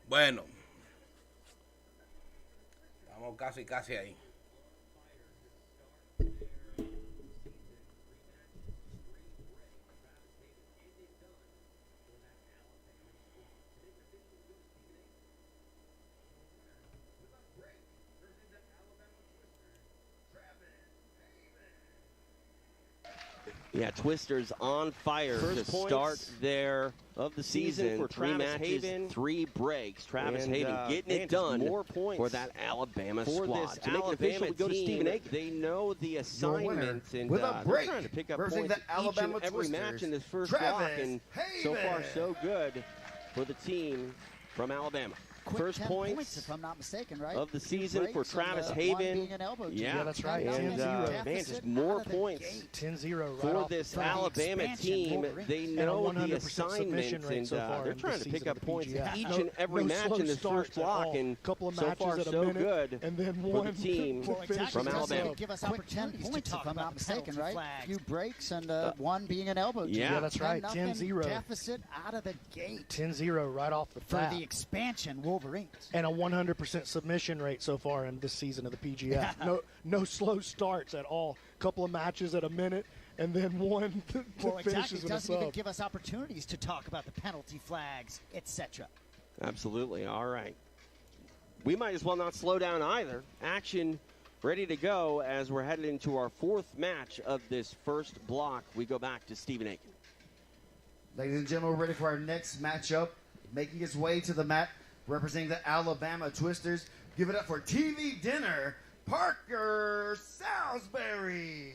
Bueno, estamos casi ahí. Yeah, Twisters on fire to start there of the season. For three matches, Haven, 3 breaks. Travis Haven getting it done more points for that Alabama squad. To make it official, we go to Stephen Aiken. They know the assignments, and they're trying to pick up points each and every match in this first block, and so far so good for the team from Alabama. First points, if I'm not mistaken, right? Of the season for Travis Haven. Yeah, that's right. And man, just more points 10-0 for this Alabama team. They know the assignments, and they're trying to pick up points each and every match in this first block, and so far so good for the team from Alabama. Give us opportunities to talk, if I'm not mistaken, right? A few breaks and one being an elbow. Yeah, that's right. 10-0 deficit out of the gate. 10-0 right off the bat. For the expansion Wolverines. And a 100% submission rate so far in this season of the PGF. No slow starts at all. Couple of matches at a minute, and then one finishes It with a doesn't even sub. give us opportunities to talk about the penalty flags, etc. Absolutely. All right. We might as well not slow down either. Action ready to go as we're headed into our 4th match of this first block. We go back to Stephen Aiken. Ladies and gentlemen, we're ready for our next matchup. Making his way to the mat, representing the Alabama Twisters. Give it up for TV dinner, Parker Salisbury.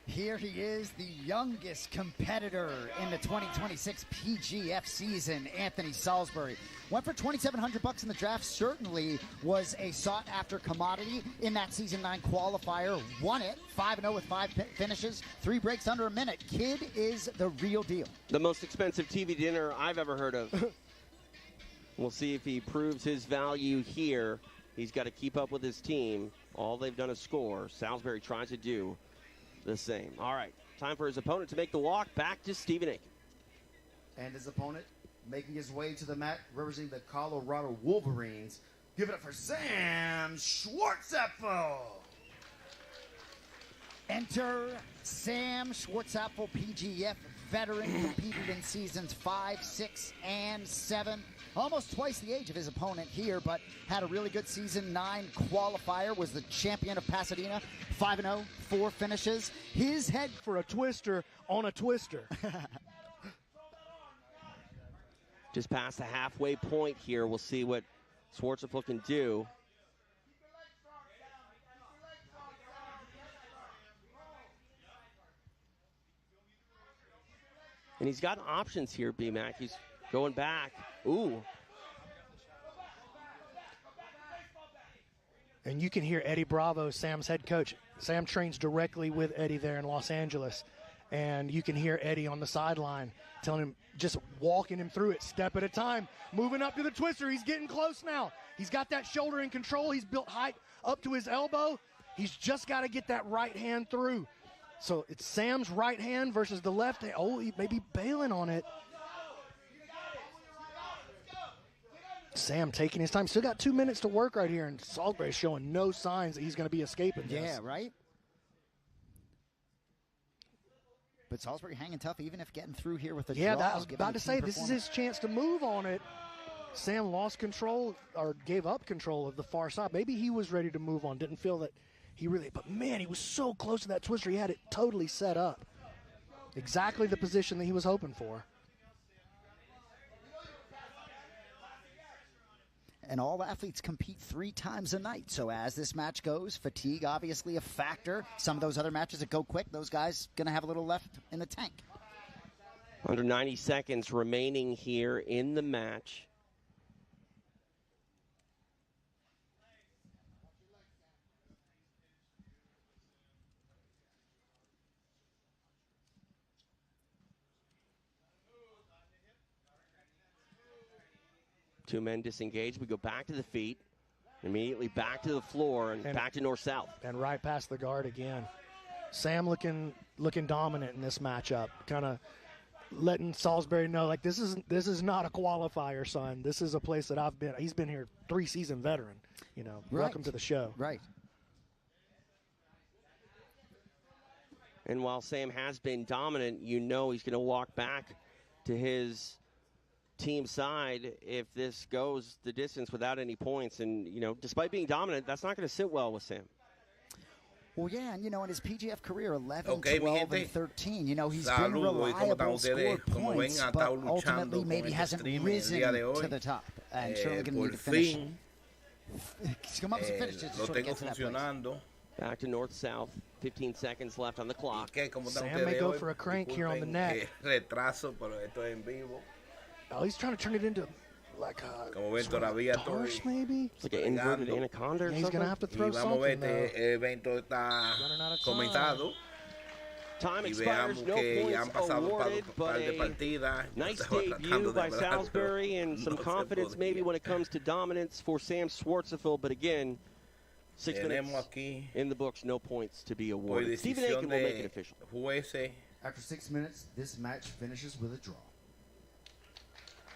Here he is, the youngest competitor in the 2026 PGF season, Anthony Salisbury. Went for $2,700 in the draft, certainly was a sought-after commodity in that Season 9 qualifier. Won it, 5-0 with 5 finishes, 3 breaks under a minute. Kid is the real deal. The most expensive TV dinner I've ever heard of. We'll see if he proves his value here. He's got to keep up with his team. All they've done is score. Salisbury tries to do the same. All right, time for his opponent to make the walk. Back to Stephen Aiken. And his opponent making his way to the mat, representing the Colorado Wolverines. Give it up for Sam Schwartzapfel. Enter Sam Schwartzapfel, PGF veteran, competed in seasons 5, 6, and 7. Almost twice the age of his opponent here, but had a really good Season 9 qualifier, was the champion of Pasadena, 5-0, 4 finishes. His head for a twister on a twister. Just past the halfway point here. We'll see what Schwartzapfel can do. And he's got options here, B-Mac. He's going back. Ooh. And you can hear Eddie Bravo, Sam's head coach. Sam trains directly with Eddie there in Los Angeles. And you can hear Eddie on the sideline telling him, just walking him through it, step at a time. Moving up to the twister. He's getting close now. He's got that shoulder in control. He's built height up to his elbow. He's just got to get that right hand through. So it's Sam's right hand versus the left hand. Oh, he may be bailing on it. Sam taking his time. Still got 2 minutes to work right here, and Salisbury's showing no signs that he's going to be escaping this. Yeah, right? But Salisbury hanging tough, even if getting through here with a draw. I was about to say, this is his chance to move on it. Sam lost control, or gave up control of the far side. Maybe he was ready to move on, didn't feel that he really, but man, he was so close to that twister. He had it totally set up. Exactly the position that he was hoping for. And all athletes compete 3 times a night. So as this match goes, fatigue obviously a factor. Some of those other matches that go quick, those guys going to have a little left in the tank. Under 90 seconds remaining here in the match. Two men disengaged. We go back to the feet, immediately back to the floor, and back to north-south. And right past the guard again. Sam looking dominant in this matchup. Kind of letting Salisbury know, like, this is not a qualifier, son. This is a place that I've been. He's been here 3-season veteran. You know, welcome to the show. Right. And while Sam has been dominant, you know he's going to walk back to his team side if this goes the distance without any points. And, you know, despite being dominant, that's not going to sit well with Sam. Well, yeah, and, you know, in his PGF career, 11, 12, and 13, you know, he's been reliable, scored points, but ultimately maybe hasn't risen to the top. And certainly going to need to finish. Come up and finish it to sort of get to that place. Back to north-south, 15 seconds left on the clock. Sam may go for a crank here on the neck. Oh, he's trying to turn it into like a torch, maybe? It's like an inverted anaconda or something? He's going to have to throw something, though. Time expires, no points awarded, but a nice debut by Salisbury and some confidence maybe when it comes to dominance for Sam Schwarzenegger. But again, 6 minutes in the books, no points to be awarded. Stephen Aiken will make it official. After 6 minutes, this match finishes with a draw.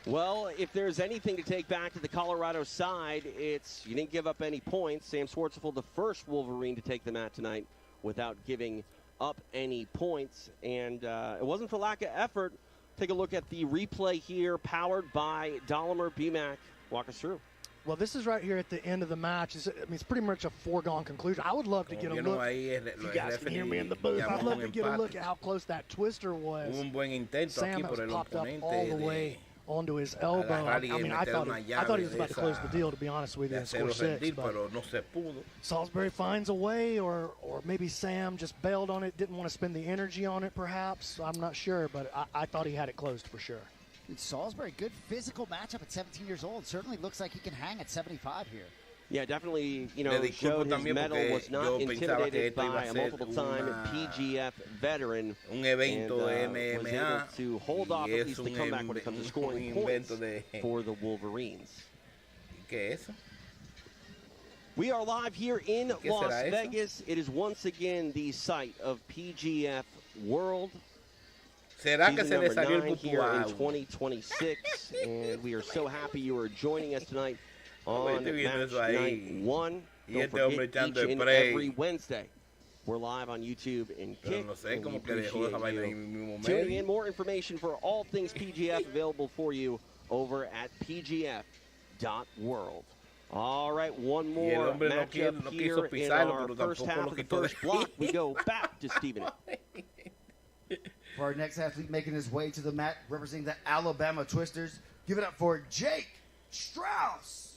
Well, if there's anything to take back to the Colorado side, it's you didn't give up any points. Sam Schwarzenegger, the first Wolverine to take the mat tonight without giving up any points. And it wasn't for lack of effort. Take a look at the replay here, powered by Dahlimer BMAC. Walk us through. Well, this is right here at the end of the match. It's pretty much a foregone conclusion. I would love to get a look. You guys can hear me in the booth. I'd love to get a look at how close that twister was. Sam has popped up all the way onto his elbow. I mean, I thought he was about to close the deal, to be honest with you, and score 6. But Salisbury finds a way, or maybe Sam just bailed on it, didn't want to spend the energy on it, perhaps. I'm not sure, but I thought he had it closed for sure. Salisbury, good physical matchup at 17 years old. Certainly looks like he can hang at 75 here. Yeah, definited, you know, showed his medal, was not intimidated by a multiple-time PGF veteran, and was able to hold off at least the comeback when it comes to scoring points for the Wolverines. We are live here in Las Vegas. It is once again the site of PGF World. ¿Será que se le salió el here in 2026, and we are so happy you are joining us tonight on match night 1. Don't forget, each and every Wednesday, we're live on YouTube and Kick. And we appreciate you tuning in. More information for all things PGF available for you over at pgf.world. All right, one more matchup here in our first half of the first block. We go back to Stephen. For our next athlete making his way to the mat, representing the Alabama Twisters, give it up for Jake Strauss.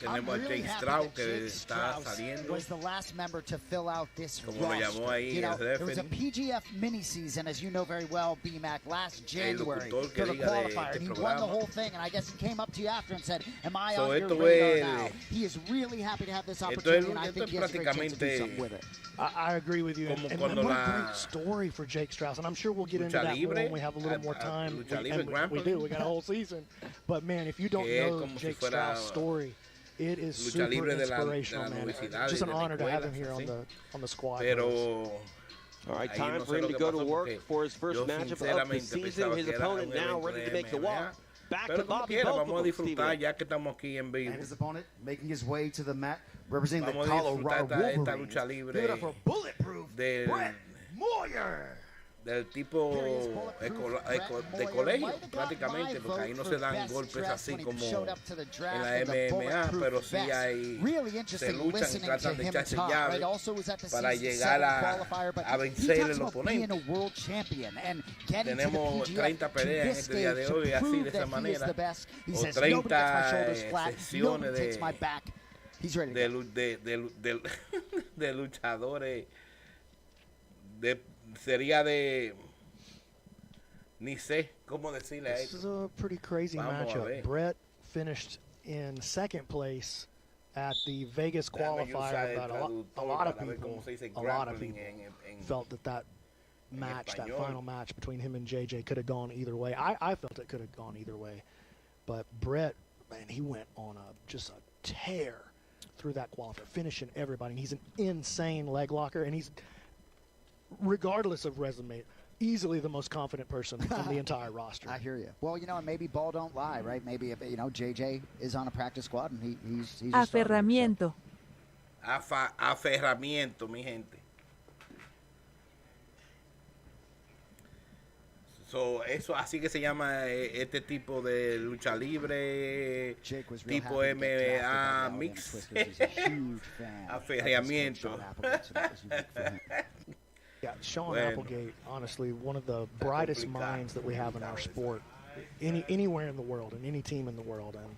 I'm really happy that Jake Strauss was the last member to fill out this roster. You know, there was a PGF mini-season, as you know very well, BMAC, last January for the qualifier. And he won the whole thing, and I guess he came up to you after and said, am I on your radar now? He is really happy to have this opportunity, and I think he has a great chance to do something with it. I agree with you. And what a great story for Jake Strauss. And I'm sure we'll get into that more when we have a little more time. We do. We got a whole season. But, man, if you don't know Jake Strauss' story, it is super inspirational, man. Just an honor to have him here on the squad. All right, time for him to go to work for his first matchup of the season. His opponent now ready to make the walk. Back to Bobby And his opponent making his way to the mat, representing the Colorado Wolverines. Give it up for Bulletproof, Brett Moyer. Del tipo de colegio, prácticamente, porque ahí no se dan golpes así como en la MMA, pero sí hay, se luchan, tratan de echarse llaves para llegar a vencer el oponente. Tenemos 30 peleas en este día de hoy, así de esa manera, o 30 sesiones de luchadores sería de ni sé cómo decirle a This is a pretty crazy matchup. Brett finished in second place at the Vegas qualifier, but a lot of people felt that match, that final match between him and JJ could have gone either way. I felt it could have gone either way, but Brett, man, he went on just a tear through that qualifier, finishing everybody. And he's an insane leg locker, and he's, regardless of resume, easily the most confident person on the entire roster. I hear you. Well, you know, and maybe ball don't lie, right? Maybe if, you know, JJ is on a practice squad and he's Aferramiento. Aferramiento, mi gente. So, eso así que se llama este tipo de lucha libre, tipo MMA mix. Aferramiento. Yeah, Sean Applegate, honestly, one of the brightest minds that we have in our sport, anywhere in the world, and any team in the world. And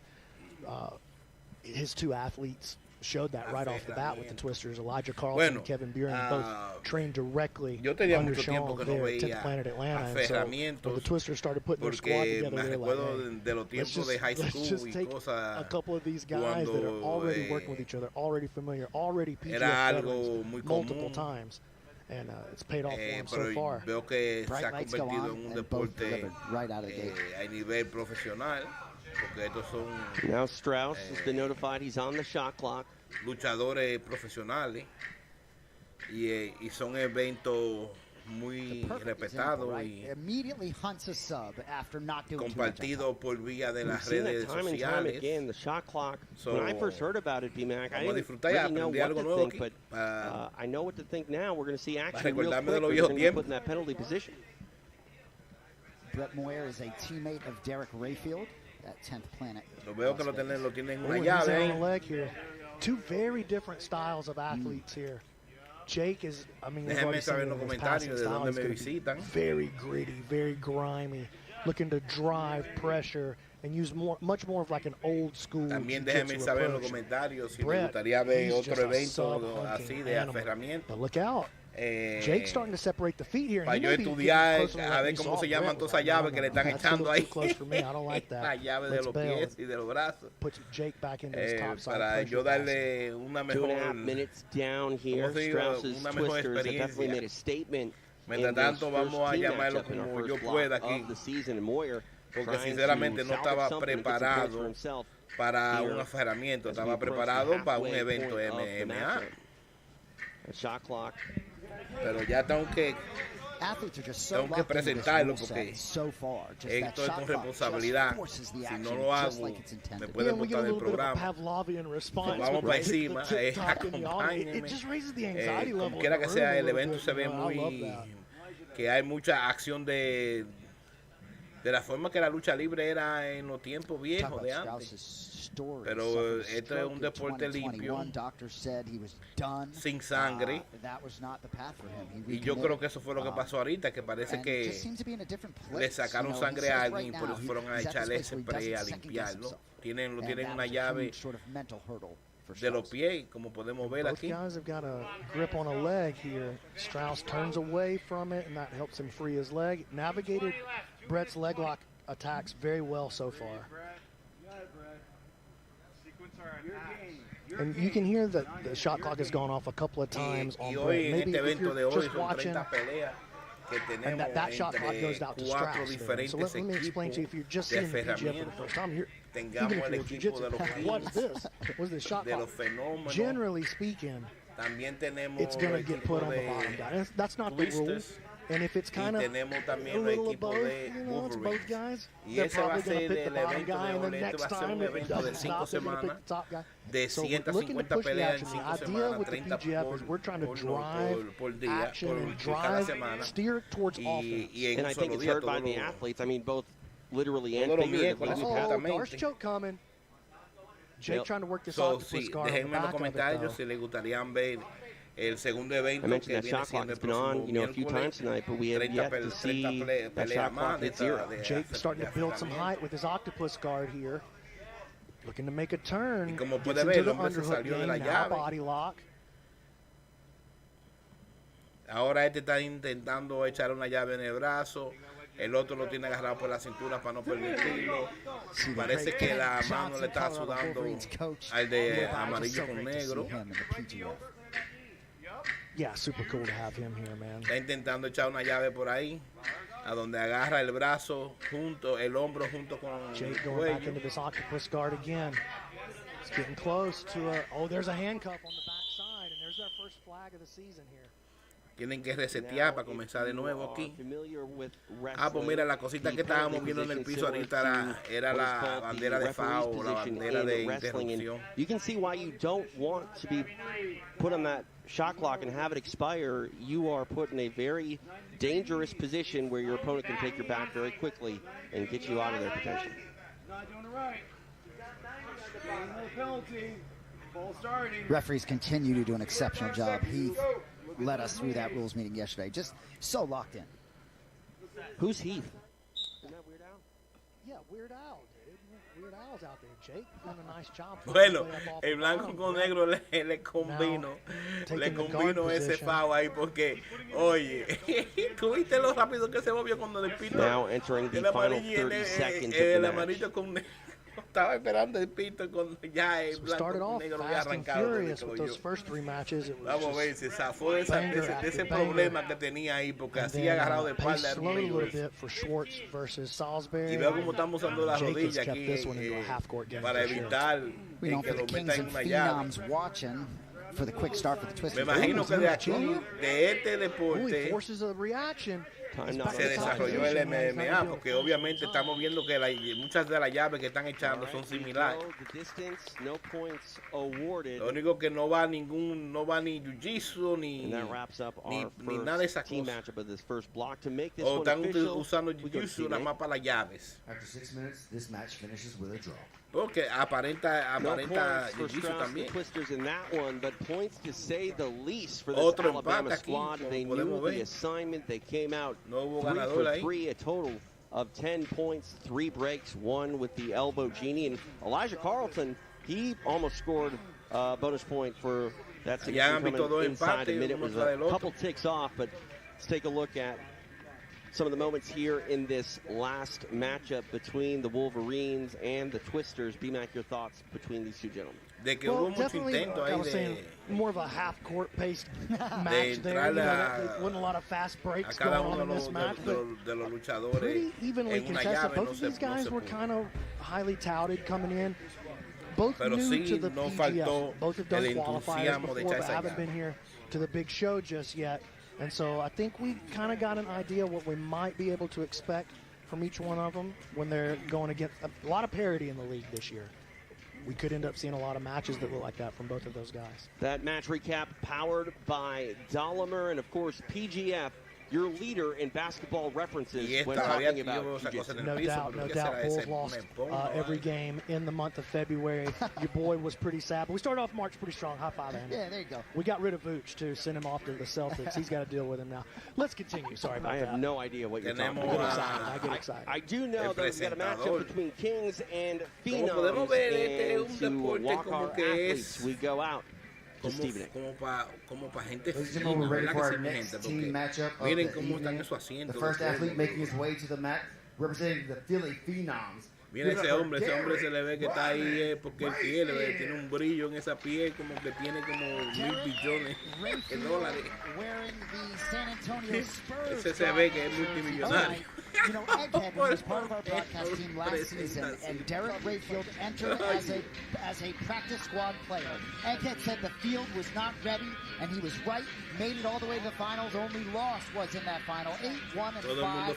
his two athletes showed that right off the bat with the Twisters. Elijah Carlson and Kevin Buren both trained directly under Sean there at 10th Planet Atlanta. And so when the Twisters started putting their squad together, they're like, hey, let's just take a couple of these guys that are already working with each other, already familiar, already PGF veterans multiple times. And it's paid off for him so far. Veo que se ha convertido en un deporte a nivel profesional. Porque estos son now Strauss has been notified he's on the shot clock. Luchadores profesionales y son eventos muy respetados y compartidos por vía de las redes sociales. Again, the shot clock. When I first heard about it, BMAC, I didn't really know what to think, but I know what to think now. We're going to see action real quick. We're going to be put in that penalty position. Brett Moyer is a teammate of Derek Rayfield at 10th Planet. Lo veo que lo tienen una llave. On the leg here. Two very different styles of athletes here. Jake is, I mean, déjenme saber en los comentarios de dónde me visitan. Very gritty, very grimy, looking to drive pressure and use much more of like an old school. También déjenme saber en los comentarios si les gustaría ver otro evento así de aferramiento. But look out. Jake's starting to separate the feet here. Para yo estudiar, a ver cómo se llaman todas esas llaves que le están echando ahí. La llave de los pies y de los brazos. Para yo darle una mejor, una mejor experiencia. Mientras tanto, vamos a llamarlo como yo pueda aquí. Porque sinceramente no estaba preparado para un aferramiento. Estaba preparado para un evento MMA. Pero ya tengo que presentarlo porque esto es con responsabilidad. Si no lo hago, me pueden botar del programa. Vamos para encima, acompáñenme. Como quiera que sea, el evento se ve muy... que hay mucha acción de la forma que la lucha libre era en los tiempos viejos de antes. Pero esto es un deporte limpio, sin sangre, y yo creo que eso fue lo que pasó ahorita, que parece que le sacaron sangre a alguien y por eso fueron a echarle ese spray a limpiarlo. Tienen una llave de los pies, como podemos ver aquí. Both guys have got a grip on a leg here. Strauss turns away from it, and that helps him free his leg. Navigated Brett's leg lock attacks very well so far. And you can hear that the shot clock has gone off a couple of times on Brett. Maybe if you're just watching, and that shot clock goes out to Strauss. So let me explain to you, if you're just seeing the PGF for the first time, even if you're jiu-jitsu, what's this? What's the shot clock? Generally speaking, it's going to get put on the bottom guy. That's not the rule. And if it's kind of a little of both, you know, it's both guys, they're probably going to pick the bottom guy, and then next time, if it doesn't stop, they're going to pick the top guy. So we're looking to push the action. The idea with the PGF is we're trying to drive action and drive, steer towards offense. And I think it's heard by the athletes. I mean, both literally and figuratively. Oh, Darce choke coming. Jake trying to work this octopus guard on the back of it, though. El segundo evento, I mentioned that shot clock has been on, a few times tonight, but we have yet to see that shot clock hit zero. Jake starting to build some height with his octopus guard here. Looking to make a turn. Gets into the underhook game, now body lock. Ahora este está intentando echar una llave en el brazo. El otro lo tiene agarrado por la cintura para no permitirlo. Parece que la mano le está sudando al de amarillo con negro. Yeah, super cool to have him here, man. Está intentando echar una llave por ahí, a donde agarra el brazo junto, el hombro junto con Jake going back into this octopus guard again. It's getting close to a, oh, there's a handcuff on the backside, and there's our first flag of the season here. Tienen que resetear para comenzar de nuevo aquí. Pues mira, la cosita que estábamos viendo en el piso ahorita era la bandera de foul, la bandera de interrupción. You can see why you don't want to be put on that shot clock and have it expire. You are put in a very dangerous position where your opponent can take your back very quickly and get you out of there potentially. Not doing it right. Penalty. Ball starting. Referees continue to do an exceptional job. Heath led us through that rules meeting yesterday. Just so locked in. Who's Heath? Isn't that Weird Al? Yeah, Weird Al, dude. Weird Al's out there. Jake doing a nice job. Bueno, el blanco con negro le combino ese foul ahí porque, oye, ¿tuviste lo rápido que se movió cuando le pito? Now entering the final 30 seconds of the el match. amarillo con negro. Estaba esperando el pito cuando ya el blanco Started con off negro había fast and arrancado. furious with those first 3 matches. It was Vamos a ver, se zafó de ese banger. problema que tenía ahí porque así then, agarrado de espalda paced al slow a little Rivers. bit for Schwartz versus Salisbury. Y veo cómo estamos usando la Jacobs rodilla kept aquí this one into a half-court game para for sure. evitar We know que for the lo Kings metan en and una llave. Phenoms watching for the quick start for the Me Twisters. imagino que de aquí, de este Ooh, he deporte, forces a reaction. se desarrolló el MMA, porque obviamente estamos viendo que muchas de las llaves que están echando son similares. Lo único que no va ni Jiu Jitsu ni nada de esas cosas. O están usando Jiu Jitsu nada más para las llaves. After 6 minutes, this match finishes with a draw. Porque aparenta Jiu Jitsu también. Otro empate aquí, como podemos ver. No hubo ganador ahí. A total of 10 points, 3 breaks, 1 with the elbow genie. And Elijah Carlton, he almost scored a bonus point for that signature coming inside a minute. It was a couple ticks off, but let's take a look at some of the moments here in this last matchup between the Wolverines and the Twisters. B-Mac, your thoughts between these two gentlemen? De que hubo mucho intento ahí more of a half-court paced match there. There wasn't a lot of fast breaks going on in this match, but de los luchadores pretty evenly contested. Both of these guys were kind of highly touted coming in. Both new to the PGF. Both have done qualifiers before, but haven't been here to the big show just yet. And so I think we kind of got an idea what we might be able to expect from each one of them when they're going against a lot of parity in the league this year. We could end up seeing a lot of matches that look like that from both of those guys. That match recap powered by Dolomer and, of course, PGF, your leader in basketball references when talking about jiu-jitsu. No doubt. Bulls lost every game in the month of February. Your boy was pretty sad. But we started off March pretty strong. High five, Andy. Yeah, there you go. We got rid of Vooch, too. Sent him off to the Celtics. He's got to deal with him now. Let's continue. Sorry about that. I have no idea what you're talking about. I get excited. I do know that we've got a matchup between Kings and Phenoms. And to walk our athletes, we go out. Como para gente fina, we're ready for our next team matchup of the evening. The first athlete making his way to the mat, representing the Philly Phenoms. Mira ese hombre se le ve que está ahí porque él quiere, tiene un brillo en esa piel como que tiene como 1,000 billones de dólares. Ese se ve que es multimillonario. You know, Egghead was part of our broadcast team last season, and Derek Rayfield entered as a practice squad player. Egghead said the field was not ready, and he was right. Made it all the way to the finals. Only loss was in that final. 8-1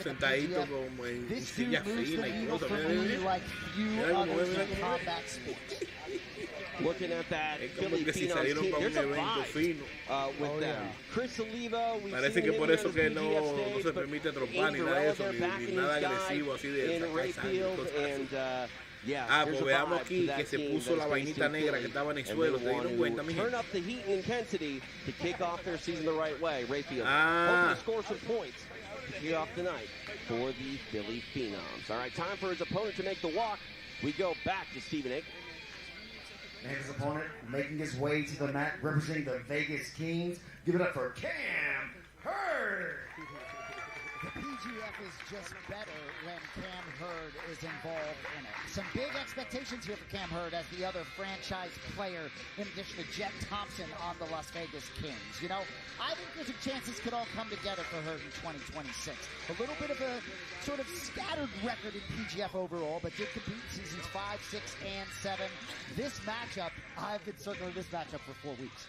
and 5. This dude moves the needle for me like few others in combat sports. Looking at that Philly Phenoms team, there's a vibe with them. Chris Oliva, we've parece que por eso que no se permite trompar ni nada de eso, ni nada agresivo así de sacar pues veamos aquí que se puso la vainita negra que estaba en el suelo. ¿Te dieron cuenta, mi gente? Turn up the heat and intensity to kick off their season the right way. Rayfield hoping to score some points to kick off the night for the Philly Phenoms. All right, time for his opponent to make the walk. We go back to Stephen Aikman. And his opponent making his way to the mat, representing the Vegas Kings. Give it up for Cam Hurd. The PGF is just better when Cam Hurd is involved in it. Some big expectations here for Cam Hurd as the other franchise player, in addition to Jet Thompson on the Las Vegas Kings. You know, I think there's a chance this could all come together for Hurd in 2026. A little bit of a sort of scattered record in PGF overall, but did compete seasons 5, 6, and 7. This matchup, I've been circling this matchup for 4 weeks.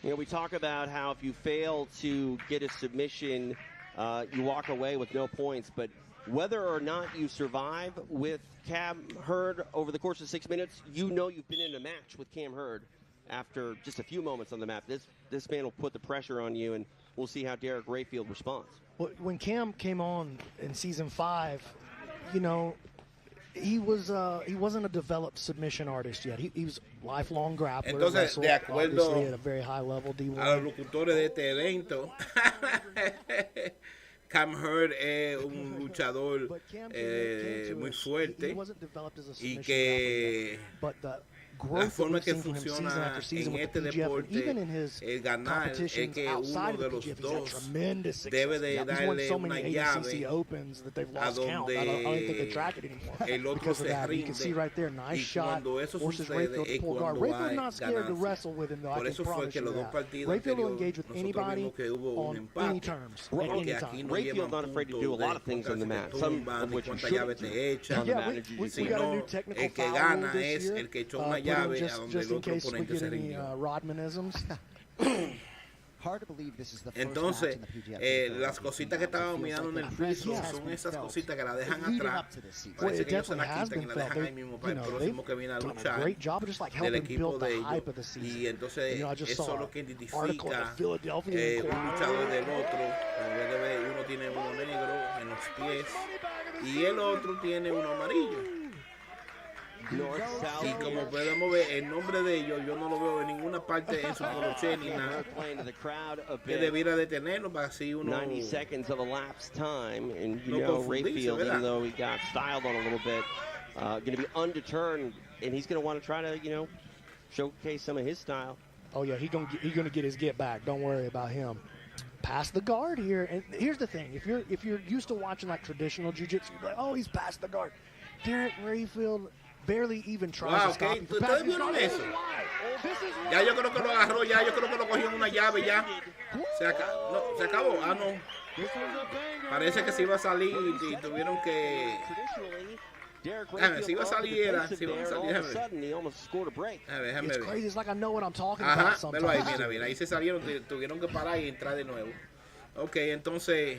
You know, we talk about how if you fail to get a submission, you walk away with no points, but whether or not you survive with Cam Hurd over the course of 6 minutes, you know you've been in a match with Cam Hurd after just a few moments on the map. This man will put the pressure on you, and we'll see how Derek Rayfield responds. Well, when Cam came on in season 5, you know, he wasn't a developed submission artist yet. He was lifelong grappler. Entonces, de acuerdo at a very high level, D1. a los locutores de este evento, Cam Hurd es un luchador muy fuerte y que la forma que funciona en este deporte, el ganar, es que uno de los dos debe de darle una llave a donde el otro se rinde, y cuando eso sucede es cuando hay ganancia. Por eso fue que los dos partidos anteriores nosotros vimos que hubo un empate, porque aquí no llevan puntos de cuántas tumban, de cuántas llaves te echan, sino el que gana es el que echó una llave a donde el otro oponente se rindió. Entonces, las cositas que estábamos mirando en el piso son esas cositas que la dejan atrás. Parece que ellos se la quitan y la dejan ahí mismo para el próximo que viene a luchar del equipo de ellos. Y entonces eso es lo que identifica un luchador del otro. Uno tiene uno negro en los pies y el otro tiene uno amarillo. Y como podemos ver, el nombre de ellos yo no lo veo en ninguna parte en su poloche ni nada que debiera detenerlo para así uno 90 seconds of elapsed time, and you know Rayfield, even though he got styled on a little bit, going to be undeterred, and he's going to want to try to, you know, showcase some of his style. Oh yeah, he's gonna get his get back. Don't worry about him. Past the guard here, and here's the thing: if you're used to watching like traditional jiu-jitsu, you're like, oh, he's past the guard. Derek Rayfield barely even tries to stop him. ¿Ustedes vieron eso? Ya yo creo que lo agarró, ya yo creo que lo cogió en una llave ya. Se acabó. Ah, no. Parece que se iba a salir y tuvieron que... si iba a salir era... Déjame ver. Ajá, velo ahí, mira. Ahí se salieron, tuvieron que parar y entrar de nuevo. Ok, entonces...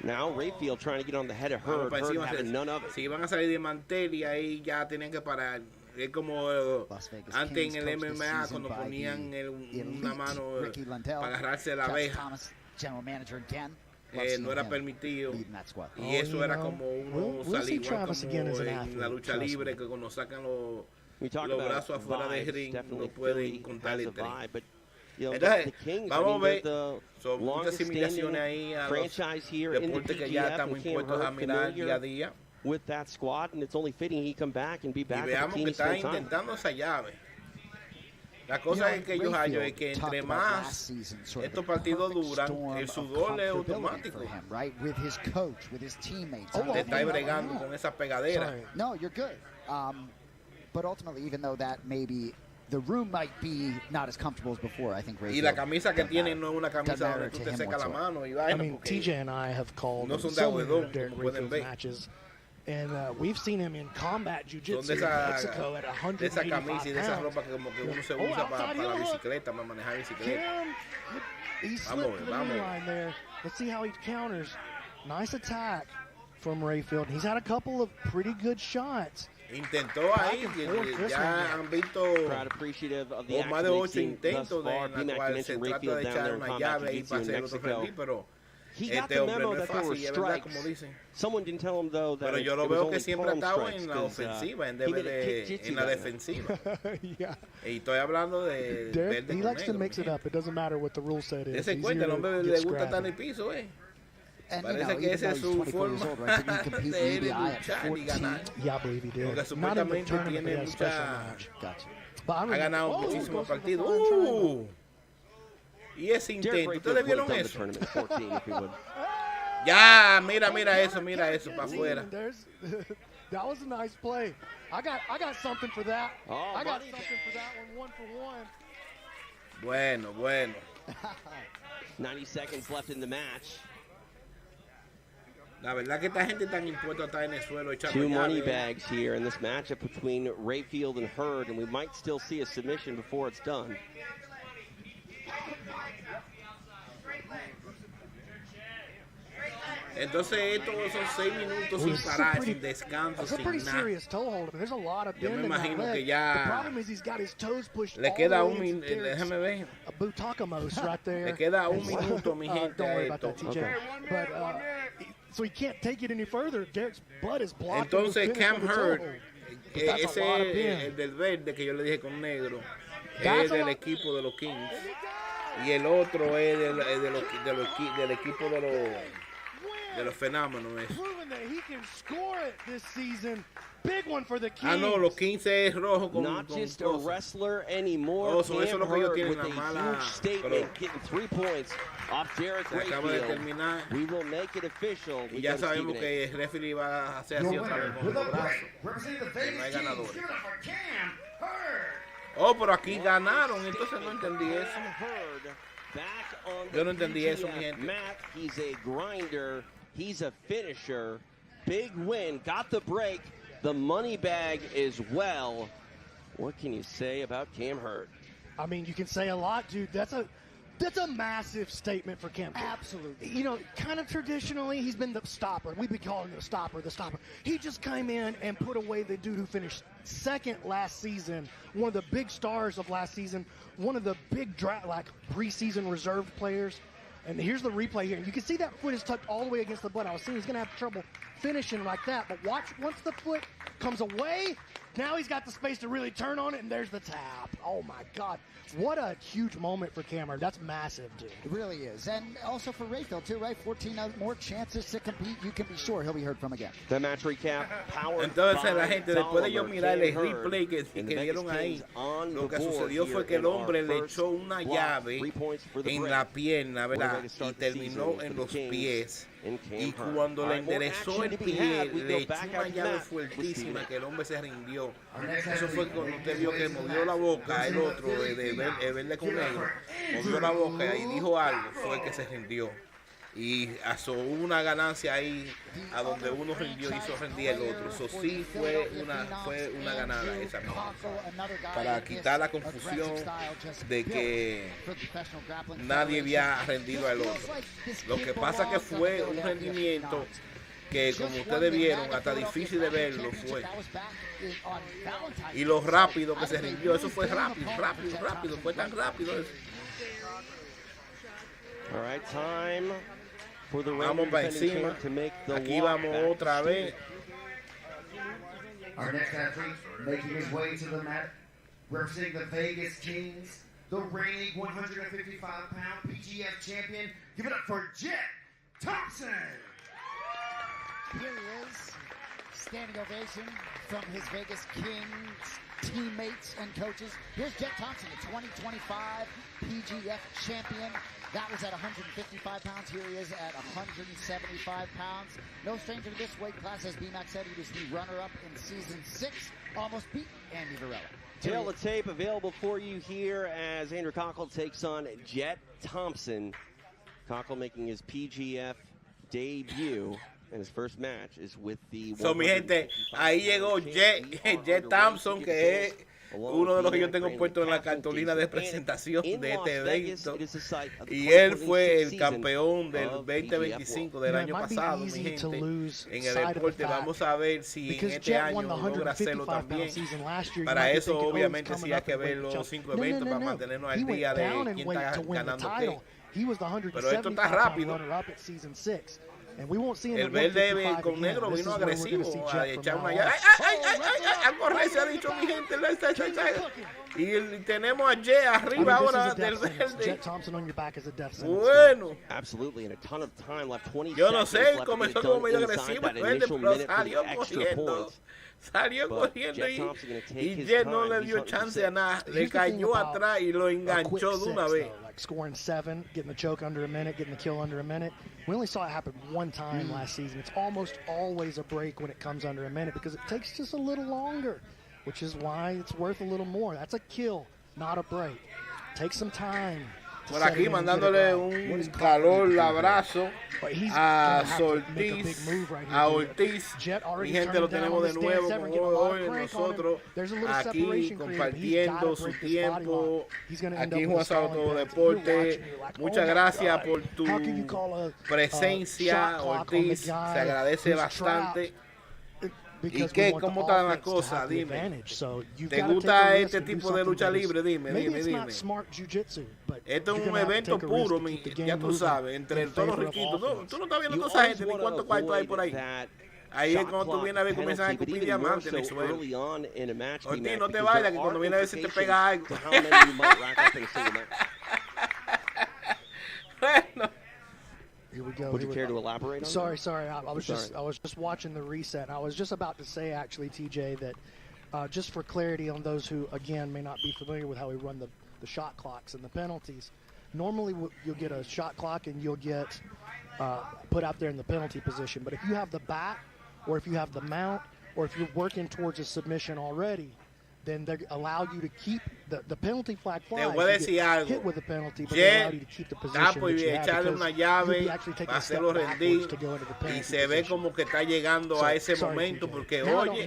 Now Rayfield trying to get on the head of Hurd. Hurd having none of it. Si iban a salir de mantel y ahí ya tenían que parar. Es como antes en el MMA cuando ponían una mano para agarrarse la abeja. No era permitido. Y eso era como uno salir igual como en la lucha libre, que cuando sacan los brazos afuera del ring no pueden contar el tren. Entonces, vamos a ver, son muchas simulaciones ahí a los deportes que ya estamos impuestos a mirar día a día. With that squad, and it's only fitting he come back and be back. Y veamos que están intentando esa llave. La cosa es que ellos hallan es que entre más estos partidos duran, el sudor es automático. Te está bregando con esa pegadera. No, you're good. But ultimately, even though that maybe the room might be not as comfortable as before, I think. Y la camisa que tienen no es una camisa donde tú te secas la mano y vaina. I mean, TJ and I have called no son so many of Derek Rayfield's matches, and we've seen him in combat jiu-jitsu in Mexico at 185 esa camisa y de esa ropa que como que uno se usa para la bicicleta, para manejar bicicleta. He slipped the line there. Let's see how he counters. Nice attack from Rayfield. He's had a couple of pretty good shots. Intentó ahí, ya han visto más de 8 intentos en la cual se trata de echar una llave y para hacer otro rendir, pero este hombre no es fácil, es verdad, como dicen. Pero yo lo veo que siempre ha estado en la ofensiva en vez de en la defensiva. Y estoy hablando de verde con negro. Dese cuenta, el hombre le gusta estar en el piso, Parece que esa es su forma de luchar y ganar. Porque supuestamente tiene mucha... Ha ganado muchísimos partidos. Y ese intento, ¿ustedes vieron eso? Ya, mira eso, para afuera. That was a nice play. I got something for that. I got something for that one for one. Bueno. 90 seconds left in the match. La verdad que esta gente tan impuesta a estar en el suelo echando two money bags here in this matchup between Rayfield and Hurd, and we might still see a submission before it's done. Entonces estos son 6 minutos sin parar, sin descanso, That's a sin pretty nada. serious toe hold. There's a lot of Yo bend me in that imagino leg. que ya The problem is he's got his toes pushed le all queda the un way minuto, into déjame ver. a butacamos right there. Le queda un And so, minuto, mi gente, don't worry a about that, esto. TJ. But so he can't take it any further. Derek's butt is blocking. Entonces the finish Cam of the toe Hurd, hold. But that's ese a lot of es bend. el del verde que yo le dije con negro, That's es a del lot. equipo de los Kings. Y el otro es del equipo de los fenómenos. Proving that he can score it this season. Big one for the Kings. Ah, no, los 15 es rojo con Not just a cosas. wrestler anymore. Oh, so eso es Cam lo que ellos Hurd tienen, with la a mala- huge statement, pero- getting 3 points off Derek Se acaba de Rayfield. terminar. We will make it official. Y We ya go to sabemos Stephen A. que el referee va a hacer así Your otra vez winner con with a los brazos. break, representing the No Vegas hay Kings. ganadores. Give it up for Cam Hurd. Oh, pero aquí ganaron, entonces no entendí eso. Cam Hurd back on Yo no the entendí eso, mi PGF gente. mat. He's a grinder. He's a finisher. Big win. Got the break. The money bag as well. What can you say about Cam Hurd? I mean, you can say a lot, dude. That's a massive statement for Cam. Absolutely. You know, kind of traditionally, he's been the stopper. We've been calling him the stopper. He just came in and put away the dude who finished second last season, one of the big stars of last season, one of the big preseason reserve players. And here's the replay here. You can see that foot is tucked all the way against the butt. I was saying he's going to have trouble finishing like that. But watch, once the foot comes away, now he's got the space to really turn on it, and there's the tap. Oh, my God. What a huge moment for Cameron. That's massive, dude. It really is. And also for Rayfield, too, right? 14 more chances to compete. You can be sure he'll be heard from again. The match recap. Powered Entonces la by gente, después de yo Dollar, mirar el Cam Hurd, replay que and the dieron Vegas ahí, Kings on lo the que board sucedió fue here que el in our hombre le first echó una block. llave 3 points for the en break. la pierna, We're ¿verdad? ready to start Y the terminó season en for los the Kings pies. and Cam Y Hurd. cuando All le right, more enderezó action el to be pie, had. We le go echó back una out to llave Matt with fuertísima Stephen. que el hombre se rindió. Our next Eso fue athlete cuando usted making vio his que way to the movió la mat, boca, el representing otro, the de Philly verle con females. negro, Give it up movió for la boca y Andrew dijo algo, fue el que se rindió. Y hubo una ganancia ahí a donde uno rindió y hizo rendir el otro. Eso sí fue una ganada esa misma. Para quitar la confusión de que nadie había rendido al otro. Lo que pasa que fue un rendimiento que, como ustedes vieron, hasta difícil de verlo fue. Y lo rápido que se rindió, eso fue rápido, fue tan rápido eso. All right, time for the Vamos para Rangers defending encima. champ to make the Aquí walk vamos back otra to vez. Our next athlete making his way to the mat, representing the Vegas Kings, the reigning 155-pound PGF champion. Give it up for Jet Thompson. Here he is, standing ovation from his Vegas Kings teammates and coaches. Here's Jet Thompson, the 2025 PGF champion. That was at 155 pounds. Here he is at 175 pounds. No stranger to this weight class. As B-Mac said, he was the runner-up in Season 6. Almost beat Andy Varela. Tail of tape available for you here as Andrew Cockle takes on Jet Thompson. Cockle making his PGF debut, and his first match is with the... So, mi gente, ahí llegó Jet Thompson, que es uno de los que yo tengo puesto en la cartulina de presentación de este evento. Y él fue el campeón del 2025 del año pasado, mi gente. En el deporte vamos a ver si en este año logra hacerlo también. Para eso, obviamente, sí hay que ver los 5 eventos para mantenernos al día de quién está ganando qué. Pero esto está rápido. El verde con negro vino agresivo a echar una llave. A correr, se ha dicho mi gente. Y tenemos a Jay arriba ahora del verde. Bueno. Yo no sé, comenzó como medio agresivo el verde, pero salió corriendo. Salió corriendo y Jet no le dio chance a nada. Le cayó atrás y lo enganchó de una vez. Scoring 7, getting the choke under a minute, getting the kill under a minute. We only saw it happen one time last season. It's almost always a break when it comes under a minute because it takes just a little longer, which is why it's worth a little more. That's a kill, not a break. Take some time Por aquí mandándole un calor abrazo a Ortiz. Mi gente, lo tenemos de nuevo con hoy nosotros aquí compartiendo su tiempo. Aquí Juan SabeloTodoDeportes. Muchas gracias por tu presencia, Ortiz. Se agradece bastante. ¿Y qué? ¿Cómo están las cosas? Dime. ¿Te gusta este tipo de lucha libre? Dime. Esto es un evento puro, ya tú sabes, entre todos los riquitos. Tú no estás viendo toda esa gente, ni cuántos cuartos hay por ahí. Ahí es cuando tú vienes a ver, comienzan a escupir diamantes en el suelo. Ortiz, no te vayas, que cuando vienes a ver si te pega algo. Bueno. Here we go. Would you care to elaborate on Sorry. I was just watching the reset. I was just about to say, actually, TJ, that just for clarity on those who, again, may not be familiar with how we run the shot clocks and the penalties, normally you'll get a shot clock and you'll get put out there in the penalty position. But if you have the back, or if you have the mount, or if you're working towards a submission already, then they allow you to keep the penalty flag flies. Te voy a decir algo. Hit with the penalty, but they allow you to keep the position that you have, echarle una llave, va a hacerlo rendir y se ve como que está llegando a ese momento porque oye,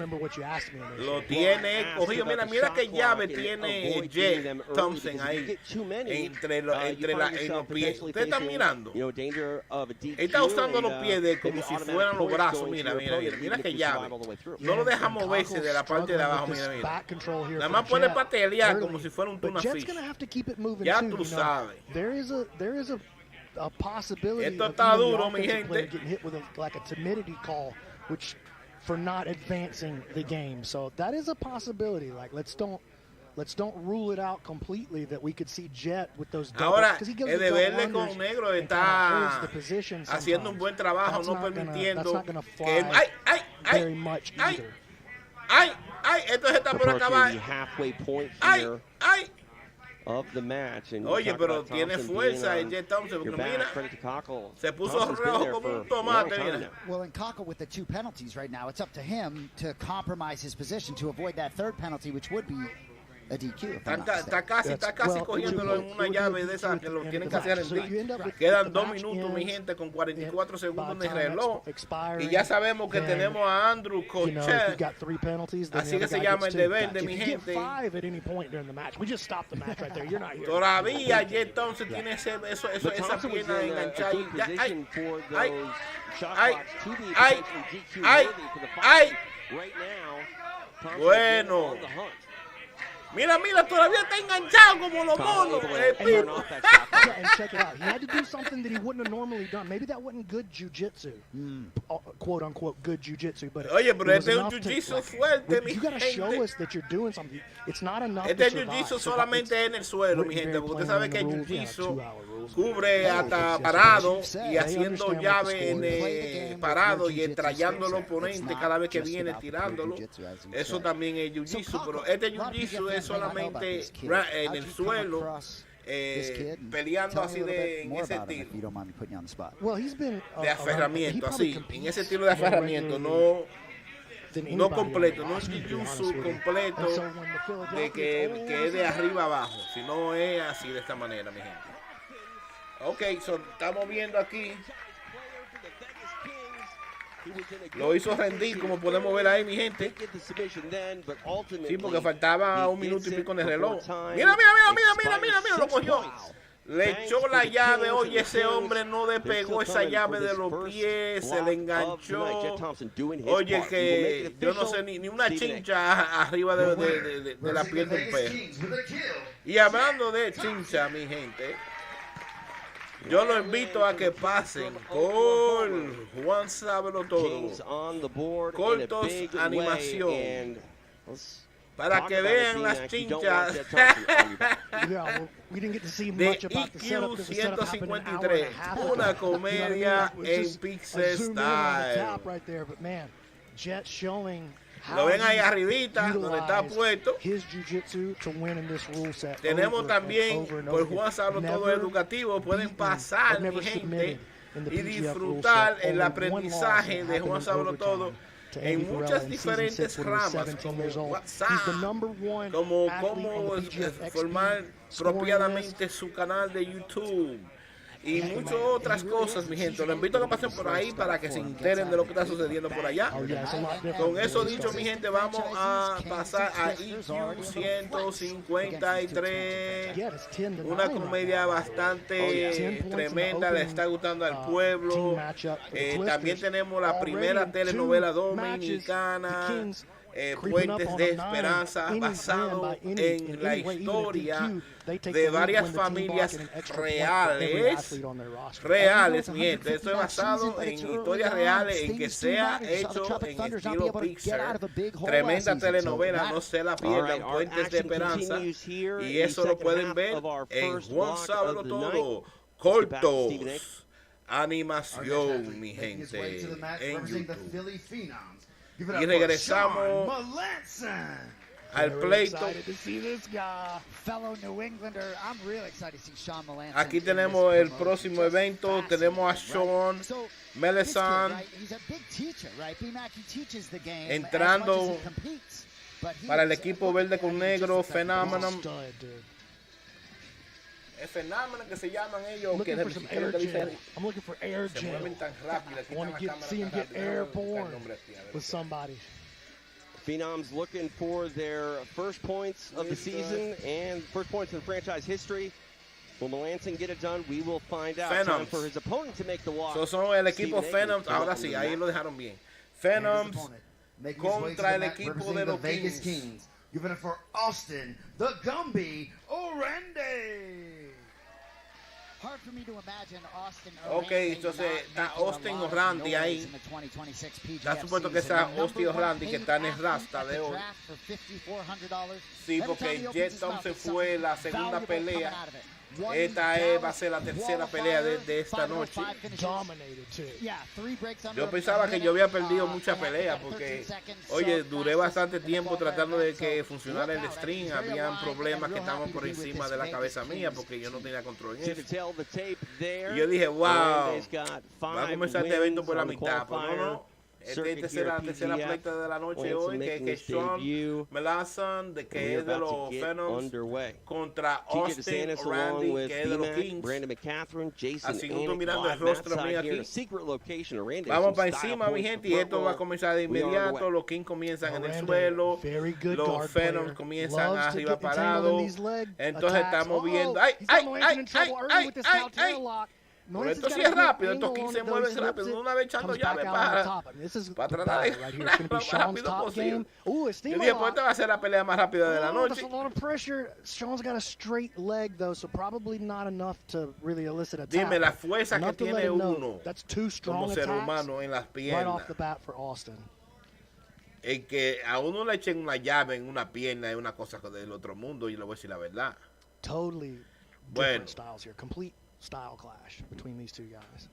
lo tiene cogido. Mira qué llave tiene Jet Thompson ahí entre los pies. Ustedes están mirando. Él está usando los pies de como si fueran los brazos. Mira qué llave. No lo deja moverse de la parte de abajo. Mira. Nada más puede patelear como si fuera un tuna fish. Ya tú sabes. A possibility. Esto está duro, mi gente. Getting hit with like a timidity call, which for not advancing the game. So that is a possibility. Like let's don't rule it out completely that we could see Jet with those double. Ahora, el de verde con negro está haciendo un buen trabajo, no permitiendo que esto se está por acabar. Of the match. And oye, pero tiene fuerza el Jet Thompson, porque mira, se puso rojo como un tomate, mira. Well, in Cockle with the 2 penalties right now, it's up to him to compromise his position to avoid that 3rd penalty, which would be a DQ. Está casi cogiéndolo en una llave de esas que lo tienen que hacer rendir. Quedan 2 minutos, mi gente, con 44 segundos en el reloj. Y ya sabemos que tenemos a Andrew Cochet. Así que se llama el de verde, mi gente. Todavía Jet Thompson tiene esa pierna enganchada. Bueno. Mira, todavía está enganchado como los monos. And check it out. He had to do something that he wouldn't have normally done. Maybe that wasn't good jiu-jitsu, quote unquote good jiu-jitsu. But oye, pero este es un jiu-jitsu fuerte, mi gente. You got to show us that you're doing something. It's not enough. Este jiu-jitsu solamente en el suelo, mi gente, porque usted sabe que el jiu-jitsu cubre hasta parado y haciendo llave parado y entrallando al oponente cada vez que viene tirándolo. Eso también es jiu-jitsu, pero este jiu-jitsu es solamente en el suelo, peleando así en ese estilo de aferramiento, así, en ese estilo de aferramiento, no completo, no es jiu-jitsu completo de que es de arriba abajo, sino es así de esta manera, mi gente. Ok, estamos viendo aquí. Lo hizo rendir, como podemos ver ahí, mi gente. Sí, porque faltaba 1 minuto y pico en el reloj. Mira, lo cogió. Le echó la llave. Oye, ese hombre no despegó esa llave de los pies, se le enganchó. Oye, que yo no sé, ni una chincha arriba de la piel del perro. Y hablando de chincha, mi gente, yo lo invito a que pasen por Juan SabeloTodo, cortos animación, para que vean las chinchas de EQ 153, una comedia en pixel style. Lo ven ahí arribita, donde está puesto. Tenemos también por Juan SabeloTodo Educativo. Pueden pasar, mi gente, y disfrutar el aprendizaje de Juan SabeloTodo. en muchas diferentes ramas, como WhatsApp, como cómo formar propiamente su canal de YouTube y muchas otras cosas, mi gente. Los invito a que pasen por ahí para que se enteren de lo que está sucediendo por allá. Con eso dicho, mi gente, vamos a pasar a EQ 153. Una comedia bastante tremenda, le está gustando al pueblo. También tenemos la primera telenovela dominicana, Puentes de Esperanza, basado en la historia de varias familias reales, mi gente. Esto es basado en historias reales, en que sea hecho en estilo Pixar. Tremenda telenovela, no se la pierdan, Puentes de Esperanza. Y eso lo pueden ver en Juan Sábelo Todo, cortos, animación, mi gente, en YouTube. Y regresamos al pleito. Aquí tenemos el próximo evento. Tenemos a Sean Melesan entrando para el equipo verde con negro. Phenomenon. El fenómeno que se llaman ellos, que se mueven tan rápido. Aquí está la cámara. Phenoms looking for their first points of the season and first points in franchise history. Will Melanson get it done? We will find out. Time for his opponent to make the walk. So son el equipo Phenoms. Ahora sí, ahí lo dejaron bien. Phenoms contra el equipo de los Kings. Give it up for Austin, the Gumby, Orende. Ok, entonces está Austin o Randy ahí. Está supuesto que sea Austin o Randy que está en el rasta de hoy. Sí, porque Jet Thompson fue la segunda pelea. Esta va a ser la tercera pelea de esta noche. Yo pensaba que yo había perdido muchas peleas porque, oye, duré bastante tiempo tratando de que funcionara el stream. Habían problemas que estaban por encima de la cabeza mía porque yo no tenía control en eso. Y yo dije, wow, va a comenzar este evento por la mitad. Pero no. Esta es la tercera pleita de la noche hoy, que es Sean Melesan, que es de los Phenoms, contra Austin o Randy, que es de los Kings. Así que estoy mirando el rostro mío aquí. Vamos para encima, mi gente, y esto va a comenzar de inmediato. Los Kings comienzan en el suelo, los Phenoms comienzan arriba parados. Entonces estamos viendo... ¡Ay, ay, ay, ay, ay, ay, ay! Pero esto sí es rápido, estos 15 mueven rápido, una vez echando llave para tratar de ganar lo más rápido posible. Yo dije, pues esta va a ser la pelea más rápida de la noche. Dime la fuerza que tiene uno como ser humano en las piernas. El que a uno le echen una llave en una pierna es una cosa del otro mundo, y le voy a decir la verdad. Bueno. Style clash between these two guys.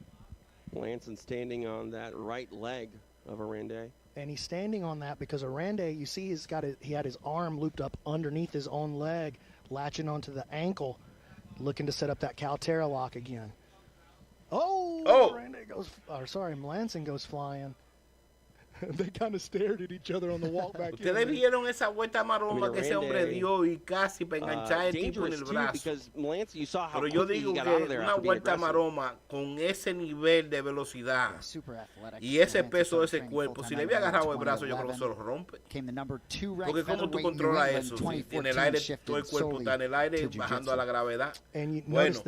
Melanson standing on that right leg of Orende. And he's standing on that because Orende, you see, he had his arm looped up underneath his own leg, latching onto the ankle, looking to set up that Caltera lock again. Orende goes, Melanson goes flying. They kind of stared at each other on the walk back. Ustedes vieron esa vuelta maromba que ese hombre dio y casi para enganchar el tipo en el brazo. Pero yo digo que una vuelta maroma con ese nivel de velocidad y ese peso de ese cuerpo, si le había agarrado el brazo, yo creo que se lo rompe. Porque cómo tú controlas eso, si en el aire todo el cuerpo está en el aire bajando a la gravedad. Bueno,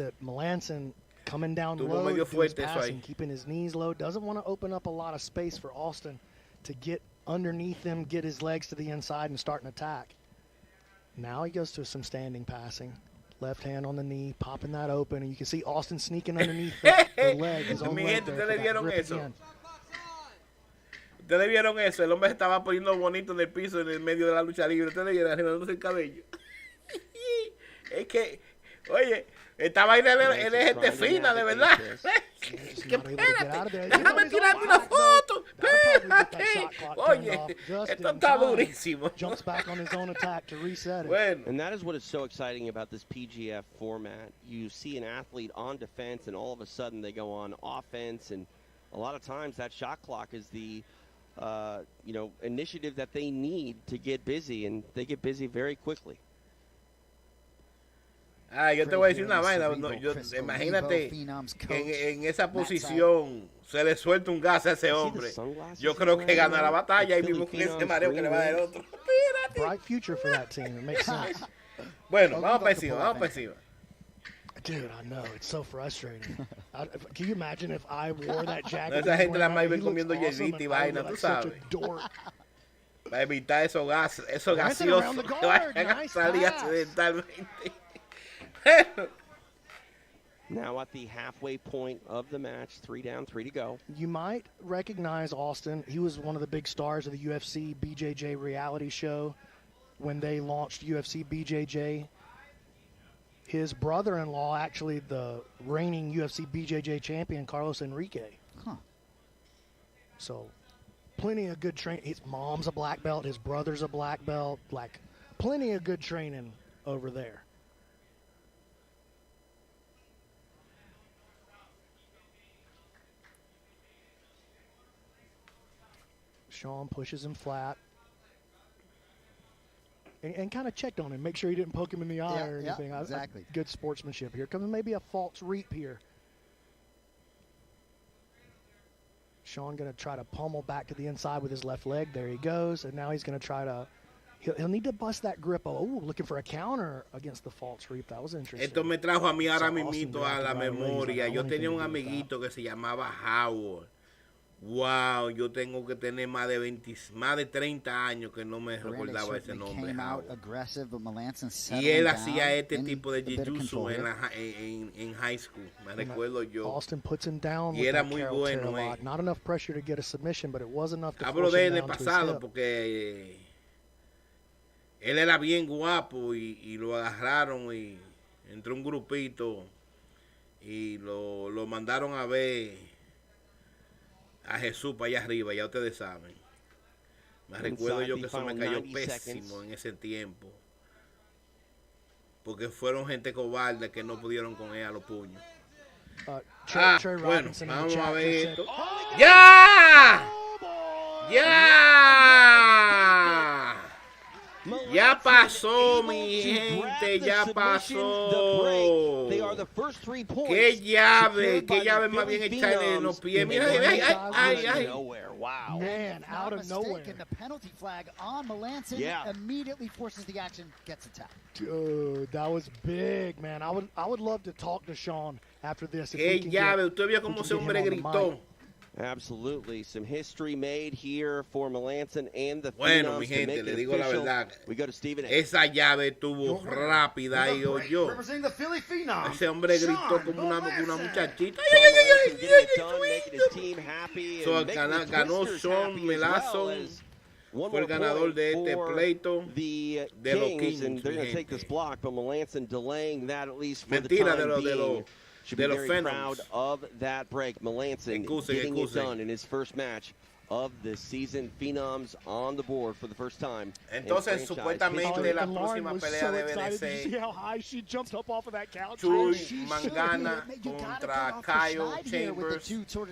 coming down low, medio fuerte passing, keeping his knees low, doesn't want to open up a lot of space for Austin to get underneath him, get his legs to the inside, and start an attack. Now he goes to some standing passing. Left hand on the knee, popping that open, and you can see Austin sneaking underneath the leg. His own leg there for that grip again. Ustedes vieron eso, el hombre estaba poniendo bonito en el piso en el medio de la lucha libre. Ustedes vieron arreglándose el cabello. Es que, oye, estaba ahí en gente fina, de verdad. Espérate, déjame tirarme una foto. Espérate. Oye, esto está durísimo. Bueno. And that is what is so exciting about this PGF format. You see an athlete on defense, and all of a sudden they go on offense, and a lot of times that shot clock is the you know, initiative that they need to get busy, and they get busy very quickly. Yo te voy a decir una vaina. Imagínate que en esa posición se le suelta un gas a ese hombre. Yo creo que gana la batalla y mismo con ese mareo que le va a dar el otro. Bright future for that team. It makes sense. Bueno, vamos para encima, vamos para encima. Dude, I know, it's so frustrating. Can you imagine if I wore that jacket? Esa gente la más ven comiendo hielita y vaina, tú sabes. Para evitar esos gases, esos gaseosos que vayan a salir accidentalmente. Now at the halfway point of the match, 3 down, 3 to go. You might recognize Austin. He was one of the big stars of the UFC BJJ reality show when they launched UFC BJJ. His brother-in-law, actually the reigning UFC BJJ champion, Carlos Enrique. Huh. So, plenty of good training. His mom's a black belt. His brother's a black belt. Like, plenty of good training over there. Sean pushes him flat. And kind of checked on him, make sure he didn't poke him in the eye or anything. Yeah, exactly. Good sportsmanship. Here comes maybe a false reap here. Sean going to try to pummel back to the inside with his left leg. There he goes. And now he's going to try to, he'll need to bust that grip. Oh, looking for a counter against the false reap. That was interesting. Esto me trajo a mí ahora mismito a la memoria. Yo tenía un amiguito que se llamaba Howard. Wow, yo tengo que tener más de 30 años que no me recordaba ese nombre. Y él hacía este tipo de jiu-jitsu en high school, me recuerdo yo. Austin puts him down y era muy bueno. Not enough pressure to get a submission, but it was enough to Hablo de él de pasado porque él era bien guapo y lo agarraron y entró un grupito y lo mandaron a ver a Jesús para allá arriba, ya ustedes saben. Me recuerdo yo que eso me cayó pésimo en ese tiempo. Porque fueron gente cobarde que no pudieron con él a los puños. Bueno, vamos a ver esto. ¡Ya! ¡Ya! Ya pasó, mi gente, ya pasó. Qué llave más bien hecha en los pies. Mira, ay. Wow. Man, out of nowhere. The penalty flag on Melanson immediately forces the action, gets attacked. Dude, that was big, man. I would love to talk to Sean after this. Qué llave, usted vio cómo ese hombre gritó. Absolutely. Some history made here for Melanson and the Bueno, mi gente, le digo la verdad. We go to Stephen. Esa llave estuvo rápida y oyó. Ese hombre gritó como una muchachita. Ganó Sean Melanson. Fue el ganador de este pleito de los Kings. Mentira de los Should be very proud of that break. Melanson getting it done in his first match of the season. Phenoms on the board for the first time. Entonces, supuestamente la próxima pelea debe de ser Chuy Mangana contra Kyle Chambers. Y Chuy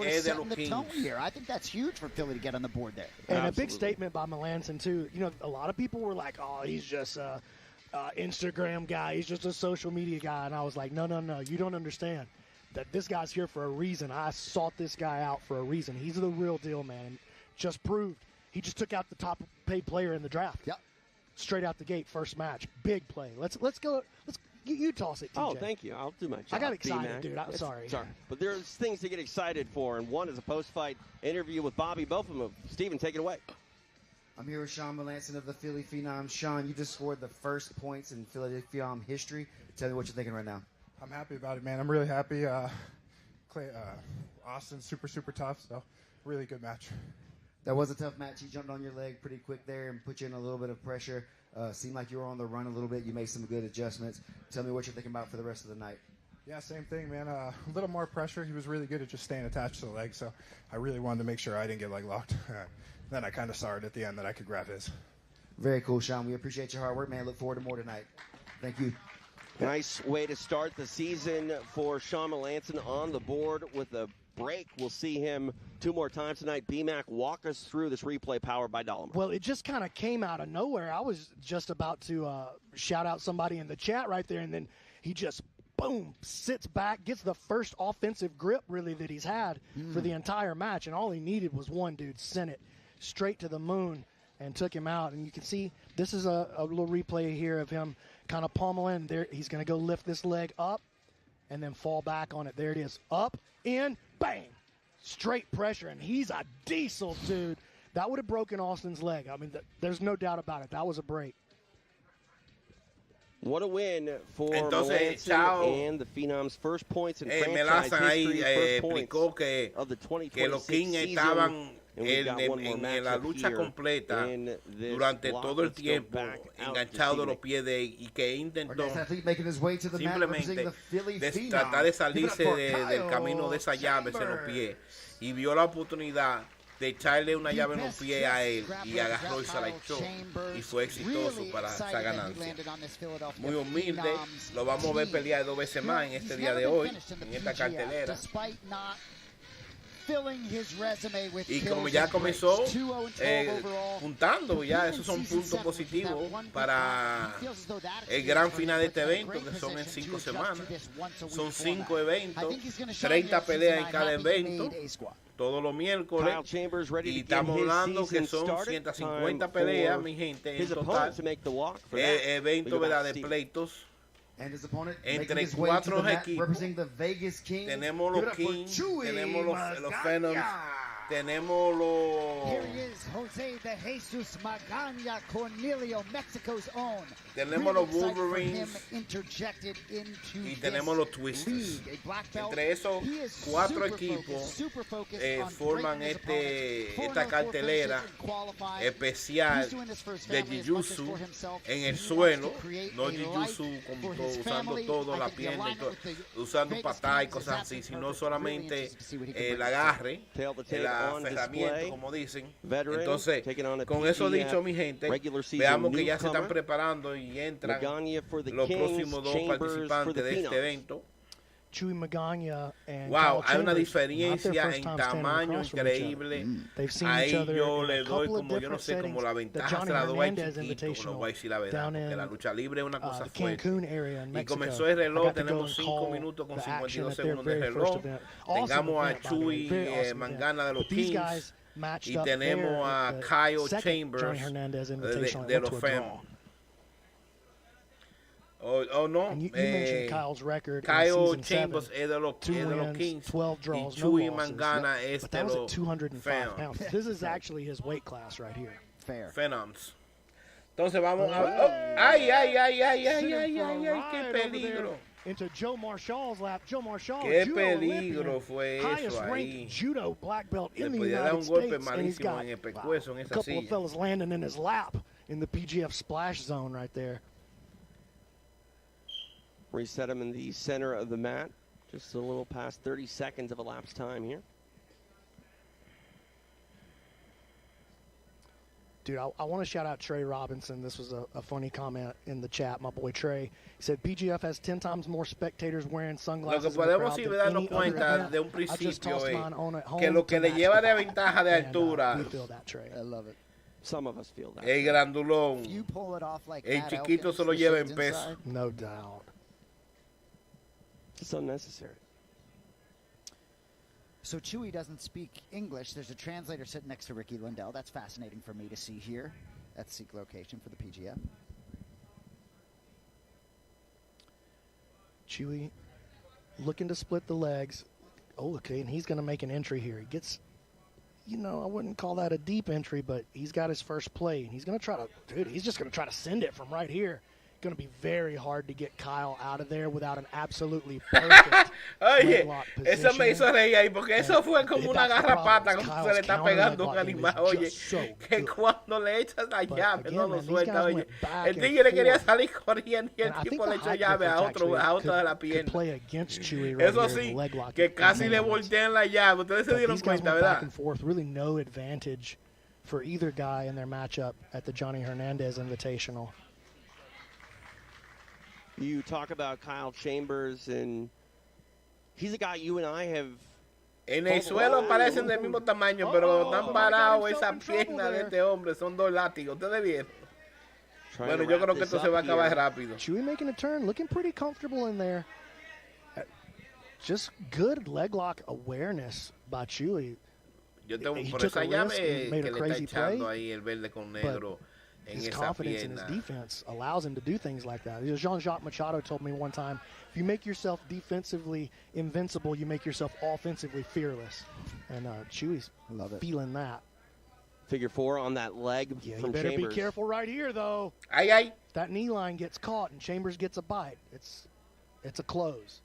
es de los Kings. I think that's huge for Philly to get on the board there. And a big statement by Melanson too. You know, a lot of people were like, "Oh, he's just Instagram guy. He's just a social media guy." And I was like, no, you don't understand that this guy's here for a reason. I sought this guy out for a reason. He's the real deal, man. Just proved. He just took out the top paid player in the draft. Yep. Straight out the gate, first match. Big play. Let's go. You toss it, TJ. Oh, thank you. I'll do my job. I got excited, dude. I'm sorry. But there's things to get excited for, and one is a post-fight interview with Bobby. Both of them. Steven, take it away. I'm here with Sean Melanson of the Philly Phenom. Sean, you just scored the first points in Philadelphia Phenom history. Tell me what you're thinking right now. I'm happy about it, man. I'm really happy. Austin's super tough, so really good match. That was a tough match. He jumped on your leg pretty quick there and put you in a little bit of pressure. Seemed like you were on the run a little bit. You made some good adjustments. Tell me what you're thinking about for the rest of the night. Yeah, same thing, man. A little more pressure. He was really good at just staying attached to the leg, so I really wanted to make sure I didn't get leg locked. Then I kind of saw it at the end that I could grab his. Very cool, Sean. We appreciate your hard work, man. Look forward to more tonight. Thank you. Nice way to start the season for Sean Melanson on the board with a break. We'll see him 2 more times tonight. B-Mac, walk us through this replay powered by Dollar. Well, it just kind of came out of nowhere. I was just about to shout out somebody in the chat right there, and then he just, boom, sits back, gets the first offensive grip, really, that he's had for the entire match, and all he needed was one dude sent it straight to the moon and took him out. And you can see this is a little replay here of him kind of pummeling. There, he's going to go lift this leg up and then fall back on it. There it is. Up, in, bang. Straight pressure, and he's a diesel, dude. That would have broken Austin's leg. I mean, there's no doubt about it. That was a break. What a win for Entonces, Melanson and the Phenom's first points in franchise history, first explicó points of the 2026 los King estaban en la lucha completa durante todo el tiempo enganchado de los pies de él, y que intentó simplemente tratar de salirse del camino de esa llave en los pies, y vio la oportunidad de echarle una llave en los pies a él, y agarró y se la echó, y fue exitoso para esa ganancia. Muy humilde, lo vamos a ver pelear 2 veces más en este día de hoy, en esta cartelera. Y como ya comenzó puntando, ya esos son puntos positivos para el gran final de este evento, que son en 5 semanas. Son 5 eventos, 30 peleas en cada evento, todos los miércoles, y estamos hablando que son 150 peleas, mi gente, en total. Evento, ¿verdad?, de pleitos entre 4 equipos. Tenemos los Quién, tenemos los Phenoms, tenemos los... Tenemos los Wolverines y tenemos los Twisters. Entre esos 4 equipos forman esta cartelera especial de Jiu-Jitsu en el suelo, no Jiu-Jitsu usando todo, la pierna y todo, usando patada y cosas así, sino solamente el agarre, el aferramiento, como dicen. Entonces, con eso dicho, mi gente, veamos que ya se están preparando y entran los próximos 2 participantes de este evento. Wow, hay una diferencia en tamaño increíble. Ahí yo le doy, como yo no sé, como la ventaja se la doy a chiquito, no voy a decir la verdad, porque la lucha libre es una cosa fuerte. Y comenzó el reloj, tenemos 5 minutos con 52 segundos de reloj. Tengamos a Chuy Mangana de los Kings y tenemos a Kyle Chambers de los Fem. Oh no, Kyle Chambers es de los Kings y Chuy Mangana es de los Phenoms. This is actually his weight class right here. Fair. Phenoms. Entonces vamos a... ¡Ay, qué peligro! Into Joe Marshall's lap. Joe Marshall, qué peligro fue eso ahí. Judo black belt in the United United golpe States, and he's got en el pescuezo, en esa a couple silla. of fellas landing in his lap in the PGF splash zone right there. Reset him in the center of the mat. Just a little past 30 seconds of elapsed time here. Dude, I want to shout out Trey Robinson. This was a funny comment in the chat, my boy Trey. He said, PGF has 10 times more spectators wearing sunglasses. Lo que podemos ir darnos cuenta de un principio es que lo que le lleva de ventaja de altura, we feel that, Trey. I love it. Some of us feel that. el grandulón, You pull it off like el that, chiquito Elkins, se lo the lleva en shades peso. inside. No doubt. It's unnecessary. So Chewy doesn't speak English. There's a translator sitting next to Ricky Lindell. That's fascinating for me to see here at Seek location for the PGF. Chewy looking to split the legs. Oh, okay, and he's going to make an entry here. He gets, you know, I wouldn't call that a deep entry, but he's got his first play. And he's going to try to, dude, he's just going to try to send it from right here. Going to be very hard to get Kyle out of there without an absolutely perfect Oye, leg-lock eso me hizo position. reír ahí, porque eso fue como una That's the garrapata problem. como se le está Kyle's pegando un counter leg animal. locking Oye, is just so que good. cuando le echas la But llave again, no lo man, these suelta. guys Oye, went back el and tigre quería forth. salir corriendo y el And I think tipo le the echó high llave a difference otro actually de la could pierna. play against Chewy right Eso here, sí, the leg lock que that casi le man wants. voltean la llave. Ustedes se But dieron these guys cuenta, went back ¿verdad? and forth. Really no advantage for either guy in their matchup at the Johnny Hernandez Invitational. You talk about Kyle Chambers, and he's a guy you and I have En el suelo parecen del mismo tamaño, pero están parados esas piernas de este hombre. Son 2 látigos. ¿Ustedes vieron? Bueno, yo creo que esto se va a acabar rápido. Chewy making a turn, looking pretty comfortable in there. Just good leg lock awareness by Chewy. Yo tengo por esa llave que le está echando ahí el verde con negro en his esa confidence in his pierna. defense allows him to do things like that. Jean-Jacques Machado told me one time, if you make yourself defensively invincible, you make yourself offensively fearless. And Chewy's feeling that. Figure 4 on that leg Yeah, from you better Chambers. be careful right here, though. Ay, ay. That knee line gets caught and Chambers gets a bite. It's a close.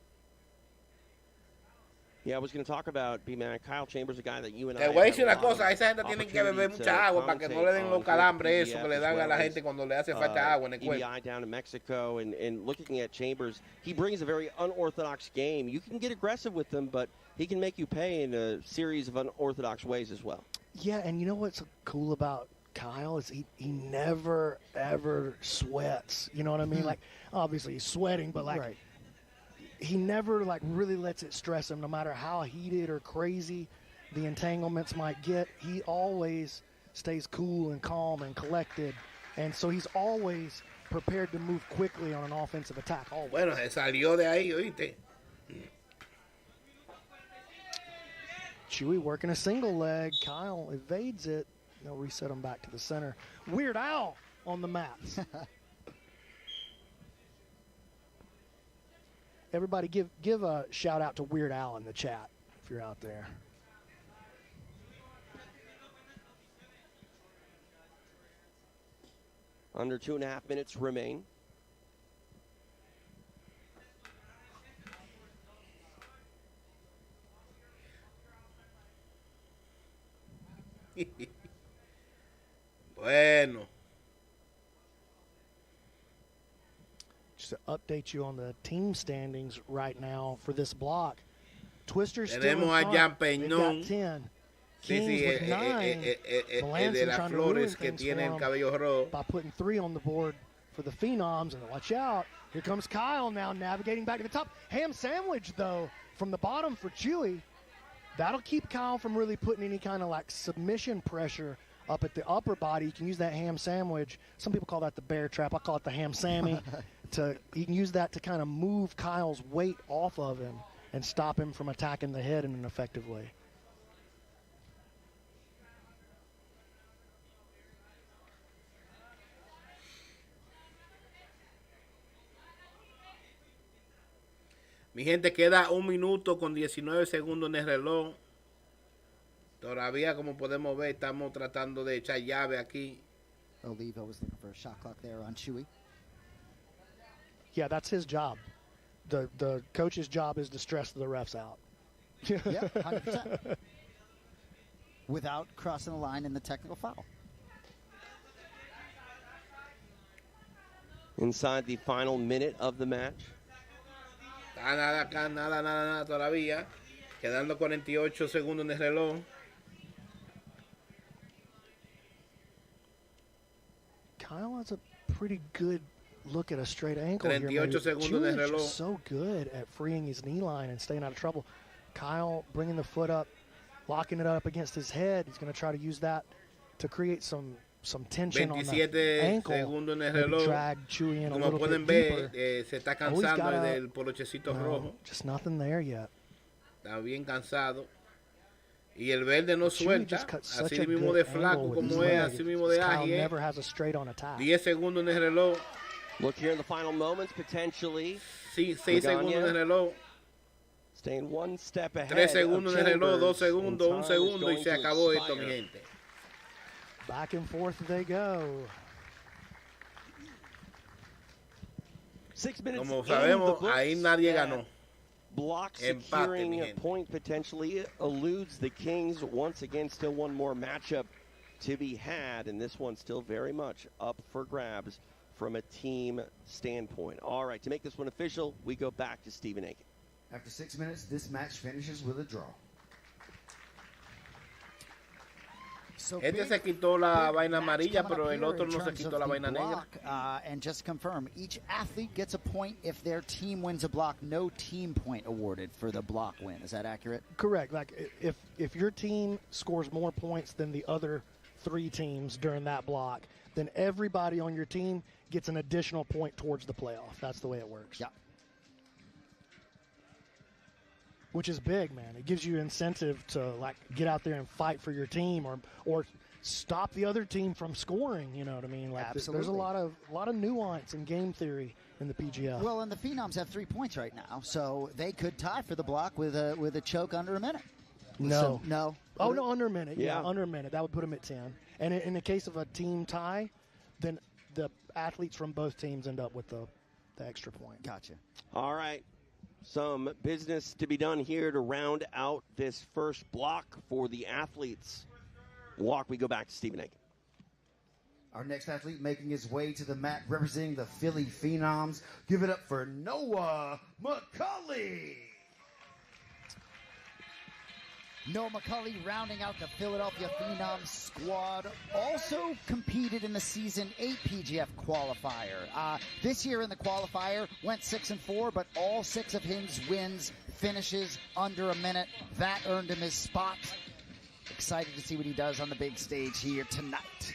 Yeah, I was going to talk about B-Man. Kyle Chambers, a guy that you and I Te voy a decir have una a lot cosa, of esa gente tiene que beber opportunity mucha to agua para que no le den los commentate calambres on eso que BBF le dan a la as gente cuando le hace falta agua en el cuerpo. EBI down in Mexico, and looking at Chambers, he brings a very unorthodox game. You can get aggressive with him, but he can make you pay in a series of unorthodox ways as well. Yeah, and you know what's cool about Kyle is he never, ever sweats. You know what I mean? Like, obviously he's sweating, but like he never like really lets it stress him no matter how heated or crazy the entanglements might get. He always stays cool and calm and collected. And so he's always prepared to move quickly on an offensive attack. Always. Bueno, se salió de ahí, ¿oíste? Chewy working a single leg. Kyle evades it. They'll reset him back to the center. Weird Al on the mats. Everybody give a shout out to Weird Al in the chat if you're out there. Under 2.5 minutes remain. Bueno. Just to update you on the team standings right now for this block. Twisters still in Tenemos a front. Jan They've Peñón. got 10. Sí, Kings sí, with 9. el Melanson de las trying to ruin flores que things tiene for el him cabello rojo. by putting 3 on the board for the Phenoms. And watch out. Here comes Kyle now navigating back to the top. Ham sandwich, though, from the bottom for Chewy. That'll keep Kyle from really putting any kind of like submission pressure up at the upper body. You can use that ham sandwich. Some people call that the bear trap. I call it the ham sammy. You can use that to kind of move Kyle's weight off of him and stop him from attacking the head in an effective way. Mi gente, queda 1 minuto con 19 segundos en el reloj. Todavía, como podemos ver, estamos tratando de echar llave aquí. Oliva was looking for a shot clock there on Chewy. Yeah, that's his job. The coach's job is to stress the refs out. Yeah, 100%. Without crossing the line in the technical foul. Inside the final minute of the match. Nada acá, nada todavía. Quedando 48 segundos en el reloj. Kyle has a pretty good look at a straight ankle 38 here. segundos en el reloj. Just so good at freeing his knee line and staying out of trouble. Kyle bringing the foot up, locking it up against his head. He's going to try to use that to create some tension on the ankle. 27 segundos en el Maybe reloj. drag Chewy in a Como little pueden bit ver, deeper. se está Oh, he's got cansando a- del polochecito No, rojo. just nothing there yet. Está bien cansado. Y el verde no Chewy suelta. just cut such Así a mismo good de flaco angle with his como es, leg. así mismo de Kyle ágil. never has a straight on attack. 10 segundos en el reloj. Look here in the final moments, potentially. Sí, 6 segundos en el reloj. Staying one step ahead. 3 segundos en el reloj, 2 Chambers, segundos, and 1 time is segundo y going se to acabó esto, expire. mi gente. Back and forth they go. 6 minutes Como in the sabemos, books, ahí nadie that ganó. Block Empate, securing mi a gente. point potentially eludes the Kings. Once again, still one more matchup to be had, and this one still very much up for grabs from a team standpoint. All right, to make this one official, we go back to Stephen Aiken. After 6 minutes, this match finishes with a draw. Este se quitó la vaina amarilla, pero el otro no se quitó la vaina negra. And just to confirm, each athlete gets a point if their team wins a block. No team point awarded for the block win. Is that accurate? Correct. Like if your team scores more points than the other 3 teams during that block, then everybody on your team gets an additional point towards the playoff. That's the way it works. Yeah. Which is big, man. It gives you incentive to like get out there and fight for your team, or stop the other team from scoring. You know what I mean? Like there's a lot of nuance in game theory in the PGF. Well, and the Phenoms have 3 points right now, so they could tie for the block with a choke under a minute. No. No. Oh no, under a minute. Yeah, under a minute. That would put them at 10. And in the case of a team tie, then the athletes from both teams end up with the extra point. Gotcha. All right. Some business to be done here to round out this first block for the athletes. We go back to Stephen Aiken. Our next athlete making his way to the mat representing the Philly Phenoms. Give it up for Noah McCulley. Noah McCulley rounding out the Philadelphia Phenoms squad. Also competed in the Season 8 PGF qualifier. This year in the qualifier went 6-4, but all 6 of his wins finishes under a minute. That earned him his spot. Excited to see what he does on the big stage here tonight.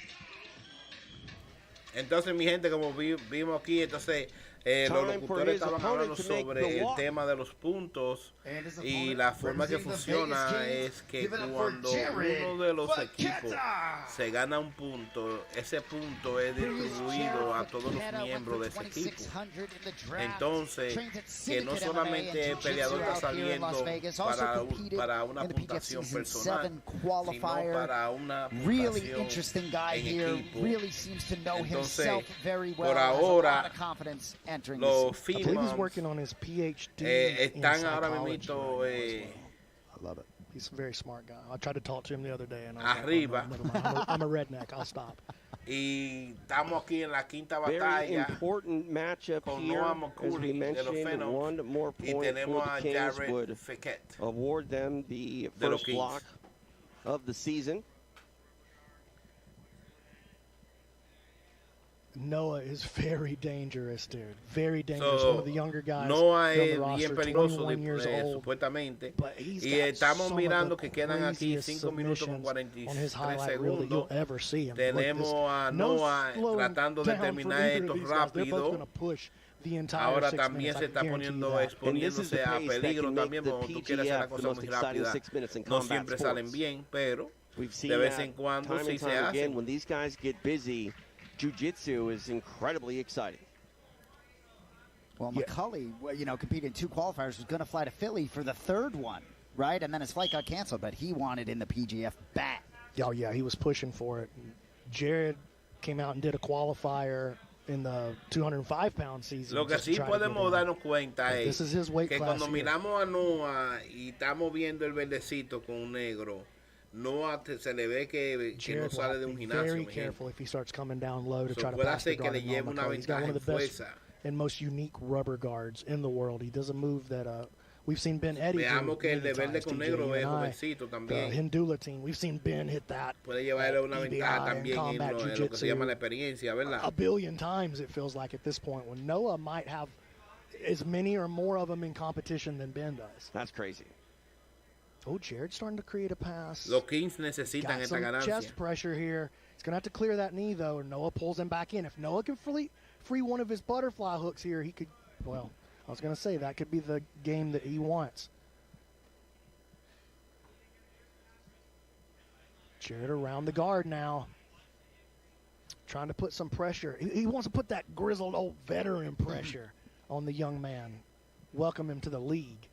Entonces, mi gente, como vimos aquí, entonces los locutores estaban hablando sobre el tema de los puntos y la forma que funciona es que cuando uno de los equipos se gana un punto, ese punto es distribuido a todos los miembros de ese equipo. Entonces, que no solamente el peleador está saliendo para una puntuación personal, sino para una puntuación en equipo. Entonces, por ahora, los Phenoms están ahora mismo He's a very smart guy. I tried to talk to him the other day, and arriba. I'm a redneck. I'll stop. Y estamos aquí en la quinta Very batalla important matchup con here. Noah As we McCulley de los mentioned, Phenoms one more y point tenemos for a the Kings Jared would Fickett award them the de los first Kings. block of the season. Noah is very dangerous, dude. Very dangerous. One of the younger guys. Noah on the es roster, bien peligroso 21 years old, supuestamente. but he's Y got estamos some mirando of the que quedan aquí craziest 5 minutos con submissions on his 43 highlight reel that you'll segundos. ever see him. Tenemos a Noah tratando de terminar esto rápido. Ahora también se está exponiéndose a peligro también, cuando tú quieres hacer la cosa muy rápida. No siempre salen bien, pero de vez en cuando sí se hacen. When these guys get busy, jiu-jitsu is incredibly exciting. Well, McCulley, competed in 2 qualifiers, was going to fly to Philly for the 3rd one, right? And then his flight got canceled, but he wanted in the PGF bad. Oh, yeah, he was pushing for it. Jared came out and did a qualifier in the 205-pound season. Lo que sí podemos darnos cuenta es que cuando here. miramos a Noah y estamos viendo el verdecito con un negro, Noah se le ve que no sale de un gimnasio. Very careful if he starts coming down low to try to puede pass the hacer que guard le lleve una He's got one ventaja of the en best fuerza. and most unique rubber guards in the world. He does a move that we've seen Ben Eddy Veamos do que el de many verde times, con TJ, negro you es and I. jovencito The también. Hindula team, we've seen Ben hit that. Puede llevarle una EBI ventaja and también en combat lo que se jiu-jitsu llama la experiencia, ¿verdad? a billion times, it feels like, at this point, when Noah might have as many or more of them in competition than Ben does. That's crazy. Oh, Jared's starting to create a pass. Los Kings necesitan Got esta some ganancia. chest pressure here. He's going to have to clear that knee, though, and Noah pulls him back in. If Noah can free one of his butterfly hooks here, he could, well, I was going to say, that could be the game that he wants. Jared around the guard now. Trying to put some pressure. He wants to put that grizzled old veteran pressure on the young man. Welcome him to the league.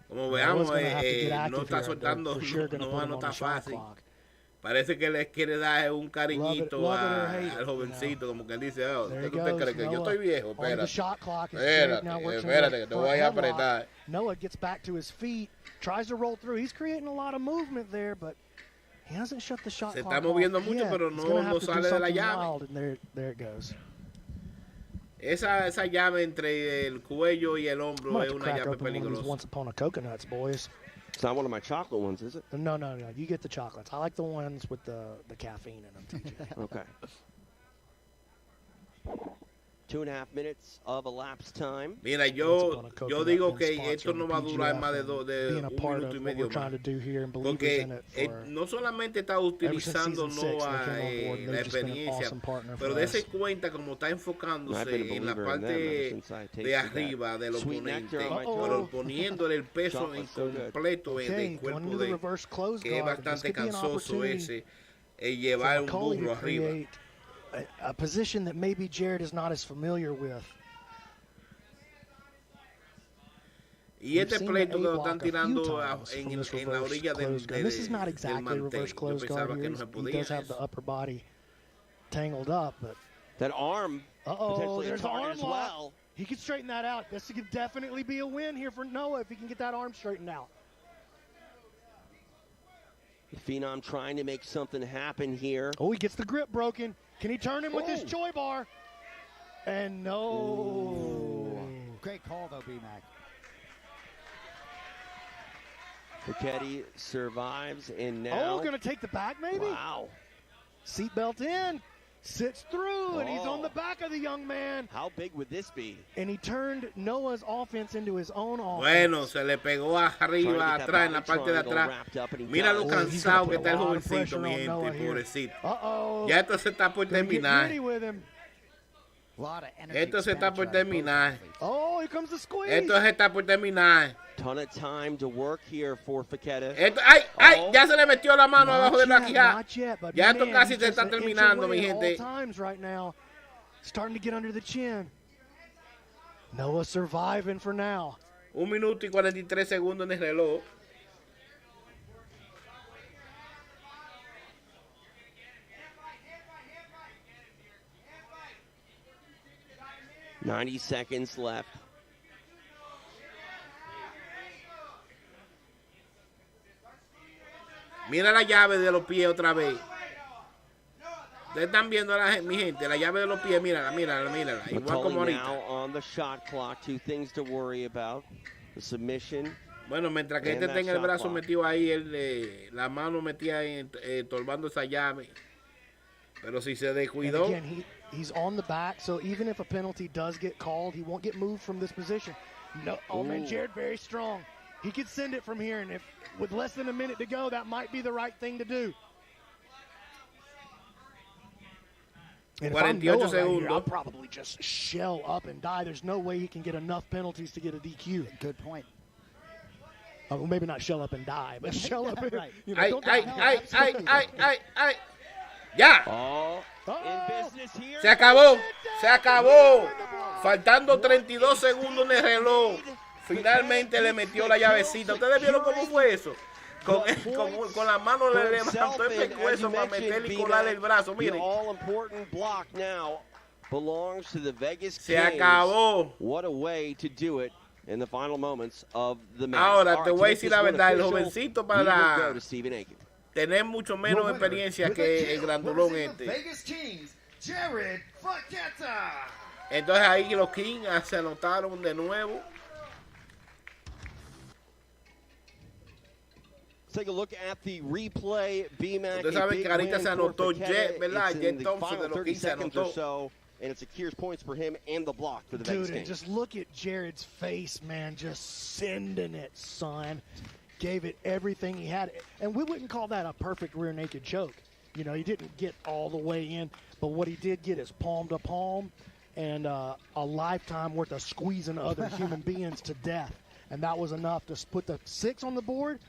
Como veamos, no está soltando, no está fácil. Parece que les quiere dar un cariñito al jovencito, como que él dice, ¿qué usted cree que yo estoy viejo? Espérate, que te voy a apretar. Noah gets back to his feet, tries to roll through. He's creating a lot of movement there, but he hasn't shut the shot clock off. Se está moviendo mucho, pero no sale de la llave. And there it goes. Esa llave entre el cuello y el hombro I'm es gonna una crack llave open one of these peligrosa. once upon a coconuts, boys. It's not one of my chocolate ones, is it? No. You get the chocolates. I like the ones with the caffeine in them, TJ. Okay. 2.5 minutes of elapsed time. Mira, yo digo que esto no va a durar más de being a un part minuto y of what medio we're trying más. to do here and believers Porque in it for no solamente está utilizando ever since season 6 la they came on board. They've just been an experiencia, awesome partner pero for us. dése cuenta como está enfocándose en la parte de arriba del oponente, pero poniéndole el peso en completo del cuerpo de que es bastante cansoso ese, llevar un burro arriba. A position that maybe Jared is not as familiar with. Y este pleito que lo están tirando en la orilla del This is not exactly a reverse close guard here. He does have the upper body tangled up, but that arm potentially there's a target arm as lock. well. He could straighten that out. This could definitely be a win here for Noah if he can get that arm straightened out. The Phenom trying to make something happen here. Oh, he gets the grip broken. Can he turn him with his Choi bar? And no. Ooh. Great call, though, B-Mac. Fiketti survives, and now... Oh, going to take the back, maybe? Wow. Seatbelt in. Sits through, and he's on the back of the young man. How big would this be? And he turned Noah's offense into his own offense. Bueno, se le pegó arriba, atrás, en la parte de atrás. Mira lo cansado que está el jovencito, mi gente, pobrecito. Ya esto se está por terminar. Esto se está por terminar. Oh, here comes the squeeze. Esto se está por terminar. Ton of time to work here for Fiketti. ¡Ay! Ya se le metió la mano abajo de la quijada. Ya esto casi se está terminando, mi gente. Starting to get under the chin. Noah surviving for now. 1 minuto y 43 segundos en el reloj. $90 seconds left. Mira la llave de los pies otra vez. Ustedes están viendo mi gente, la llave de los pies, mírala. Igual como ahorita. Now on the shot clock, 2 things to worry about. The submission. Bueno, mientras que este tenga el brazo metido ahí, la mano metida estorbando esa llave. Pero si se descuidó. Again, he's on the back, so even if a penalty does get called, he won't get moved from this position. No, oh man, Jared very strong. He could send it from here, and if with less than a minute to go, that might be the right thing to do. And 48 segundos. Right here, I'll probably just shell up and die. There's no way he can get enough penalties to get a DQ. Good point. Well, maybe not shell up and die, but shell up and right. you know, ¡Ay! ¡Ya! In business here. Se acabó. Faltando 32 segundos en el reloj. Finalmente le metió la llavecita. ¿Ustedes vieron cómo fue eso? Con la mano le levantó el pescuezo para meterle y colarle el brazo. Miren. Se acabó. What a way to do it in the final moments of the match. Ahora te voy a decir la verdad, el jovencito para tener mucho menos experiencia que el grandulón este. Entonces ahí los King se anotaron de nuevo. Take a look at the replay. B-Mac. Ustedes saben que ahorita se anotó Jet, ¿verdad? Jet Thompson de los King se anotó. So, and it secures points for him and the block for the Vegas Dude, and just look at Jared's face, man. Just sending it, son. Gave it everything he had. And we wouldn't call that a perfect rear naked choke. You know, he didn't get all the way in. But what he did get is palm to palm and a lifetime worth of squeezing other human beings to death. And that was enough to put the 6 on the board.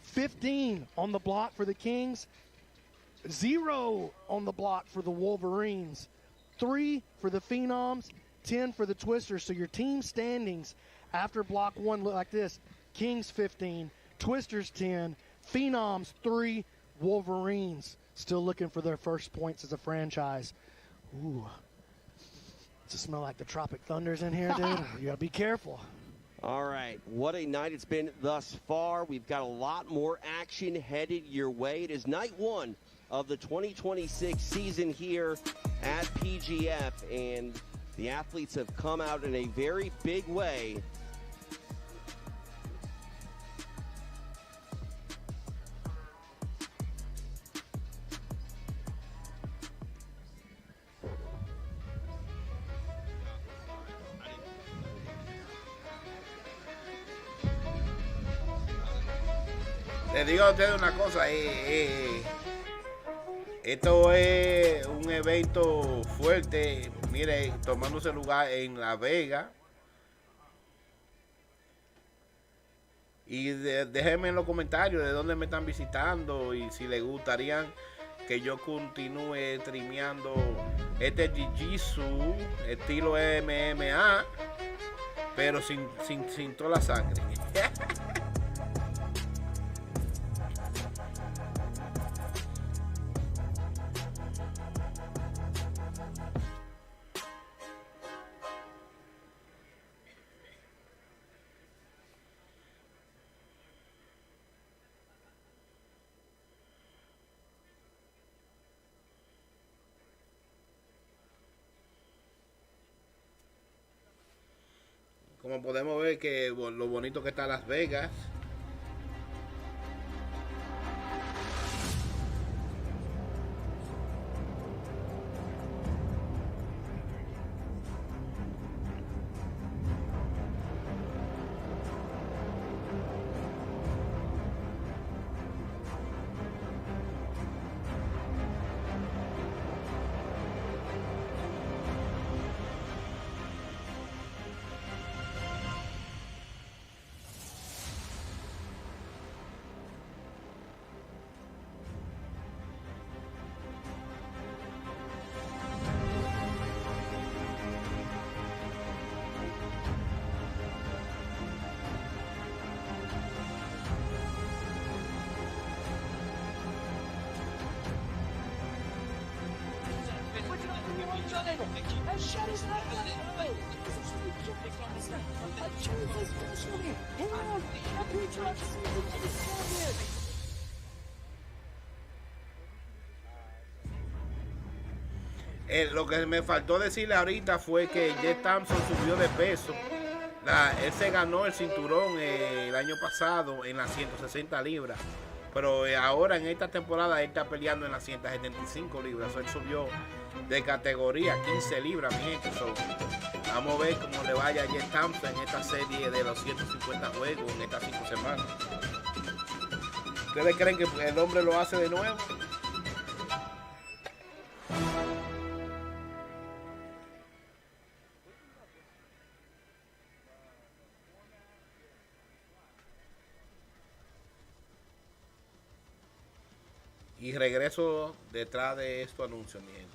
15 on the block for the Kings, 0 on the block for the Wolverines, 3 for the Phenoms, 10 for the Twisters. So your team standings after block 1 look like this: Kings 15, Twisters 10, Phenoms 3, Wolverines still looking for their first points as a franchise. Ooh, does it smell like the Tropic Thunders in here, dude? You gotta be careful. All right, what a night it's been thus far. We've got a lot more action headed your way. It is night 1 of the 2026 season here at PGF, and The athletes have come out in a very big way. Les digo a ustedes una cosa, esto es un evento fuerte, mire, tomándose lugar en La Vega. Y déjenme en los comentarios de dónde me están visitando y si les gustaría que yo continúe streameando este Jiu-Jitsu, estilo MMA, pero sin toda la sangre. Como podemos ver que lo bonito que está Las Vegas. Lo que me faltó decirle ahorita fue que Jeff Thompson subió de peso. Él se ganó el cinturón el año pasado en las 160 libras. Pero ahora en esta temporada él está peleando en las 175 libras. Él subió de categoría 15 libras, mi gente. Vamos a ver cómo le vaya a Jeff Thompson en esta serie de los 150 juegos en estas 5 semanas. ¿Ustedes creen que el hombre lo hace de nuevo? Y regreso detrás de estos anuncios, mi gente.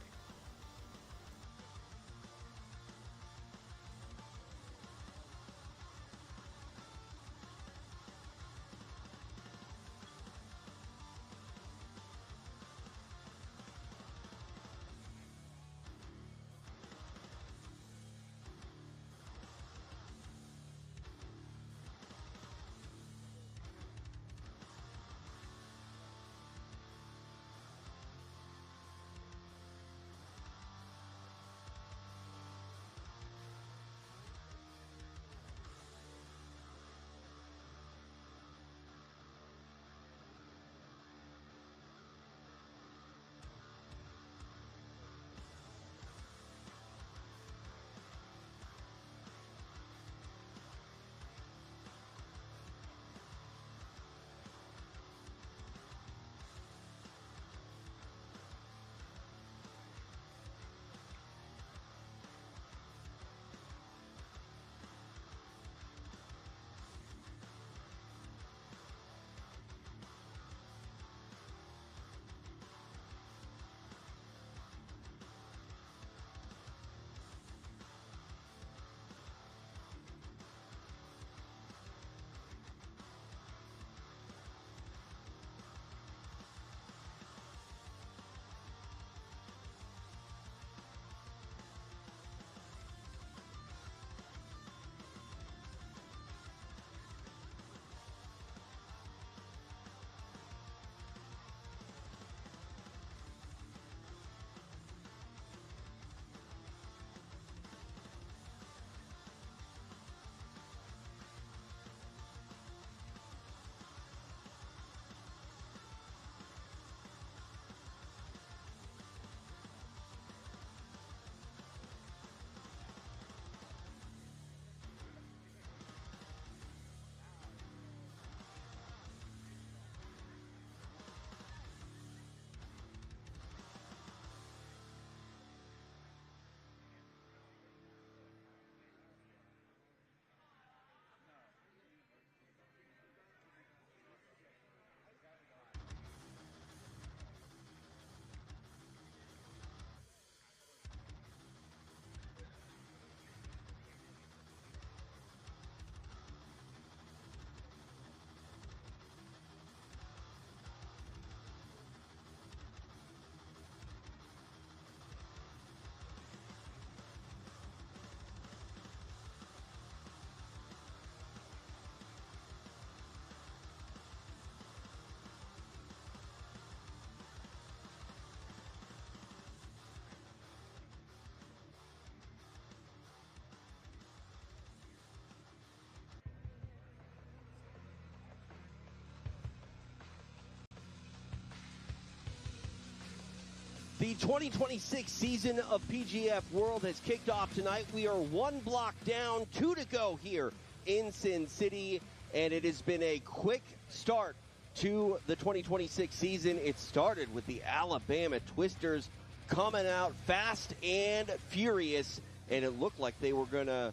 The 2026 season of PGF World has kicked off tonight. We are one block down, 2 to go here in Sin City, and it has been a quick start to the 2026 season. It started with the Alabama Twisters coming out fast and furious, and it looked like they were going to,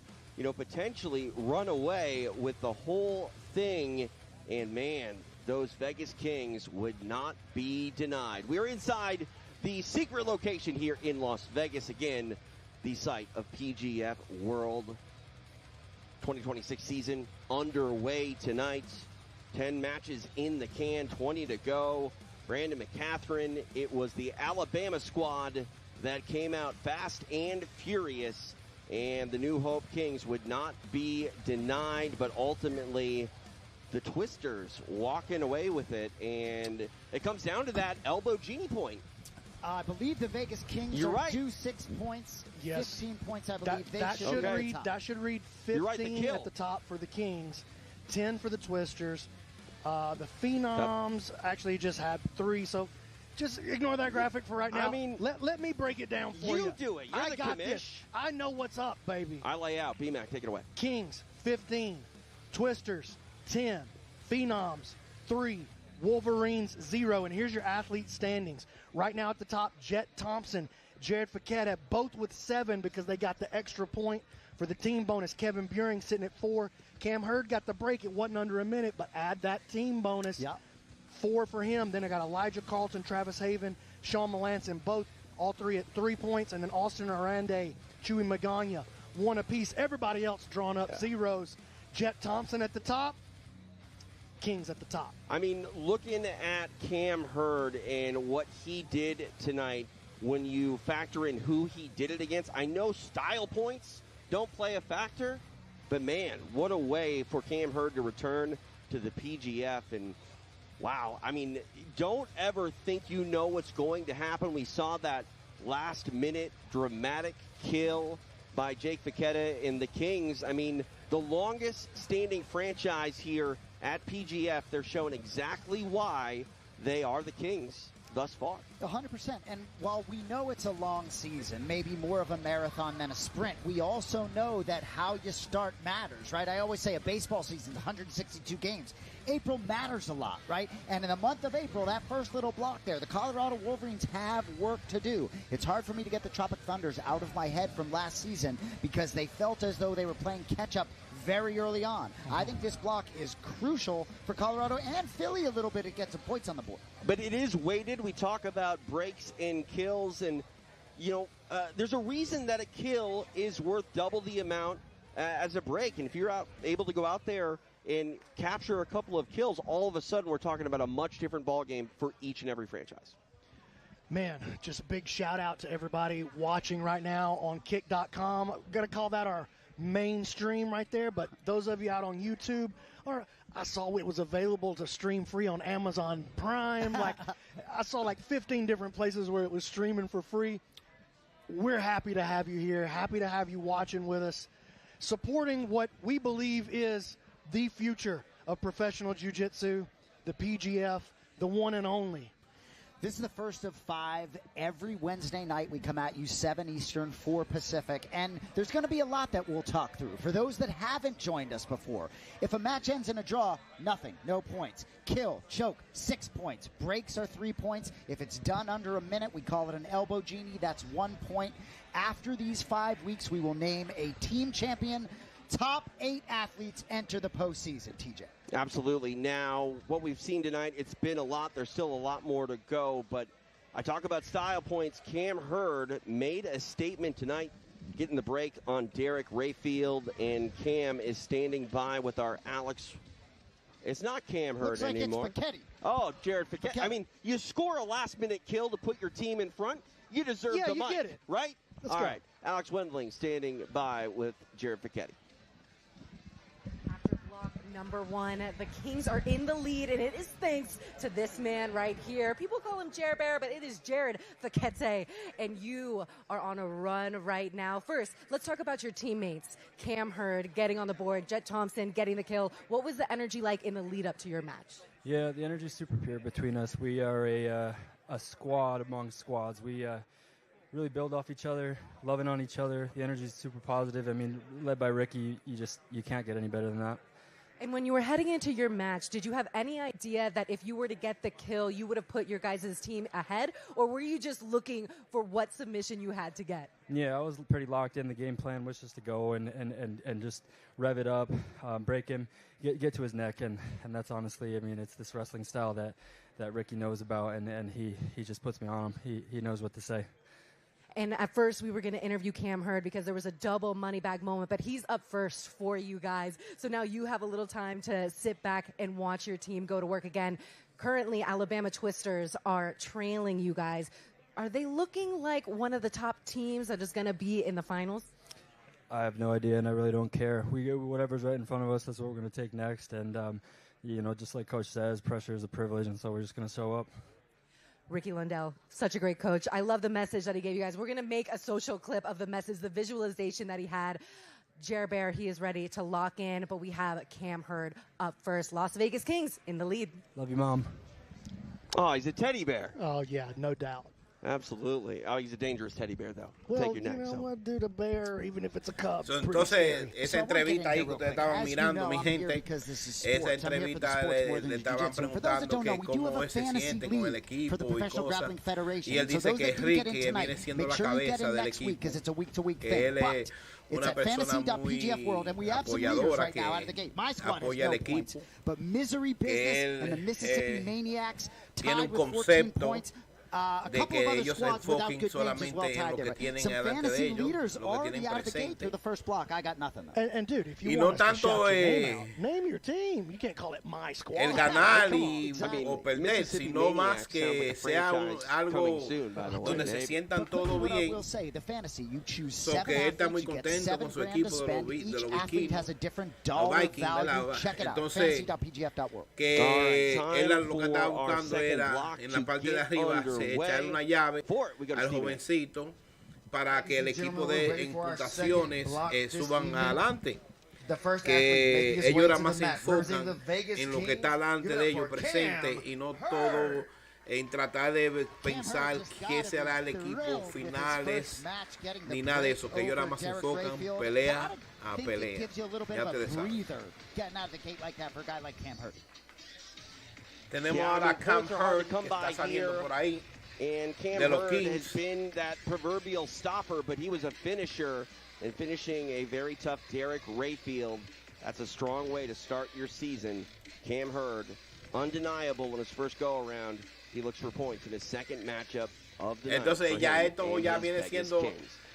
potentially run away with the whole thing. And man, those Vegas Kings would not be denied. We're inside the secret location here in Las Vegas, again, the site of PGF World 2026 season underway tonight. 10 matches in the can, 20 to go. Brandon McCatherine, it was the Alabama squad that came out fast and furious, and the New Hope Kings would not be denied, but ultimately the Twisters walking away with it, and it comes down to that elbow genie point. I believe the Vegas Kings are due 6 points, yes. 15 points, I believe. That should read 15 at the top for the Kings, 10 for the Twisters. The Phenoms actually just had 3, so just ignore that graphic for right now. I mean, let me break it down for you. You do it. You're the commish. This. I know what's up, baby. I lay out. B-Mac, take it away. Kings, 15. Twisters, 10. Phenoms, 3. Wolverines, 0. And here's your athlete standings. Right now at the top, Jet Thompson, Jared Fiquetta, both with 7 because they got the extra point for the team bonus. Kevin Buring sitting at 4. Cam Hurd got the break. It wasn't under a minute, but add that team bonus. Yep. 4 for him. Then I got Elijah Carlton, Travis Haven, Sean Melanson, all 3 at 3 points. And then Austin Arande, Chewy Magana, 1 apiece. Everybody else drawn up zeros. Jet Thompson at the top. Kings at the top. I mean, looking at Cam Hurd and what he did tonight, when you factor in who he did it against, I know style points don't play a factor, but man, what a way for Cam Hurd to return to the PGF. And wow, I mean, don't ever think you know what's going to happen. We saw that last-minute dramatic kill by Jake Fiquetta in the Kings. I mean, the longest-standing franchise here at PGF, they're showing exactly why they are the Kings thus far. 100%. And while we know it's a long season, maybe more of a marathon than a sprint, we also know that how you start matters, right? I always say a baseball season is 162 games. April matters a lot, right? And in the month of April, that first little block there, the Colorado Wolverines have work to do. It's hard for me to get the Tropic Thunders out of my head from last season because they felt as though they were playing catch-up very early on. I think this block is crucial for Colorado and Philly a little bit to get some points on the board. But it is weighted. We talk about breaks and kills, and, there's a reason that a kill is worth double the amount as a break. And if you're able to go out there and capture a couple of kills, all of a sudden we're talking about a much different ball game for each and every franchise. Man, just a big shout out to everybody watching right now on kick.com. I'm going to call that our mainstream right there, but those of you out on YouTube, or I saw it was available to stream free on Amazon Prime. I saw 15 different places where it was streaming for free. We're happy to have you here, happy to have you watching with us, supporting what we believe is the future of professional jiu-jitsu, the PGF, the one and only. This is the first of 5. Every Wednesday night we come at you 7 Eastern, 4 Pacific, and there's going to be a lot that we'll talk through. For those that haven't joined us before, if a match ends in a draw, nothing, no points. Kill, choke, 6 points. Breaks are 3 points. If it's done under a minute, we call it an elbow genie. That's 1 point. After these 5 weeks, we will name a team champion. Top 8 athletes enter the postseason, TJ. Absolutely. Now, what we've seen tonight, it's been a lot. There's still a lot more to go, but I talk about style points. Cam Hurd made a statement tonight, getting the break on Derek Rayfield, and Cam is standing by with our Alex. It's not Cam Hurd anymore. Looks like it's Fiquetti. Oh, Jared Fiquetti. I mean, you score a last-minute kill to put your team in front, you deserve the mic, get it. right? Let's All go. right, Alex Wendling standing by with Jared Fiquetti. Number 1, the Kings are in the lead, and it is thanks to this man right here. People call him Jared Bear, but it is Jared Fiquette, and you are on a run right now. First, let's talk about your teammates. Cam Hurd getting on the board, Jet Thompson getting the kill. What was the energy like in the lead up to your match? Yeah, the energy is super pure between us. We are a squad among squads. We really build off each other, loving on each other. The energy is super positive. I mean, led by Ricky, you can't get any better than that. And when you were heading into your match, did you have any idea that if you were to get the kill, you would have put your guys' team ahead? Or were you just looking for what submission you had to get? Yeah, I was pretty locked in. The game plan was just to go and just rev it up, break him, get to his neck. And that's honestly, I mean, it's this wrestling style that Ricky knows about, and he just puts me on him. He knows what to say. And at first, we were going to interview Cam Hurd because there was a double money bag moment, but he's up first for you guys. So now you have a little time to sit back and watch your team go to work again. Currently, Alabama Twisters are trailing you guys. Are they looking like one of the top teams that is going to be in the finals? I have no idea, and I really don't care. Whatever's right in front of us, that's what we're going to take next. And, you know, just like Coach says, pressure is a privilege, and so we're just going to show up. Ricky Lundell, such a great coach. I love the message that he gave you guys. We're going to make a social clip of the message, the visualization that he had. Jer Bear, he is ready to lock in, but we have Cam Hurd up first. Las Vegas Kings in the lead. Love you, Mom. Oh, he's a teddy bear. Oh, yeah, no doubt. Absolutely. Oh, he's a dangerous teddy bear, though. Well, Take your neck. You know what, dude, a bear, even if it's a cub. So, entonces, esa entrevista ahí que ustedes estaban mirando, mi gente, esa entrevista le estaban preguntando que cómo se siente con el equipo y cosas. Y él dice que Ricky viene siendo la cabeza del equipo, que él es una persona muy apoyadora que apoya al equipo. Él tiene un concepto de que ellos se enfoquen solamente en lo que tienen delante de ellos, lo que tienen presente. And dude, if you Y no tanto name your team. You can't call it my squad. el ganar o perder, sino más que sea algo donde se sientan todos bien. So que él está muy contento con su equipo de los vikingos. Los Vikings, entonces, que él lo que estaba buscando era en la parte de arriba echar una llave al jovencito para que el equipo de imputaciones suban adelante, que ellos ahora más se enfocan en lo que está delante de ellos presente y no todo en tratar de pensar qué será el equipo finales ni nada de eso, que ellos ahora más se enfocan pelea a pelea. Ya te sabes. Tenemos ahora a Cam Hurd que está saliendo por ahí. And Cam Hurd has been that proverbial stopper, but he was a finisher and finishing a very tough Derek Rayfield. That's a strong way to start your season. Cam Hurd, undeniable in his first go-around. He looks for points in his second matchup of the night. Entonces ya esto ya viene siendo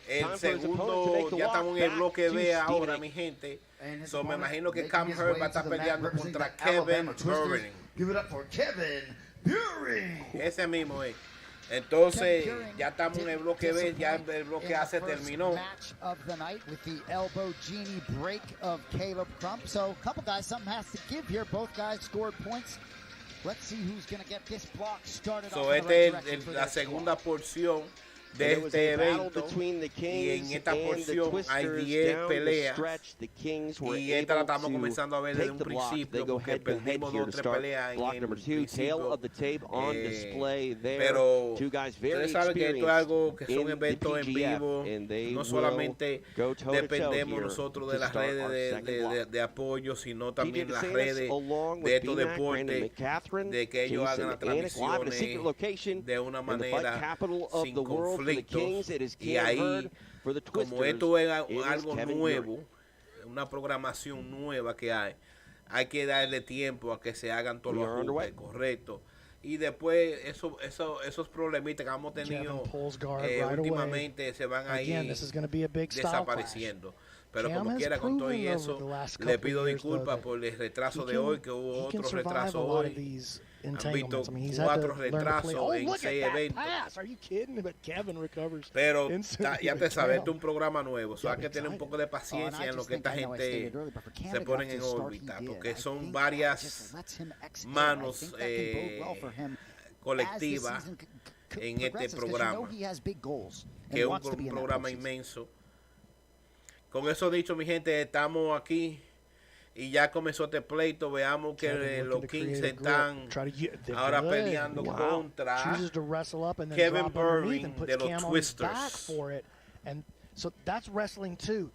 el segundo, ya estamos en el bloque B ahora, mi gente. So me imagino que Cam Hurd va a estar peleando contra Kevin Buring. Give it up for Kevin Buring. Ese mismo es. Entonces, ya estamos en el bloque B, ya el bloque A se terminó. Match of the night with the elbow genie break of Caleb Crump. So, a couple guys, something has to give here. Both guys scored points. Let's see who's going to get this block started. So, esta es la segunda porción de este evento, y en esta porción hay 10 peleas, y esta la estamos comenzando a ver desde un principio porque perdimos 2 o 3 peleas en el principio, pero ustedes saben que esto es algo que son eventos en vivo, no solamente dependemos nosotros de las redes de apoyo, sino también las redes de estos deportes, de que ellos hagan las transmisiones de una manera sin conflicto. Y ahí, como esto es algo nuevo, una programación nueva que hay que darle tiempo a que se hagan todos los ajustes correctos. Y después esos problemitas que hemos tenido últimamente se van a ir desapareciendo. Pero como quiera, con todo y eso, le pido disculpas por el retraso de hoy, que hubo otro retraso hoy. Han visto 4 retrasos en 6 eventos. Pero ya te sabes, esto es un programa nuevo. Hay que tener un poco de paciencia en lo que esta gente se pone en órbita, porque son varias manos colectivas en este programa, que es un programa inmenso. Con eso dicho, mi gente, estamos aquí Y ya comenzó este pleito. Veamos que los Kings están ahora peleando contra Kevin Burring de los Twisters. And so that's wrestling too.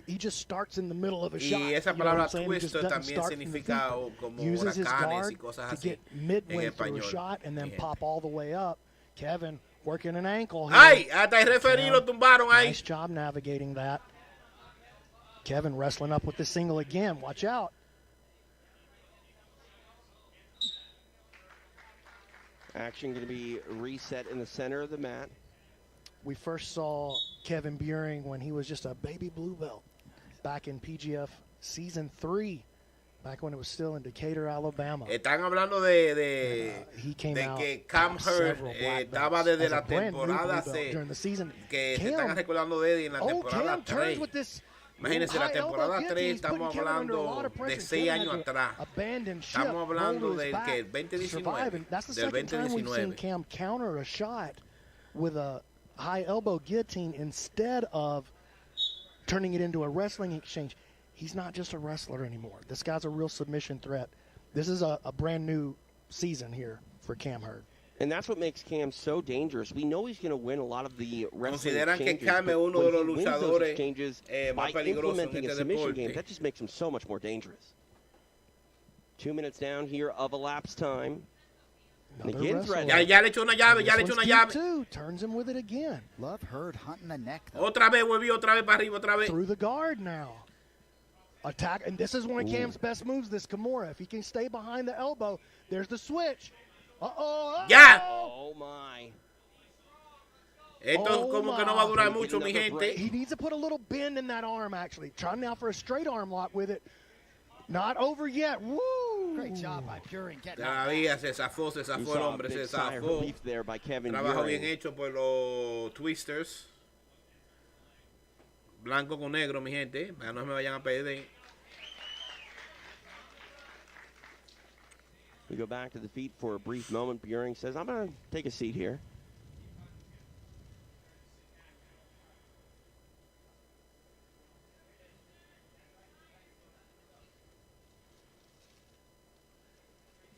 He just starts in the middle of a shot. Y esa palabra twister también significa como huracanes y cosas así en español. Shot and then pop all the way up. Kevin working an ankle here. ¡Ay! Hasta el referee lo tumbaron ahí. Nice job navigating that. Kevin wrestling up with the single again. Watch out. Action going to be reset in the center of the mat. We first saw Kevin Buring when he was just a baby blue belt back in PGF Season 3, back when it was still in Decatur, Alabama. Están hablando de que Cam Hurd estaba desde la temporada que se están recordando de Eddie en la temporada 3. Imagínense, la temporada 3 estamos hablando de 6 años atrás. Estamos hablando del 2019. Del 2019. Cam counter a shot with a high elbow guillotine instead of turning it into a wrestling exchange. He's not just a wrestler anymore. This guy's a real submission threat. This is a brand new season here for Cam Hurd. And that's what makes Cam so dangerous. We know he's going to win a lot of the wrestling Consideran exchanges, que Cam es uno de los luchadores by más peligrosos en implementing a este submission deporte. game, that just makes him so much more dangerous. 2 minutes down here of elapsed time. And again, ya le echó una llave, ya le echó una llave. Turns him with it again. Love Hurd hunting the neck, though. Otra vez volvió, otra vez para arriba, otra vez. Through the guard now. Attack, and this is one of Cam's best moves, this Kimura. If he can stay behind the elbow, there's the switch. Ya. Oh, my. Esto como que no va a durar mucho, mi gente. He needs to put a little bend in that arm, actually. Try now for a straight arm lock with it. Not over yet. Woo! Great job by Buring getting Todavía se zafó el hombre, se zafó. Trabajo bien hecho por los Twisters. Blanco con negro, mi gente. Para no me vayan a perder. We go back to the feet for a brief moment. Buring says, I'm going to take a seat here.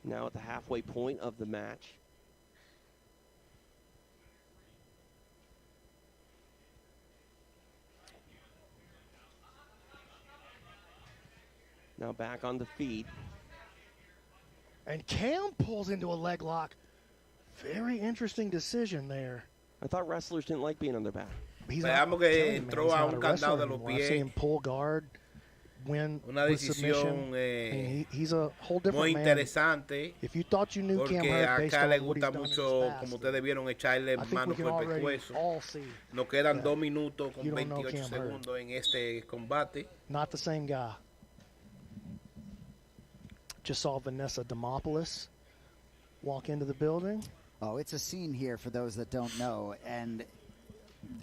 Now at the halfway point of the match. Now back on the feet. And Cam pulls into a leg lock. Very interesting decision there. I thought wrestlers didn't like being on their back. Veamos que entró a un candado de los pies. I see him pull guard, win with submission. He's a whole different muy man. Interesante. If you thought you knew Cam Hurd based acá on le what he's gusta done mucho, in his como past, ustedes vieron, echarle mano por el pescuezo. Nos quedan 2 minutos con 28 segundos en este combate. Not the same guy. Just saw Vanessa Demopoulos walk into the building. Oh, it's a scene here for those that don't know. And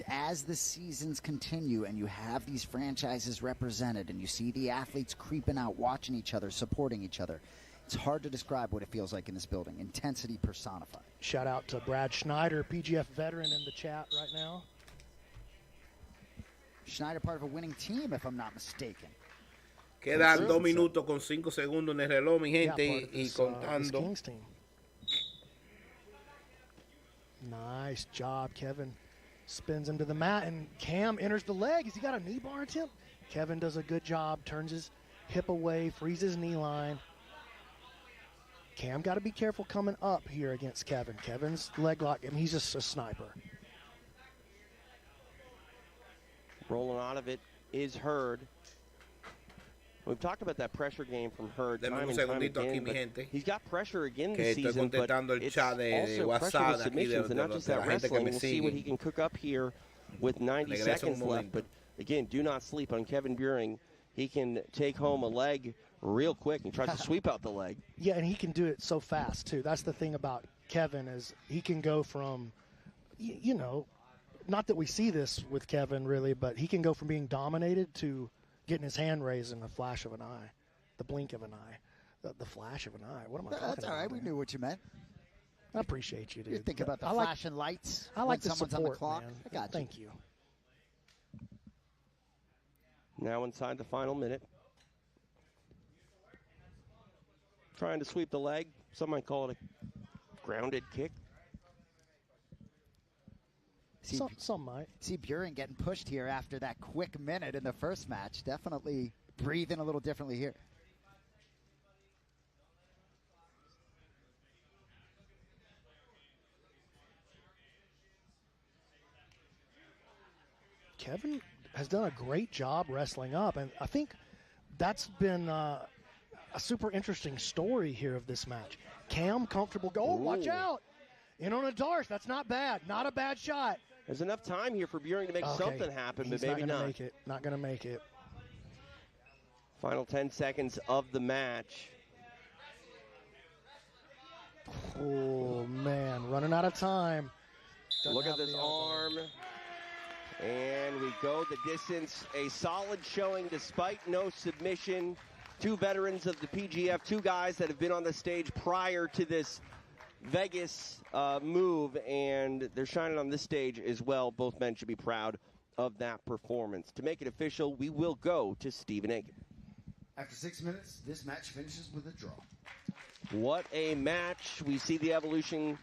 as the seasons continue and you have these franchises represented and you see the athletes creeping out, watching each other, supporting each other, it's hard to describe what it feels like in this building. Intensity personified. Shout out to Brad Schneider, PGF veteran in the chat right now. Schneider part of a winning team, if I'm not mistaken. Quedan 2 minutos con 5 segundos en el reloj, mi gente, y contando. Nice job, Kevin. Spins into the mat, and Cam enters the leg. Has he got a knee bar attempt? Kevin does a good job, turns his hip away, frees his knee line. Cam got to be careful coming up here against Kevin. Kevin's leg lock, and he's just a sniper. Rolling out of it is Hurd. We've talked about that pressure game from Hurd time and time again, but he's got pressure again this season, but it's also pressure with submissions, and not just that wrestling. We'll see what he can cook up here with 90 seconds left, but again, do not sleep on Kevin Buring. He can take home a leg real quick and tries to sweep out the leg. Yeah, and he can do it so fast, too. That's the thing about Kevin is he can go from, you know, not that we see this with Kevin really, but he can go from being dominated to getting his hand raised in the flash of an eye, the blink of an eye, the flash of an eye. What am I talking about? That's all right. We knew what you meant. I appreciate you, dude. You think about the flashing lights. I like the someone's support, on the clock. man. I got you. Thank you. Now inside the final minute. trying to sweep the leg. Some might call it a grounded kick. Some might. See Buren getting pushed here after that quick minute in the first match. Definitely breathing a little differently here. Kevin has done a great job wrestling up, and I think that's been a super interesting story here of this match. Cam, comfortable goal. Watch out. In on a Darth. That's not bad. Not a bad shot. There's enough time here for Buren to make something happen, but maybe not. Not going to make it. Final 10 seconds of the match. Oh, man. Running out of time. Look at this arm. And we go the distance. A solid showing despite no submission. Two veterans of the PGF, two guys that have been on the stage prior to this Vegas move, and they're shining on this stage as well. Both men should be proud of that performance. To make it official, we will go to Stephen Aiken. After 6 minutes, this match finishes with a draw. What a match. We see the evolution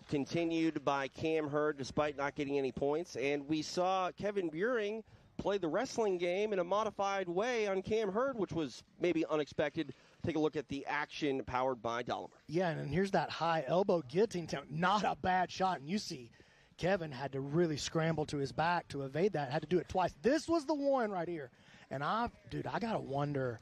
continued by Cam Hurd despite not getting any points, and we saw Kevin Buren play the wrestling game in a modified way on Cam Hurd, which was maybe unexpected. Take a look at the action powered by Dollimer. Yeah, and here's that high elbow guillotine. Not a bad shot, and you see Kevin had to really scramble to his back to evade that. Had to do it twice. This was the one right here. And I got to wonder,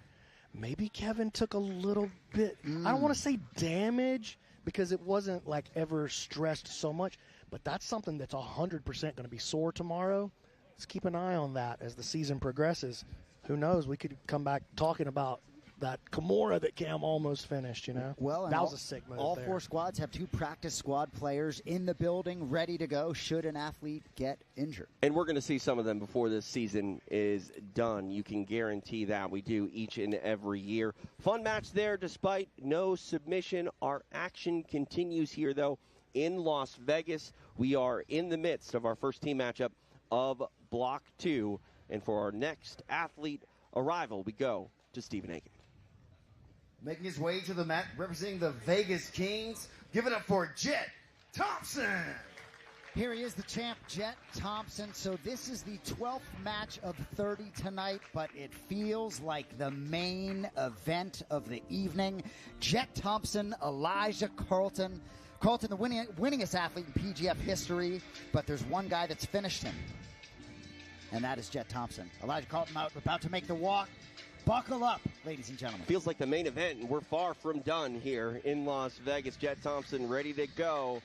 maybe Kevin took a little bit, I don't want to say damage, because it wasn't like ever stressed so much, but that's something that's 100% going to be sore tomorrow. Let's keep an eye on that as the season progresses. Who knows? We could come back talking about that Kimura that Cam almost finished, you know? Well, that was a sick move. All four squads have two practice squad players in the building, ready to go should an athlete get injured. And we're going to see some of them before this season is done. You can guarantee that. We do each and every year. Fun match there despite no submission. Our action continues here, though, in Las Vegas. We are in the midst of our first team matchup of Block 2. And for our next athlete arrival, we go to Stephen Aiken. Making his way to the mat, representing the Vegas Kings. Give it up for Jet Thompson. Here he is, the champ, Jet Thompson. So this is the 12th match of 30 tonight, but it feels like the main event of the evening. Jet Thompson, Elijah Carlton. Carlton, the winningest athlete in PGF history, but there's one guy that's finished him, and that is Jet Thompson. Elijah Carlton out, about to make the walk. Buckle up, ladies and gentlemen. Feels like the main event, and we're far from done here in Las Vegas. Jet Thompson ready to go.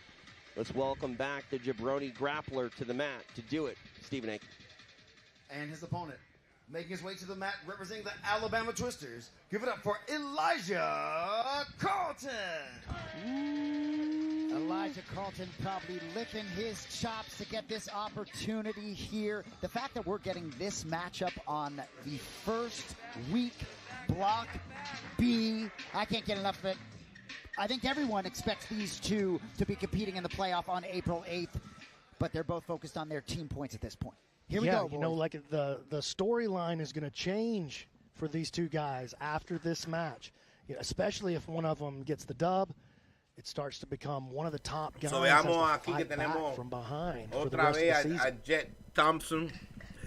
Let's welcome back the jabroni grappler to the mat. To do it, Stephen Aiken. And his opponent, making his way to the mat, representing the Alabama Twisters. Give it up for Elijah Carlton. Elijah Carlton probably licking his chops to get this opportunity here. The fact that we're getting this matchup on the first week, Block B, I can't get enough of it. I think everyone expects these two to be competing in the playoff on April 8th, but they're both focused on their team points at this point. Here we go, boys. You know, like the storyline is going to change for these two guys after this match, especially if one of them gets the dub. It starts to become one of the top guys. So veamos aquí que tenemos from behind otra vez a Jet Thompson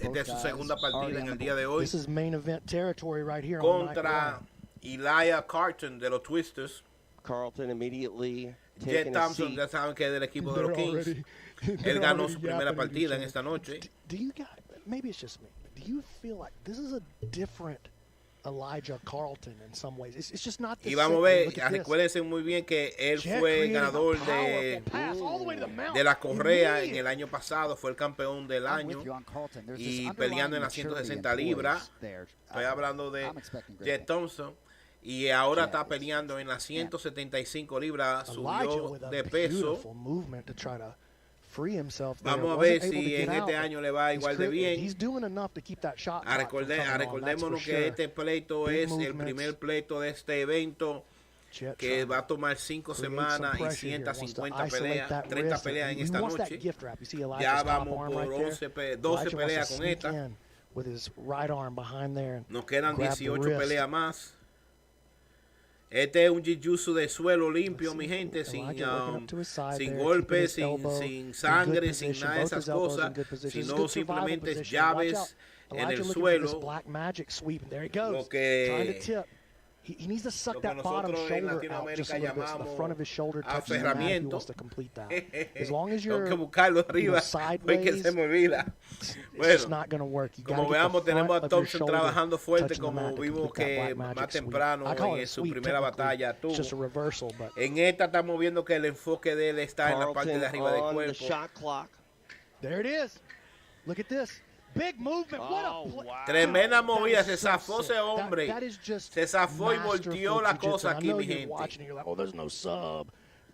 de su segunda partida en el día de hoy. This is main event territory right here. Contra Elijah Carlton de los Twisters. Carlton immediately Jet Thompson, ya saben que es del equipo de los Kings. Él ganó su primera partida en esta noche. Do you guys, maybe it's just me, but do you feel like this is a different Elijah Carlton in some ways? It's just not the same. Y vamos a ver, recuérdense muy bien que él fue ganador de la correa en el año pasado, fue el campeón del año y peleando en las 160 libras. Estoy hablando de Jet Thompson. Y ahora está peleando en las 175 libras, subió de peso. Vamos a ver si en este año le va igual de bien. Recordémonos que este pleito es el primer pleito de este evento, que va a tomar 5 semanas y 150 peleas, 30 peleas en esta noche. Ya vamos por 12 peleas con esta. Nos quedan 18 peleas más. Este es un jiu-jitsu de suelo limpio, mi gente, sin golpes, sin sangre, sin nada de esas cosas, sino simplemente llaves en el suelo. Lo que He needs to suck that bottom shoulder out just a little bit so the front of his shoulder touches the mat if he wants to complete that. As long as you're sideways, it's just not going to work. You como veamos, tenemos a Thompson trabajando fuerte, como vimos que más temprano en su primera batalla tuvo. En esta estamos viendo que el enfoque de él está en la parte de arriba del cuerpo. There it is. Look at this. Big movement. What a tremenda movida. Se zafó ese hombre. Se zafó y volteó la cosa aquí, mi gente. You're like, oh, there's no sub.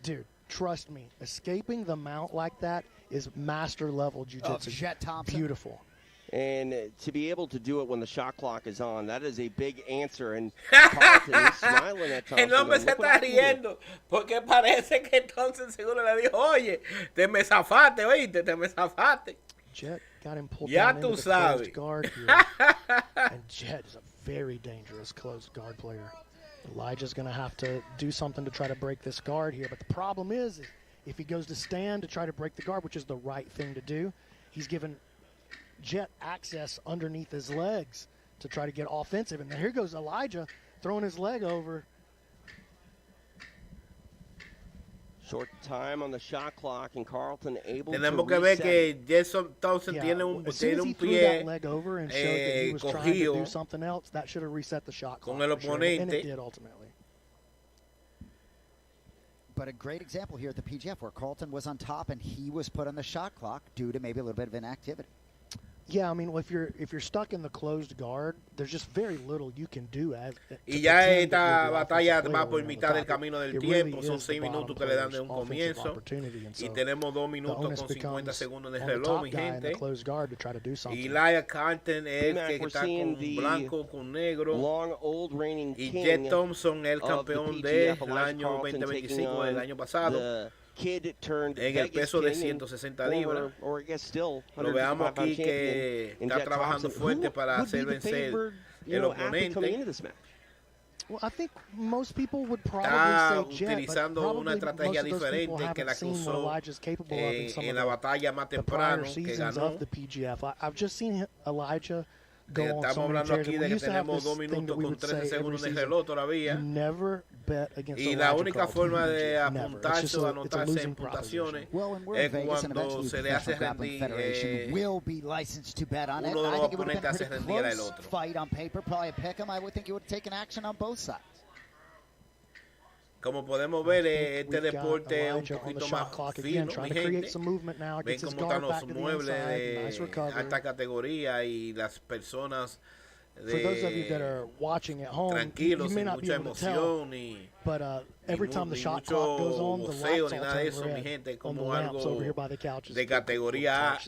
Dude, trust me. Escaping the mount like that is master level jiu-jitsu. Jet Thompson. Beautiful. And to be able to do it when the shot clock is on, that is a big answer. And Carlton is smiling at Thompson. El hombre se está riendo porque parece que entonces seguro le dijo, oye, te me zafaste, oíste, te me zafaste. Jet got him pulled ya down tú into the sabes. closed guard here. And Jet is a very dangerous closed guard player. Elijah's going to have to do something to try to break this guard here. But the problem is if he goes to stand to try to break the guard, which is the right thing to do, he's given Jet access underneath his legs to try to get offensive. And here goes Elijah throwing his leg over. Short time on the shot clock, and Carlton able Tenemos to que ver reset. que Jason Thompson tiene un pie cogido con el oponente. But a great example here at the PGF where Carlton was on top and he was put on the shot clock due to maybe a little bit of inactivity. Yeah, I mean, if you're stuck in the closed guard, there's just very little you can do. Y ya esta batalla va por mitad del camino del tiempo. Son 6 minutos que le dan de un comienzo. Y tenemos 2 minutos con 50 segundos en el reloj, mi gente. Y Laia Carlton es el que está con blanco, con negro. Y Jet Thompson, el campeón del año 2025, del año pasado. En el peso de 160 libras. Lo veamos aquí que está trabajando fuerte para hacer vencer el oponente. Está utilizando una estrategia diferente que la que usó en la batalla más temprano que ganó. Estamos hablando aquí de que tenemos 2 minutos con 13 segundos en el reloj todavía. Y la única forma de apuntarse o anotarse en puntuaciones es cuando se le hace rendir uno de los oponentes hace rendir al otro. Como podemos ver, este deporte es un poquito más fino, mi gente. Ven cómo están los muebles de alta categoría y las personas tranquilos, sin mucha emoción ni mucho voceo ni nada de eso, mi gente, como algo de categoría A.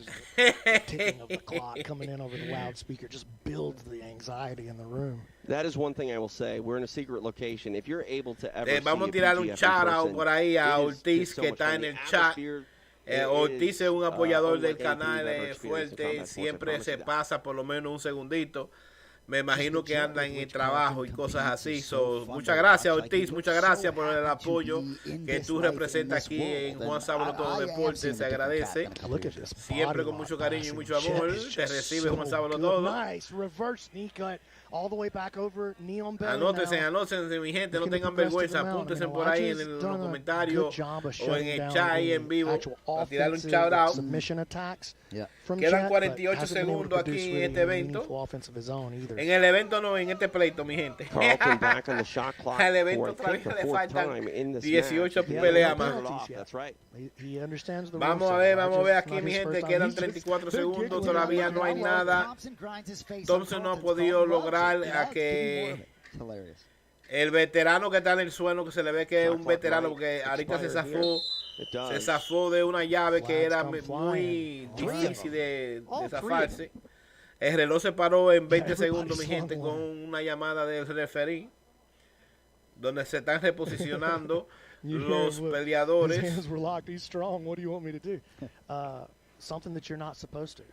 That is one thing I will say. We're in a secret location. If you're able to ever vamos a tirar un shout out por ahí a Ortiz que está en el chat. Ortiz es un apoyador del canal fuerte, siempre se pasa por lo menos un segundito. Me imagino que anda en el trabajo y cosas así. Muchas gracias, Ortiz. Muchas gracias por el apoyo que tú representas aquí en JuanSabeloTodoDeportes. Se agradece. Siempre con mucho cariño y mucho amor. Te recibe Juan Sabelo Todo. Anótense, mi gente. No tengan vergüenza. Apúntense por ahí en los comentarios o en el chat ahí en vivo. Para tirarle un shout out. Quedan 48 segundos aquí en este evento. En el evento no, en este pleito, mi gente. Al evento todavía le faltan 18 peleas más. Vamos a ver aquí, mi gente. Quedan 34 segundos. Todavía no hay nada. Thompson no ha podido lograr a que el veterano que está en el suelo, que se le ve que es un veterano, porque ahorita se zafó de una llave que era muy difícil de zafarse. El reloj se paró en 20 segundos, mi gente, con una llamada del referee, donde se están reposicionando los peleadores. Something that you're not supposed to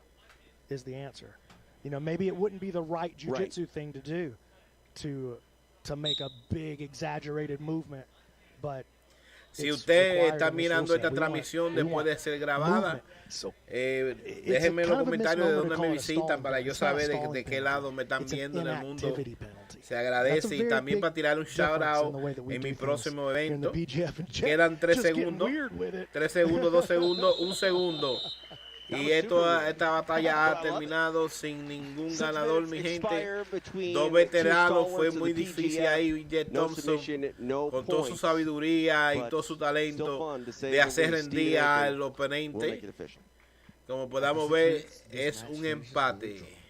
is the answer. You know, maybe it wouldn't be the right jiu-jitsu thing to do to to make a big exaggerated movement, but si usted está mirando esta transmisión después de ser grabada, déjenme en los comentarios de dónde me visitan para yo saber de qué lado me están viendo en el mundo. Se agradece, y también para tirar un shout out en mi próximo evento. Quedan 3 segundos, 3 segundos, 2 segundos, 1 segundo. Y esta batalla ha terminado sin ningún ganador, mi gente. 2 veteranos, fue muy difícil ahí. Jet Thompson, con toda su sabiduría y todo su talento, de hacer rendir al oponente. Como podamos ver, es un empate.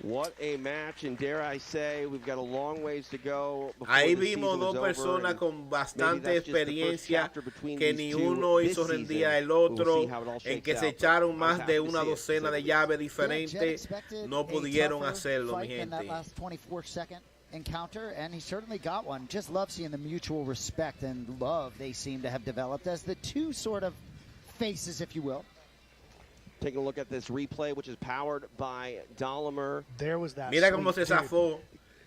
What a match, and dare I say, we've got a long ways to go. Ahí vimos 2 personas con bastante experiencia, que ni uno hizo rendir al otro, en que se echaron más de una docena de llaves diferentes, no pudieron hacerlo, mi gente. Encounter, and he certainly got one. Just love seeing the mutual respect and love they seem to have developed as the two sort of faces, if you will. Taking a look at this replay, which is powered by Dolomer. There was that. Mira cómo se zafó.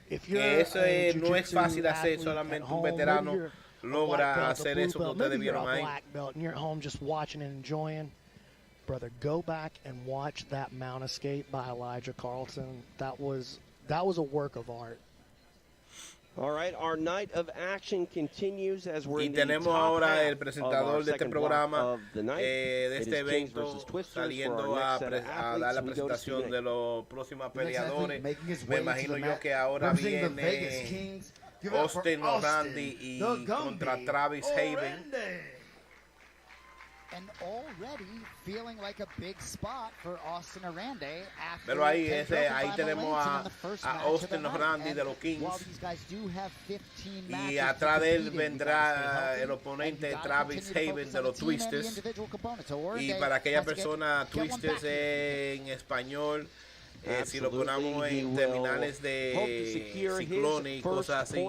Que eso no es fácil hacer, solamente un veterano logra hacer eso que ustedes vieron ahí. And you're at home just watching and enjoying. Brother, go back and watch that mount escape by Elijah Carlson. That was a work of art. All right, our night of action continues as we're in the tenemos ahora el presentador de este programa, de este evento, saliendo a dar la presentación de los próximos peleadores. Me imagino yo que ahora viene Austin Randy y contra Travis Haven. And already feeling like a big spot for Austin Arande. Pero ahí tenemos a Austin Randy de los Kings. Y atrás de él vendrá el oponente Travis Haven de los Twisters. Y para aquella persona, Twisters en español, si lo ponemos en terminales de ciclones y cosas así,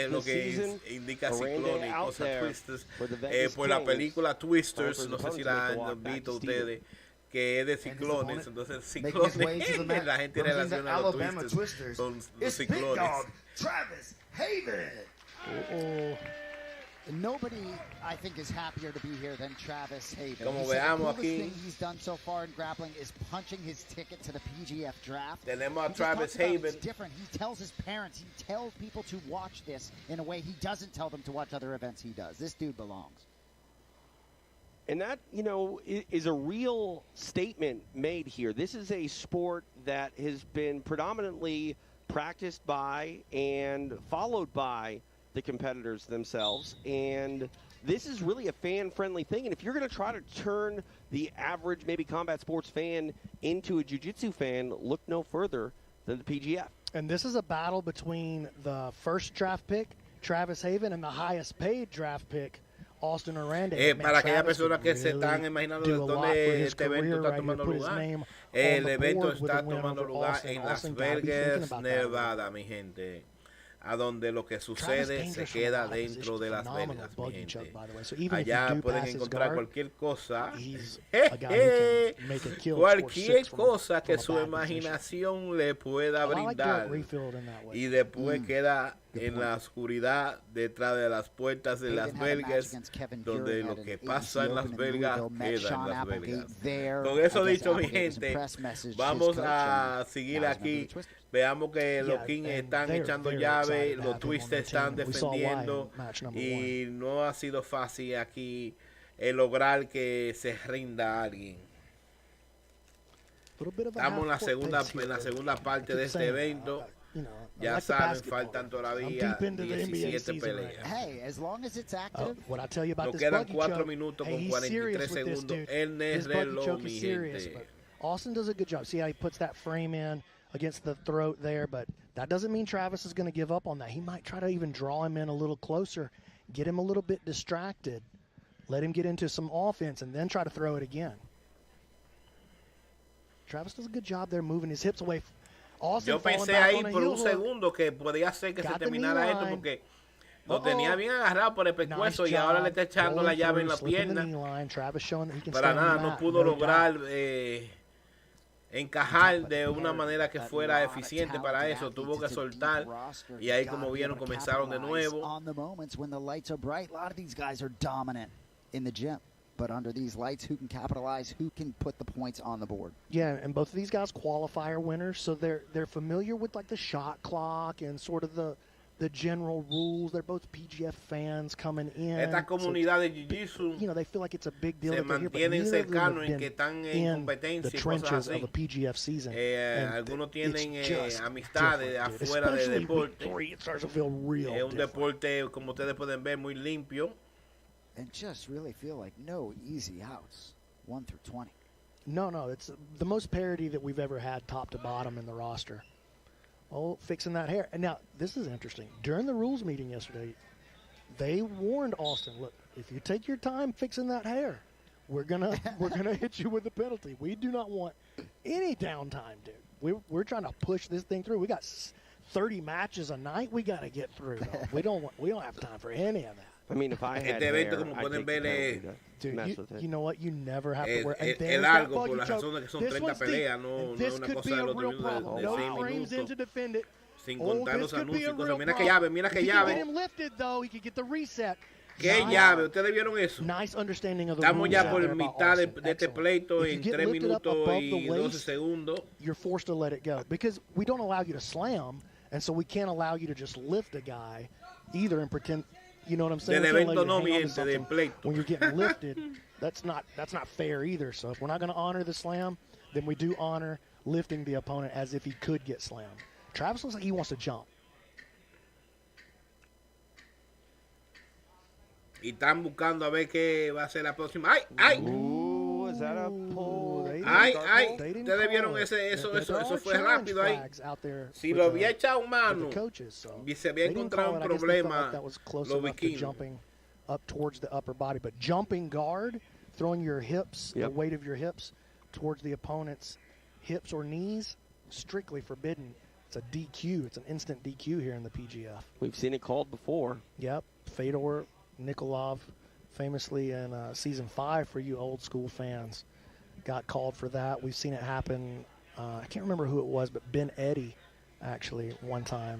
lo que indica ciclones y cosas Twisters, por la película Twisters, no sé si la han visto ustedes, que es de ciclones. Entonces ciclones, la gente relaciona a los Twisters con los ciclones. Travis Haven. Nobody, I think, is happier to be here than Travis Haven. Como veamos aquí, thing he's done so far in grappling is punching his ticket to the PGF draft. Tenemos a Travis Haven. It's different. He tells his parents, he tells people to watch this in a way he doesn't tell them to watch other events he does. This dude belongs. And that, you know, is a real statement made here. This is a sport that has been predominantly practiced by and followed by the competitors themselves, and this is really a fan-friendly thing. And if you're going to try to turn the average maybe combat sports fan into a jiu-jitsu fan, look no further than the PGF. And this is a battle between the first draft pick, Travis Haven, and the highest paid draft pick, Austin Arande. Para aquellas personas que se están imaginando de dónde este evento está tomando lugar, el evento está tomando lugar en Las Vegas, Nevada, mi gente. A donde lo que sucede se queda dentro de Las Vegas, mi gente. Allá pueden encontrar cualquier cosa, cualquier cosa que su imaginación le pueda brindar, y después queda en la oscuridad detrás de las puertas de Las Vegas, donde lo que pasa en Las Vegas queda en Las Vegas. Con eso dicho, mi gente, vamos a seguir aquí. Veamos que los King están echando llave, los Twisters están defendiendo, y no ha sido fácil aquí lograr que se rinda alguien. Estamos en la segunda parte de este evento. Ya saben, faltan todavía 17 peleas. Nos quedan 4 minutos con 43 segundos en el reloj, mi gente. Austin does a good job. See how he puts that frame in against the throat there, but that doesn't mean Travis is going to give up on that. He might try to even draw him in a little closer, get him a little bit distracted, let him get into some offense, and then try to throw it again. Travis does a good job there moving his hips away. Austin, yo pensé ahí por un segundo que podía ser que se terminara esto, porque lo tenía bien agarrado por el pescuezo, y ahora le está echando la llave en la pierna. Para nada, no pudo lograr encajar de una manera que fuera eficiente para eso. Tuvo que soltar y ahí, como vieron, comenzaron de nuevo. But under these lights, who can capitalize, who can put the points on the board? Yeah, and both of these guys qualifier winners, so they're familiar with like the shot clock and sort of the general rules. They're both PGF fans coming in. Esta comunidad de Jiu-Jitsu, you know, they feel like it's a big deal se that they're here, mantienen but cercanos en que están en competencia the y cosas trenches así. of a PGF season. Algunos tienen amistades afuera de deporte. It starts to feel real Es un deporte, como ustedes pueden ver, muy limpio. And just really feel like no easy outs, 1 through 20. No, it's the most parity that we've ever had top to bottom in the roster. Oh, fixing that hair. And now, this is interesting. During the rules meeting yesterday, they warned Austin, look, if you take your time fixing that hair, we're gonna hit you with a penalty. We do not want any downtime, dude. We're trying to push this thing through. We got 30 matches a night we got to get through. We don't have time for any of that. I mean, if I had hair, como I'd pueden take ver, the penalty to mess with it. You know what? You never have to wear. Es largo por la razón de que son 30 peleas, no es una cosa de los minutos de 6 minutos. Sin contar los anuncios y cosas. Mira que llave, mira que llave. Get him lifted though, he could get the reset. ¿Qué llave? ¿Ustedes vieron eso? Nice understanding of the Estamos ya por rules mitad de Austin. este pleito If en you get 3 lifted up minutos above y the 12 waist, segundos. you're forced to let it go because we don't allow you to slam, and so we can't allow you to just lift a guy either and pretend. You know what I'm saying? Del evento no, mi gente, del pleito. When you're getting lifted, that's not fair either. So if we're not going to honor the slam, then we do honor lifting the opponent as if he could get slammed. Travis looks like he wants to jump. Y están buscando a ver qué va a ser la próxima. ¡Ay! ¡Ay! Is that a pull? ¡Ay! ¡Ay! Ustedes vieron eso fue rápido ahí. Si lo había echado mano y se había encontrado un problema, los vikingos. Up towards the upper body, but jumping guard, throwing your hips, the weight of your hips towards the opponent's hips or knees, strictly forbidden. It's a DQ. It's an instant DQ here in the PGF. We've seen it called before. Yep. Fedor Nikolov, famously in Season 5 for you old school fans, got called for that. We've seen it happen. I can't remember who it was, but Ben Eddy actually one time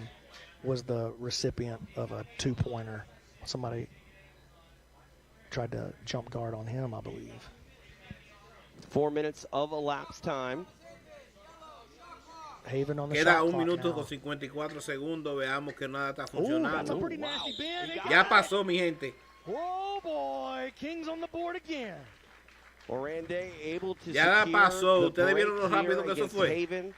was the recipient of a two-pointer. Somebody tried to jump guard on him, I believe. 4 minutes of elapsed time. Haven on the Queda shot 1 clock minuto now. con 54 segundos. Veamos que nada está Ooh, that's a funcionando. pretty nasty bend. Ya pasó, mi gente. Oh boy, King's on the board again. Orande able to Ya la secure pasó. the Ustedes vieron lo break rápido here que eso against fue. Haven.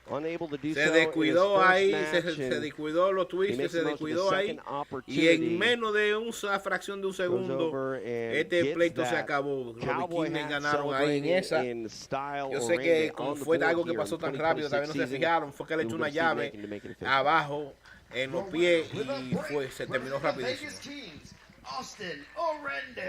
Unable to do Se so descuidó in his ahí, first se match, and descuidó los he twists, makes se the most of descuidó the ahí. second Y opportunity. en menos de una fracción de un Goes segundo, over and este gets pleito se that acabó. Los cowboy vikingos hat ganaron ahí en celebrating esa. in style. Yo sé Orande que como on the fue board algo que here pasó in tan rápido, 2026 también no se season. fijaron, fue que le echó una We're gonna see llave making to make it official. abajo en los pies y se terminó rapidísimo.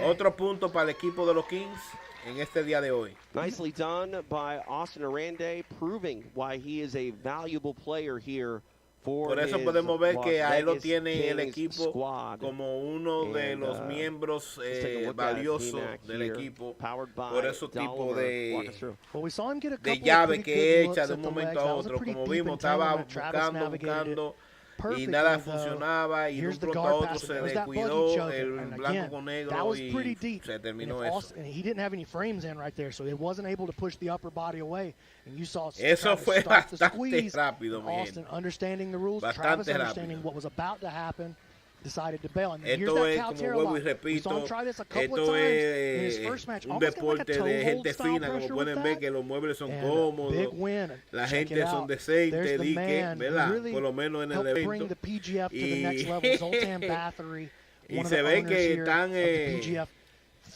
Otro punto para el equipo de los Kings en este día de hoy. Nicely done by Austin Orande, proving why he is a valuable player here for Por eso his podemos ver Las que a él lo Vegas tiene el Kings equipo squad. como uno de And, los miembros let's take a look at valiosos DMAC del here, equipo. powered by Por esos tipos Dollar. Walk us de through. Well, we saw him get a de couple llave of pretty que good echa looks de at un the momento legs. a That was a otro. pretty Como deep vimos, estaba entanglement. Travis navigated it perfectly, y nada though. funcionaba y de un Here's the pronto a guard otro pass. se It was that buggy descuidó choke. el And blanco again, con that was negro pretty y deep. se And terminó if eso. Austin, he didn't have any frames in right there, so he wasn't able to push the upper body away. And you saw Eso Travis fue start the bastante squeeze. rápido, mi Austin gente. understanding the rules, Bastante Travis rápido. understanding what was about to happen, decided to bail. And here's Esto that es, cow como tear vuelvo y lock. We saw him repito, try this a couple of esto times in his es first match. un Almost got like a deporte toe de hold gente style fina, como pressure pueden with ver that. que los muebles son And cómodos, big win. la Check gente it son out. decentes, There's the dique, man who ¿verdad? really Por lo menos en el helped bring evento. the PGF to the next level. Zoltan Bathory, Y one of se the ve owners que here están, of the PGF,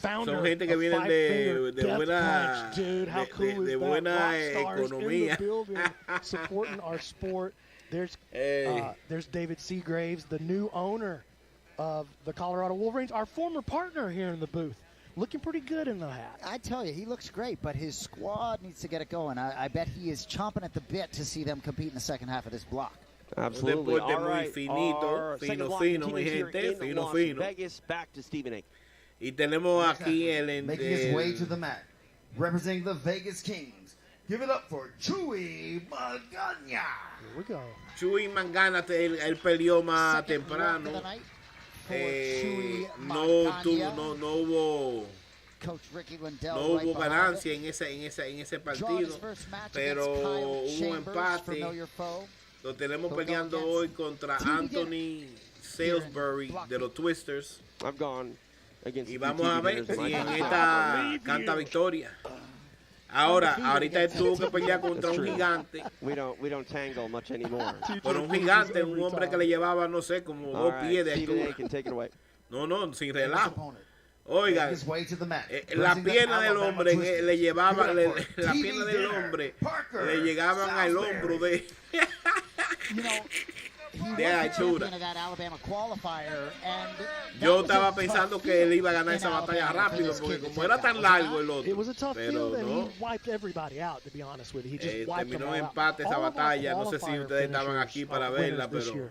founder son gente que of vienen Five de Finger Death buena, Punch. Dude, how cool is de that? buena Rockstars in the economía. building supporting our sport. There's David Seagraves, the new owner of the Colorado Wolverines, our former partner here in the booth. Looking pretty good in the hat. I tell you, he looks great, but his squad needs to get it going. I bet he is chomping at the bit to see them compete in the second half of this block. Absolutely. Un deporte All muy right. finito, Our second fino, block fino, mi continues here gente, in fino, Las fino. Vegas. Back to Stephen A. Y tenemos aquí el Making his way to the mat, representing the Vegas Kings, Give it up for Chuy Magana. Here we go. Chuy Magana, él peleó más temprano. No hubo ganancia en ese partido, pero hubo empate. Lo tenemos peleando hoy contra Anthony Salisbury de los Twisters. Y vamos a ver si en esta canta victoria. Ahorita él tuvo que pelear contra un gigante. Pero un gigante, un hombre que le llevaba, no sé, como 2 pies de altura. No, sin relajo. Oigan, la pierna del hombre le llevaba, la pierna del hombre le llegaban al hombro de altura. Yo estaba pensando que él iba a ganar esa batalla rápido, porque como era tan largo el otro, pero no. Terminó en empate esa batalla. No sé si ustedes estaban aquí para verla, pero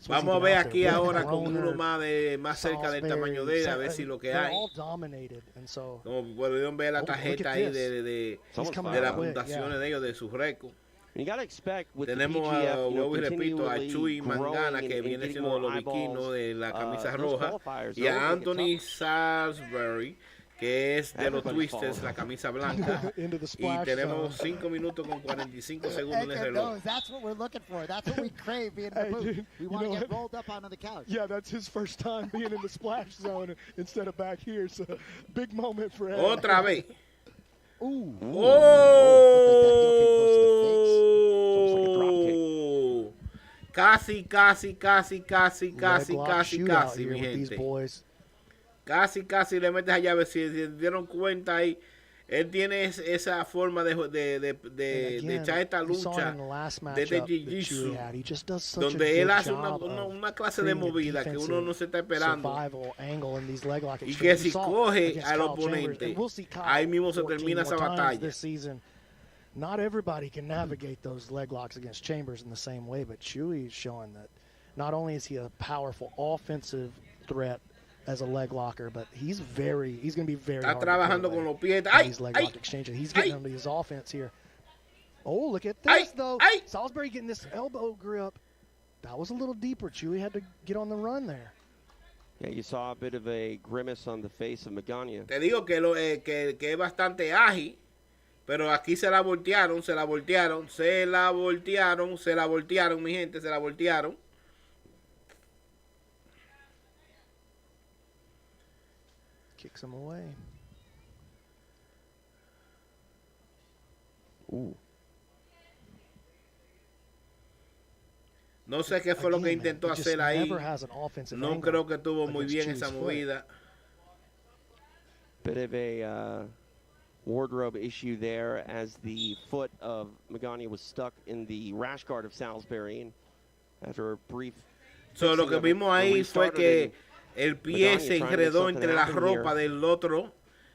vamos a ver aquí ahora con uno más cerca del tamaño de él, a ver si lo que hay. Como pudieron ver la tarjeta ahí de las puntuaciones de ellos, de sus récords. Tenemos, vuelvo y repito, a Chuy Magana, que viene siendo de los viquinos de la camisa roja, y a Anthony Salisbury, que es de los Twisters, la camisa blanca. Y tenemos 5 minutos con 45 segundos en el reloj. Yeah, that's his first time being in the splash zone instead of back here. So big moment for Ed. Otra vez. Casi, mi gente. Casi le metes a llave. Si se dieron cuenta ahí, él tiene esa forma de echar esta lucha de jiu-jitsu, donde él hace una clase de movida que uno no se está esperando, y que si coge al oponente, ahí mismo se termina esa batalla. Not everybody can navigate those leg locks against Chambers in the same way, but Chuy is showing that not only is he a powerful offensive threat as a leg locker, but he's going to be very Está trabajando con los pies. He's leg lock exchange, and he's getting into his offense here. Oh, look at this, though. Salisbury getting this elbow grip. That was a little deeper. Chuy had to get on the run there. Yeah, you saw a bit of a grimace on the face of Magana. Te digo que es bastante ágil, pero aquí se la voltearon, mi gente, se la voltearon. Kicks him away. No sé qué fue lo que intentó hacer ahí. No creo que estuvo muy bien esa movida. Bit of a wardrobe issue there as the foot of Magana was stuck in the rash guard of Salisbury, and after a brief lo que vimos ahí fue que el pie se enredó entre la ropa del otro,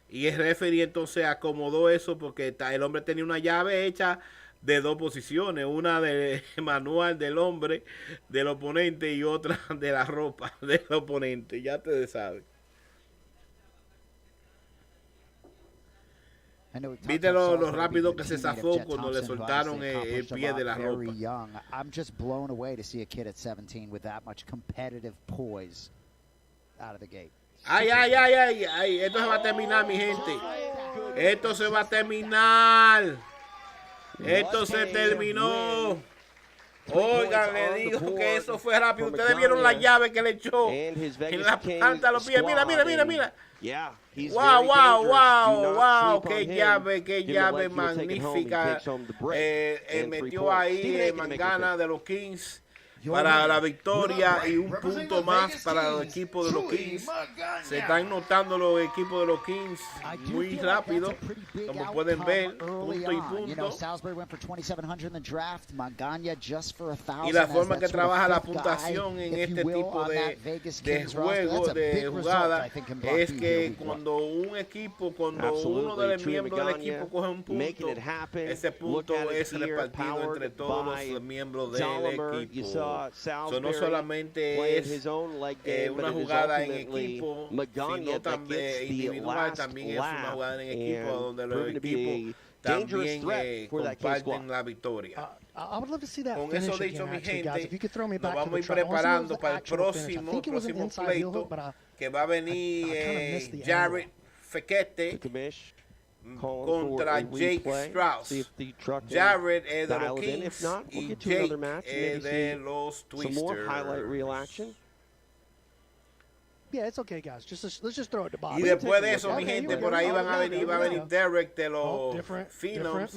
y el referee entonces acomodó eso porque el hombre tenía una llave hecha de 2 posiciones, una del manual del hombre, del oponente, y otra de la ropa del oponente. Ya te sabes. Viste lo rápido que se zafó cuando le soltaron el pie de la ropa. I'm just blown away to see a kid at 17 with that much competitive poise out of the gate. Ay, esto se va a terminar, mi gente. Esto se va a terminar. Esto se terminó. Oigan, le digo que eso fue rápido. Ustedes vieron la llave que le echó en la planta de los pies. Mira. Wow, qué llave magnífica. Metió ahí Magana de los Kings para la victoria, y un punto más para el equipo de los Kings. Se están notando los equipos de los Kings muy rápido, como pueden ver, punto y punto. Y la forma que trabaja la puntuación en este tipo de juego, de jugada, es que cuando uno de los miembros del equipo coge un punto, ese punto es repartido entre todos los miembros del equipo. saw Salisbury no solamente playing es his own leg game, una but it is jugada en ultimately equipo, Magana sino that gets the individual, last también es una laugh jugada en and equipo donde los proven to be equipos a dangerous también threat for that King squad. comparten la victoria. I would love to see that Con finish eso dicho, again, mi actually, guys. gente, If you could throw me nos back to vamos a the ir track. I wanna see what was preparando the para el actual finish. I próximo think it was an inside heel hook, but que va a venir I kinda missed the Jared Fekete contra Jake Strauss. Jared es de los Kings y Jake es de los Twisters. Some more highlight reel action. Yeah, it's okay, guys. Let's just throw it to Bob. Y después de eso, mi gente, por ahí va a venir Derek de los Phenoms,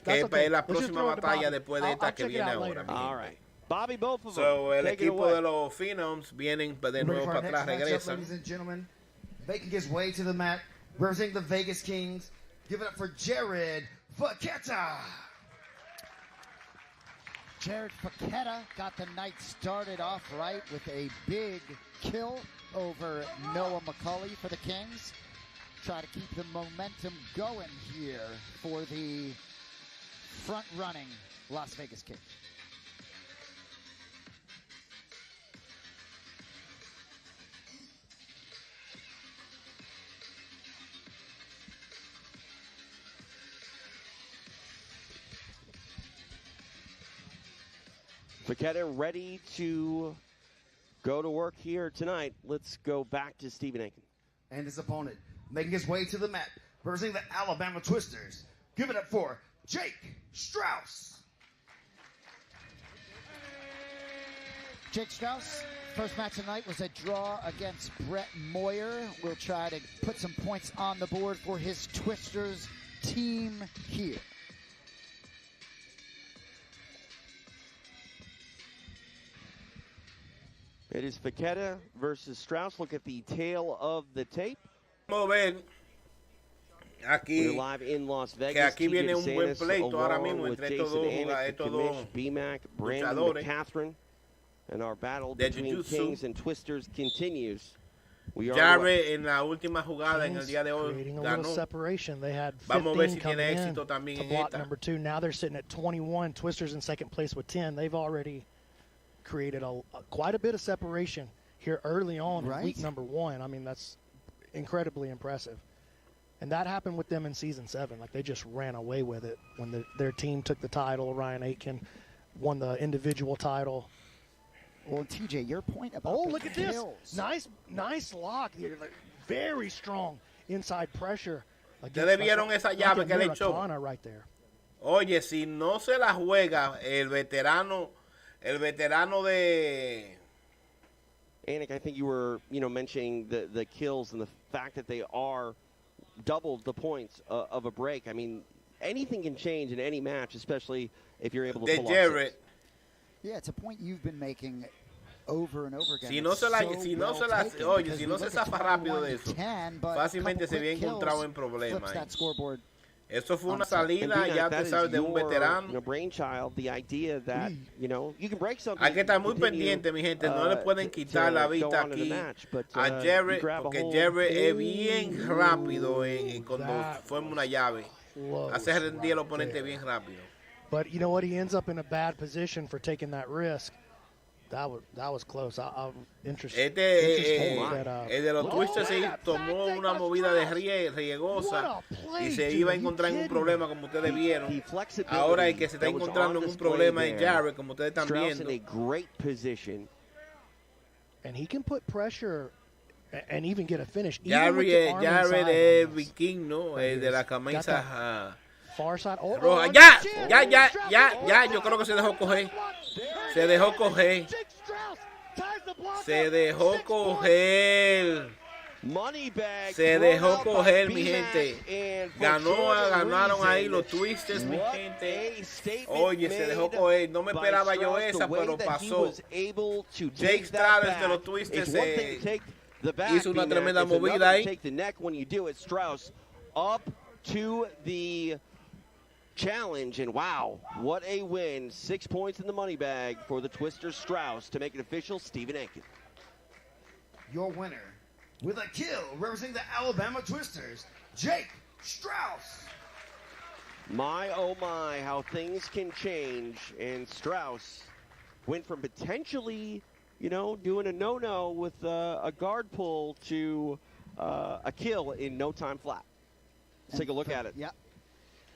que es la próxima batalla después de esta que viene ahora. All right. Bobby, both of them. So, el equipo de los Phenoms vienen de nuevo para atrás, regresan. Ladies and gentlemen, making his way to the mat, representing the Vegas Kings, give it up for Jared Faketa. Jared Faketa got the night started off right with a big kill over Noah McCulley for the Kings. Try to keep the momentum going here for the front-running Las Vegas Kings. Faketa ready to go to work here tonight. Let's go back to Stephen Aiken. And his opponent, making his way to the mat, representing the Alabama Twisters. Give it up for Jake Strauss. Jake Strauss, first match tonight was a draw against Brett Moyer. We'll try to put some points on the board for his Twisters team here. It is Faketa versus Strauss. Look at the tail of the tape. Vamos a ver aquí, We're live in Las Vegas. que aquí viene un buen DeSantis, pleito ahora mismo with entre Jason estos dos Kamish, B-Mac, Brandon luchadores McCatherine, and our battle de between Jiu-Jitsu. Kings and Twisters continues. We are Jared en la última jugada en el día de hoy creating a little ganó. separation. They had 15 Vamos a ver si coming tiene in éxito también to en block esta. number 2. Now they're sitting at 21. Twisters in second place with 10. They've already created quite a bit of separation here early on in week number 1. I mean, that's incredibly impressive. And that happened with them in season 7. Like, they just ran away with it when their team took the title. Ryan Aitken won the individual title. Well, TJ, your point about look at this. Nice lock here. Like, very strong inside pressure. Ustedes vieron esa llave que le echó. Right there. Oye, si no se la juega el veterano de... Anik, I think you were, mentioning the kills and the fact that they are doubled the points of a break. I mean, anything can change in any match, especially if you're able to pull off six. Yeah, it's a point you've been making over and over again. Si no se zafa rápido de eso, fácilmente se había encontrado en problemas. Eso fue una salida, ya te sabes, de un veterano. Brainchild, the idea that, you can break something. Hay que estar muy pendiente, mi gente. No le pueden quitar la vista aquí a Jared, porque Jared es bien rápido cuando forma una llave. Hace rendir al oponente bien rápido. But you know what? He ends up in a bad position for taking that risk. That was close. I'm interested. El de los Twisters tomó una movida de riegosa y se iba a encontrar en un problema, como ustedes vieron. Ahora el que se está encontrando en un problema es Jared, como ustedes están viendo. And he can put pressure and even get a finish. Jared es vikingo, el de la camisa roja. Ya, yo creo que se dejó coger. Se dejó coger, mi gente. Ganaron ahí los Twisters, mi gente. Oye, se dejó coger. No me esperaba yo esa, pero pasó. Jake Strauss de los Twisters hizo una tremenda movida ahí. Challenge, and wow, what a win. 6 points in the money bag for the Twister Strauss to make it official. Stephen Aiken. Your winner with a kill representing the Alabama Twisters, Jake Strauss. My, oh my, how things can change, and Strauss went from potentially, you know, doing a no-no with a guard pull to a kill in no time flat. Let's take a look at it. Yep.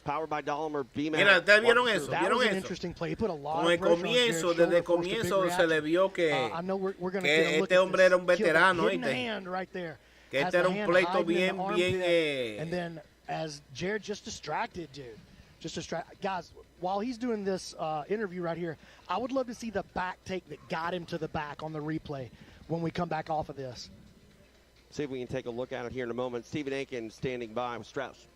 Powered by Dahmer, Mira, ¿ustedes vieron eso? That ¿Vieron was an eso? interesting play. He put a lot Con el of pressure on comienzo, Jared's desde shoulder, el forced a big comienzo se reaction. le vio que I know we're going to que get a look este at hombre this era un kill, but veterano, hidden ¿oíste? hand right there. Que Has este the era un hand pleito hiding in the bien, armpit. And then as Jared just distracted, dude. Just distracted. Guys, while he's doing this interview right here, I would love to see the back take that got him to the back on the replay when we come back off of this. See if we can take a look at it here in a moment. Stephen Aiken standing by with Strauss.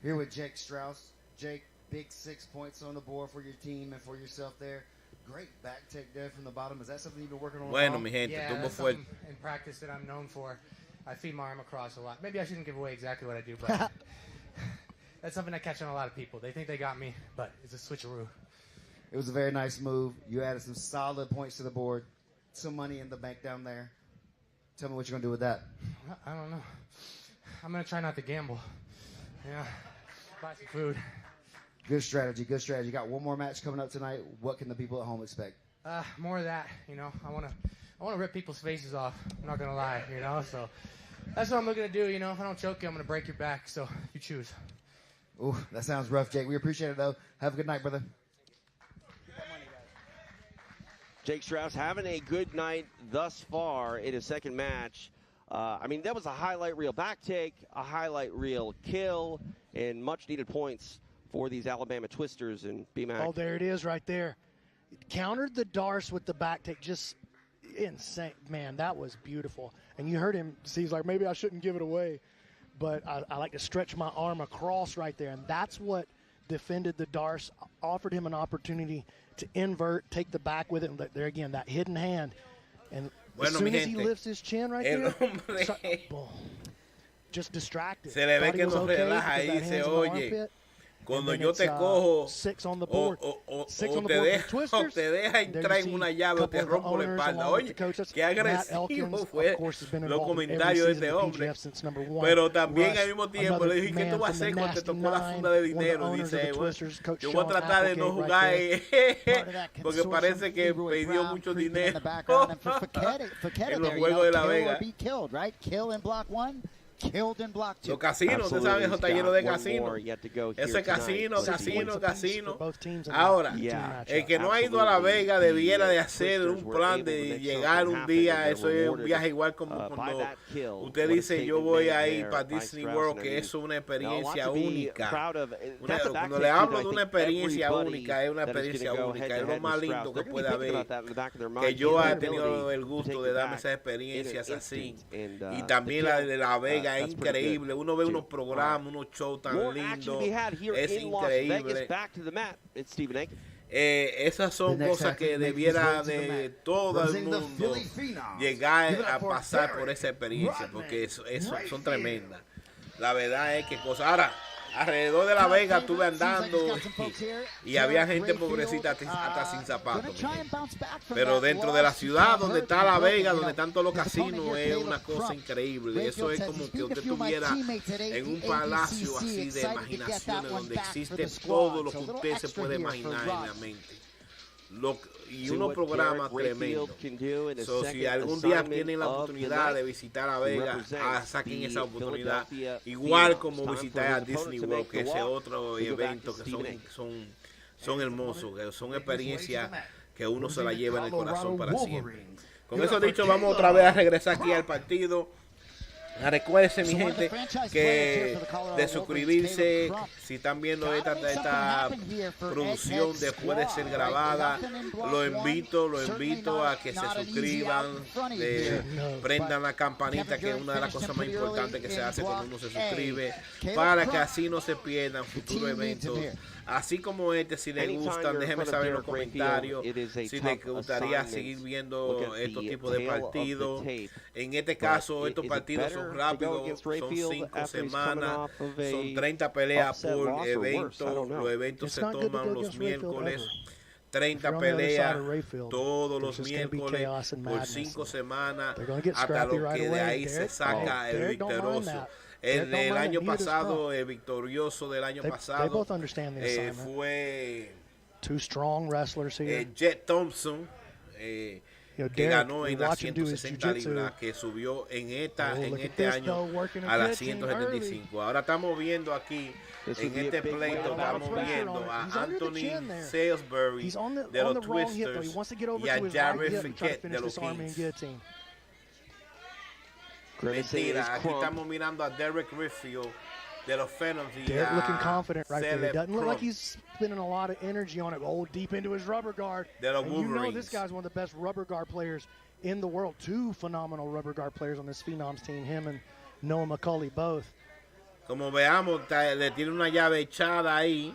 Here with Jake Strauss. Jake, big 6 points on the board for your team and for yourself there. Great back take there from the bottom. Is that something you've been working on? Bueno, mi gente, Yeah, tuvo that's fuerte. something in practice that I'm known for. I feed my arm across a lot. Maybe I shouldn't give away exactly what I do, but that's something I catch on a lot of people. They think they got me, but it's a switcheroo. It was a very nice move. You added some solid points to the board. Some money in the bank down there. Tell me what you're going to do with that. I don't know. I'm going to try not to gamble. Yeah, buy some food. Good strategy, good strategy. Got one more match coming up tonight. What can the people at home expect? More of that, you know. I want to rip people's faces off. I'm not going to lie, you know. So that's what I'm looking to do, you know. If I don't choke you, I'm going to break your back. So you choose. Ooh, that sounds rough, Jake. We appreciate it, though. Have a good night, brother. Jake Strauss having a good night thus far in his second match. I mean, that was a highlight reel back take, a highlight reel kill, and much needed points for these Alabama Twisters and BMAC. Oh, there it is right there. Countered the Darce with the back take. Just insane. Man, that was beautiful. And you heard him. See, he's like, maybe I shouldn't give it away. But I like to stretch my arm across right there. And that's what defended the Darce, offered him an opportunity to invert, take the back with it. And there again, that hidden hand. And as soon as he lifts his chin right there, boom, just distracted. Se le ve que no relaja y dice, oye, cuando yo te cojo o te deja entrar en una llave o te rompo la espalda. Oye, qué agresivo fue los comentarios de este hombre. Pero también al mismo tiempo le dije, ¿qué tú vas a hacer cuando te tocó la funda de dinero? Dice, bueno, yo voy a tratar de no jugar porque parece que perdió mucho dinero en los juegos de La Vega. Killed in block 2. Los casinos, usted sabe, eso está lleno de casinos. Ese casino. Ahora, el que no ha ido a La Vega debiera de hacer un plan de llegar un día. Eso es un viaje igual como cuando usted dice yo voy a ir para Disney World, que eso es una experiencia única. Cuando le hablo de una experiencia única, es una experiencia única. Es lo más lindo que puede haber. Que yo he tenido el gusto de darme esas experiencias así. Y también la de La Vega. Es increíble. Uno ve unos programas, unos shows tan lindos. Es increíble. Esas son cosas que debiera de todo el mundo llegar a pasar por esa experiencia, porque eso son tremendas. La verdad es que cosas. Ahora, alrededor de La Vega estuve andando y había gente pobrecita hasta sin zapatos. Pero dentro de la ciudad donde está La Vega, donde están todos los casinos, es una cosa increíble. Eso es como que usted estuviera en un palacio así de imaginaciones donde existe todo lo que usted se puede imaginar en la mente. Y unos programas tremendos. Si algún día tienen la oportunidad de visitar a Vega, saquen esa oportunidad. Igual como visitar a Disney World, que ese otro evento que son hermosos, que son experiencias que uno se la lleva en el corazón para siempre. Con eso dicho, vamos otra vez a regresar aquí al partido. Recuerden, mi gente, que de suscribirse si están viendo esta producción después de ser grabada. Lo invito a que se suscriban, prendan la campanita, que es una de las cosas más importantes que se hace cuando uno se suscribe, para que así no se pierdan futuros eventos así como este. Si les gustan, déjenme saber en los comentarios si les gustaría seguir viendo estos tipos de partidos. En este caso, estos partidos son rápidos, son 5 semanas, son 30 peleas por evento. Los eventos se toman los miércoles. 30 peleas todos los miércoles por 5 semanas, hasta lo que de ahí se saca el victorioso. El del año pasado, el victorioso del año pasado fue Jet Thompson, que ganó en las 160 libras, que subió en este año a las 175. Ahora estamos viendo aquí, en este pleito, estamos viendo a Anthony Salisbury de los Twisters y a Jared Fiquet de los Kings. Mentira, aquí estamos mirando a Derek Riffield de los Phenoms. Derek looking confident right there. He doesn't look like he's spending a lot of energy on it. Oh, deep into his rubber guard. And you know this guy's one of the best rubber guard players in the world. Two phenomenal rubber guard players on this Phenoms team, him and Noah McCulley both. Como veamos, le tiene una llave echada ahí.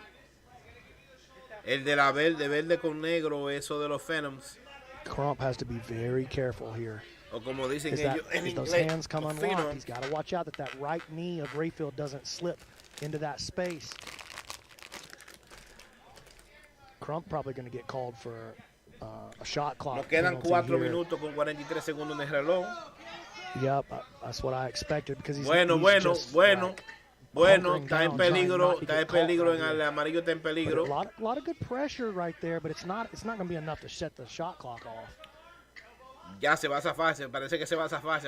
El de la verde con negro, eso de los Phenoms. Crump has to be very careful here. O como dicen ellos en inglés, those hands come unlocked, he's got to watch out that right knee of Rayfield doesn't slip into that space. Crump probably going to get called for a shot clock. Nos quedan 4 minutos con 43 segundos en el reloj. Yep, that's what I expected because he's Bueno, está en peligro, en el amarillo está en peligro. A lot of good pressure right there, but it's not going to be enough to set the shot clock off. Ya se va a zafar, parece que se va a zafar,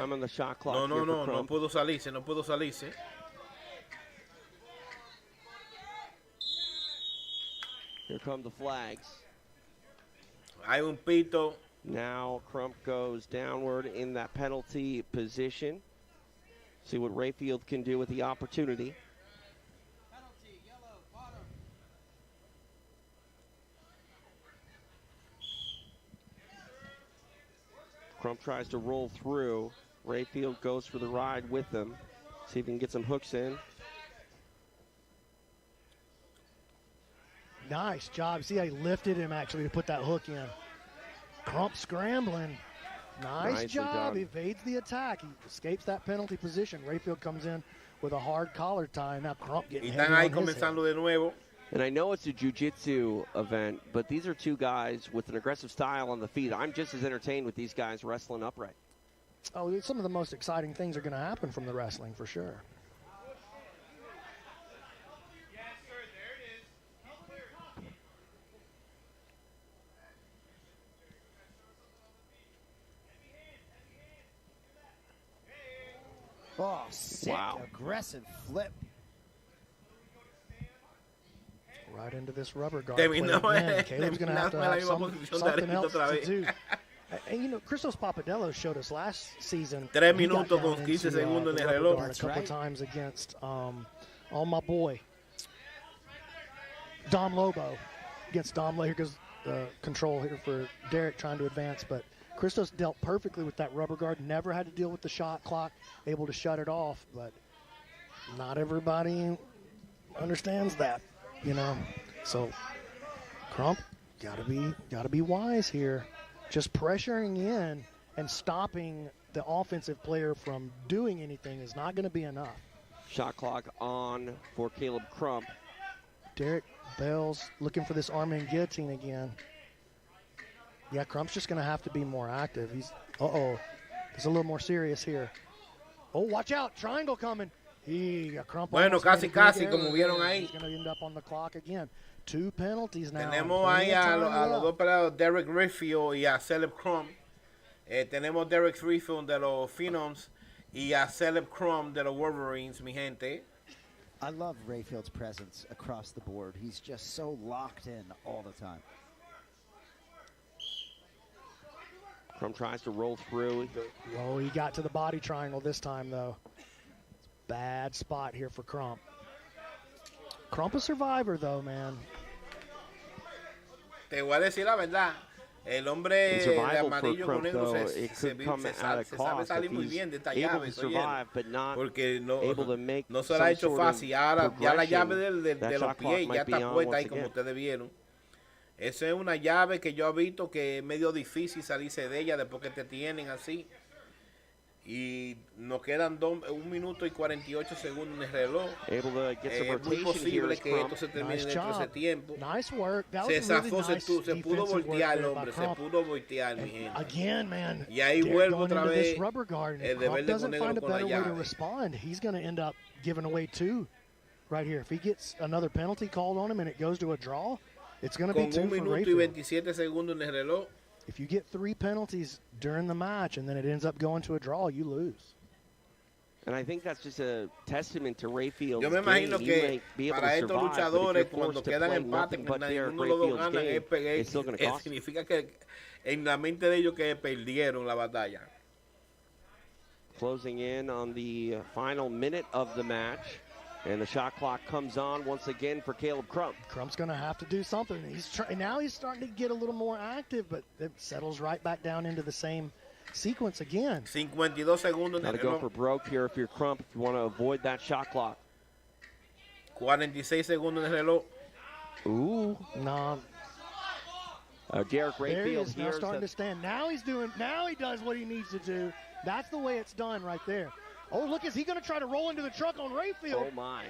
No pudo salirse. Here come the flags. Hay un pito. Now Crump goes downward in that penalty position. See what Rayfield can do with the opportunity. Crump tries to roll through. Rayfield goes for the ride with them. See if he can get some hooks in. Nice job. See how he lifted him actually to put that hook in. Crump scrambling. Nice job. He evades the attack. He escapes that penalty position. Rayfield comes in with a hard collar tie. Now Crump getting heavy on his head. De nuevo. And I know it's a jiu-jitsu event, but these are two guys with an aggressive style on the feet. I'm just as entertained with these guys wrestling upright. Oh, some of the most exciting things are going to happen from the wrestling for sure. Oh, sick, aggressive flip. Right into this rubber guard. Caleb's going to have something else to do. And you know, Christos Papadello showed us last season. 3 minutos con 15 segundos en el reloj. A couple times against, my boy, Dom Lobo. Against Dom Lobo. Here goes control here for Derek trying to advance. But Christos dealt perfectly with that rubber guard. Never had to deal with the shot clock. Able to shut it off. But not everybody understands that. You know, so Crump gotta be wise here. Just pressuring in and stopping the offensive player from doing anything is not going to be enough. Shot clock on for Caleb Crump. Derek Bell's looking for this arm in guillotine again. Yeah, Crump's just going to have to be more active. He's it's a little more serious here. Oh, watch out! Triangle coming. Bueno, casi, como vieron ahí. Tenemos ahí a los dos peleadores, Derek Rayfield y a Caleb Crump. Tenemos Derek Rayfield de los Phenoms y a Caleb Crump de los Wolverines, mi gente. I love Rayfield's presence across the board. He's just so locked in all the time. Crump tries to roll through. Oh, he got to the body triangle this time, though. Bad spot here for Crump. Crump a survivor, though, man. Te voy a decir la verdad. El hombre de amarillo con negro se sabe salir muy bien de esta llave. Porque no se la ha hecho fácil. Ahora ya la llave de los pies ya está puesta ahí, como ustedes vieron. Esa es una llave que yo he visto que es medio difícil salirse de ella después que te tienen así. Y nos quedan 1 minuto y 48 segundos en el reloj. Es muy posible que esto se termine dentro de ese tiempo. Se zafó, se pudo voltear el hombre, se pudo voltear, mi gente. Y ahí vuelve otra vez el de verde con negro con la llave. He's going to end up giving away 2 right here. If he gets another penalty called on him and it goes to a draw, it's going to be 2 for Rayfield. Con 1 minuto y 27 segundos en el reloj. If you get 3 penalties during the match and then it ends up going to a draw, you lose. And I think that's just a testament to Rayfield's Yo me imagino que para estos luchadores cuando quedan empates, que ninguno de los dos ganan, significa que en la mente de ellos que perdieron la batalla. Closing in on the final minute of the match. And the shot clock comes on once again for Caleb Crump. Crump's going to have to do something. Now he's starting to get a little more active, but it settles right back down into the same sequence again. 52 segundos. Got to go for broke here if you're Crump, if you want to avoid that shot clock. 46 segundos en el reloj. Ooh. No. Derek Rayfield there he is, now starting to stand. Now he does what he needs to do. That's the way it's done right there. Oh, look, is he going to try to roll into the truck on Rayfield? Oh, my.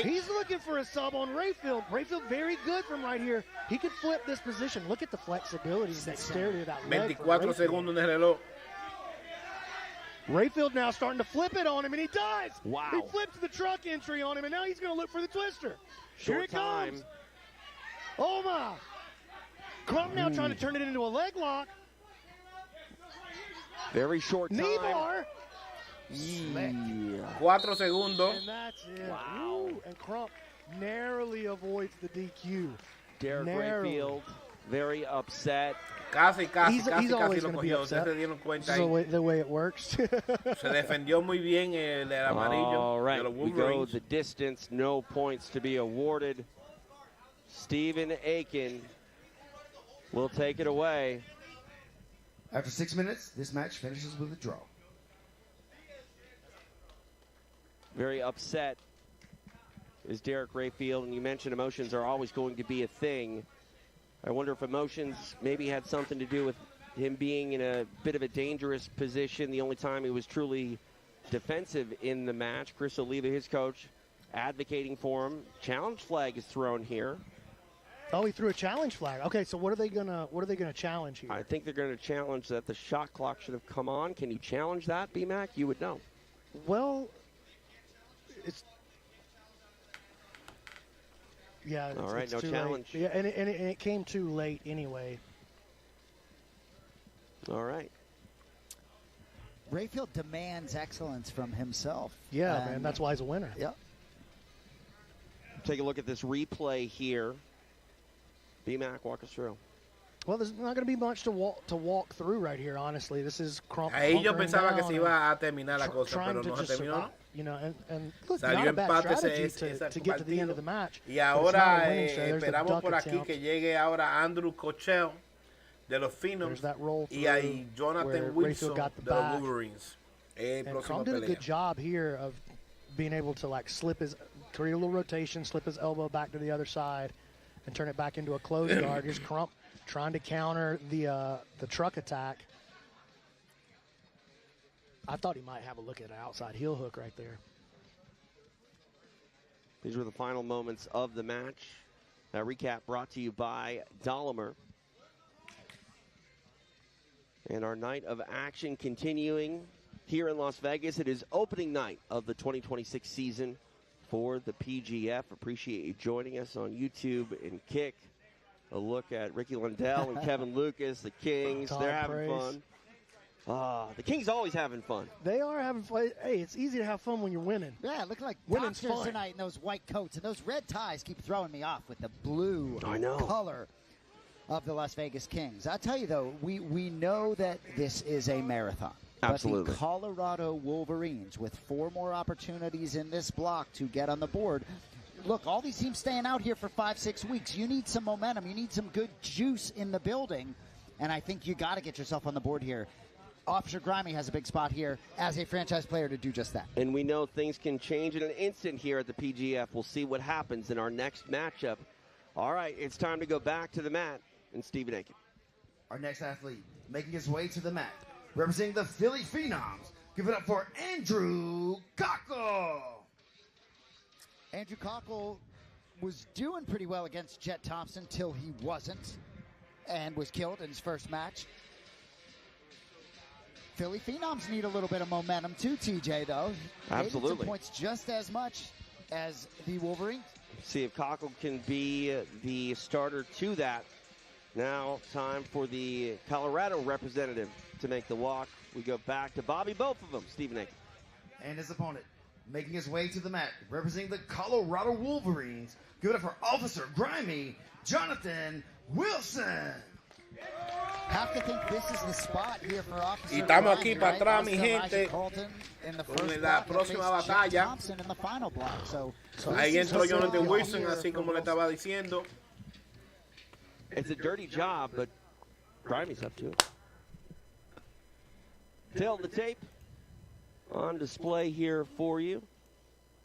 He's looking for a sub on Rayfield. Rayfield very good from right here. He could flip this position. Look at the flexibility and dexterity of that leg. 24 segundos en el reloj. Rayfield now starting to flip it on him, and he does. Wow. He flips the truck entry on him, and now he's going to look for the twister. Here it comes. Oh, my. Crump now trying to turn it into a leg lock. Very short time. Knee bar. Yeah. 4 segundos. And that's it. Wow. Ooh, and Crump narrowly avoids the DQ. Derek Rayfield very upset. Casi always lo cogió. Upset. Se dieron cuenta ahí. The way it works. Se defendió muy bien el amarillo. All right, de los we go the distance. No points to be awarded. Stephen Aiken will take it away. After 6 minutes, this match finishes with a draw. Very upset is Derek Rayfield, and you mentioned emotions are always going to be a thing. I wonder if emotions maybe had something to do with him being in a bit of a dangerous position. The only time he was truly defensive in the match. Chris Oliva, his coach, advocating for him. Challenge flag is thrown here. Oh, he threw a challenge flag. Okay, so what are they gonna challenge here? I think they're going to challenge that the shot clock should have come on. Can you challenge that, BMAC? You would know. Well, yeah. All right, no challenge. Late. Yeah, and it came too late anyway. All right. Rayfield demands excellence from himself. Yeah, man, that's why he's a winner. Yep. Take a look at this replay here. BMAC, walk us through. Well, there's not going to be much to walk through right here, honestly. This is Crump. Ahí yo pensaba que se iba a terminar la cosa, pero no se terminó. You know, and look, not a bad strategy to get to the end of the match. Y ahora esperamos por aquí que llegue ahora Andrew Cochelle de los Phenoms y hay Jonathan Wilson de los Wolverines. And Crump did a good job here of being able to create a little rotation, slip his elbow back to the other side, and turn it back into a closed guard. Here's Crump trying to counter the truck attack. I thought he might have a look at an outside heel hook right there. These were the final moments of the match. That recap brought to you by Dolomer. And our night of action continuing here in Las Vegas. It is opening night of the 2026 season for the PGF. Appreciate you joining us on YouTube and Kick. A look at Ricky Lundell and Kevin Lucas, the Kings. They're having fun. The Kings always having fun. They are having fun. Hey, it's easy to have fun when you're winning. Yeah, looking like doctors tonight in those white coats. And those red ties keep throwing me off with the blue color of the Las Vegas Kings. I tell you, though, we know that this is a marathon. Absolutely. But the Colorado Wolverines, with 4 more opportunities in this block to get on the board. Look, all these teams staying out here for 5-6 weeks. You need some momentum. You need some good juice in the building. And I think you got to get yourself on the board here. Officer Grimey has a big spot here as a franchise player to do just that. And we know things can change in an instant here at the PGF. We'll see what happens in our next matchup. All right, it's time to go back to the mat and Stephen Aiken. Our next athlete making his way to the mat, representing the Philly Phenoms. Give it up for Andrew Cockle. Andrew Cockle was doing pretty well against Jet Thompson till he wasn't and was killed in his first match. Philly Phenoms need a little bit of momentum too, TJ, though. Absolutely. They need some points just as much as the Wolverines. See if Cockle can be the starter to that Now time for the Colorado representative to make the walk. We go back to Bobby, both of them, Stephen Aiken. And his opponent, making his way to the mat, representing the Colorado Wolverines. Give it up for Officer Grimy, Jonathan Wilson. Have to think this is the spot here for Officer Y estamos Grimy, aquí para right? atrás, mi Also, gente, Colton in the con first la block, próxima and batalla. Jeff Thompson in the final block. So Ahí this is entró the Jonathan scenario Wilson, here así for como le Wilson. estaba diciendo. It's a dirty job, but Grimey's up to it. Tail of the tape on display here for you.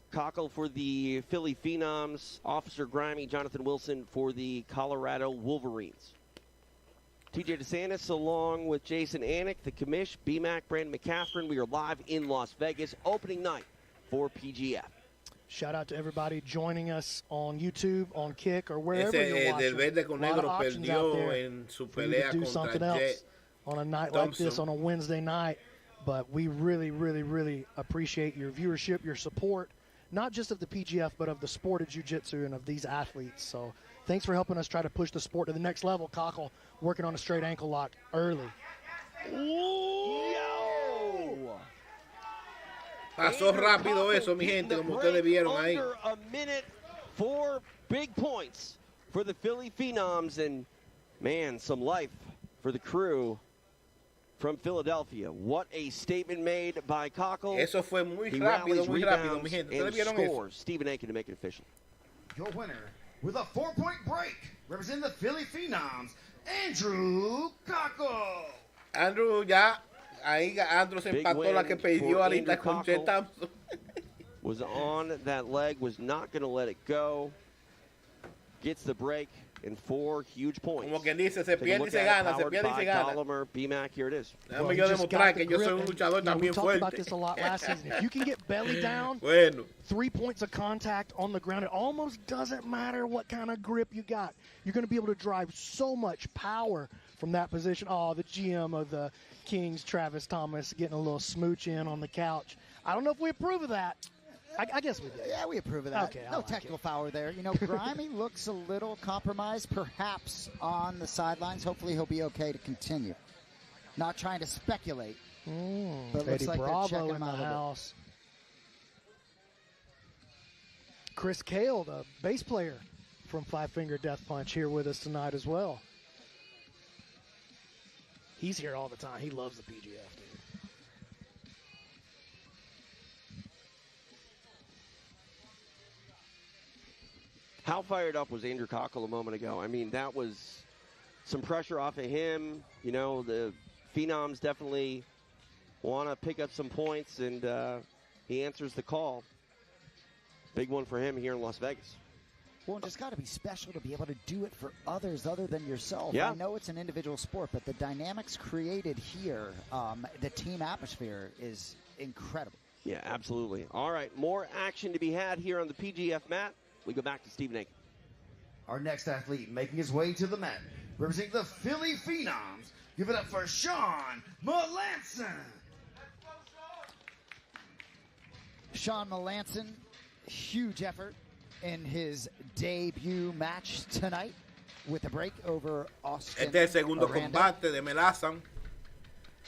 Cockle for the Philly Phenoms, Officer Grimy, Jonathan Wilson for the Colorado Wolverines. TJ DeSantis along with Jason Anik, the commish, BMAC, Brandon McCaffrin. We are live in Las Vegas, opening night for PGF. Shout out to everybody joining us on YouTube, on Kick, or wherever you're Ese watching. del verde con A lot of negro options out perdió there en su for you to pelea do contra something Jet else on a night like this, on a Wednesday night. But we really, really, really appreciate your viewership, your support, not just of the PGF, but of the sport of jiu-jitsu and of these athletes. So thanks for helping us try to push the sport to the next level. Cockle working on a straight ankle lock early. Pasó rápido eso, mi gente, como ustedes vieron ahí. Under a minute, 4 big points for the Philly Phenoms, and man, some life for the crew from Philadelphia. What a statement made by Cockle. Eso fue muy He rápido, rallies, mi gente. rebounds, ¿Ustedes and vieron eso? scores. Stephen Aiken to make it official. Your winner with a 4-point break, representing the Philly Phenoms, Andrew Cockle. Andrew ya, ahí Andrew se Big empató la que win perdió for ahorita Andrew con Jet Cockle. Thompson. Was on that leg, was not going to let it go. Gets the break and 4 huge points. Como quien dice, se Take a pierde y look se at it, gana, se powered pierde y by se gana. Gallagher, BMAC, here it is. Déjame yo demostrar que yo soy un luchador también we talked about fuerte. this a lot last season. If you can get belly down, Bueno, 3 points of contact on the ground, it almost doesn't matter what kind of grip you got. You're going to be able to drive so much power from that position. Oh, the GM of the Kings, Travis Thomas, getting a little smooch in on the couch. I don't know if we approve of that. I guess we did. Yeah, we approve of that. Okay, no like technical foul there. You know, Grimy looks a little compromised, perhaps on the sidelines. Hopefully he'll be okay to continue. Not trying to speculate, but it looks Eddie like they're Bravo checking in him the out a little bit. house. Chris Cale, the bass player from Five Finger Death Punch, here with us tonight as well. He's here all the time. He loves the PGF, dude. How fired up was Andrew Cockle a moment ago? I mean, that was some pressure off of him. You know, the Phenoms definitely want to pick up some points, and he answers the call. Big one for him here in Las Vegas. Well, it's got to be special to be able to do it for others other than yourself. Yeah. I know it's an individual sport, but the dynamics created here, the team atmosphere is incredible. Yeah, absolutely. All right, more action to be had here on the PGF mat. We go back to Stephen Aiken. Our next athlete making his way to the mat, representing the Philly Phenoms. Give it up for Sean Melanson. Sean Melanson, huge effort in his debut match tonight with a break over Austin. Este es el segundo Aranda. combate de Melanson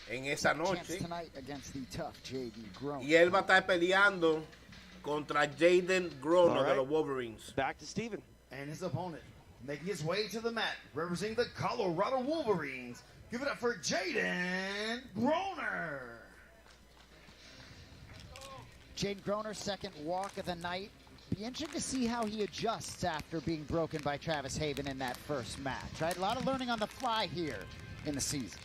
en esa Chance noche. tonight against the tough J.D. Grown. Y él va a estar peleando contra Jaden Groner All de right. los Wolverines. Back to Stephen. And his opponent making his way to the mat, representing the Colorado Wolverines. Give it up for Jaden Groner. Jaden Groner, second walk of the night. Be interesting to see how he adjusts after being broken by Travis Haven in that first match. Right? A lot of learning on the fly here in the season.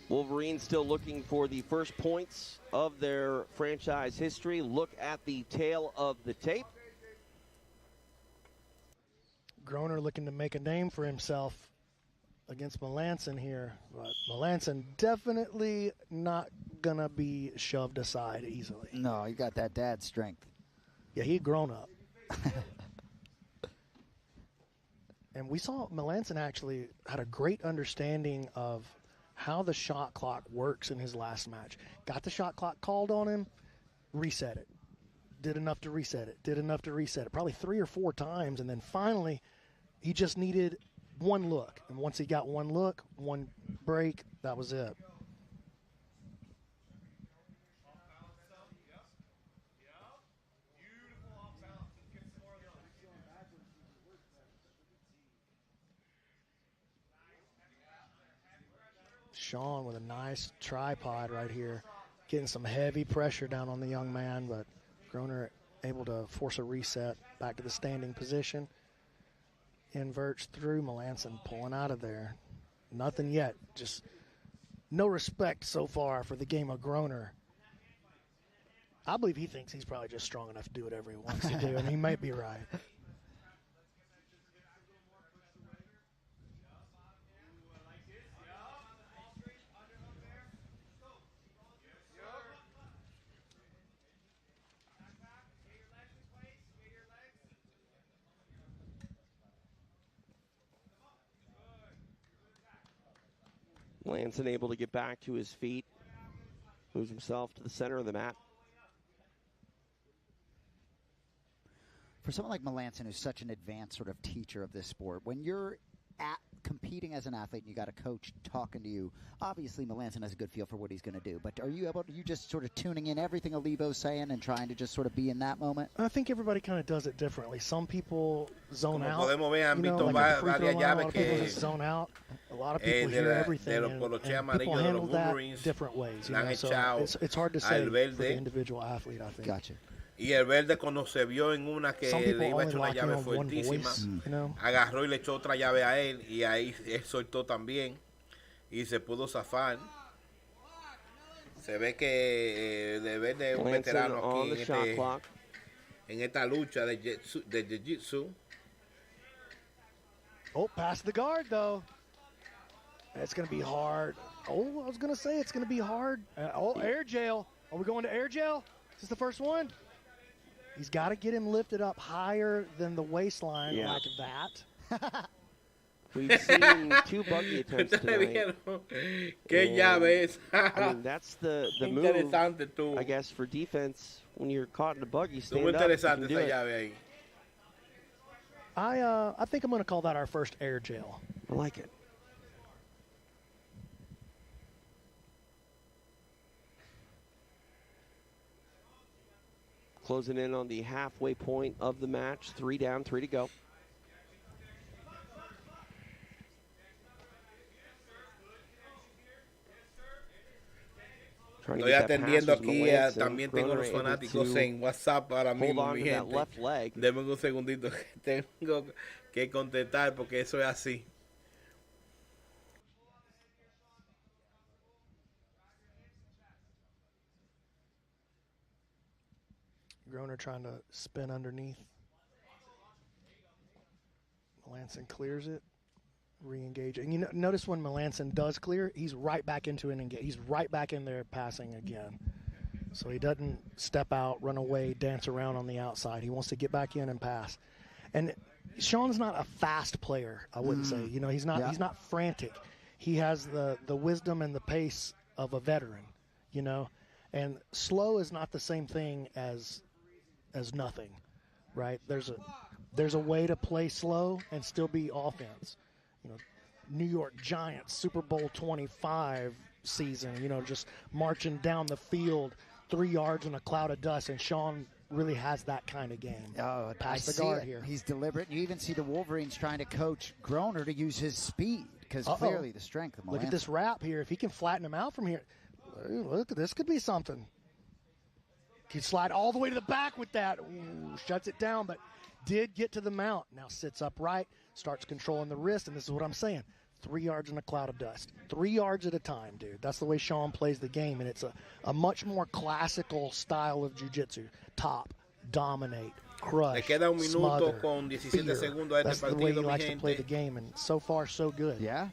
Wolverines still looking for the first points of their franchise history. Look at the tail of the tape. Groner looking to make a name for himself against Melanson here. But Melanson definitely not going to be shoved aside easily. No, he got that dad strength. Yeah, he'd grown up. And we saw Melanson actually had a great understanding of how the shot clock works in his last match. Got the shot clock called on him, reset it. Did enough to reset it, did enough to reset it. Probably 3 or 4 times, and then finally He just needed one look. And once he got one look, one break, that was it. Sean with a nice tripod right here, getting some heavy pressure down on the young man, but Groner able to force a reset back to the standing position. Inverts through, Melanson pulling out of there. Nothing yet, just no respect so far for the game of Groner. I believe he thinks he's probably just strong enough to do whatever he wants to do, and he might be right. Melanson able to get back to his feet, moves himself to the center of the mat. For someone like Melanson, who's such an advanced sort of teacher of this sport, when you're competing as an athlete and you got a coach talking to you, obviously Melanson has a good feel for what he's going to do, but are you just sort of tuning in everything Alivo's saying and trying to just sort of be in that moment? I think everybody kind of does it differently. Some people zone out. Podemos ver, han visto like varias llaves que zone out. A lot of people hear everything, and people handle that different ways. So it's hard to say for the individual athlete, I think. Gotcha. Y el verde, cuando se vio en una que le iba a echar una llave fuertísima, agarró y le echó otra llave a él, y ahí él soltó también y se pudo zafar. Se ve que el verde es un veterano aquí en esta lucha de jiu-jitsu. Oh, past the guard though. It's going to be hard. Oh, I was going to say it's going to be hard. Air jail. Are we going to air jail? Is this the first one? He's got to get him lifted up higher than the waistline like that. We've seen 2 buggy attempts tonight. ¿Qué llave es? I mean, that's the move, I guess, for defense. When you're caught in a buggy, stand up, you can do it. I think I'm going to call that our first air jail. I like it. Closing in on the halfway point of the match. 3 down, 3 to go. Estoy atendiendo aquí, también tengo los fanáticos en WhatsApp ahora mismo, mi gente. Denme un segundito que tengo que contestar porque eso es así. Groner trying to spin underneath. Melanson clears it, re-engage. And you notice when Melanson does clear, he's right back into an engage. He's right back in there passing again. So he doesn't step out, run away, dance around on the outside. He wants to get back in and pass. And Sean's not a fast player, I wouldn't say. You know, he's not frantic. He has the wisdom and the pace of a veteran, you know. And slow is not the same thing as nothing, right? There's a way to play slow and still be offense. You know, New York Giants Super Bowl 25 season, you know, just marching down the field 3 yards in a cloud of dust, and Sean really has that kind of game. Oh, past the guard here. He's deliberate. You even see the Wolverines trying to coach Groner to use his speed, because clearly the strength of Melanson. Look at this wrap here. If he can flatten him out from here, look, this could be something. He slide all the way to the back with that. Ooh, shuts it down, but did get to the mount. Now sits upright, starts controlling the wrist, and this is what I'm saying. 3 yards in a cloud of dust. 3 yards at a time, dude. That's the way Sean plays the game, and it's a much more classical style of jiu-jitsu. Top, dominate, crush, Le queda un minuto smother, con 17 fear. segundos a este That's the partido, way he mi likes to gente. play the game, and so far so good. Yeah.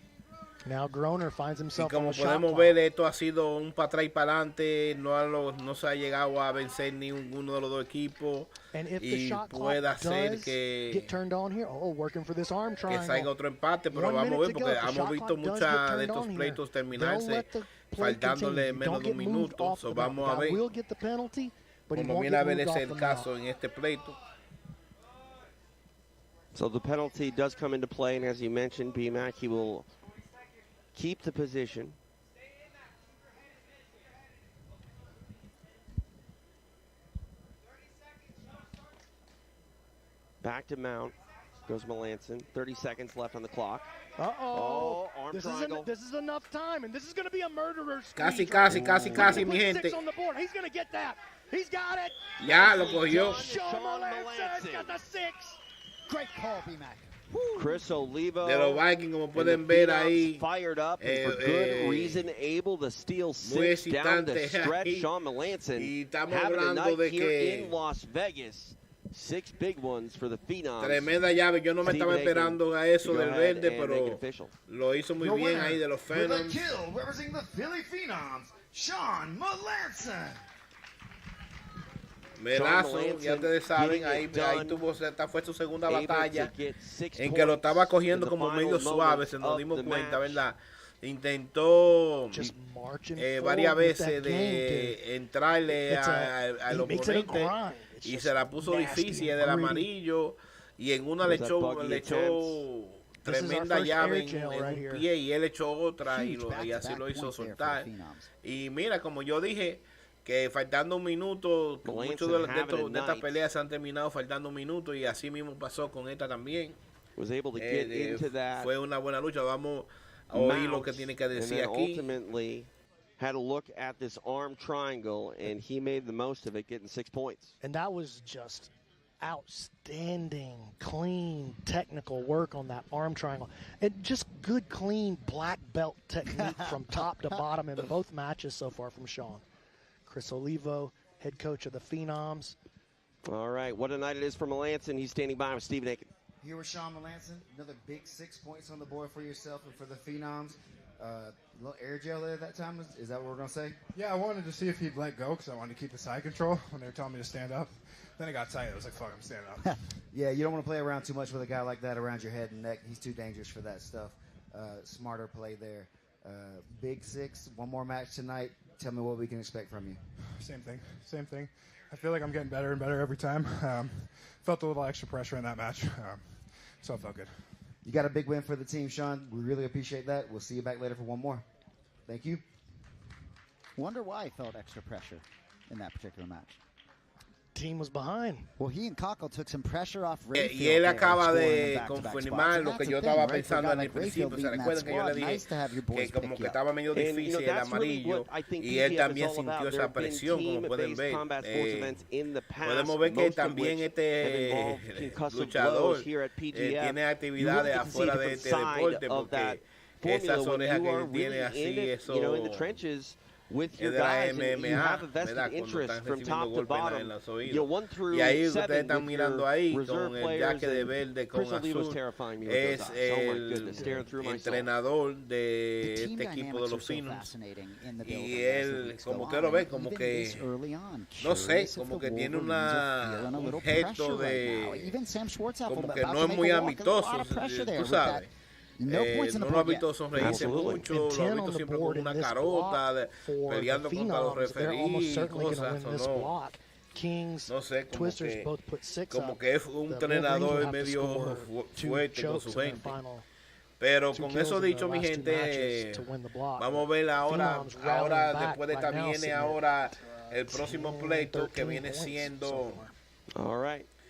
Now Groner finds Y himself on como the shot podemos clock. ver, esto ha sido un para atrás y para adelante. No se ha llegado a vencer ninguno de los dos equipos. And if the Y shot clock puede hacer does que get turned on here, working for this arm triangle. salga otro empate, pero 1 vamos a minute ver to porque go. If the hemos shot visto clock does muchos get de turned estos on here, pleitos they'll terminarse let the play faltándole continue. menos Don't de un get moved minuto. off So the vamos mount. a ver. God will get the penalty, but he Como won't viene a get ver moved ese off el the caso mount. en este pleito. So the penalty does come into play, and as you mentioned, B-Mac, he will keep the position. Back to mount goes Melanson. 30 seconds left on the clock. Uh-oh. Arm this triangle. This is enough time, and this is going to be a murderer's Casi, squeeze. casi, mi gente. On the board. He's going to get that. He's got it. Ya lo cogió. Sean Melanson got the 6. Great call, B-Mac. Chris Olivo De los Vikings, como pueden ver ahí. Fired up and for good reason, able to steal 6 down the stretch. Ahí. Sean Melanson Y estamos having a hablando night de here que in Las Vegas. 6 big ones for the Phenoms. Tremenda llave. Yo no me estaba esperando a eso del verde, pero official. lo hizo muy bien ahí de los Phenoms. With a kill, representing the Philly Phenoms, Sean Melanson. Melazo, ya ustedes saben, ahí tuvo, esta fue su segunda batalla en que lo estaba cogiendo como medio suave, se nos dimos cuenta, ¿verdad? Intentó varias veces de entrarle al oponente y se la puso difícil del amarillo y en una le echó tremenda llave en un pie y él echó otra y así lo hizo soltar. Y mira, como yo dije, que faltando un minuto, muchos de estas peleas se han terminado faltando un minuto y así mismo pasó con esta también. Fue una buena lucha. Vamos a oír lo que tiene que decir aquí. Had a look at this arm triangle and he made the most of it, getting 6 points. And that was just outstanding, clean, technical work on that arm triangle. And just good, clean black belt technique from top to bottom in both matches so far from Sean. Chris Olivo, head coach of the Phenoms. All right, what a night it is for Melanson. He's standing by with Stephen Aiken. Here with Sean Melanson, another big 6 points on the board for yourself and for the Phenoms. A little air gel there that time, is that what we're going to say? Yeah, I wanted to see if he'd let go because I wanted to keep the side control when they were telling me to stand up. Then it got tight. I was like, fuck, I'm standing up. Yeah, you don't want to play around too much with a guy like that around your head and neck. He's too dangerous for that stuff. Smarter play there. Big 6, one more match tonight. Tell me what we can expect from you. Same thing. I feel like I'm getting better and better every time. Felt a little extra pressure in that match, so it felt good. You got a big win for the team, Sean. We really appreciate that. We'll see you back later for one more. Thank you. Wonder why he felt extra pressure in that particular match. Team was behind. Well, he and Cockle took some pressure off Rayfield. Y él acaba de confirmar lo que yo estaba pensando en el principio. Se recuerdan que yo le dije que como que estaba medio difícil el amarillo y él también sintió esa presión, como pueden ver. Podemos ver que también este luchador tiene actividades afuera de este deporte porque esas orejas que él tiene así, eso... With your guys, and you have a vested interest from top to bottom. You know, 1 through 7 with your reserve players. Chris Olivo was terrifying me with those eyes. Oh my goodness, staring through my soul. Entrenador de este equipo de los Phenoms. Y él, como usted lo ve, como que, no sé, como que tiene un gesto de, como que no es muy amistoso, tú sabes. No lo ha visto sonreírse mucho, lo ha visto siempre con una carota, peleando contra los referees y cosas, no sé, como que es un entrenador medio fuerte con su gente. Pero con eso dicho, mi gente, vamos a ver ahora después de esta viene ahora el próximo pleito que viene siendo...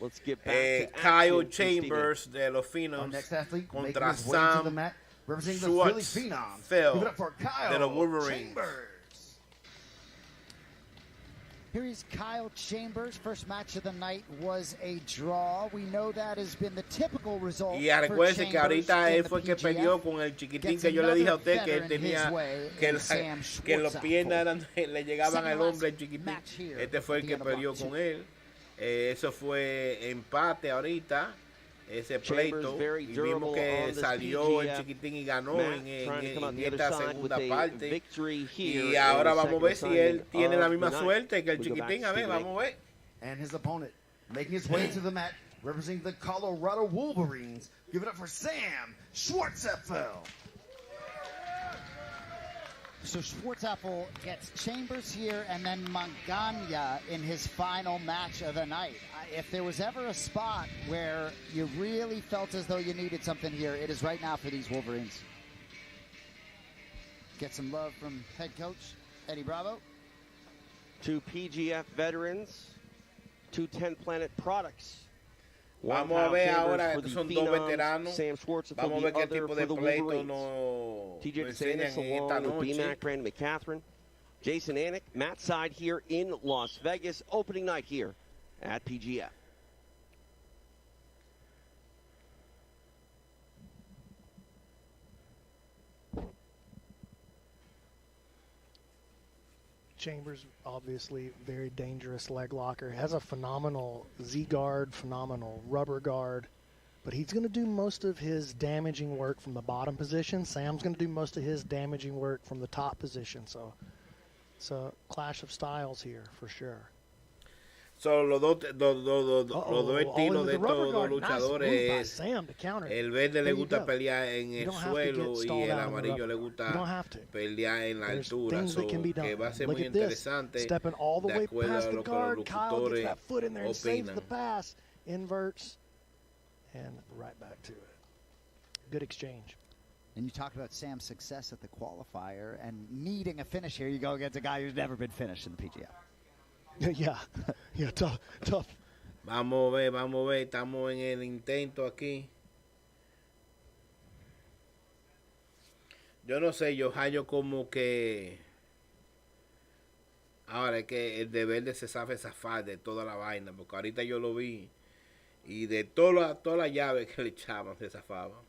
Let's get back to Kyle Chambers de los Phenoms contra Sam Schwartzfeld de los Wolverines. Here is Kyle Chambers. First match of the night was a draw. We know that has been the typical result. Y recuerden que ahorita él fue que peleó con el chiquitín que yo le dije a usted que él tenía que los piernas le llegaban al hombre el chiquitín. Este fue el que peleó con él. Eso fue empate ahorita, ese pleito, y vimos que salió el chiquitín y ganó en esta segunda parte. Y ahora vamos a ver si él tiene la misma suerte que el chiquitín. A ver, vamos a ver. And his opponent making his way to the mat, representing the Colorado Wolverines. Give it up for Sam Schwartzfeld. So Schwartzapfel gets Chambers here and then Mangania in his final match of the night. If there was ever a spot where you really felt as though you needed something here, it is right now for these Wolverines. Get some love from head coach Eddie Bravo. 2 PGF veterans, 2 10 Planet products. Vamos a ver ahora, estos son dos veteranos. Vamos a ver qué tipo de pleito nos enseñan en esta noche. B-Mac, Brandon McCatherine, Jason Anik, Matt Side here in Las Vegas. Opening night here at PGF. Chambers, obviously, very dangerous leg locker. Has a phenomenal Z guard, phenomenal rubber guard, but he's going to do most of his damaging work from the bottom position. Sam's going to do most of his damaging work from the top position. So it's a clash of styles here for sure. So, los dos estilos de estos dos luchadores es el verde le gusta pelear en el suelo y el amarillo le gusta pelear en la altura. So, que va a ser muy interesante de acuerdo a lo que los locutores opinan. Inverts and right back to it. Good exchange. And you talked about Sam's success at the qualifier and needing a finish here. You go against a guy who's never been finished in the PGF. Yeah, tough. Vamos a ver, estamos en el intento aquí. Yo no sé, yo hallo como que ahora es que el de verde se sabe zafar de toda la vaina, porque ahorita yo lo vi y de todas las llaves que le echaban se zafaba.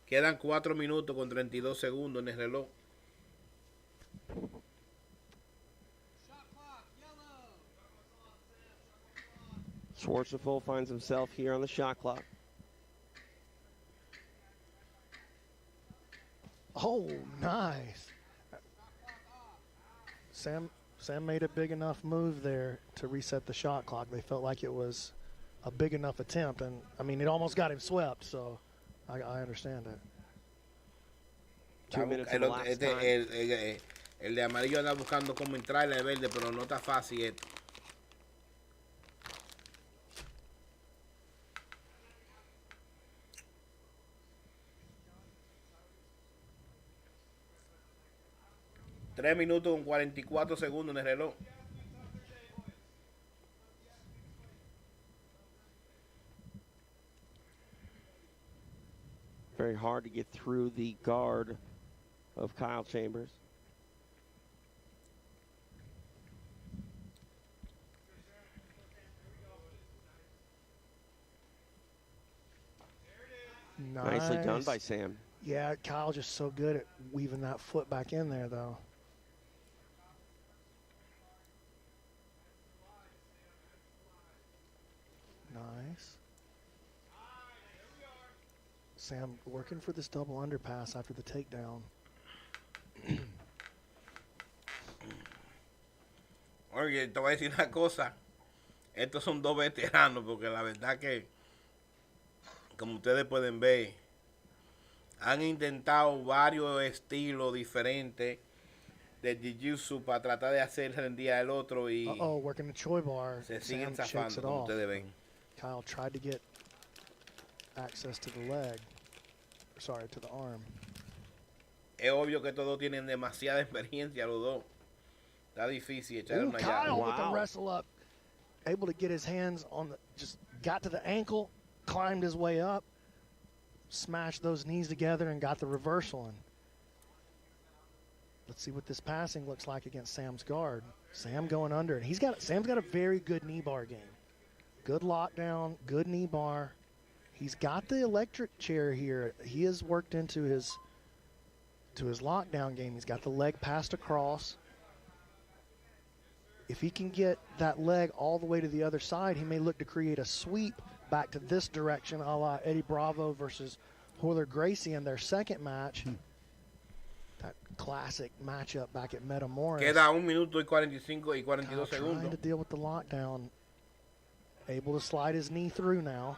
Quedan 4 minutos con 32 segundos en el reloj. Schwartzapfel finds himself here on the shot clock. Oh, nice. Sam made a big enough move there to reset the shot clock. They felt like it was a big enough attempt, and I mean, it almost got him swept, so I understand it. 2 minutes of the last time. El de amarillo anda buscando cómo entrarle al verde, pero no está fácil esto. Tres minutos con 44 segundos en el reloj. Very hard to get through the guard of Kyle Chambers. Nicely done by Sam. Yeah, Kyle just so good at weaving that foot back in there, though. Nice. Sam working for this double underpass after the takedown. Oye, te voy a decir una cosa. Estos son dos veteranos, porque la verdad que, como ustedes pueden ver, han intentado varios estilos diferentes de Jiu-Jitsu para tratar de hacer rendir al otro y working the Choi bar. se siguen zafando, como ustedes ven. Kyle tried to get access to the leg. Sorry, to the arm. Es obvio que todos tienen demasiada experiencia, los dos. Está difícil echar una llave. Kyle with the wrestle up, able to get his hands on the, just got to the ankle, climbed his way up, smashed those knees together, and got the reversal in. Let's see what this passing looks like against Sam's guard. Sam going under, and Sam's got a very good knee bar game. Good lockdown, good knee bar. He's got the electric chair here. He has worked into his lockdown game. He's got the leg passed across. If he can get that leg all the way to the other side, he may look to create a sweep back to this direction, a la Eddie Bravo versus Royler Gracie in their second match. That classic matchup back at Metamoris. Queda 1 minuto y 45 y 42 segundos. Trying to deal with the lockdown. Able to slide his knee through now.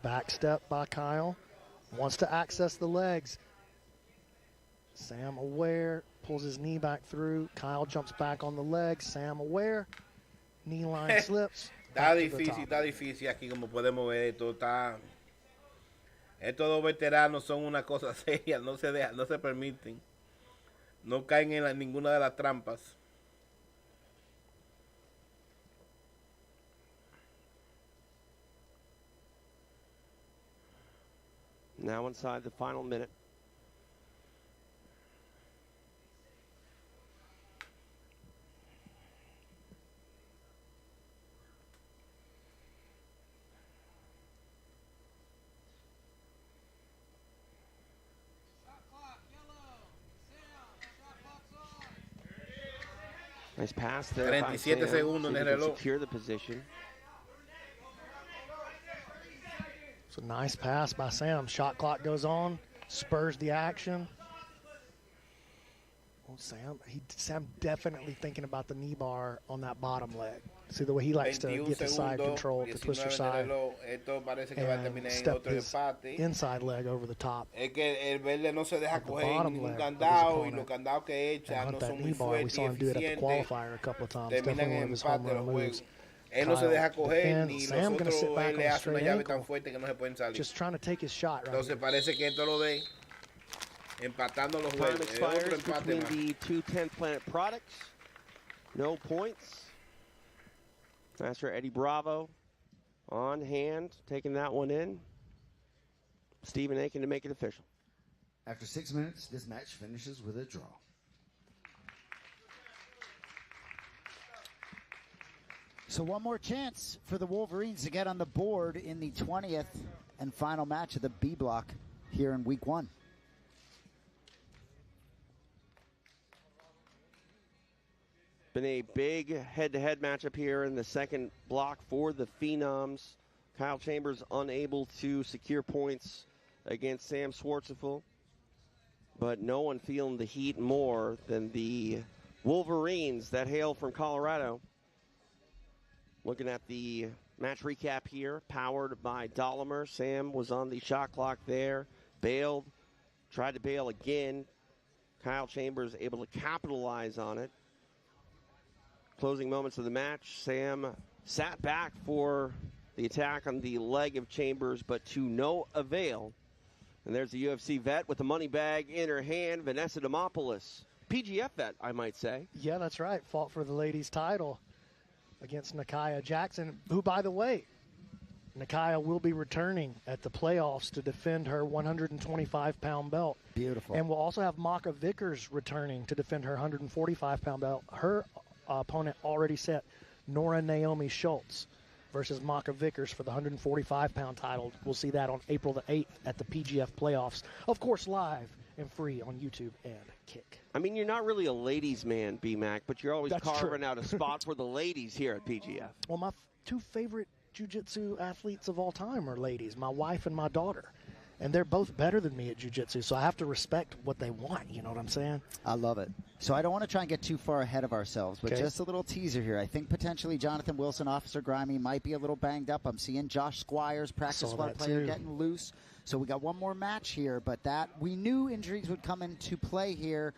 Back step by Kyle. Wants to access the legs. Sam aware, pulls his knee back through. Kyle jumps back on the legs. Sam aware. Knee line slips. Está difícil aquí, como podemos ver. Estos dos veteranos son una cosa seria, no se permiten. No caen en ninguna de las trampas. Now inside the final minute. Nice pass there. 37 segundos en el reloj. Secure the position. It's a nice pass by Sam. Shot clock goes on, spurs the action. Oh, Sam definitely thinking about the knee bar on that bottom leg. See the way he likes to get the side control, the twister side, and step his inside leg over the top. Es que el verde no se deja coger ningún candado, y los candados que echa no son muy fuertes y eficientes. Terminan en empate los juegos. Él no se deja coger, ni los otros él le hace una llave tan fuerte que no se pueden salir. Just trying to take his shot, right? Entonces parece que esto lo de empatando los juegos. Otro empate más. The two 10th Planet products. No points. Master Eddie Bravo on hand, taking that one in. Stephen Aiken to make it official. After 6 minutes, this match finishes with a draw. So one more chance for the Wolverines to get on the board in the 20th and final match of the B block here in week 1. Been a big head-to-head matchup here in the second block for the Phenoms. Kyle Chambers unable to secure points against Sam Schwarzenegger, but no one feeling the heat more than the Wolverines that hail from Colorado. Looking at the match recap here, powered by Dolomer. Sam was on the shot clock there, bailed, tried to bail again. Kyle Chambers able to capitalize on it. Closing moments of the match, Sam sat back for the attack on the leg of Chambers, but to no avail. And there's the UFC vet with the money bag in her hand, Vanessa Demopoulos. PGF vet, I might say. Yeah, that's right. Fought for the ladies' title against Nakia Jackson, who, by the way, Nakia will be returning at the playoffs to defend her 125-pound belt. Beautiful. And we'll also have Maka Vickers returning to defend her 145-pound belt. Her opponent already set, Nora Naomi Schultz versus Maka Vickers for the 145-pound title. We'll see that on April the 8th at the PGF playoffs. Of course, live and free on YouTube and Kick. I mean, you're not really a ladies' man, B-Mac, but you're always carving out a spot for the ladies here at PGF. Well, my two favorite jiu-jitsu athletes of all time are ladies, my wife and my daughter. And they're both better than me at jiu-jitsu, so I have to respect what they want, you know what I'm saying? I love it. So I don't want to try and get too far ahead of ourselves, but just a little teaser here. I think potentially Jonathan Wilson, Officer Grimy, might be a little banged up. I'm seeing Josh Squires, practice squad player, getting loose. So we got one more match here, but that we knew injuries would come into play here.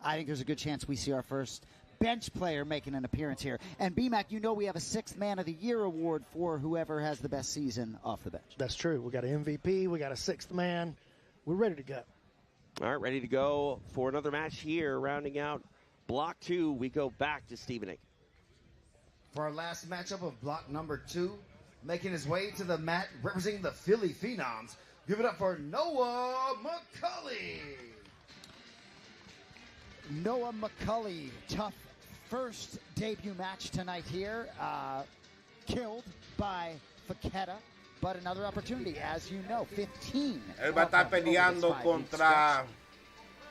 I think there's a good chance we see our first bench player making an appearance here. And BMAC, you know we have a 6th Man of the Year award for whoever has the best season off the bench. That's true. We got an MVP. We got a 6th man. We're ready to go. All right, ready to go for another match here. Rounding out Block 2, we go back to Stephen Aiken. For our last matchup of Block number 2, making his way to the mat, representing the Philly Phenoms, give it up for Noah McCulley. Noah McCulley, tough first debut match tonight here. Killed by Faketa, but another opportunity, as you know, 15. Él va a estar peleando contra...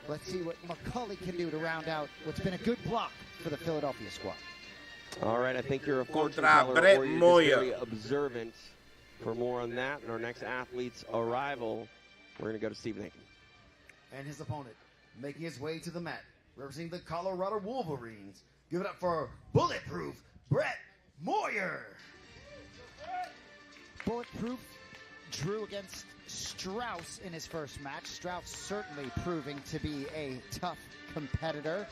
Let's see what McCulley can do to round out what's been a good block for the Philadelphia squad. All right, I think you're a fortune Contra teller, Brett or you're Moya. just very observant. For more on that and our next athlete's arrival, we're going to go to Stephen Aiken. And his opponent, making his way to the mat, representing the Colorado Wolverines. Give it up for Bulletproof Brett Moyer. Bulletproof Drew against Strauss in his first match. Strauss certainly proving to be a tough competitor.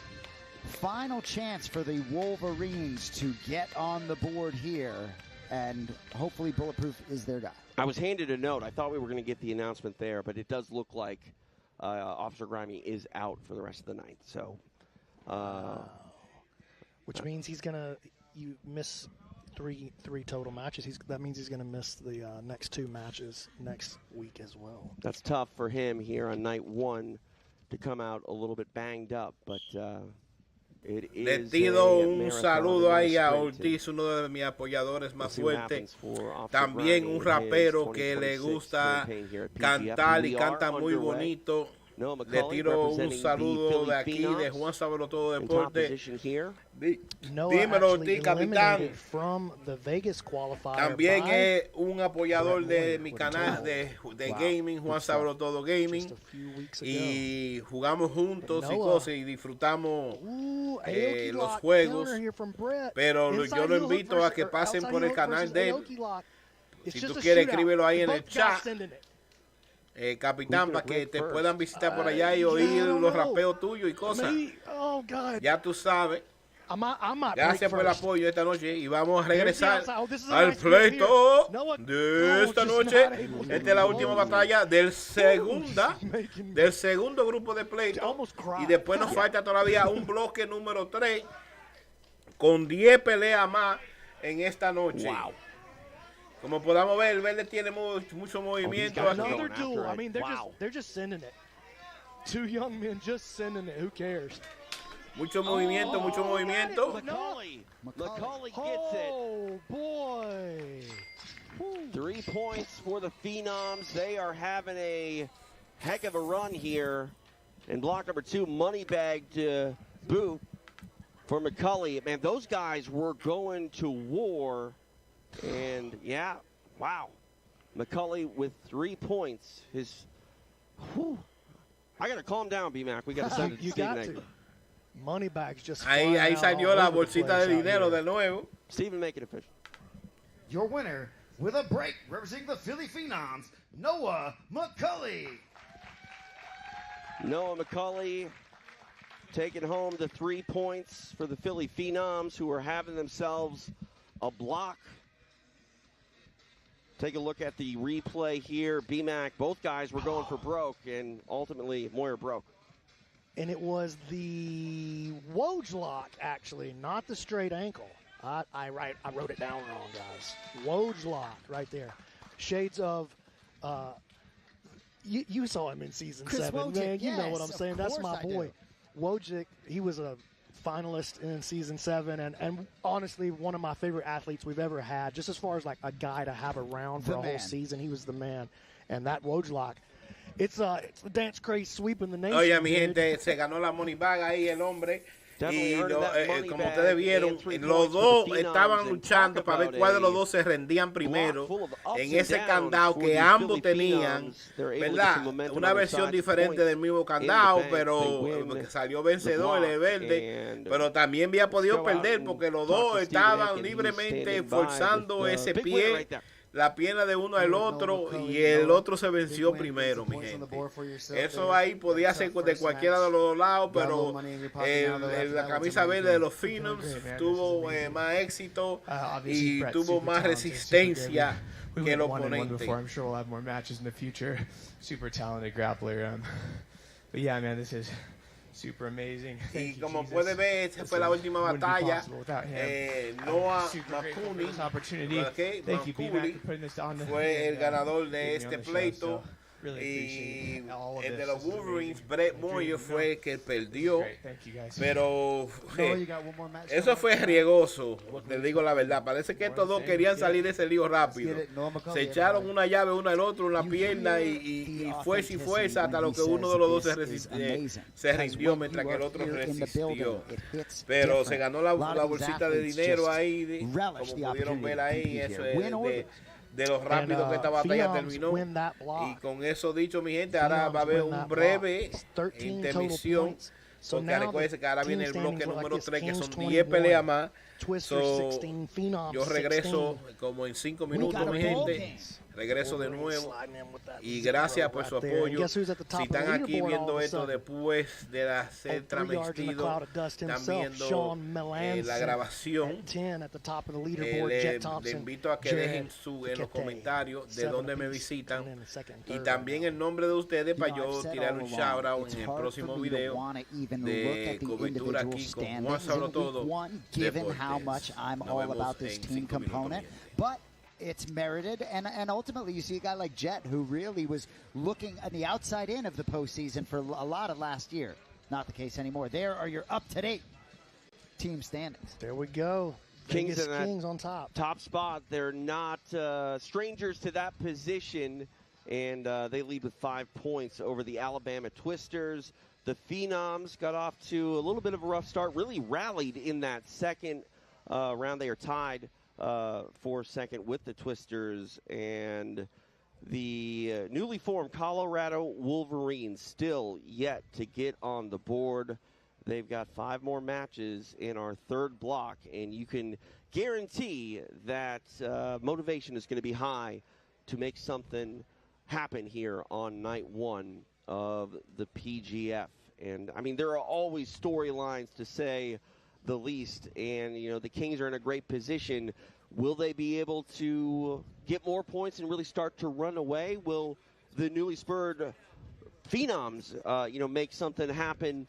Final chance for the Wolverines to get on the board here, and hopefully Bulletproof is their guy. I was handed a note. I thought we were going to get the announcement there, but it does look like Officer Grimy is out for the rest of the night. So, which means he's gonna miss three total matches. That means he's gonna miss the next 2 matches next week as well. That's tough for him here on night 1 to come out a little bit banged up, but le pido un saludo ahí a Ortiz, uno de mis apoyadores más fuertes. También un rapero que le gusta cantar y canta muy bonito. Le tiro un saludo de aquí, de JuanSabeloTodoDeportes. Dímelo, capitán. También es un apoyador de mi canal de gaming, JuanSabeloTodo Gaming. Y jugamos juntos y cosas y disfrutamos los juegos. Pero yo lo invito a que pasen por el canal de él. Si tú quieres, escríbelo ahí en el chat. Capitán, para que te puedan visitar por allá y oír los rapeos tuyos y cosas. Ya tú sabes. Gracias por el apoyo esta noche y vamos a regresar al pleito de esta noche. Esta es la última batalla del segundo grupo de pleito y después nos falta todavía un bloque número 3 con 10 peleas más en esta noche. Wow. Como podamos ver, el verde tiene mucho movimiento. Another duel. I mean, they're just sending it. 2 young men just sending it. Who cares? Mucho movimiento, mucho movimiento. McCauley gets it. Oh, boy. 3 points for the Phenoms. They are having a heck of a run here. And block number 2, money bag to boot for McCauley. Man, those guys were going to war. And, yeah, wow. McCauley with 3 points. I got to calm down, B-Mac. We got to send it to Stephen A. Money bags just ahí salió la bolsita de dinero de nuevo. Stephen, make it official. Your winner with a break, representing the Philly Phenoms, Noah McCauley. Noah McCauley taking home the 3 points for the Philly Phenoms, who are having themselves a block. Take a look at the replay here. B-Mac, both guys were going for broke, and ultimately Moyer broke. And it was the Woj lock, actually, not the straight ankle. I wrote it down wrong, guys. Woj lock right there. Shades of, you saw him in season Chris 7. Wojcik, Man, you yes, know what I'm saying. That's my boy. Wojcik, he was a finalist in season 7, and honestly, one of my favorite athletes we've ever had, just as far as like a guy to have around for a whole season. He was the man. And that Woj lock, it's the dance craze sweeping the nation. Oye, mi gente, se ganó la money bag ahí el hombre. Y como ustedes vieron, los dos estaban luchando para ver cuál de los dos se rendían primero en ese candado que ambos tenían, ¿verdad? Una versión diferente del mismo candado, pero salió vencedor el verde, pero también había podido perder porque los dos estaban libremente forzando ese pie, la pierna de uno al otro, y el otro se venció primero, mi gente. Eso ahí podía ser de cualquiera de los dos lados, pero la camisa verde de los Phenoms tuvo más éxito y tuvo más resistencia que el oponente. I'm sure we'll have more matches in the future. Super talented grappler. But yeah, man, this is super amazing. Y como puede ver, esta fue la última batalla. Noah McCauley fue el ganador de este pleito. Y el de los Wolverines, Brett Moyer, fue el que perdió. Pero eso fue riesgoso, les digo la verdad. Parece que estos dos querían salir de ese lío rápido. Se echaron una llave uno al otro en la pierna y fuerza y fuerza hasta lo que uno de los dos se rindió mientras que el otro resistió. Pero se ganó la bolsita de dinero ahí, como pudieron ver ahí. Eso es de lo rápido que esta batalla terminó. Y con eso dicho, mi gente, ahora va a haber un breve intermisión, porque recuerden que ahora viene el bloque número 3, que son 10 peleas más. Yo regreso como en 5 minutos, mi gente. Regreso de nuevo y gracias por su apoyo. Si están aquí viendo esto después de ser transmitido, están viendo la grabación, le invito a que dejen en los comentarios de dónde me visitan y también el nombre de ustedes para yo tirar un shout out en el próximo video de cobertura aquí con JuanSabeloTodoDeportes. Nos vemos en 5 minutos. It's merited, and ultimately you see a guy like Jet who really was looking on the outside in of the postseason for a lot of last year. Not the case anymore. There are your up-to-date team standings. There we go. Kings on top. Top spot. They're not strangers to that position, and they lead with 5 points over the Alabama Twisters. The Phenoms got off to a little bit of a rough start, really rallied in that second round. They are tied for second with the Twisters, and the newly formed Colorado Wolverines still yet to get on the board. They've got 5 more matches in our third block, and you can guarantee that motivation is going to be high to make something happen here on night 1 of the PGF. And I mean, there are always storylines, to say the least, and you know, the Kings are in a great position. Will they be able to get more points and really start to run away? Will the newly spurred Phenoms make something happen?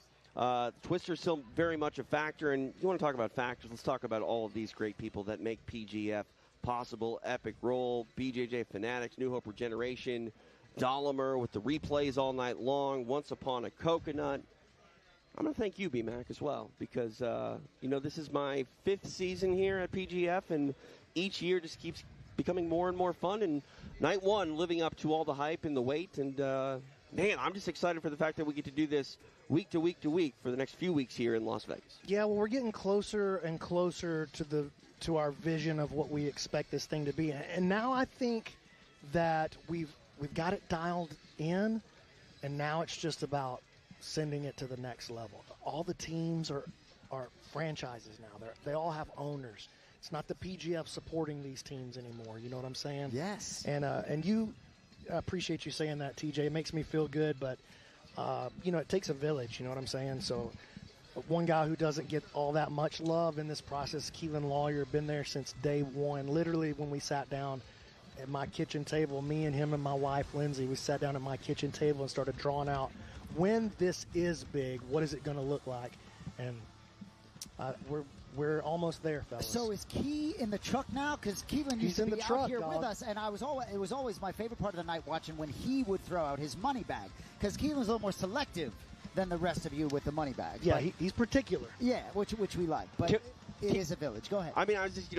Twisters still very much a factor, and you want to talk about factors, let's talk about all of these great people that make PGF possible. Epic Roll, BJJ Fanatics, New Hope Regeneration, Dolomer with the replays all night long, Once Upon a Coconut. I'm going to thank you, B-Mac, as well, because, this is my 5th season here at PGF, and each year just keeps becoming more and more fun, and night 1 living up to all the hype and the wait, and, man, I'm just excited for the fact that we get to do this week to week to week for the next few weeks here in Las Vegas. Yeah, well, we're getting closer and closer to our vision of what we expect this thing to be, and now I think that we've got it dialed in, and now it's just about sending it to the next level. All the teams are franchises now. They all have owners. It's not the PGF supporting these teams anymore. You know what I'm saying? Yes. And you, I appreciate you saying that, TJ. It makes me feel good, but it takes a village. You know what I'm saying? So one guy who doesn't get all that much love in this process, Keelan Lawyer, been there since day 1. Literally, when we sat down at my kitchen table, me and him and my wife Lindsay, we sat down at my kitchen table and started drawing out, when this is big, what is it going to look like? And we're almost there, fellas. So is Key in the truck now? Because Keelan used to be out here with us, and it was always my favorite part of the night watching when he would throw out his money bag. Because Keelan's a little more selective than the rest of you with the money bag. Yeah, he's particular. Yeah, which we like. But it is a village. Go ahead. I mean, I was just,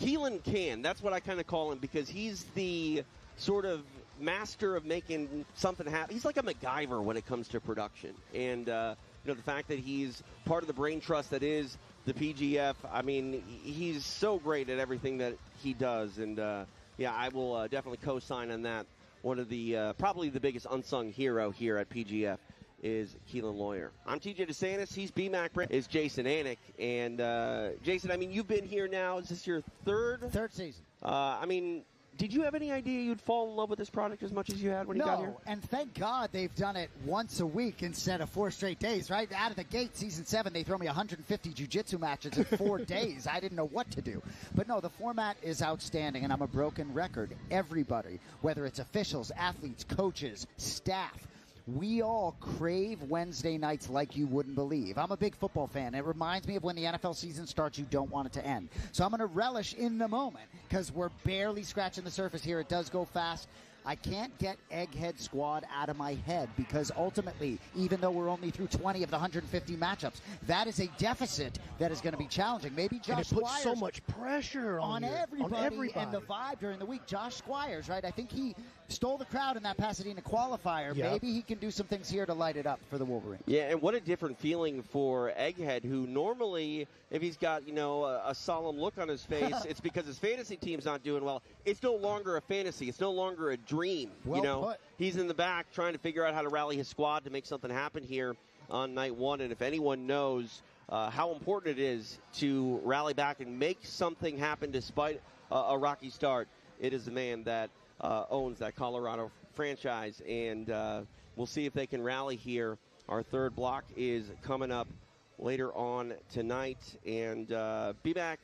Keelan can. That's what I kind of call him, because he's the sort of master of making something happen. He's like a MacGyver when it comes to production, and the fact that he's part of the brain trust that is the PGF. I mean, he's so great at everything that he does, and I will definitely co-sign on that. One of the probably the biggest unsung hero here at PGF is Keelan Lawyer. I'm TJ DeSantis. He's B-Mac. Is Jason Anik, and Jason, I mean, you've been here now. Is this your third season? I mean, did you have any idea you'd fall in love with this product as much as you had when you got here? No, and thank God they've done it once a week instead of 4 straight days, right? Out of the gate, Season 7, they throw me 150 jiu-jitsu matches in 4 days. I didn't know what to do. But no, the format is outstanding, and I'm a broken record. Everybody, whether it's officials, athletes, coaches, staff, we all crave Wednesday nights like you wouldn't believe. I'm a big football fan. It reminds me of when the NFL season starts, you don't want it to end. So I'm going to relish in the moment because we're barely scratching the surface here. It does go fast. I can't get Egghead Squad out of my head because ultimately, even though we're only through 20 of the 150 matchups, that is a deficit that is going to be challenging. Maybe Josh Squires. It puts so much pressure on everybody. And the vibe during the week. Josh Squires, right? I think he stole the crowd in that Pasadena qualifier. Yep. Maybe he can do some things here to light it up for the Wolverines. Yeah, and what a different feeling for Egghead, who normally, if he's got, a solemn look on his face, it's because his fantasy team's not doing well. It's no longer a fantasy. It's no longer a dream. Well put. He's in the back trying to figure out how to rally his squad to make something happen here on night 1. And if anyone knows how important it is to rally back and make something happen despite a rocky start, it is the man that owns that Colorado franchise, and we'll see if they can rally here. Our third block is coming up later on tonight, and be back.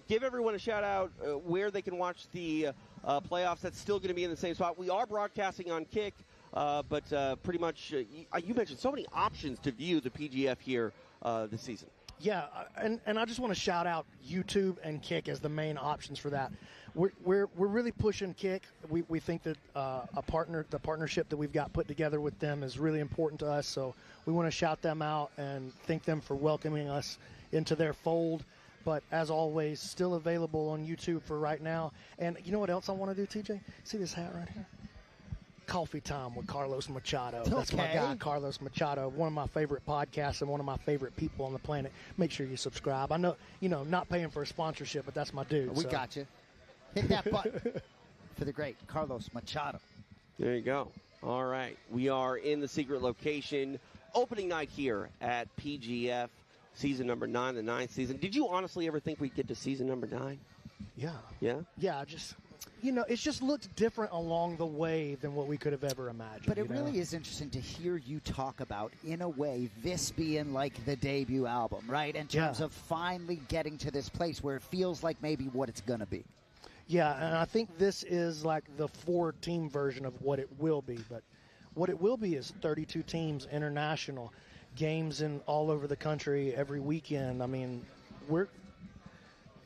Give everyone a shout out where they can watch the playoffs. That's still going to be in the same spot. We are broadcasting on Kick, but pretty much you mentioned so many options to view the PGF here this season. Yeah, and I just want to shout out YouTube and Kick as the main options for that. We're really pushing Kick. We think that the partnership that we've got put together with them is really important to us. So we want to shout them out and thank them for welcoming us into their fold. But as always, still available on YouTube for right now. And you know what else I want to do, TJ? See this hat right here? Coffee Time with Carlos Machado. Okay. That's my guy, Carlos Machado, one of my favorite podcasts and one of my favorite people on the planet. Make sure you subscribe. I know, not paying for a sponsorship, but that's my dude. We got you. Hit that button for the great Carlos Machado. There you go. All right. We are in the secret location. Opening night here at PGF, season number 9, the 9th season. Did you honestly ever think we'd get to season number 9? Yeah. Yeah? Yeah, it's just looked different along the way than what we could have ever imagined. But it really is interesting to hear you talk about, in a way, this being like the debut album, right? In terms of finally getting to this place where it feels like maybe what it's going to be. Yeah, and I think this is like the 4-team version of what it will be. But what it will be is 32 teams, international, games in all over the country every weekend. I mean,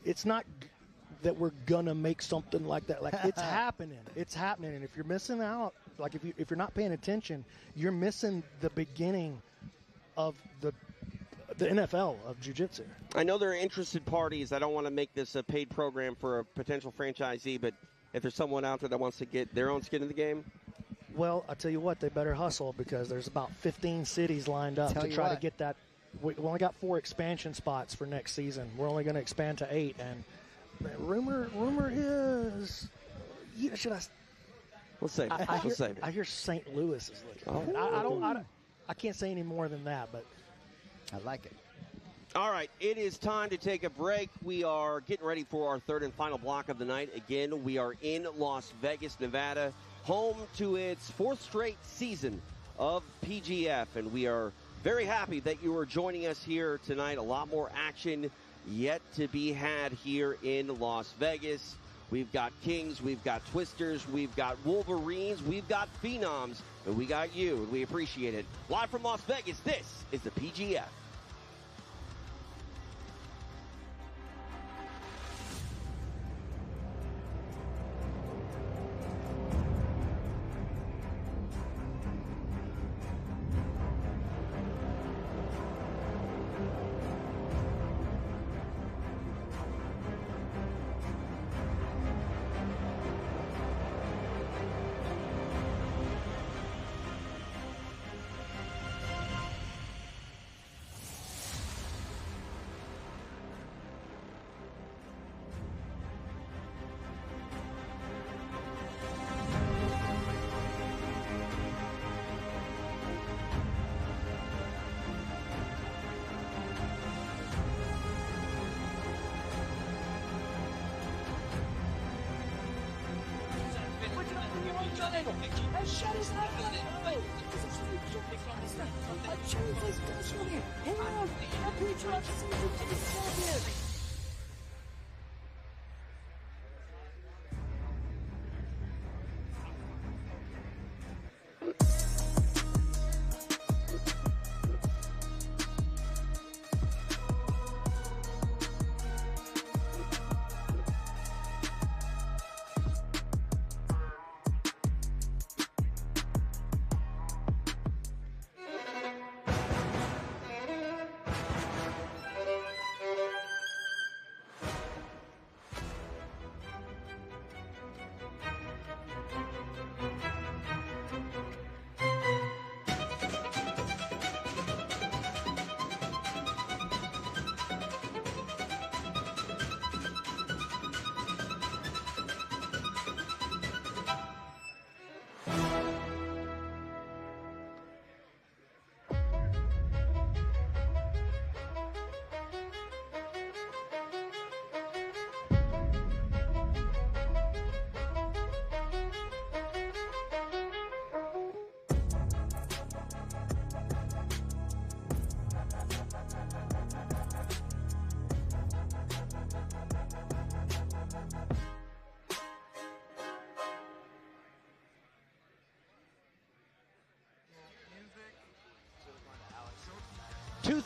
it's not that we're gonna make something like that. Like, it's happening. It's happening. And if you're missing out, like if you're not paying attention, you're missing the beginning of the NFL of jiu-jitsu. I know there are interested parties. I don't want to make this a paid program for a potential franchisee, but if there's someone out there that wants to get their own skin in the game, well, I tell you what, they better hustle, because there's about 15 cities lined up to try to get that. We only got 4 expansion spots for next season. We're only going to expand to 8, and rumor is, should I? We'll save it. I hear St. Louis is looking. Oh. I can't say any more than that, but I like it. All right, it is time to take a break. We are getting ready for our third and final block of the night. Again, we are in Las Vegas, Nevada, home to its 4th straight season of PGF, and we are very happy that you are joining us here tonight. A lot more action yet to be had here in Las Vegas. We've got Kings, we've got Twisters, we've got Wolverines, we've got Phenoms, and we got you, and we appreciate it. Live from Las Vegas, this is the PGF.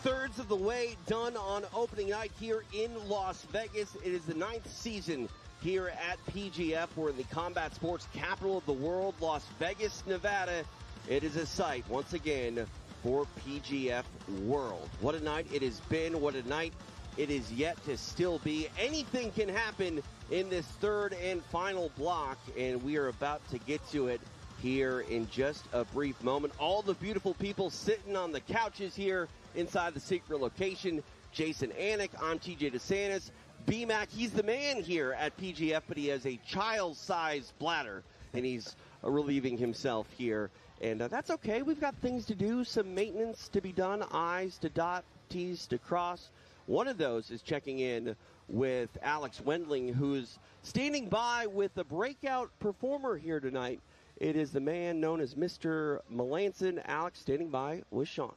2/3 of the way done on opening night here in Las Vegas. It is the 9th season here at PGF. We're in the combat sports capital of the world, Las Vegas, Nevada. It is a sight, once again, for PGF World. What a night it has been. What a night it is yet to still be. Anything can happen in this third and final block, and we are about to get to it here in just a brief moment. All the beautiful people sitting on the couches here inside the secret location. Jason Anik, I'm TJ DeSantis. B-Mac, he's the man here at PGF, but he has a child-sized bladder, and he's relieving himself here. And that's okay. We've got things to do, some maintenance to be done, I's to dot, T's to cross. One of those is checking in with Alex Wendling, who's standing by with the breakout performer here tonight. It is the man known as Mr. Melanson. Alex standing by with Sean.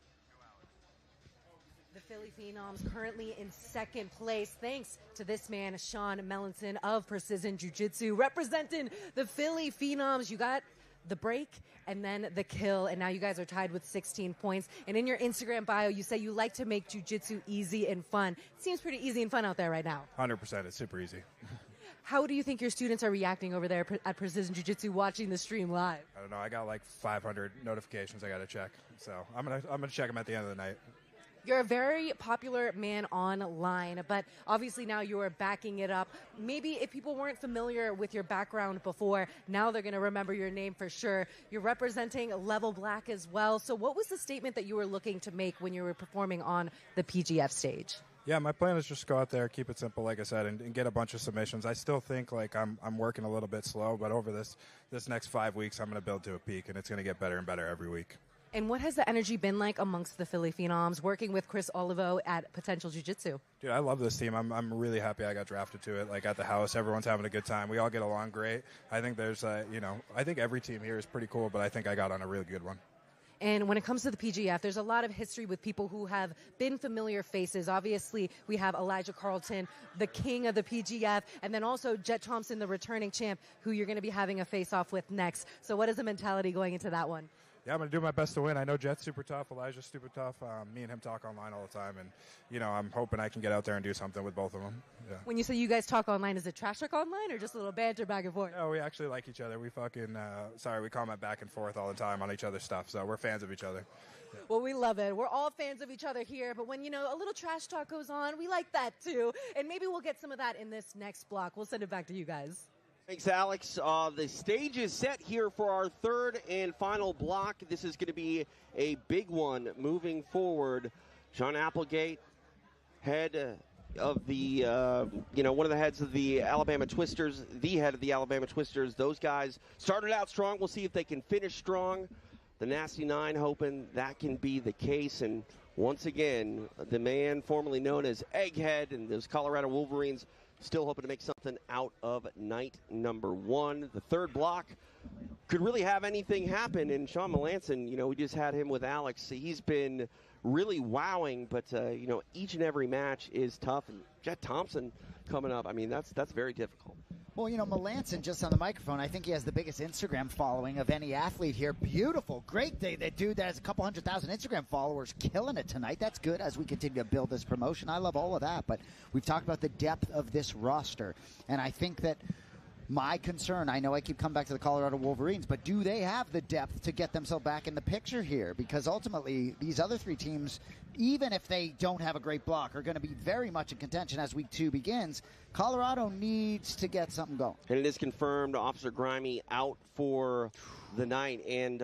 The Philly Phenoms currently in second place thanks to this man, Sean Melanson of Precision Jiu-Jitsu, representing the Philly Phenoms. You got the break and then the kill, and now you guys are tied with 16 points. And in your Instagram bio, you say you like to make jiu-jitsu easy and fun. It seems pretty easy and fun out there right now. 100%. It's super easy. How do you think your students are reacting over there at Precision Jiu-Jitsu watching the stream live? I don't know. I got like 500 notifications I got to check. So I'm gonna check them at the end of the night. You're a very popular man online, but obviously now you are backing it up. Maybe if people weren't familiar with your background before, now they're going to remember your name for sure. You're representing Level Black as well. So what was the statement that you were looking to make when you were performing on the PGF stage? Yeah, my plan is just go out there, keep it simple, like I said, and get a bunch of submissions. I still think like I'm working a little bit slow, but over this next 5 weeks, I'm going to build to a peak, and it's going to get better and better every week. And what has the energy been like amongst the Philly Phenoms working with Chris Olivo at Potential Jiu-Jitsu? Dude, I love this team. I'm really happy I got drafted to it. Like at the house, everyone's having a good time. We all get along great. I think there's, I think every team here is pretty cool, but I think I got on a really good one. And when it comes to the PGF, there's a lot of history with people who have been familiar faces. Obviously, we have Elijah Carlton, the king of the PGF, and then also Jet Thompson, the returning champ, who you're going to be having a face-off with next. So what is the mentality going into that one? Yeah, I'm going to do my best to win. I know Jet's super tough. Elijah's super tough. Me and him talk online all the time. And, I'm hoping I can get out there and do something with both of them. Yeah. When you say you guys talk online, is it trash talk online or just a little banter back and forth? No, we actually like each other. We we comment back and forth all the time on each other's stuff. So we're fans of each other. Yeah. Well, we love it. We're all fans of each other here. But when, a little trash talk goes on, we like that too. And maybe we'll get some of that in this next block. We'll send it back to you guys. Thanks, Alex. The stage is set here for our third and final block. This is going to be a big one moving forward. John Applegate, head of the, one of the heads of the Alabama Twisters, the head of the Alabama Twisters. Those guys started out strong. We'll see if they can finish strong. The Nasty Nine hoping that can be the case. And once again, the man formerly known as Egghead and those Colorado Wolverines still hoping to make something out of night number one. The third block could really have anything happen. And Sean Melanson, we just had him with Alex. He's been really wowing, but, each and every match is tough. And Jet Thompson coming up, that's very difficult. Well, Melanson, just on the microphone, I think he has the biggest Instagram following of any athlete here. Beautiful. Great day. That dude that has a couple 100,000 Instagram followers killing it tonight. That's good as we continue to build this promotion. I love all of that, but we've talked about the depth of this roster, and I think that my concern, I know I keep coming back to the Colorado Wolverines, but do they have the depth to get themselves back in the picture here? Because ultimately, these other three teams, even if they don't have a great block, are going to be very much in contention as week 2 begins. Colorado needs to get something going. And it is confirmed, Officer Grimey out for the night. And,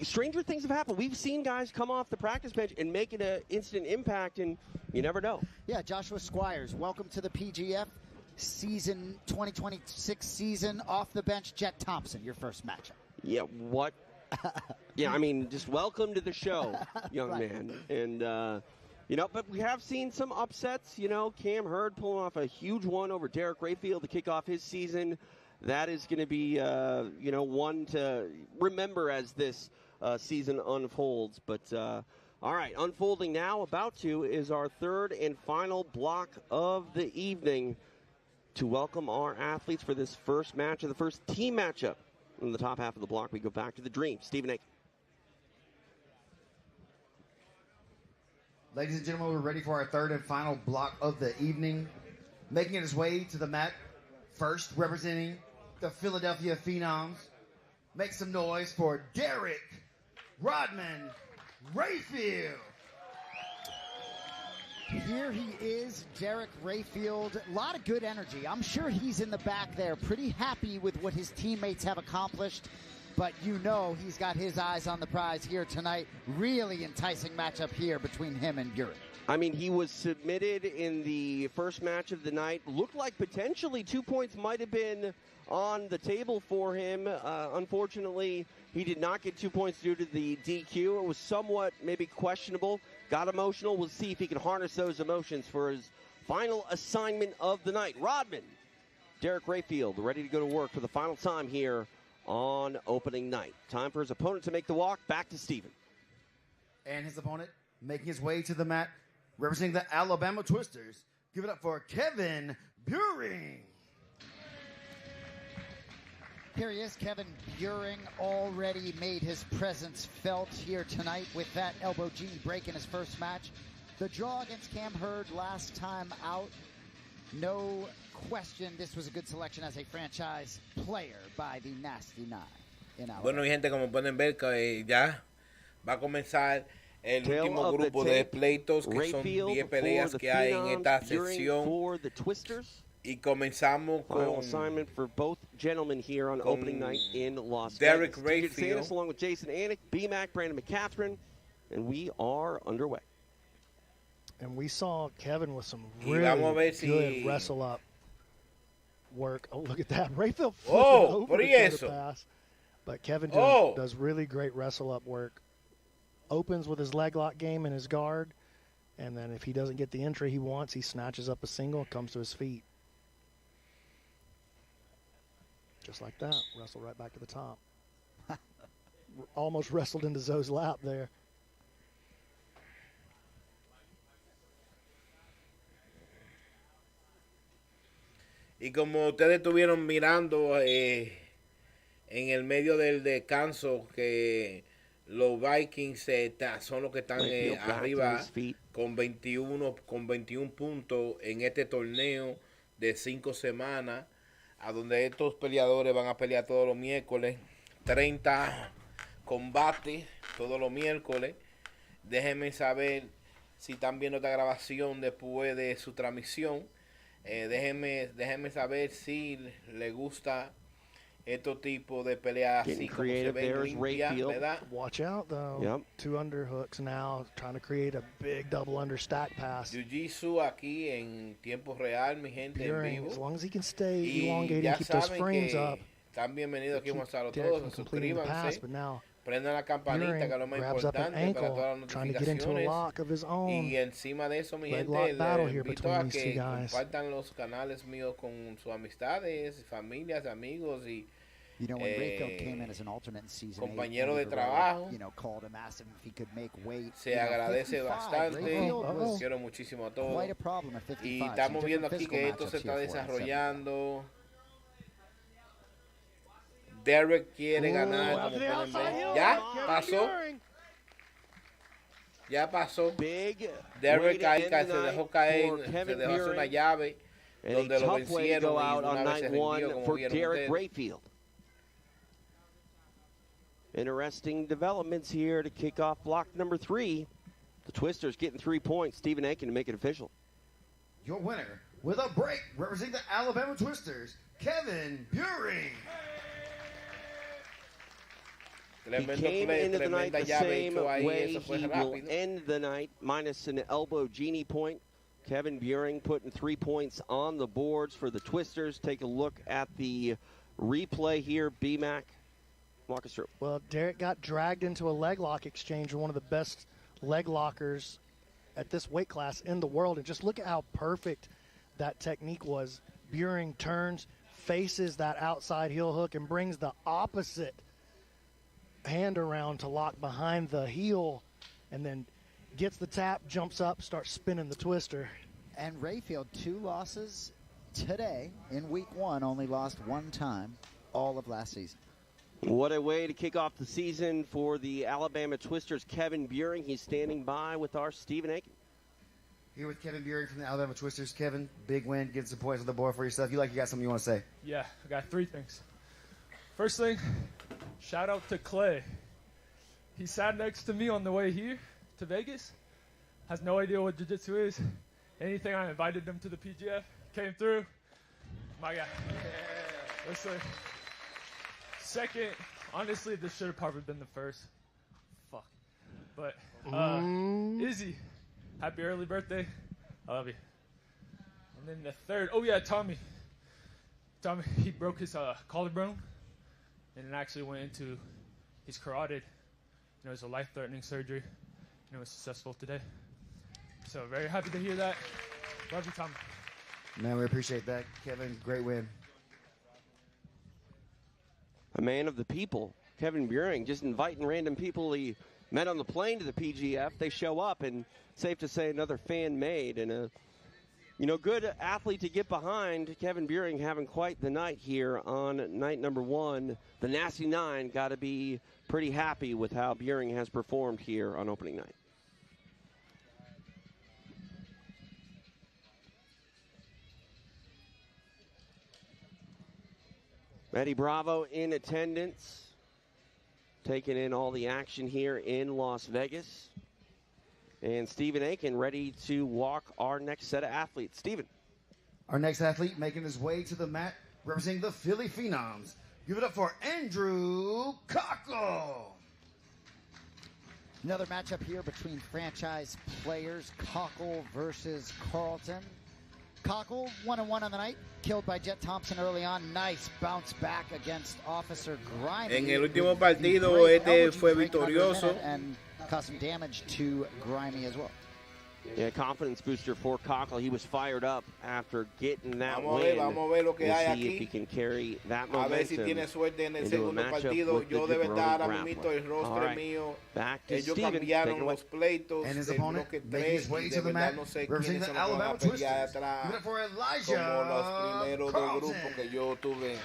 stranger things have happened. We've seen guys come off the practice bench and make it an instant impact, and you never know. Yeah, Joshua Squires, welcome to the PGF. Season 2026 season off the bench. Jet Thompson, your first matchup. Yeah, what? Yeah, just welcome to the show, young man. And, but we have seen some upsets. Cam Hurd pulling off a huge one over Derek Rayfield to kick off his season. That is going to be, one to remember as this season unfolds. But, all right, unfolding now, about to, is our third and final block of the evening. To welcome our athletes for this first match of the first team matchup. In the top half of the block, we go back to the Dream. Stephen Aiken. Ladies and gentlemen, we're ready for our third and final block of the evening. Making his way to the mat, first representing the Philadelphia Phenoms. Make some noise for Derek Rodman Rayfield. Here he is, Derek Rayfield. A lot of good energy. I'm sure he's in the back there, pretty happy with what his teammates have accomplished. But you know he's got his eyes on the prize here tonight. Really enticing matchup here between him and Buren. I mean, he was submitted in the first match of the night. Looked like potentially 2 points might have been on the table for him. Unfortunately, he did not get 2 points due to the DQ. It was somewhat maybe questionable. Got emotional. We'll see if he can harness those emotions for his final assignment of the night. Rodman, Derek Rayfield, ready to go to work for the final time here on opening night. Time for his opponent to make the walk. Back to Steven. And his opponent making his way to the mat, representing the Alabama Twisters. Give it up for Kevin Buring. Here he is, Kevin Buring, already made his presence felt here tonight with that elbow G break in his first match. The draw against Cam Hurd last time out, no question, this was a good selection as a franchise player by the Nasty Nine in Alabama. Bueno, mi gente, como pueden ver, que ya va a comenzar el último grupo de pleitos, que son 10 peleas que hay en esta sección. Y comenzamos con assignment for both gentlemen here on opening night in Las Derek Vegas. Rayfield, along with Jason Anik, B-Mac, Brandon McCatherine, and we are underway. And we saw Kevin with some really good wrestle up work. Oh, look at that. Rayfield flipping over to the pass. But Kevin does really great wrestle up work. Opens with his leg lock game and his guard. And then if he doesn't get the entry he wants, he snatches up a single and comes to his feet. Just like that. Wrestle right back to the top. Almost wrestled into Zoe's lap there. Y como ustedes estuvieron mirando en el medio del descanso, que los Vikings son los que están arriba con 21 puntos en este torneo de 5 semanas, a donde estos peleadores van a pelear todos los miércoles, 30 combates todos los miércoles. Déjenme saber si están viendo esta grabación después de su transmisión. Déjenme saber si le gusta estos tipos de peleas así como se ven limpias, ¿verdad? Watch out though. Yep. 2 underhooks now, trying to create a big double under stack pass. Jiu Jitsu aquí en tiempo real, mi gente, Buring, en vivo. As long as he can stay elongated and keep those frames up. Están bienvenidos aquí a JuanSabeloTodos, suscríbanse. Prendan la campanita, que es lo más importante para todas las notificaciones. Y encima de eso, mi gente, les invito a que compartan los canales míos con sus amistades, familias, amigos y compañeros de trabajo. Se agradece bastante. Los quiero muchísimo a todos. Y estamos viendo aquí que esto se está desarrollando. Derek quiere ganar, como pueden ver. Ya pasó. Derek ahí se dejó caer, se dejó hacer una llave donde lo vencieron y una vez se rindió, como vieron ustedes. Interesting developments here to kick off block number 3. The Twisters getting 3 points. Stephen Aiken to make it official. Your winner with a break, representing the Alabama Twisters, Kevin Buring. He came into the night the same way. He will end the night minus an elbow genie point. Kevin Buring putting 3 points on the boards for the Twisters. Take a look at the replay here. B-Mac, walk us through. Well, Derek got dragged into a leg lock exchange with one of the best leg lockers at this weight class in the world. And just look at how perfect that technique was. Buring turns, faces that outside heel hook, and brings the opposite hand around to lock behind the heel, and then gets the tap, jumps up, starts spinning the twister. And Rayfield, 2 losses today in week 1, only lost 1 time all of last season. What a way to kick off the season for the Alabama Twisters. Kevin Buring, he's standing by with our Stephen Aiken. Here with Kevin Buring from the Alabama Twisters. Kevin, big win, getting some points on the board for yourself. You got something you want to say? Yeah, I got 3 things. First thing, shout out to Clay. He sat next to me on the way here to Vegas. Has no idea what jiu-jitsu is. Anything I invited him to the PGF, came through. My guy. Yes, sir. Second, honestly, this should have probably been the first. Fuck. But, Izzy, happy early birthday. I love you. And then the third, oh yeah, Tommy, he broke his collarbone and it actually went into his carotid. It was a life-threatening surgery and it was successful today. So very happy to hear that. Love you, Tommy. Man, we appreciate that. Kevin, great win. A man of the people, Kevin Buring, just inviting random people he met on the plane to the PGF. They show up, and safe to say another fan-made and a good athlete to get behind. Kevin Buring having quite the night here on night number 1. The Nasty Nine got to be pretty happy with how Buring has performed here on opening night. Eddie Bravo in attendance, taking in all the action here in Las Vegas. And Stephen Aiken ready to walk our next set of athletes. Stephen. Our next athlete making his way to the mat, representing the Philly Phenoms. Give it up for Andrew Cockle. Another matchup here between franchise players, Cockle versus Carlton. Cockle, 1-1 on the night, killed by Jet Thompson early on. Nice bounce back against Officer Grimy. En el último partido, este fue victorioso. And caused some damage to Grimy as well. Yeah, confidence booster for Cockle. He was fired up after getting that win. Vamos a ver lo que we'll hay see aquí. If he can carry that momentum. A ver si tiene suerte en el segundo partido. Yo de verdad ahora mismo el rostre mío. Ellos cambiaron los pleitos. And his opponent making his way to the mat, representing the Alabama Twisters. Give it for Elijah como los primeros Carlton. del grupo que yo tuve.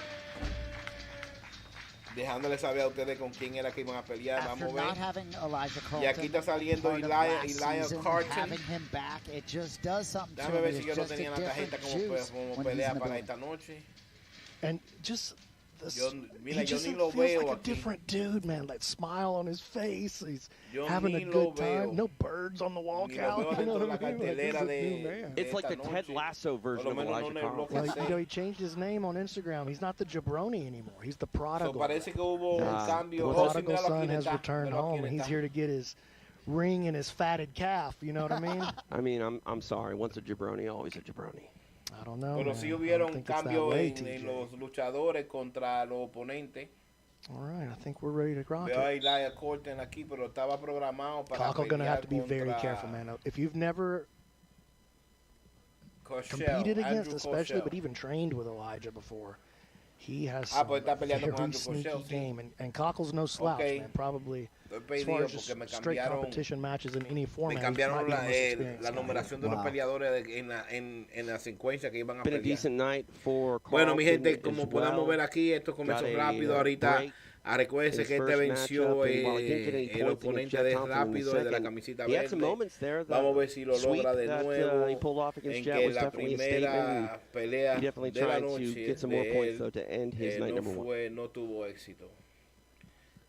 Dejándoles saber a ustedes con quién era que iban a pelear. After Vamos a not ver. having Elijah Carlton, Y aquí está saliendo Elijah Carlton. having him back, it just does something Déjame to ver him. si yo no tenía la tarjeta como pelea para esta noche. And just Mira, he just yo ni lo feels veo like a aquí. different dude, man. That smile on his face. He's Yo having a ni good lo time. veo. No birds on the Ni lo walkout. veo You know dentro de what la I mean? Like, he's cartelera a new de man. It's like the esta Ted noche. Lasso version of Por lo menos Elijah no en el Carlton. bloque Well, he changed his name on Instagram. He's not the jabroni anymore. He's the prodigal. So parece que hubo un cambio. The Oh, sí, prodigal míralo, son aquí has está. returned Míralo, aquí home, and he's está. here to get his ring and his fatted calf. You know what I mean? I mean, I'm sorry. Once a jabroni, always a jabroni. I don't know. Pero man. sí I don't hubieron think it's that cambios way, en TJ. los luchadores contra los oponentes. All right, I think we're ready to rock Veo a it. Elijah Carlton aquí, pero estaba programado para Cockle gonna have to be pelear very contra careful, man. If you've never Koshel, competed against, Andrew especially, Koshel. but even trained with Elijah before, he has Ah, some pues está peleando con very Andrew sneaky Koshel, sí. game, and Cockle's no slouch, Okay. man. Probably Estoy as far pedido as just porque me straight cambiaron, competition matches in any me format, he might cambiaron be the most experienced la guy. numeración de los peleadores en la secuencia que iban a Been a pelear. decent night for Bueno, mi Carlton gente, como as podamos well. ver aquí, esto comenzó Got a, rápido ahorita. break Recuérdense his que este first venció matchup, and while he didn't get any el points against oponente Jet de Thompson in the rápido de la second, camiseta he had some verde. moments there. Vamos a ver si lo sweep logra de that, nuevo. he pulled off against En Jet que was la definitely a statement. primera pelea He definitely de la tried to noche get some more de points él though to end his night number one. no tuvo éxito.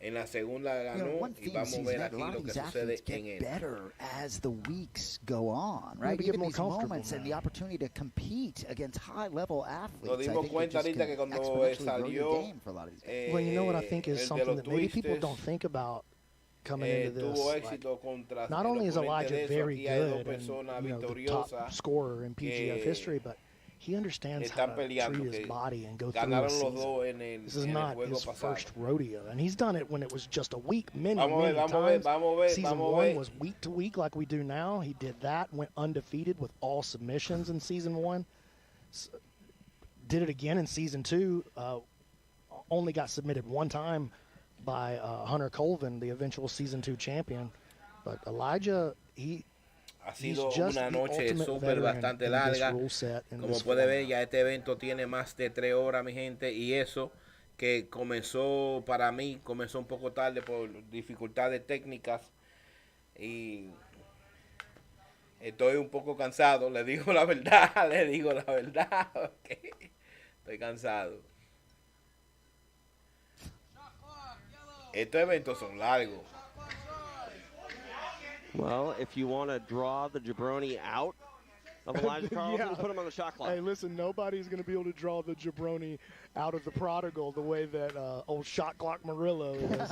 En la segunda You know, ganó one y theme vamos a season, ver a aquí lot lo of que these sucede athletes en get él. better as the weeks go on, right? Maybe get Even more these comfortable moments and now. the opportunity to compete against high-level athletes. Nos I dimos think it cuenta just ahorita can que cuando exponentially grow your salió game for a lot of these guys. Well, you know what I think is el de something los that maybe people Twisters, don't think about coming into this. tuvo Like, éxito contra not el only is oponente Elijah de eso. very Aquí hay dos good and personas you know, the top victoriosas scorer in PGF que history, but he understands how están to peleando, treat his que body and go through a ganaron los season. dos en el, This is en el not juego his pasado. first rodeo, and he's done it when it was just a week, many Vamos a ver, times. vamos a ver, Season vamos a one ver. was week to week like we do now. He did that, went undefeated with all submissions in season one. Did it again in season two. Only got submitted one time by Hunter Colvin, the eventual season 2 champion. But Elijah, Ha sido he's just una the noche ultimate súper veteran bastante in this larga. rule set, in Como this puede ver, format. ya este evento tiene más de 3 horas, mi gente. Y eso que comenzó, para mí, comenzó un poco tarde por dificultades técnicas. Y Estoy un poco cansado, le digo la verdad, okay. Estoy cansado. Estos eventos son largos. Well, if you want to draw the jabroni out of Elijah Carlton, put him on the shot clock. Hey, listen, nobody's going to be able to draw the jabroni out of the prodigal the way that old shot clock Murillo is.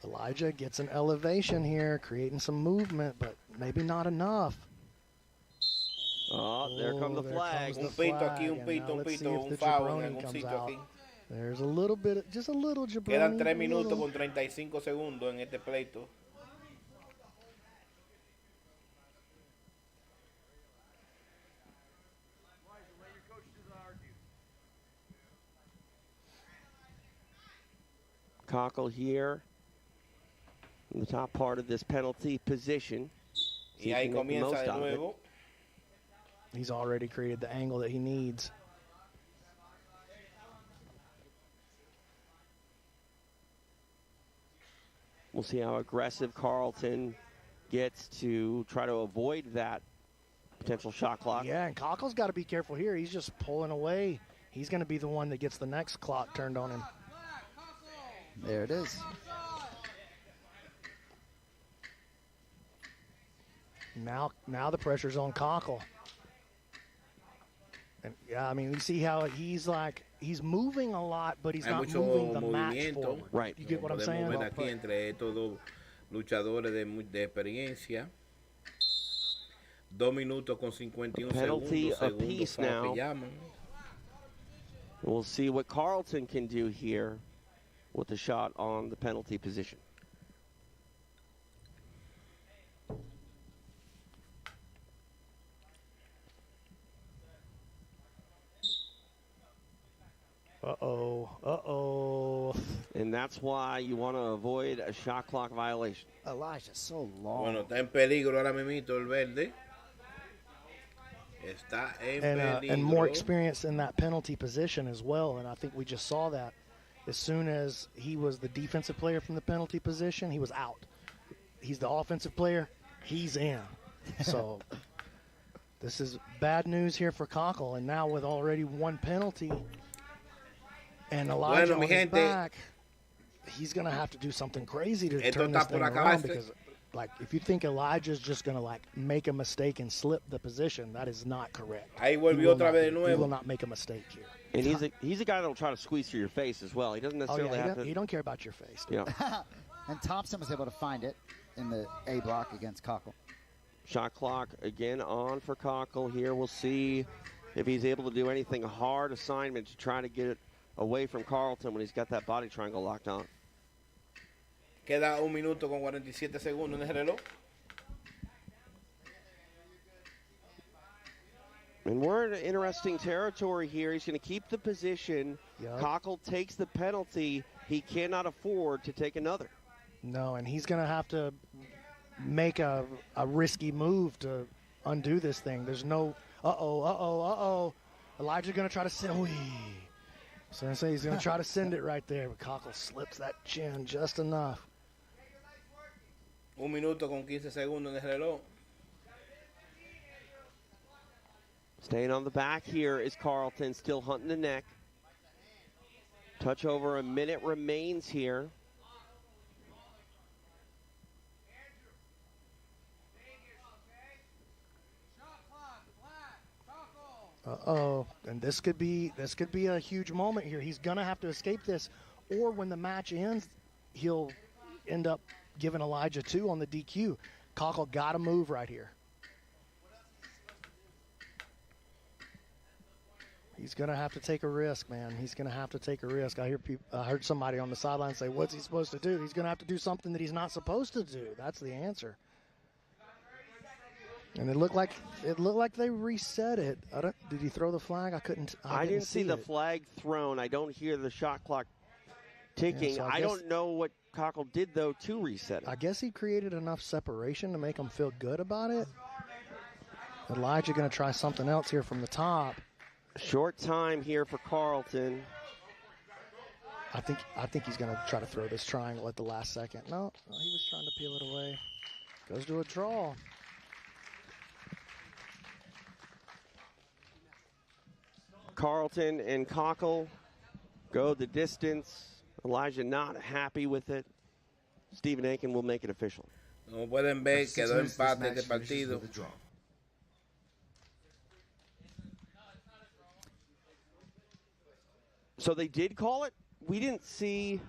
Elijah gets an elevation here, creating some movement, but maybe not enough. Oh, there comes the flag. Un pito aquí, un pito, un foul en algún sitio aquí. There's a little bit, just a little jabroni. Quedan 3 minutos con 35 segundos en este pleito. Cockle here in the top part of this penalty position. Y ahí comienza de nuevo. He's already created the angle that he needs. We'll see how aggressive Carlton gets to try to avoid that potential shot clock. Yeah, and Cockle's got to be careful here. He's just pulling away. He's going to be the one that gets the next clock turned on him. There it is. Now the pressure's on Cockle. And yeah, I mean, you see how he's moving a lot, but he's not moving the match forward. Right. You get what I'm saying? Ver aquí entre estos dos luchadores de experiencia. 2 minutos con 51 penalty segundos. apiece now. We'll see what Carlton can do here with the shot on the penalty position. Uh-oh. And that's why you want to avoid a shot clock violation. Elijah's so long. Bueno, está en peligro ahora mismo el verde. Está en peligro. And more experience in that penalty position as well, and I think we just saw that. As soon as he was the defensive player from the penalty position, he was out. He's the offensive player, he's in. So this is bad news here for Cockle, and now with already one penalty and Elijah on his back, he's going to have to do something crazy to turn this thing around, because like, if you think Elijah's just going to like make a mistake and slip the position, that is not correct. Ahí volvió otra vez de nuevo. He will not make a mistake here. And he's a guy that'll try to squeeze through your face as well. He doesn't necessarily have to. He don't care about your face. Yeah. And Thompson was able to find it in the A block against Cockle. Shot clock again on for Cockle here. We'll see if he's able to do anything hard assignment to try to get it away from Carlton when he's got that body triangle locked on. Queda 1 minuto con 47 segundos en el reloj. And we're in interesting territory here. He's going to keep the position. Yep. Cockle takes the penalty. He cannot afford to take another. No, and he's going to have to make a risky move to undo this thing. There's no, Elijah's going to try to send, so he's going to try to send it right there, but Cockle slips that chin just enough. 1 minuto con 15 segundos en el reloj. Staying on the back here is Carlton, still hunting the neck. Touch over a minute remains here. And this could be a huge moment here. He's gonna have to escape this, or when the match ends, he'll end up giving Elijah 2 on the DQ. Cockle got to move right here. He's gonna have to take a risk, man. He's gonna have to take a risk. I heard somebody on the sideline say, "What's he supposed to do?" He's gonna have to do something that he's not supposed to do. That's the answer. And it looked like they reset it. Did he throw the flag? I didn't see the flag thrown. I don't hear the shot clock ticking. Yeah, so I don't know what Cockle did though to reset it. I guess he created enough separation to make him feel good about it. Elijah going to try something else here from the top. Short time here for Carlton. I think he's going to try to throw this triangle at the last second. No, he was trying to peel it away. Goes to a draw. Carlton and Cockle go the distance. Elijah not happy with it. Stephen Aiken will make it official. Como pueden ver, quedó empate este partido. So they did call it? We didn't see.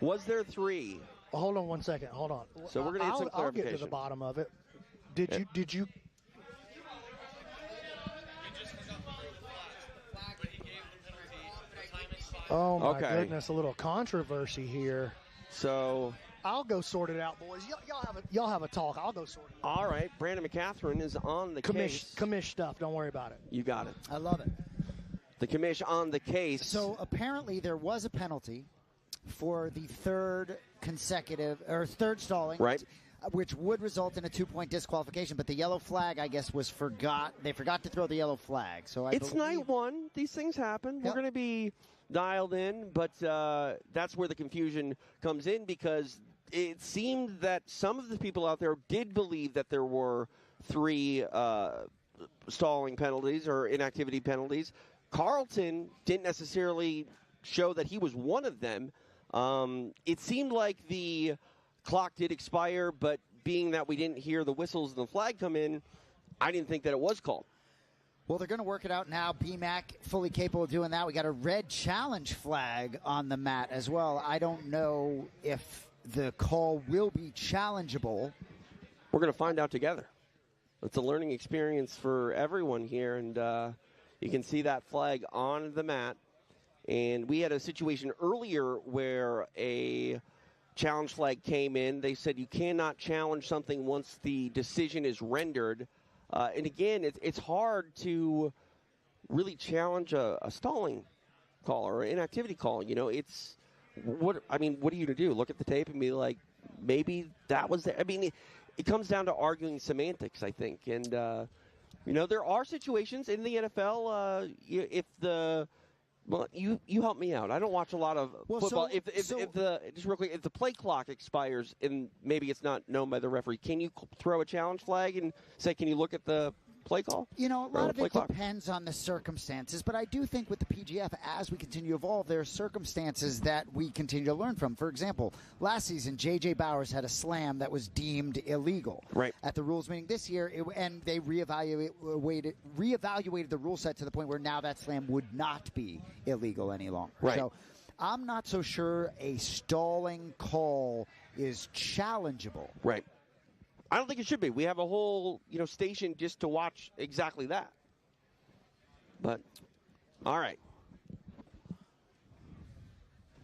Was there 3? Hold on one second. Hold on. So we're going to get some clarification. I'll get to the bottom of it. Did you? Oh my goodness! A little controversy here. So I'll go sort it out, boys. Y'all have a talk. I'll go sort it out. All right. Brandon McCatherine is on the case. Commish stuff. Don't worry about it. You got it. I love it. The commish on the case. So apparently there was a penalty for the third stalling, right, which would result in a 2-point disqualification. But the yellow flag, I guess, was forgot. They forgot to throw the yellow flag. So it's night 1. These things happen. Yep. We're going to be dialed in, but that's where the confusion comes in, because it seemed that some of the people out there did believe that there were 3 stalling penalties or inactivity penalties. Carlton didn't necessarily show that he was one of them. It seemed like the clock did expire, but being that we didn't hear the whistles and the flag come in, I didn't think that it was called. Well, they're going to work it out now. BMAC fully capable of doing that. We got a red challenge flag on the mat as well. I don't know if the call will be challengeable. We're going to find out together. It's a learning experience for everyone here, and you can see that flag on the mat. And we had a situation earlier where a challenge flag came in. They said you cannot challenge something once the decision is rendered. And again, it's hard to really challenge a stalling call or an inactivity call. You know, what are you going to do? Look at the tape and be like, maybe that was there. I mean, it comes down to arguing semantics, I think. And, there are situations in the NFL, you help me out. I don't watch a lot of football. Just real quick, if the play clock expires and maybe it's not known by the referee, can you throw a challenge flag and say, can you look at the play call? A lot of it depends on the circumstances, but I do think with the PGF, as we continue to evolve, there are circumstances that we continue to learn from. For example, last season, J.J. Bowers had a slam that was deemed illegal at the rules meeting this year, and they reevaluated the rule set to the point where now that slam would not be illegal any longer. Right. So I'm not so sure a stalling call is challengeable. Right. I don't think it should be. We have a whole, station just to watch exactly that. But, all right.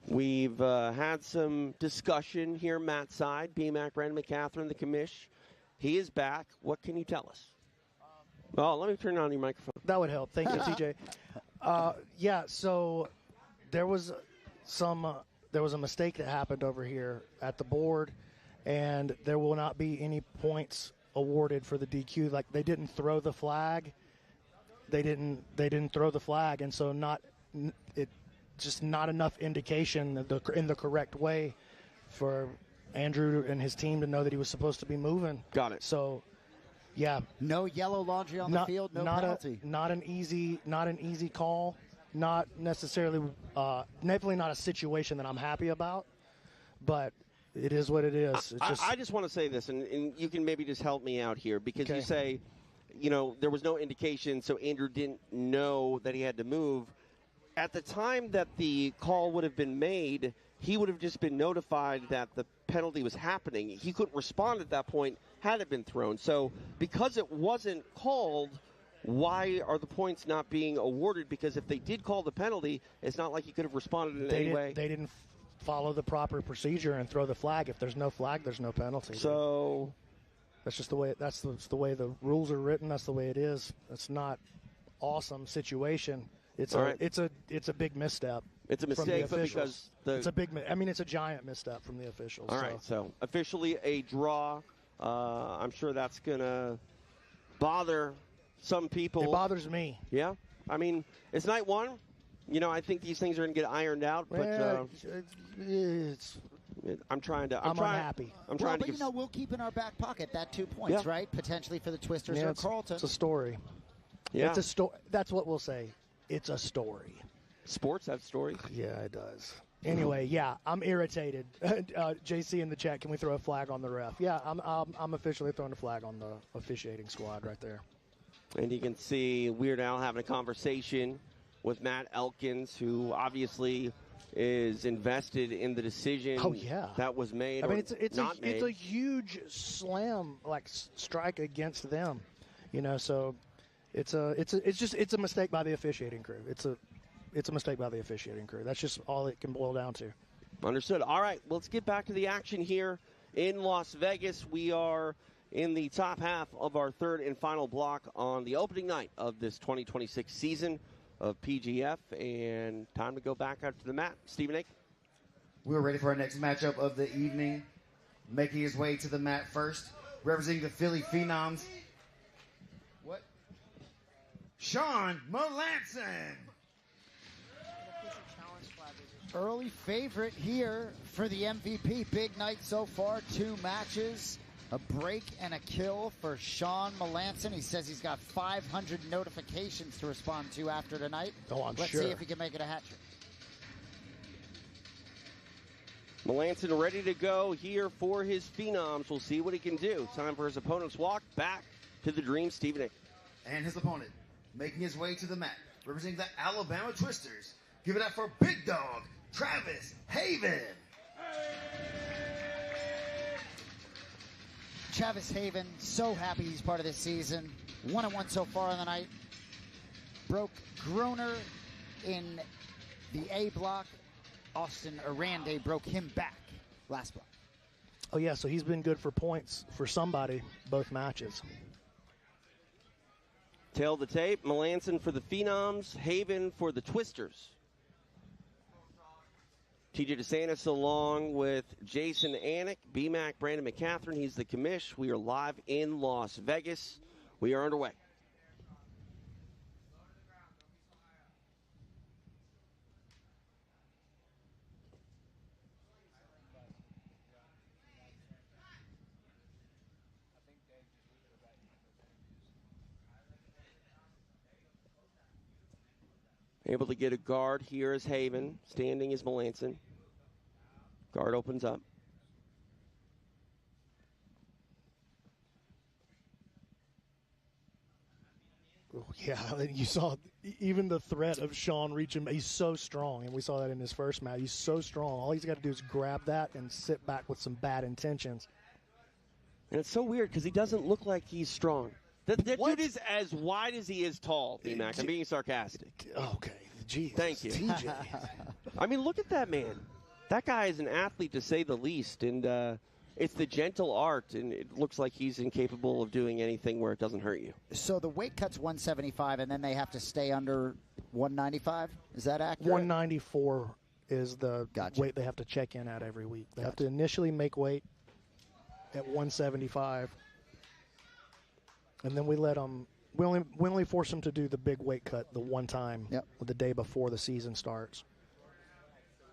We've had some discussion here, Matt's side. BMAC, Brandon McCatherine, the commish. He is back. What can you tell us? Let me turn on your microphone. That would help. Thank you, TJ. So there was a mistake that happened over here at the board, and there will not be any points awarded for the DQ. Like, they didn't throw the flag. They didn't throw the flag, and so just not enough indication in the correct way for Andrew and his team to know that he was supposed to be moving. Got it. So, yeah. No yellow laundry on the field, no penalty. Not an easy call. Not necessarily, definitely not a situation that I'm happy about, but it is what it is. I just want to say this, and you can maybe just help me out here, because you say, there was no indication, so Andrew didn't know that he had to move. At the time that the call would have been made, he would have just been notified that the penalty was happening. He couldn't respond at that point had it been thrown. So because it wasn't called, why are the points not being awarded? Because if they did call the penalty, it's not like he could have responded in any way. They didn't follow the proper procedure and throw the flag. If there's no flag, there's no penalty. So that's just the way the way the rules are written. That's the way it is. It's not awesome situation. It's a big misstep. It's a mistake, but because it's a giant misstep from the officials. All right, so officially a draw. I'm sure that's gonna bother some people. It bothers me. Yeah, I mean, it's night one. I think these things are going to get ironed out. But I'm unhappy. I'm trying to but give. we'll keep in our back pocket that 2 points, right? Potentially for the Twisters or Carlton. It's a story. Yeah. It's a story. That's what we'll say. It's a story. Sports have stories. Yeah, it does. Anyway, yeah, I'm irritated. JC in the chat, can we throw a flag on the ref? Yeah, I'm officially throwing a flag on the officiating squad right there. And you can see Weird Al having a conversation with Matt Elkins, who obviously is invested in the decision that was made. I mean, it's a huge slam, strike against them, So it's a mistake by the officiating crew. It's a mistake by the officiating crew. That's just all it can boil down to. Understood. All right, let's get back to the action here in Las Vegas. We are in the top half of our third and final block on the opening night of this 2026 season of PGF, and time to go back out to the mat. Stephen A. We're ready for our next matchup of the evening. Making his way to the mat first, representing the Philly Phenoms, Sean Melanson. Early favorite here for the MVP. Big night so far, 2 matches. A break and a kill for Sean Melanson. He says he's got 500 notifications to respond to after tonight. Let's see if he can make it a hat trick. Melanson ready to go here for his Phenoms. We'll see what he can do. Time for his opponent's walk back to the Dream, Stephen A. And his opponent making his way to the mat, representing the Alabama Twisters. Give it up for Big Dog, Travis Haven. Travis Haven, so happy he's part of this season. 1-1 so far on the night. Broke Groner in the A block. Austin Arande broke him back last block. Oh, yeah, so he's been good for points for somebody both matches. Tail the tape. Melanson for the Phenoms. Haven for the Twisters. TJ DeSantis along with Jason Anik, BMAC, Brandon McCatherine. He's the commish. We are live in Las Vegas. We are underway. Able to get a guard here is Haven. Standing is Melanson. Guard opens up. Oh, yeah, you saw even the threat of Sean reaching. He's so strong, and we saw that in his first match. He's so strong. All he's got to do is grab that and sit back with some bad intentions. And it's so weird because he doesn't look like he's strong. That dude is as wide as he is tall, D-Mac. I'm being sarcastic. Okay, geez. Thank you. TJ. I mean, look at that man. That guy is an athlete, to say the least, and it's the gentle art, and it looks like he's incapable of doing anything where it doesn't hurt you. So the weight cut's 175, and then they have to stay under 195? Is that accurate? 194 is the weight they have to check in at every week. They have to initially make weight at 175. And then we let them. We only force them to do the big weight cut the one time, the day before the season starts.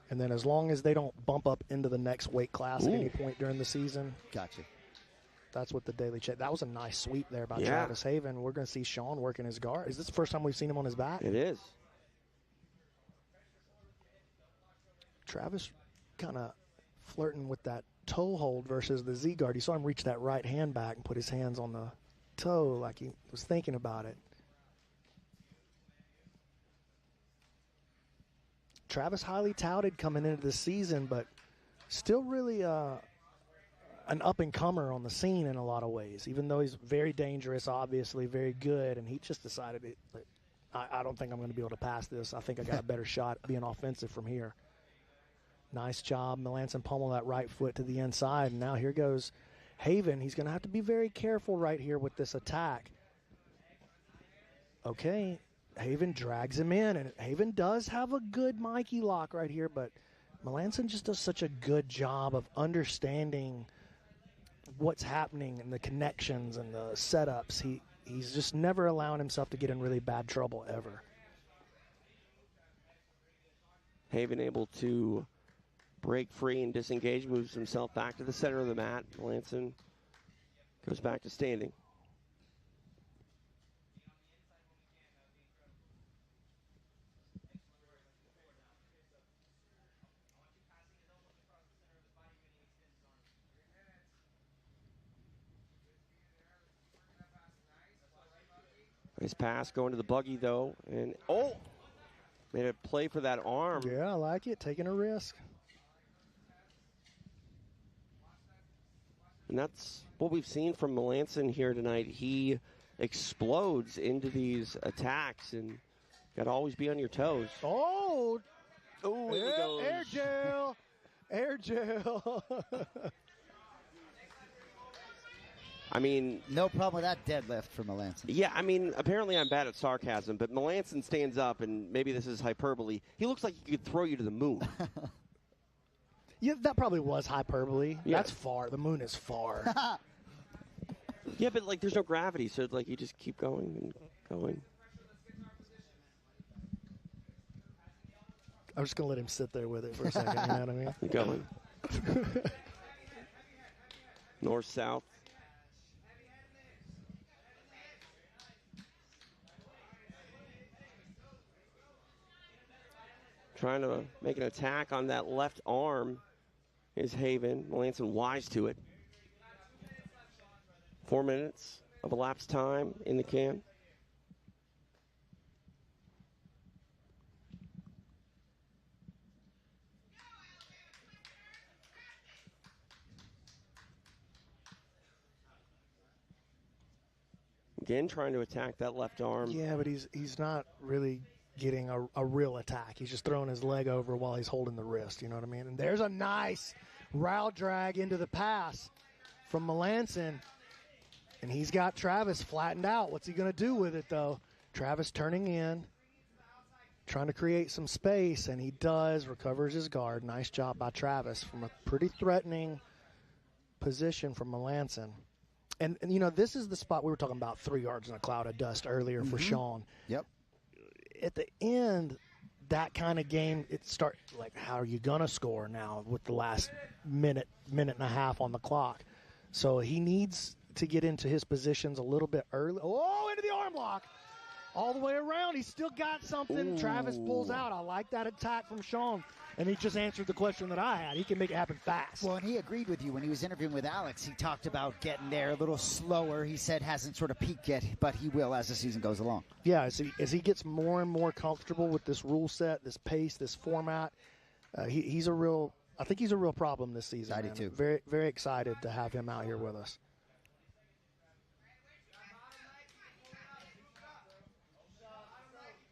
And then as long as they don't bump up into the next weight class at any point during the season, that's what the daily check. That was a nice sweep there by Travis Haven. We're going to see Sean working his guard. Is this the first time we've seen him on his back? It is. Travis kind of flirting with that toe hold versus the Z guard. You saw him reach that right hand back and put his hands on the toe like he was thinking about it. Travis highly touted coming into the season, but still really an up-and-comer on the scene in a lot of ways, even though he's very dangerous, obviously very good, and he just decided, I don't think I'm going to be able to pass this. I think I got a better shot at being offensive from here. Nice job. Melanson pummeled that right foot to the inside, and now here goes Haven. He's going to have to be very careful right here with this attack. Okay, Haven drags him in, and Haven does have a good Mikey lock right here, but Melanson just does such a good job of understanding what's happening and the connections and the setups. He's just never allowing himself to get in really bad trouble ever. Haven able to break free and disengage, moves himself back to the center of the mat. Melanson goes back to standing. Nice pass going to the buggy, though. And, oh, made a play for that arm. Yeah, I like it. Taking a risk. And that's what we've seen from Melanson here tonight. He explodes into these attacks, and got to always be on your toes. Oh, Air gel. Air gel. I mean, no problem with that deadlift from Melanson. Yeah, I mean, apparently I'm bad at sarcasm, but Melanson stands up, and maybe this is hyperbole. He looks like he could throw you to the moon. Yeah, that probably was hyperbole. Yeah. That's far. The moon is far. Yeah, but like there's no gravity, so like you just keep going and going. I'm just gonna let him sit there with it for a second. You know what I mean? Keep going. North, south. Trying to make an attack on that left arm is Haven. Melanson wise to it. 4 minutes of elapsed time in the can. Again, trying to attack that left arm. Yeah, but he's not really getting a real attack. He's just throwing his leg over while he's holding the wrist. You know what I mean? And there's a nice route drag into the pass from Melanson. And he's got Travis flattened out. What's he going to do with it, though? Travis turning in, trying to create some space, and he does. Recovers his guard. Nice job by Travis from a pretty threatening position from Melanson. And you know, this is the spot we were talking about, 3 yards in a cloud of dust earlier for Sean. Yep. At the end, that kind of game, it starts like, how are you going to score now with the last minute and a half on the clock? So he needs to get into his positions a little bit early. Oh, into the arm lock. All the way around. He's still got something. Ooh. Travis pulls out. I like that attack from Sean. And he just answered the question that I had. He can make it happen fast. Well, and he agreed with you when he was interviewing with Alex. He talked about getting there a little slower. He said hasn't sort of peaked yet, but he will as the season goes along. Yeah, as he gets more and more comfortable with this rule set, this pace, this format, he's a real – I think he's a real problem this season. I do too. Very, very excited to have him out here with us.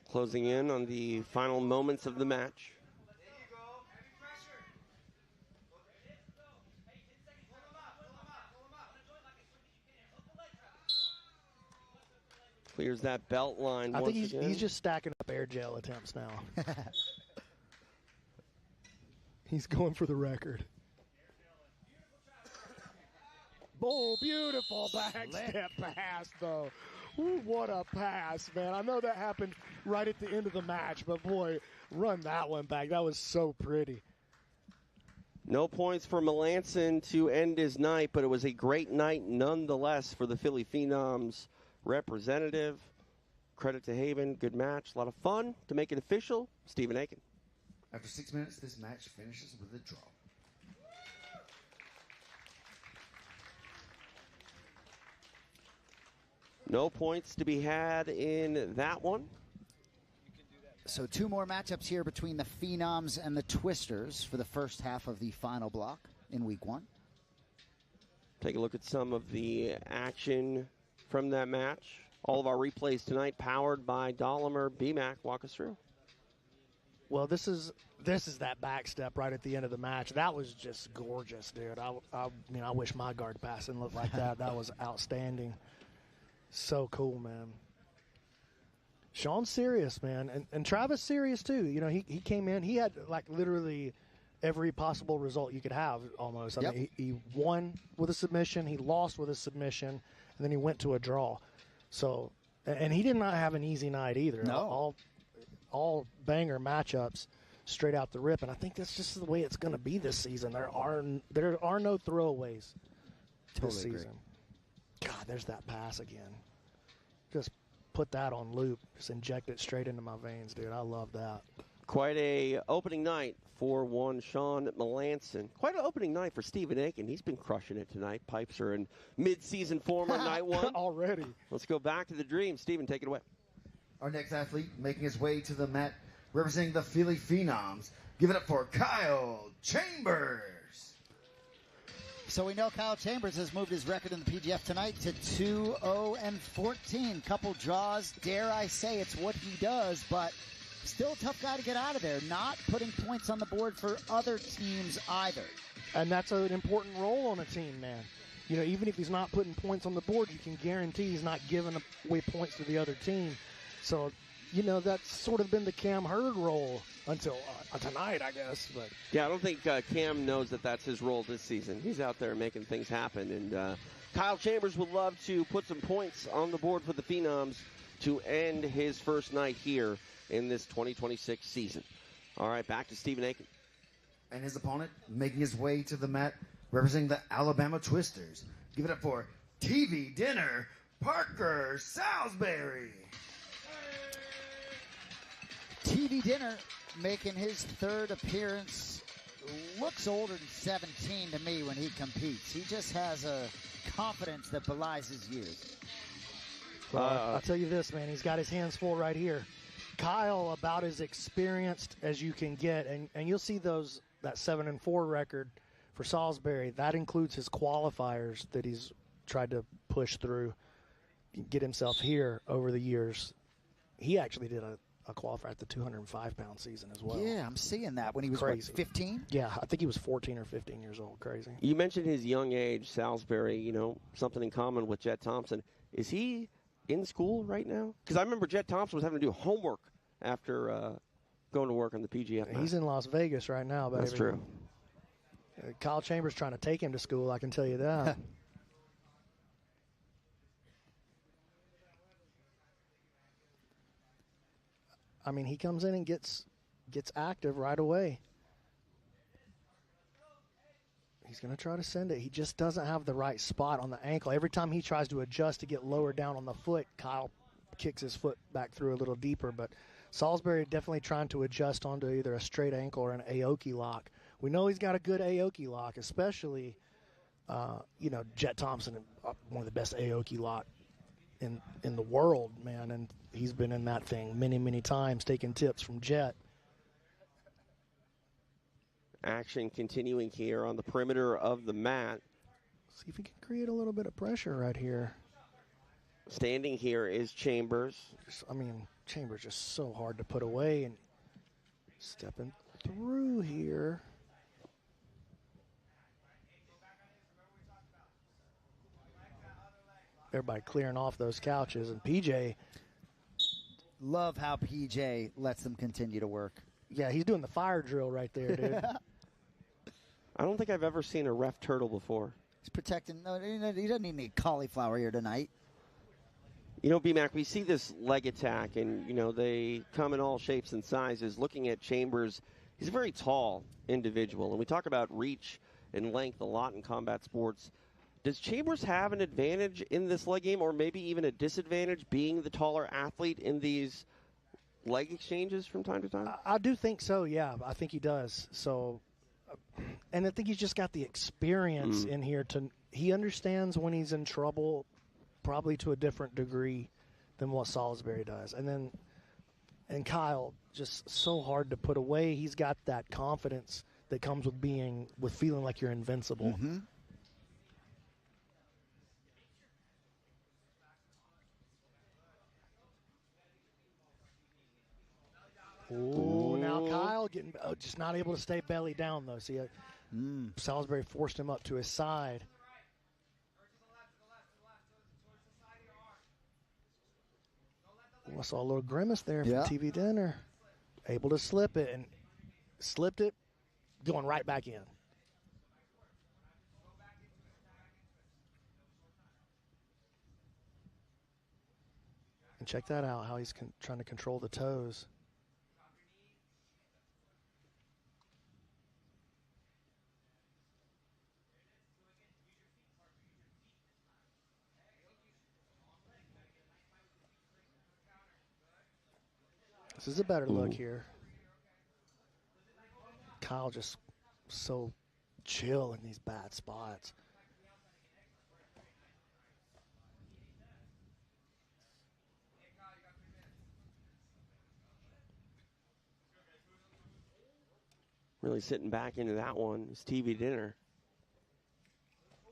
Closing in on the final moments of the match. Clears that belt line I once think again. He's just stacking up air gel attempts now. He's going for the record. Oh, beautiful back step pass, though. Ooh, what a pass, man. I know that happened right at the end of the match, but, boy, run that one back. That was so pretty. No points for Melanson to end his night, but it was a great night nonetheless for the Philly Phenoms representative. Credit to Haven. Good match. A lot of fun. To make it official, Stephen Aiken. After 6 minutes, this match finishes with a draw. No points to be had in that one. So 2 more matchups here between the Phenoms and the Twisters for the first half of the final block in week 1. Take a look at some of the action from that match. All of our replays tonight powered by Dahlinger BMAC. Walk us through. Well, this is that back step right at the end of the match. That was just gorgeous, dude. I mean, I wish my guard passing looked like that. That was outstanding. So cool, man. Sean's serious, man. And Travis serious, too. You know, he came in. He had, like, literally every possible result you could have, almost. I mean, he won with a submission. He lost with a submission. And then he went to a draw. So, and he did not have an easy night either. No. All banger matchups. straight out the rip. And I think that's just the way it's going to be this season. There are no throwaways this season. God, there's that pass again. Just put that on loop. Just inject it straight into my veins, dude. I love that. Quite a opening night for one Sean Melanson. Quite an opening night for Stephen Aiken. He's been crushing it tonight. Pipes are in mid-season form on night one. Already. Let's go back to the dream. Stephen, take it away. Our next athlete making his way to the mat, representing the Philly Phenoms. Give it up for Kyle Chambers. So we know Kyle Chambers has moved his record in the PGF tonight to 2-0-14. Couple draws. Dare I say it's what he does, but still a tough guy to get out of there. Not putting points on the board for other teams either. And that's an important role on a team, man. You know, even if he's not putting points on the board, you can guarantee he's not giving away points to the other team. So, you know, that's sort of been the Cam Hurd role until tonight, I guess. But yeah, I don't think Cam knows that that's his role this season. He's out there making things happen. And Kyle Chambers would love to put some points on the board for the Phenoms to end his first night here in this 2026 season. All right, back to Stephen Aiken. And his opponent making his way to the mat, representing the Alabama Twisters. Give it up for TV Dinner, Parker Salisbury. TV Dinner making his third appearance. Looks older than 17 to me when he competes. He just has a confidence that belies his years. Well, I'll tell you this, man. He's got his hands full right here. Kyle about as experienced as you can get, and you'll see that 7-4 record for Salisbury. That includes his qualifiers that he's tried to push through, get himself here over the years. He actually did a qualifier at the 205-pound season as well. Yeah, I'm seeing that when he was Crazy. 15? Yeah, I think he was 14 or 15 years old. Crazy. You mentioned his young age, Salisbury, you know, something in common with Jet Thompson. Is he in school right now? Because I remember Jet Thompson was having to do homework after going to work on the PGF. He's in Las Vegas right now. Baby. That's true. Kyle Chambers trying to take him to school, I can tell you that. I mean, he comes in and gets active right away. He's going to try to send it. He just doesn't have the right spot on the ankle. Every time he tries to adjust to get lower down on the foot, Kyle kicks his foot back through a little deeper. But Salisbury definitely trying to adjust onto either a straight ankle or an Aoki lock. We know he's got a good Aoki lock, especially, you know, Jet Thompson, one of the best Aoki lock in the world, man. And he's been in that thing many, many times, taking tips from Jet. Action continuing here on the perimeter of the mat. See if he can create a little bit of pressure right here. Standing here is Chambers. Chambers just so hard to put away, and stepping through here. Everybody clearing off those couches, and PJ. Love how PJ lets them continue to work. Yeah, he's doing the fire drill right there, dude. I don't think I've ever seen a ref turtle before. He's protecting. No, he doesn't need any cauliflower here tonight. You know, B-Mac, we see this leg attack, and, you know, they come in all shapes and sizes. Looking at Chambers, he's a very tall individual, and we talk about reach and length a lot in combat sports. Does Chambers have an advantage in this leg game, or maybe even a disadvantage being the taller athlete in these leg exchanges from time to time? I do think so, yeah. I think he does. So, and I think he's just got the experience in here. He understands when he's in trouble, probably to a different degree than what Salisbury does. And Kyle, just so hard to put away. He's got that confidence that comes with feeling like you're invincible. Mm-hmm. Ooh, now Kyle just not able to stay belly down, though. See, Salisbury forced him up to his side. I saw a little grimace there from TV Dinner. Able to slip it, and slipped it, going right back in. And check that out, how he's trying to control the toes. is a better look here. Kyle just so chill in these bad spots. Really sitting back into that one. It's TV dinner.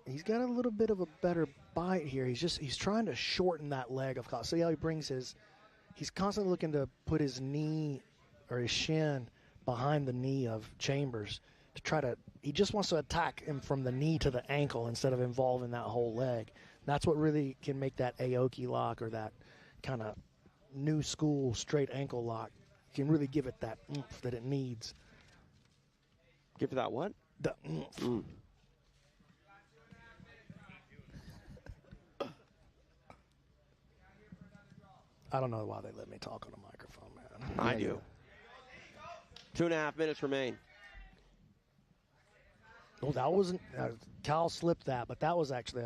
He's got a little bit of a better bite here. He's trying to shorten that leg of Kyle. See how he brings he's constantly looking to put his knee or his shin behind the knee of Chambers to try to, he just wants to attack him from the knee to the ankle instead of involving that whole leg. That's what really can make that Aoki lock or that kind of new school straight ankle lock. You can really give it that oomph that it needs. Give it that what? The oomph. I don't know why they let me talk on a microphone, man. I do. 2.5 minutes remain. Well, that wasn't, Kyle slipped that, but that was actually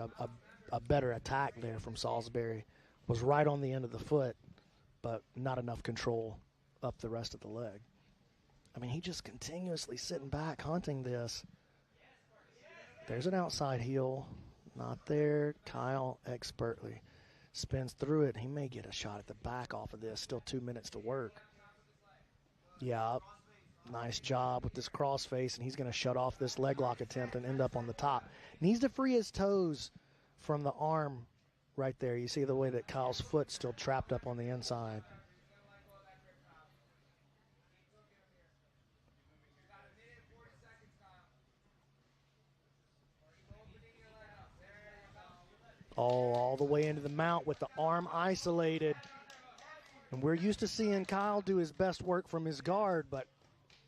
a better attack there from Salisbury. Was right on the end of the foot, but not enough control up the rest of the leg. I mean, he just continuously sitting back, hunting this. There's an outside heel. Not there. Kyle expertly spins through it. He may get a shot at the back off of this. Still 2 minutes to work. Yeah, nice job with this crossface, and he's going to shut off this leg lock attempt and end up on the top. Needs to free his toes from the arm right there. You see the way that Kyle's foot's still trapped up on the inside. Oh, all the way into the mount with the arm isolated. And we're used to seeing Kyle do his best work from his guard, but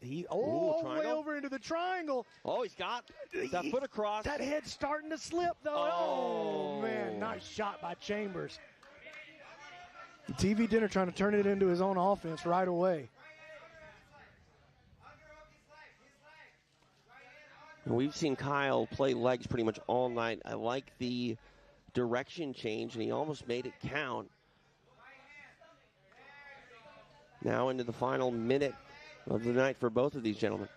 he, all the way over into the triangle. Oh, he's got that foot across. That head's starting to slip, though. Oh, man, nice shot by Chambers. TV Dinner trying to turn it into his own offense right away. We've seen Kyle play legs pretty much all night. I like the direction change, and he almost made it count. Now into the final minute of the night for both of these gentlemen.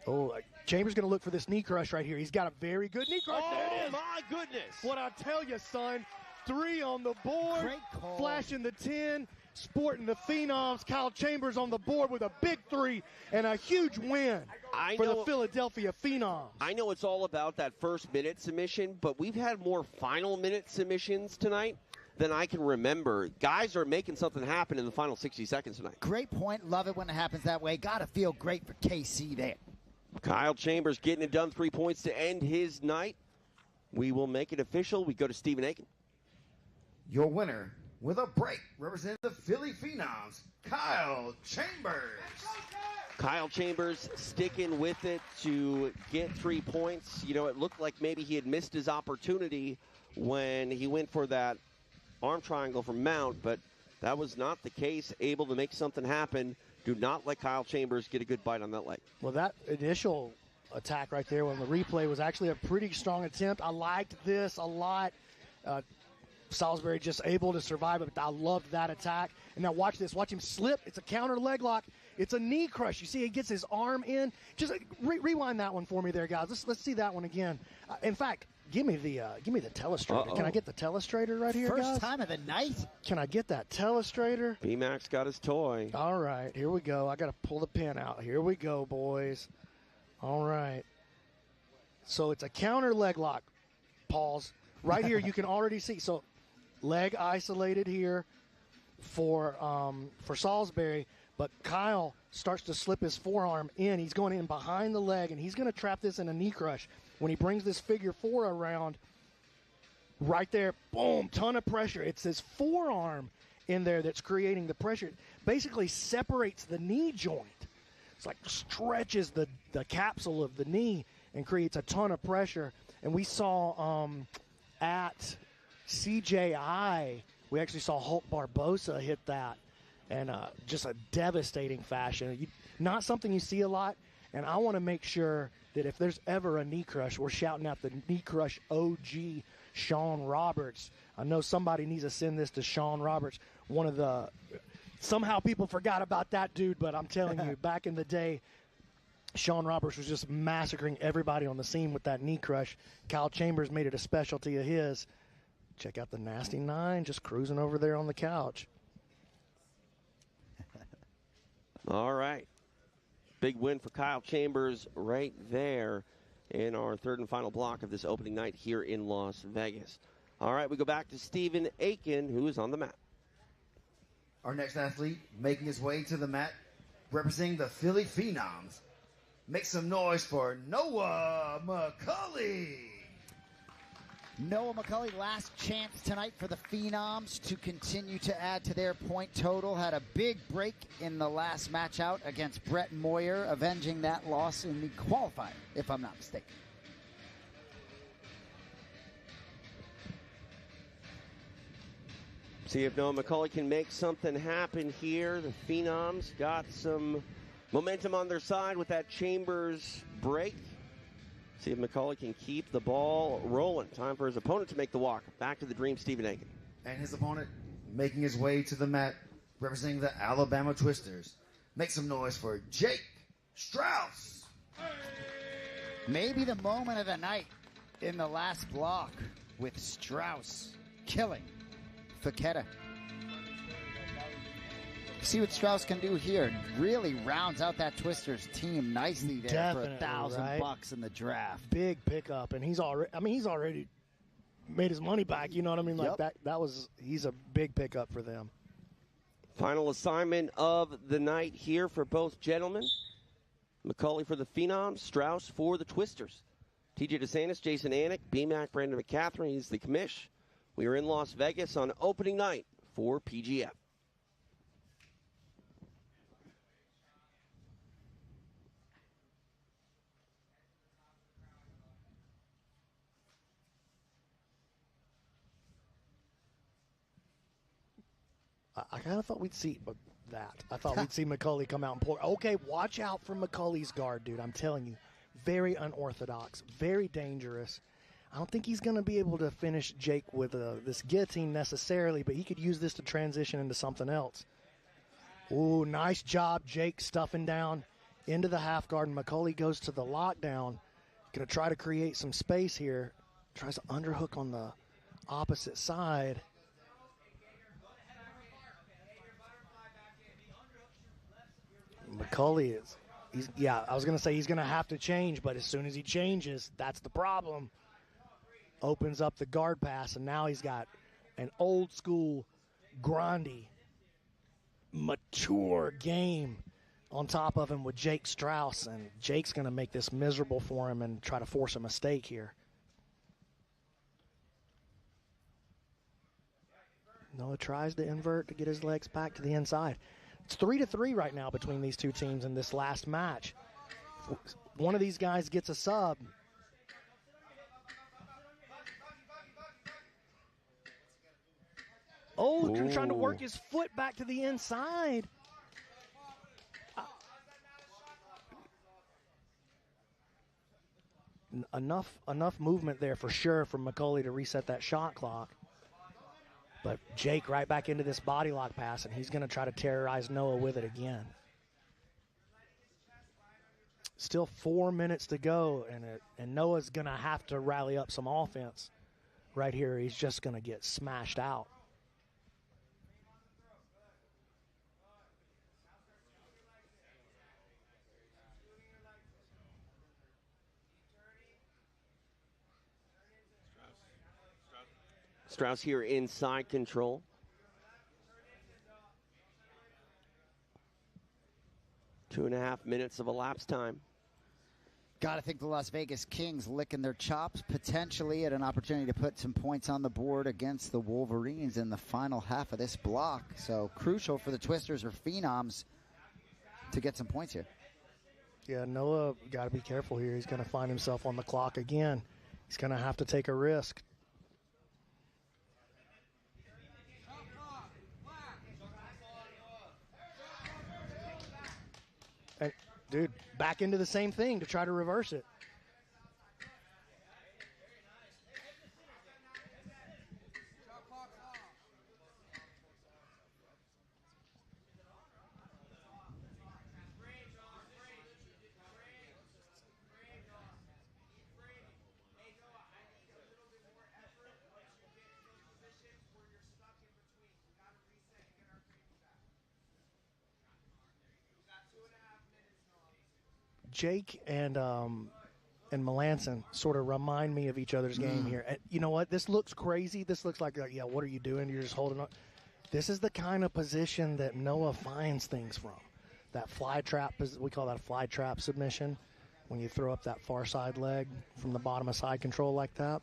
Oh, Chambers going to look for this knee crush right here. He's got a very good knee crush. Oh, there it is. My goodness. What I tell you, son. 3 on the board. Great call. Flashing the 10. Sporting the Phenoms. Kyle Chambers on the board with a big 3 and a huge win for the Philadelphia Phenoms. I know it's all about that first minute submission, but we've had more final minute submissions tonight than I can remember. Guys are making something happen in the final 60 seconds tonight. Great point. Love it when it happens that way. Got to feel great for KC there. Kyle Chambers getting it done. 3 points to end his night. We will make it official. We go to Stephen Aiken. Your winner with a break, representing the Philly Phenoms, Kyle Chambers. Kyle Chambers sticking with it to get 3 points. You know, it looked like maybe he had missed his opportunity when he went for that arm triangle from Mount, but that was not the case. Able to make something happen. Do not let Kyle Chambers get a good bite on that leg. Well, that initial attack right there when the replay was actually a pretty strong attempt. I liked this a lot. Salisbury just able to survive it, but I loved that attack. And now watch this. Watch him slip. It's a counter leg lock. It's a knee crush. You see he gets his arm in. Just rewind that one for me there, guys. Let's see that one again. In fact, give me the telestrator. Can I get the telestrator right here, guys? First time of the night. Can I get that telestrator? B-Max got his toy. All right, here we go. I got to pull the pin out. Here we go, boys. All right. So it's a counter leg lock. Pause. Right here, you can already see. So leg isolated here for Salisbury, but Kyle starts to slip his forearm in. He's going in behind the leg, and he's going to trap this in a knee crush. When he brings this figure 4 around, right there, boom, ton of pressure. It's his forearm in there that's creating the pressure. It basically separates the knee joint. It's like stretches the capsule of the knee and creates a ton of pressure. And we saw at CJI, we actually saw Hulk Barbosa hit that, and just a devastating fashion. Not something you see a lot, And I want to make sure that if there's ever a knee crush, we're shouting out the knee crush OG, Sean Roberts. I know somebody needs to send this to Sean Roberts. Somehow people forgot about that dude, but I'm telling you, back in the day, Sean Roberts was just massacring everybody on the scene with that knee crush. Kyle Chambers made it a specialty of his. Check out the Nasty Nine just cruising over there on the couch. All right. Big win for Kyle Chambers right there in our third and final block of this opening night here in Las Vegas. All right, we go back to Stephen Aiken, who is on the mat. Our next athlete making his way to the mat, representing the Philly Phenoms. Make some noise for Noah McCulley. Noah McCulley, last chance tonight for the Phenoms to continue to add to their point total. Had a big break in the last match out against Brett Moyer, avenging that loss in the qualifier, if I'm not mistaken. See if Noah McCulley can make something happen here. The Phenoms got some momentum on their side with that Chambers break. See if McCulley can keep the ball rolling. Time for his opponent to make the walk. Back to the Dream, Stephen Aiken. And his opponent making his way to the mat, representing the Alabama Twisters. Make some noise for Jake Strauss. Maybe the moment of the night in the last block with Strauss killing Faketa. See what Strauss can do here. Really rounds out that Twisters team nicely there. Definitely, for $1,000 right? in the draft. Big pickup, and he's already made his money back. You know what I mean? Like he's a big pickup for them. Final assignment of the night here for both gentlemen. McCulley for the Phenoms, Strauss for the Twisters. TJ DeSantis, Jason Anik, BMAC, Brandon McCaffrey. He's the commish. We are in Las Vegas on opening night for PGF. I kind of thought we'd see that. I thought we'd see McCulley come out and pour. Okay, watch out for McCulley's guard, dude. I'm telling you. Very unorthodox, very dangerous. I don't think he's going to be able to finish Jake with this guillotine necessarily, but he could use this to transition into something else. Ooh, nice job, Jake stuffing down into the half guard, and McCulley goes to the lockdown. Going to try to create some space here. Tries to underhook on the opposite side. McCulley I was going to say he's going to have to change, but as soon as he changes, that's the problem. Opens up the guard pass, and now he's got an old school, grindy, mature game on top of him with Jake Strauss, and Jake's going to make this miserable for him and try to force a mistake here. Noah tries to invert to get his legs back to the inside. It's 3-3 right now between these two teams in this last match. One of these guys gets a sub. Oh, Drew trying to work his foot back to the inside. Enough movement there for sure from McCulley to reset that shot clock. But Jake right back into this body lock pass, and he's going to try to terrorize Noah with it again. Still 4 minutes to go, and Noah's going to have to rally up some offense right here. He's just going to get smashed out. Strauss here inside control. Two and a half minutes of elapsed time. Got to think the Las Vegas Kings licking their chops, potentially at an opportunity to put some points on the board against the Wolverines in the final half of this block. So crucial for the Twisters or Phenoms to get some points here. Yeah, Noah got to be careful here. He's going to find himself on the clock again. He's going to have to take a risk. dude, back into the same thing to try to reverse it. Jake and Melanson sort of remind me of each other's game here. And you know what? This looks crazy. This looks like, yeah, what are you doing? You're just holding on. This is the kind of position that Noah finds things from. That fly trap, we call that a fly trap submission, when you throw up that far side leg from the bottom of side control like that.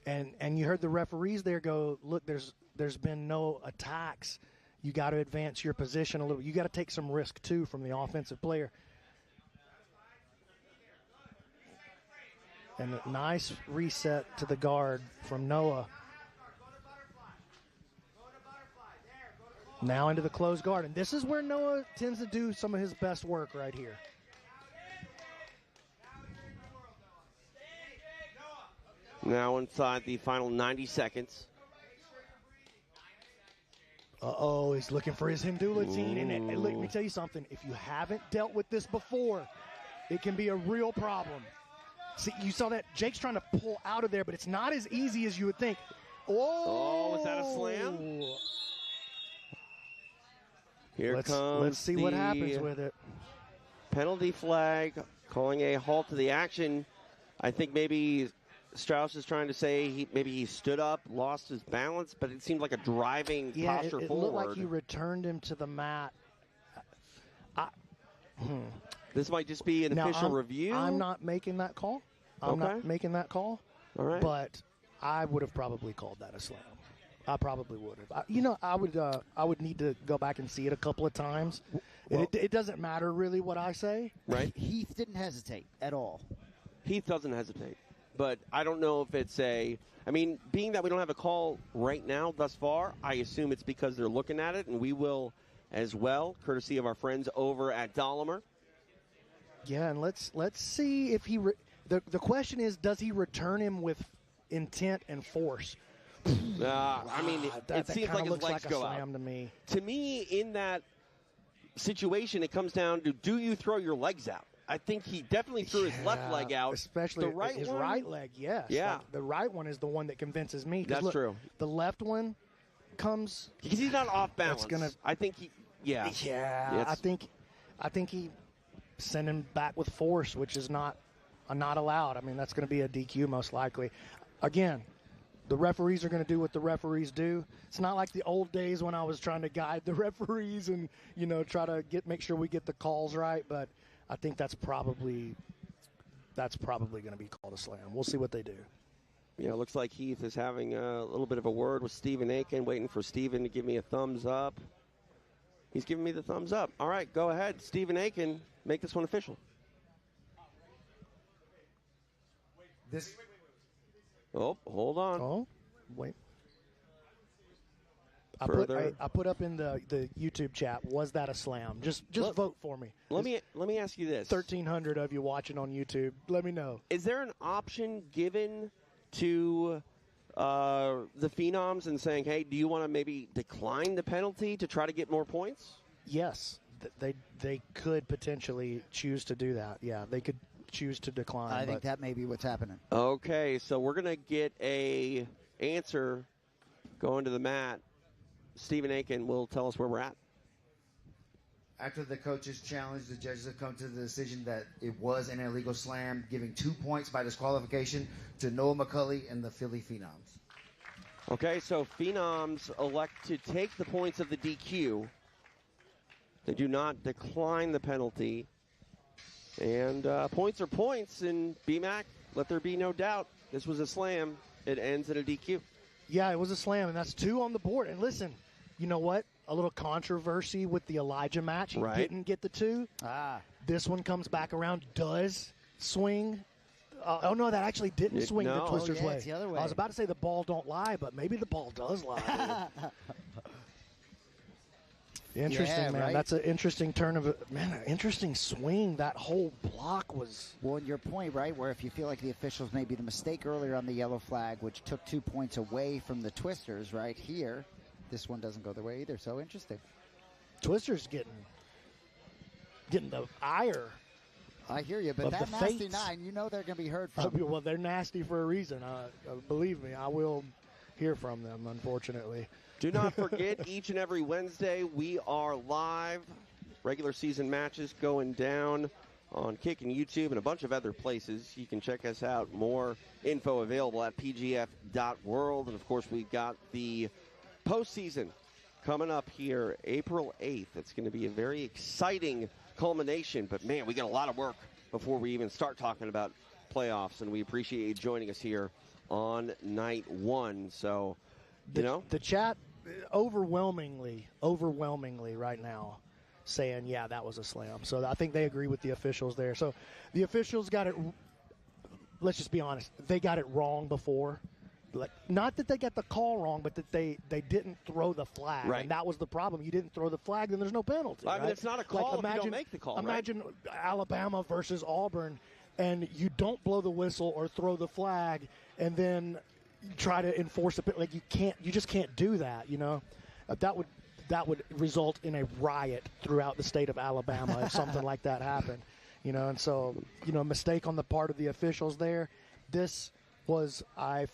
And you heard the referees there go, look, there's been no attacks. You got to advance your position a little. You got to take some risk, too, from the offensive player. And a nice reset to the guard from Noah. Now into the closed guard. And this is where Noah tends to do some of his best work right here. Now inside the final 90 seconds. Uh-oh, he's looking for his Hindulatine. And let me tell you something. If you haven't dealt with this before, it can be a real problem. See, you saw that Jake's trying to pull out of there, but it's not as easy as you would think. Oh, was that a slam? Let's see what happens with it. Penalty flag, calling a halt to the action. I think maybe Strauss is trying to say maybe he stood up, lost his balance, but it seemed like a driving posture it forward. Looked like he returned him to the mat. This might just be an official review. I'm not making that call. I'm not making that call. All right. But I would have probably called that a slam. I probably would have. I would need to go back and see it a couple of times. Well, it doesn't matter really what I say. Right. Heath didn't hesitate at all. Heath doesn't hesitate. But I don't know if it's being that we don't have a call right now thus far, I assume it's because they're looking at it, and we will as well, courtesy of our friends over at Dolomer. Yeah, and let's see if he the question is, does he return him with intent and force? It seems like his legs go out. To me. To me, in that situation, it comes down to, do you throw your legs out? I think he definitely threw his left leg out. Especially his right leg, yes. Yeah. Like the right one is the one that convinces me. That's true. The left one comes... Because he's not off balance. I think he... Yeah. Yeah. I think he sent him back with force, which is not allowed. I mean, that's going to be a DQ most likely. Again, the referees are going to do what the referees do. It's not like the old days when I was trying to guide the referees and, try to make sure we get the calls right, but I think that's probably going to be called a slam. We'll see what they do. Yeah, it looks like Heath is having a little bit of a word with Stephen Aiken, waiting for Stephen to give me a thumbs up. He's giving me the thumbs up. All right, go ahead. Stephen Aiken, make this one official. Oh, hold on. Oh, wait. I put up in the YouTube chat, was that a slam? Just vote for me. Let me ask you this. 1,300 of you watching on YouTube. Let me know. Is there an option given to the Phenoms and saying, hey, do you want to maybe decline the penalty to try to get more points? Yes. They could potentially choose to do that. Yeah, they could choose to decline. I think that may be what's happening. Okay, so we're going to get a answer going to the mat. Stephen Aiken will tell us where we're at. After the coaches' challenge, the judges have come to the decision that it was an illegal slam, giving 2 points by disqualification to Noah McCulley and the Philly Phenoms. Okay, so Phenoms elect to take the points of the DQ. They do not decline the penalty. And points are points, and BMAC, let there be no doubt, this was a slam. It ends in a DQ. Yeah, it was a slam, and that's 2 on the board. And listen, you know what? A little controversy with the Elijah match. He didn't get the 2. This one comes back around, does swing Oh, no, that actually didn't swing the twister's way. It's the other way. I was about to say the ball don't lie, but maybe the ball does lie. Interesting, man. Right? That's an interesting turn of it. Man, an interesting swing. That whole block was... Well, and your point, right, where if you feel like the officials made the mistake earlier on the yellow flag, which took 2 points away from the twisters right here, this one doesn't go their way either. So interesting. Twisters getting the ire. I hear you, but that nasty nine, you know they're going to be heard from. Well, they're nasty for a reason. Believe me, I will hear from them, unfortunately. Do not forget, each and every Wednesday, we are live. Regular season matches going down on Kick and YouTube and a bunch of other places. You can check us out. More info available at pgf.world. And, of course, we've got the postseason coming up here April 8th. It's going to be a very exciting culmination. But, man, we got a lot of work before we even start talking about playoffs. And we appreciate you joining us here on night one. So, the chat overwhelmingly right now saying, yeah, that was a slam. So I think they agree with the officials there. So the officials got it, let's just be honest, they got it wrong before. Not that they got the call wrong, but that they didn't throw the flag. Right. And that was the problem. You didn't throw the flag, then there's no penalty. I mean, it's not a call if you don't make the call, Imagine Alabama versus Auburn, and you don't blow the whistle or throw the flag, and then try to enforce it. Like, you just can't do that, That would result in a riot throughout the state of Alabama if something like that happened, And so, a mistake on the part of the officials there. This was, I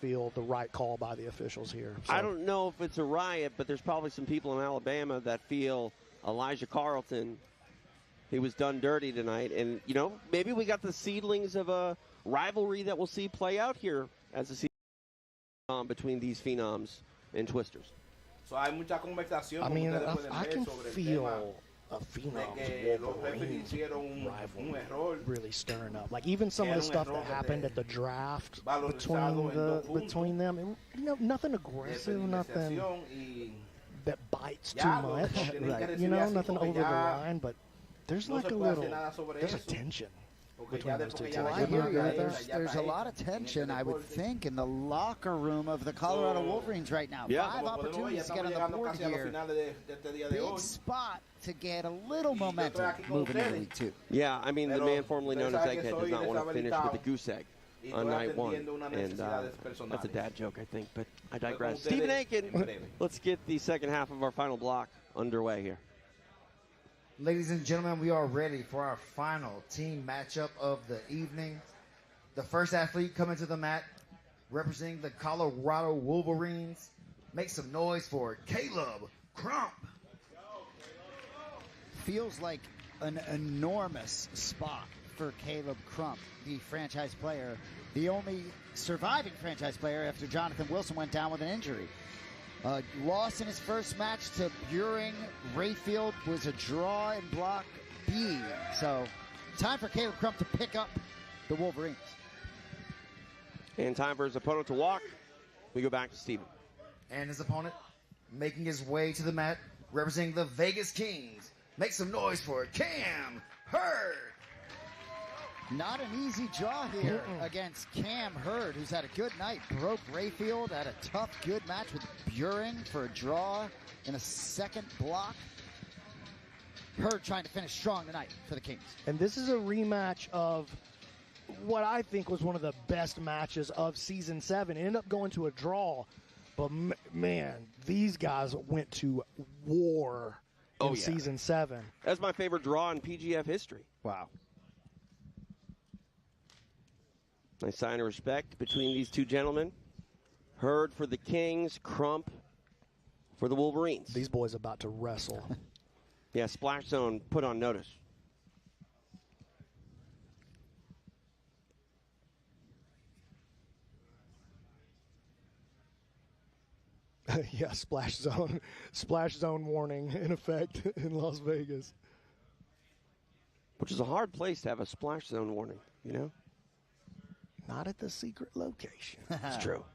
feel, the right call by the officials here. So. I don't know if it's a riot, but there's probably some people in Alabama that feel Elijah Carlton, he was done dirty tonight. And, maybe we got the seedlings of a rivalry that we'll see play out here as the season between these phenoms and twisters. So hay mucha conversación. I mean, I can feel a phenoms Wolverine rivalry really stirring up. Like, even some of the stuff that happened at the draft between them, nothing aggressive, nothing that bites too much. Right. Nothing over the line, but there's like there's a tension. Well, I hear you. There's a lot of tension, I would think, in the locker room of the Colorado Wolverines right now. Yeah. 5 opportunities to get on the board here. Big spot to get a little momentum moving into League 2. Yeah, I mean, the man formerly known as Egghead does not want to finish with the goose egg on night one. And that's a dad joke, I think, but I digress. Stephen Aiken, let's get the second half of our final block underway here. Ladies and gentlemen, we are ready for our final team matchup of the evening. The first athlete coming to the mat, representing the Colorado Wolverines. Make some noise for Caleb Crump. Feels like an enormous spot for Caleb Crump, the franchise player, the only surviving franchise player after Jonathan Wilson went down with an injury. Lost in his first match to Buring. Rayfield was a draw in Block B. So, time for Caleb Crump to pick up the Wolverines. And time for his opponent to walk. We go back to Steven. And his opponent, making his way to the mat, representing the Vegas Kings. Make some noise for Cam Hurd. Not an easy draw here against Cam Hurd, who's had a good night. Broke Rayfield, had a tough, good match with Buring for a draw in a second block. Hurd trying to finish strong tonight for the Kings. And this is a rematch of what I think was one of the best matches of Season 7. It ended up going to a draw, but man, these guys went to war in Season 7. That's my favorite draw in PGF history. Wow. Nice sign of respect between these two gentlemen. Hurd for the Kings, Crump for the Wolverines. These boys about to wrestle. Yeah, Splash Zone put on notice. Yeah, Splash Zone warning in effect in Las Vegas. Which is a hard place to have a Splash Zone warning, Not at the secret location. It's true.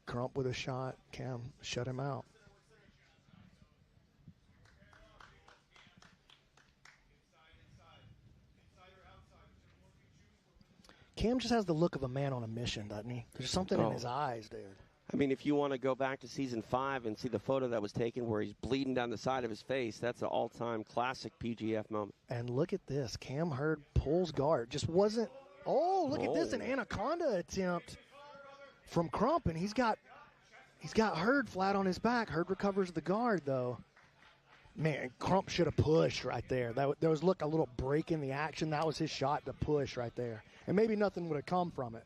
Crump with a shot. Cam shut him out. Cam just has the look of a man on a mission, doesn't he? There's something in his eyes, dude. I mean, if you want to go back to season 5 and see the photo that was taken where he's bleeding down the side of his face, that's an all-time classic PGF moment. And look at this. Cam Hurd pulls guard. Just wasn't. Oh, look at this. An anaconda attempt from Crump, and he's got Hurd flat on his back. Hurd recovers the guard, though. Man, Crump should have pushed right there. There was, look, a little break in the action. That was his shot to push right there. And maybe nothing would have come from it.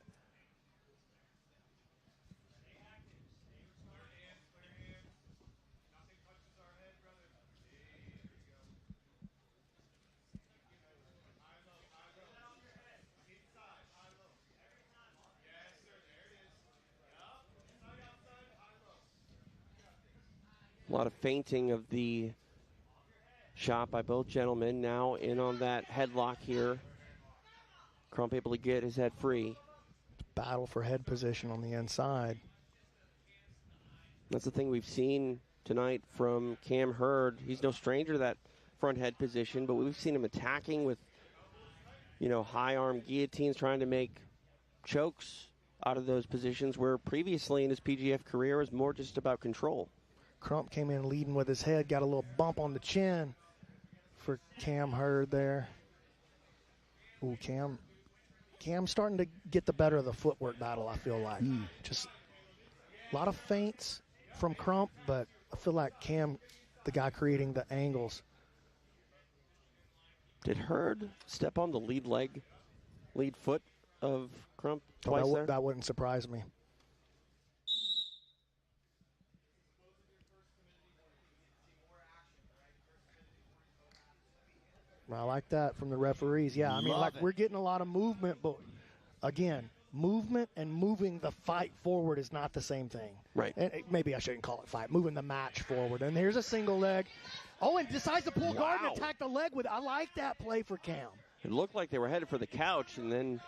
A lot of feinting of the shot by both gentlemen. Now in on that headlock here. Crump able to get his head free. Battle for head position on the inside. That's the thing we've seen tonight from Cam Hurd. He's no stranger to that front head position, but we've seen him attacking with, you know, high arm guillotines, trying to make chokes out of those positions where previously in his PGF career it was more just about control. Crump came in leading with his head, got a little bump on the chin for Cam Hurd there. Ooh, Cam's starting to get the better of the footwork battle, I feel like. Just a lot of feints from Crump, but I feel like Cam, the guy creating the angles. Did Hurd step on the lead foot of Crump twice there? That wouldn't surprise me. I like that from the referees. Yeah, I mean, we're getting a lot of movement, but again, movement and moving the fight forward is not the same thing. Right. And maybe I shouldn't call it fight. Moving the match forward. And here's a single leg. Oh, and decides to pull guard and attack the leg with. I like that play for Cam. It looked like they were headed for the couch, and then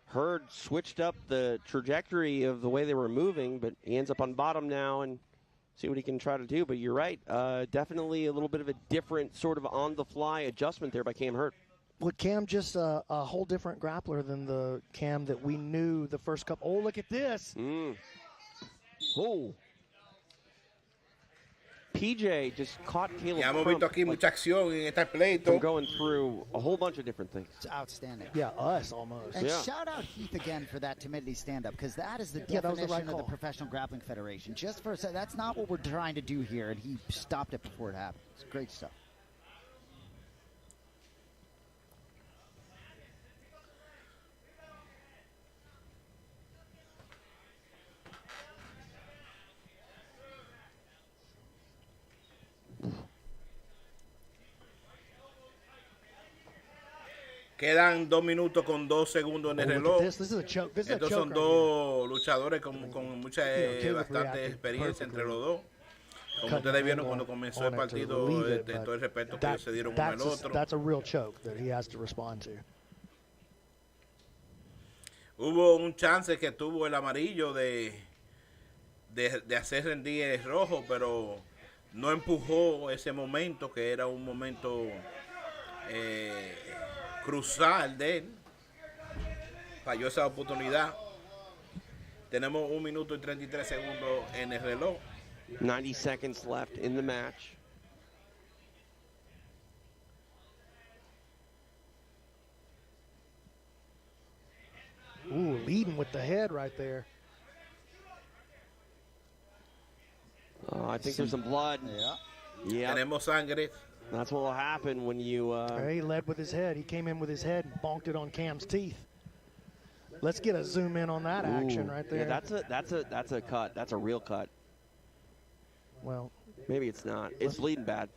Hurd switched up the trajectory of the way they were moving, but he ends up on bottom now and see what he can try to do. But you're right. Definitely a little bit of a different sort of on-the-fly adjustment there by Cam Hurd. Well, Cam just a whole different grappler than the Cam that we knew the first couple. Oh, look at this. Oh. PJ just caught Caleb Ya hemos visto aquí mucha acción en este pleito. Going through a whole bunch of different things. It's outstanding. Yeah, us almost. And shout out Heath again for that timidity stand-up, because that is the definition of the Professional Grappling Federation. Just for a second, that's not what we're trying to do here, and he stopped it before it happened. It's great stuff. Quedan 2 minutos con 2 segundos en el reloj. Estos son dos luchadores con mucha bastante experiencia entre los dos. Como ustedes vieron cuando comenzó el partido, todo el respeto que se dieron uno al otro. That's a real choke that he has to respond to. Hubo un chance que tuvo el amarillo de hacer rendir el rojo, pero no empujó ese momento, que era un momento crucial de él. Falló esa oportunidad. Tenemos 1 minuto y 33 segundos en el reloj. 90 seconds left in the match. Ooh, leading with the head right there. I think there's some blood. Yeah. Tenemos sangre. That's what will happen when you... He led with his head. He came in with his head and bonked it on Cam's teeth. Let's get a zoom in on that action right there. Yeah, that's a cut. That's a real cut. Well, maybe it's not. It's bleeding bad.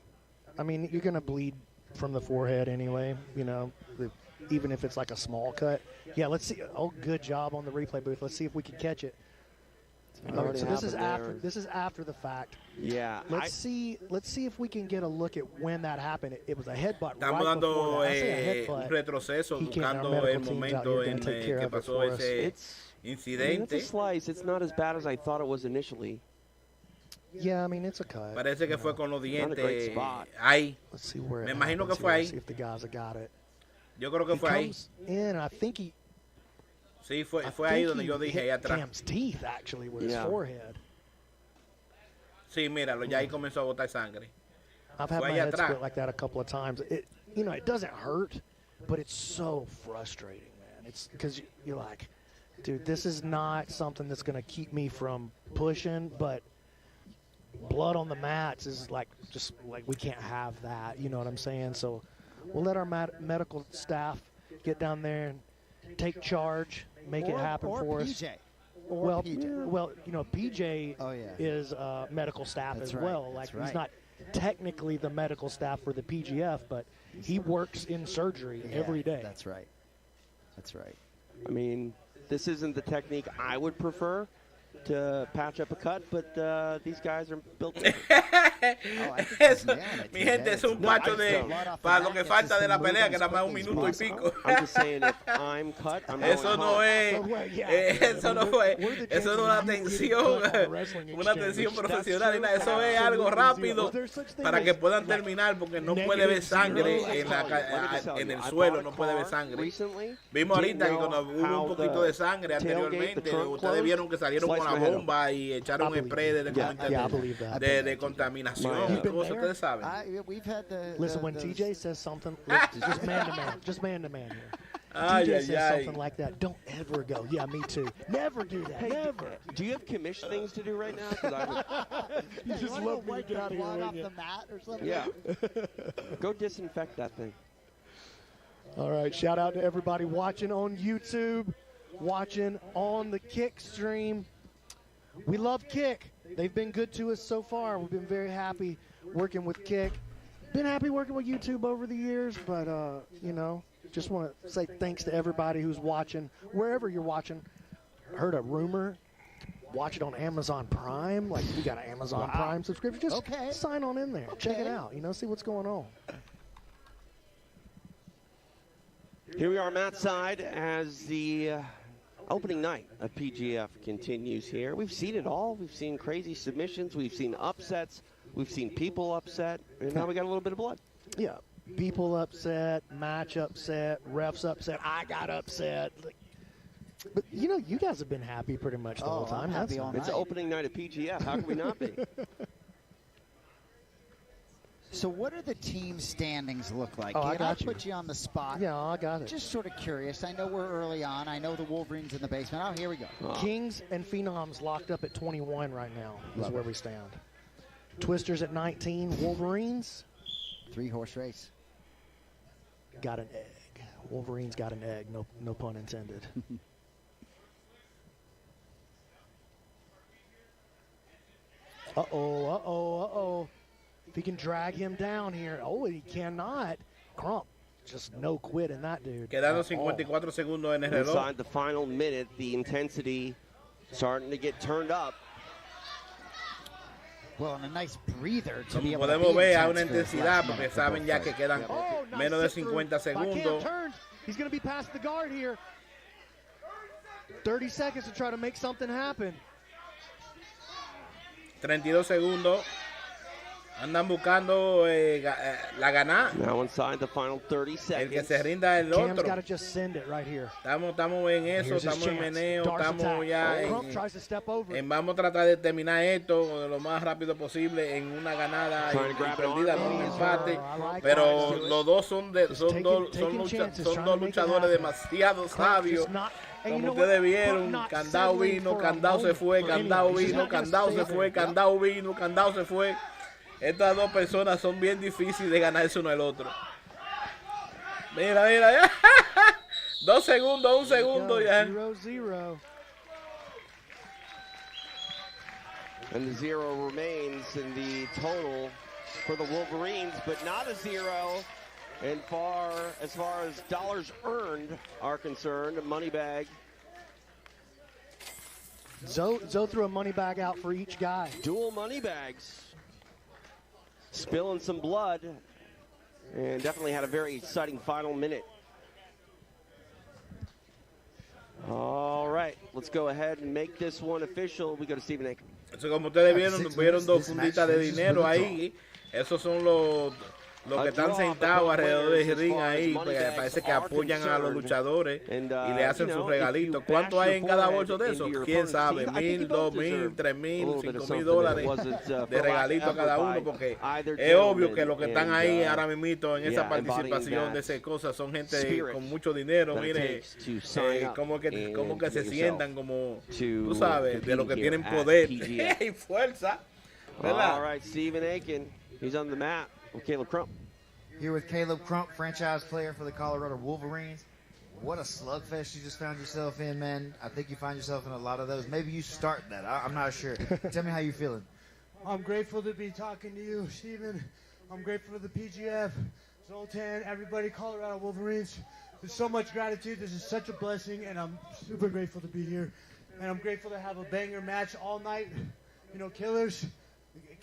I mean, you're going to bleed from the forehead anyway, you know, even if it's like a small cut. Yeah, let's see. Oh, good job on the replay booth. Let's see if we can catch it. Okay, so this is after the fact. Yeah. Let's see if we can get a look at when that happened. It was a headbutt. Estamos right dando un retroceso, buscando el momento en que pasó ese incidente. It's a slice. It's not as bad as I thought it was initially. Yeah, I mean, it's a cut. Parece que fue con los dientes ahí. Me imagino que fue ahí. See if the guys have got it. Yo creo que fue ahí. In, I think he. Sí, fue ahí donde yo dije, ahí atrás. Cam's teeth actually with his forehead. Sí, míralo, ya ahí comenzó a botar sangre. I've had my head split like that a couple of times. It doesn't hurt, but it's so frustrating, man. It's because you're like, dude, this is not something that's going to keep me from pushing, but blood on the mats is just like we can't have that. You know what I'm saying? So we'll let our medical staff get down there and take charge, make it happen for us. Well, PJ is medical staff as well. He's not technically the medical staff for the PGF, but he works in surgery every day. That's right. I mean, this isn't the technique I would prefer to patch up a cut, but these guys are built Mi gente, es un pacho para lo que falta de la pelea, que nada más 1 minuto y pico. I'm just saying, if I'm cut, I'm eso no es una tensión profesional, eso es algo rápido para que puedan terminar, porque no puede ver sangre en el suelo, no puede ver sangre. Vimos ahorita que cuando hubo un poquito de sangre anteriormente, ustedes vieron que salieron con la bomba y echaron spray de contaminación. Ustedes saben. Listen, when TJ says something, just man to man here. TJ says something like that, don't ever go, yeah, me too. Never do that, never. Do you have commission things to do right now? You just love me to get out of here. Off the mat or something? Yeah. Go disinfect that thing. All right, shout out to everybody watching on YouTube, watching on the Kick stream. We love Kick. They've been good to us so far. We've been very happy working with Kick. Been happy working with YouTube over the years, but, just want to say thanks to everybody who's watching, wherever you're watching. Heard a rumor, watch it on Amazon Prime. Like, we got an Amazon Prime subscription. Just sign on in there. Check it out. See what's going on. Here we are, Matt side, as the opening night of PGF continues here. We've seen it all. We've seen crazy submissions. We've seen upsets. We've seen people upset. And now we got a little bit of blood. Yeah. People upset, match upset, refs upset. I got upset. But, you guys have been happy pretty much the whole time. It's opening night of PGF. How can we not be? So what do the team standings look like? I put you on the spot. Yeah, I got it. Just sort of curious. I know we're early on. I know the Wolverines in the basement. Oh, here we go. Kings and Phenoms locked up at 21 right now is where we stand. Twisters at 19. Wolverines. 3-horse race. Got an egg. Wolverines got an egg. No pun intended. Uh-oh. If he can drag him down here. Oh, he cannot. Crump. Just no quit in that dude. Quedando 54 segundos en el reloj. Inside the final minute, the intensity starting to get turned up. Well, and a nice breather to Como be able podemos to ver, hay una intensidad porque saben ya que quedan menos de 50 segundos. He's going to be past the guard here. 30 seconds to try to make something happen. 32 segundos. Andan buscando la ganada. Now inside the final 30 seconds. El que se rinda el Cam's otro. got to just send it right here. Estamos en eso, estamos en meneo, estamos ya en vamos a tratar de terminar esto lo más rápido posible en una ganada y perdida, no un empate. Pero los dos son dos luchadores demasiado sabios. Como ustedes vieron, Candao vino, Candao se fue, Candao vino, Candao se fue, Candao vino, Candao se fue. Estas dos personas son bien difíciles de ganarse uno al otro. Mira, ya. 2 segundos, 1 segundo ya. 0-0. And the 0 remains in the total for the Wolverines, but not a 0. And as far as dollars earned are concerned, a money bag Zoe threw a money bag out for each guy. Dual money bags. Spilling some blood. And definitely had a very exciting final minute. All right, let's go ahead and make this one official. We go to Stephen A. Entonces, como ustedes vieron dos funditas de dinero ahí. Esos son los que están sentados alrededor del ring ahí, pues, parece que apoyan a los luchadores y le hacen sus regalitos. ¿Cuánto hay en cada bolso de esos? ¿Quién sabe? $1,000, $2,000, $3,000, $5,000 de regalitos a cada uno, porque es obvio que los que están ahí ahora mismo en esa participación de esas cosas son gente con mucho dinero. Mire, como que se sientan como, tú sabes, de los que tienen poder y fuerza. All right, Stephen Aiken, he's on the mat. With Caleb Crump. Here with Caleb Crump, franchise player for the Colorado Wolverines. What a slugfest you just found yourself in, man. I think you find yourself in a lot of those. Maybe you start that. I'm not sure. Tell me how you're feeling. I'm grateful to be talking to you, Steven. I'm grateful to the PGF, Zoltan, everybody, Colorado Wolverines. There's so much gratitude. This is such a blessing, and I'm super grateful to be here. And I'm grateful to have a banger match all night. You know, killers.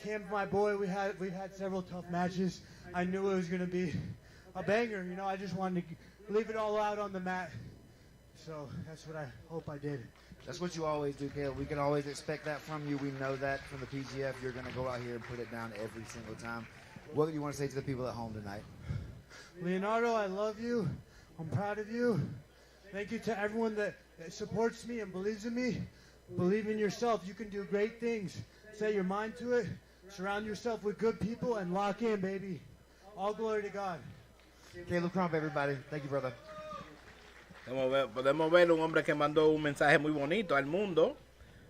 Cam's my boy. We've had several tough matches. I knew it was going to be a banger. You know, I just wanted to leave it all out on the mat. So that's what I hope I did. That's what you always do, Caleb. We can always expect that from you. We know that from the PGF. You're going to go out here and put it down every single time. What do you want to say to the people at home tonight? Leonardo, I love you. I'm proud of you. Thank you to everyone that supports me and believes in me. Believe in yourself. You can do great things. Set your mind to it. Surround yourself with good people and lock in, baby. All glory to God. Caleb Crump, everybody. Thank you, brother. Podemos ver un hombre que mandó un mensaje muy bonito al mundo,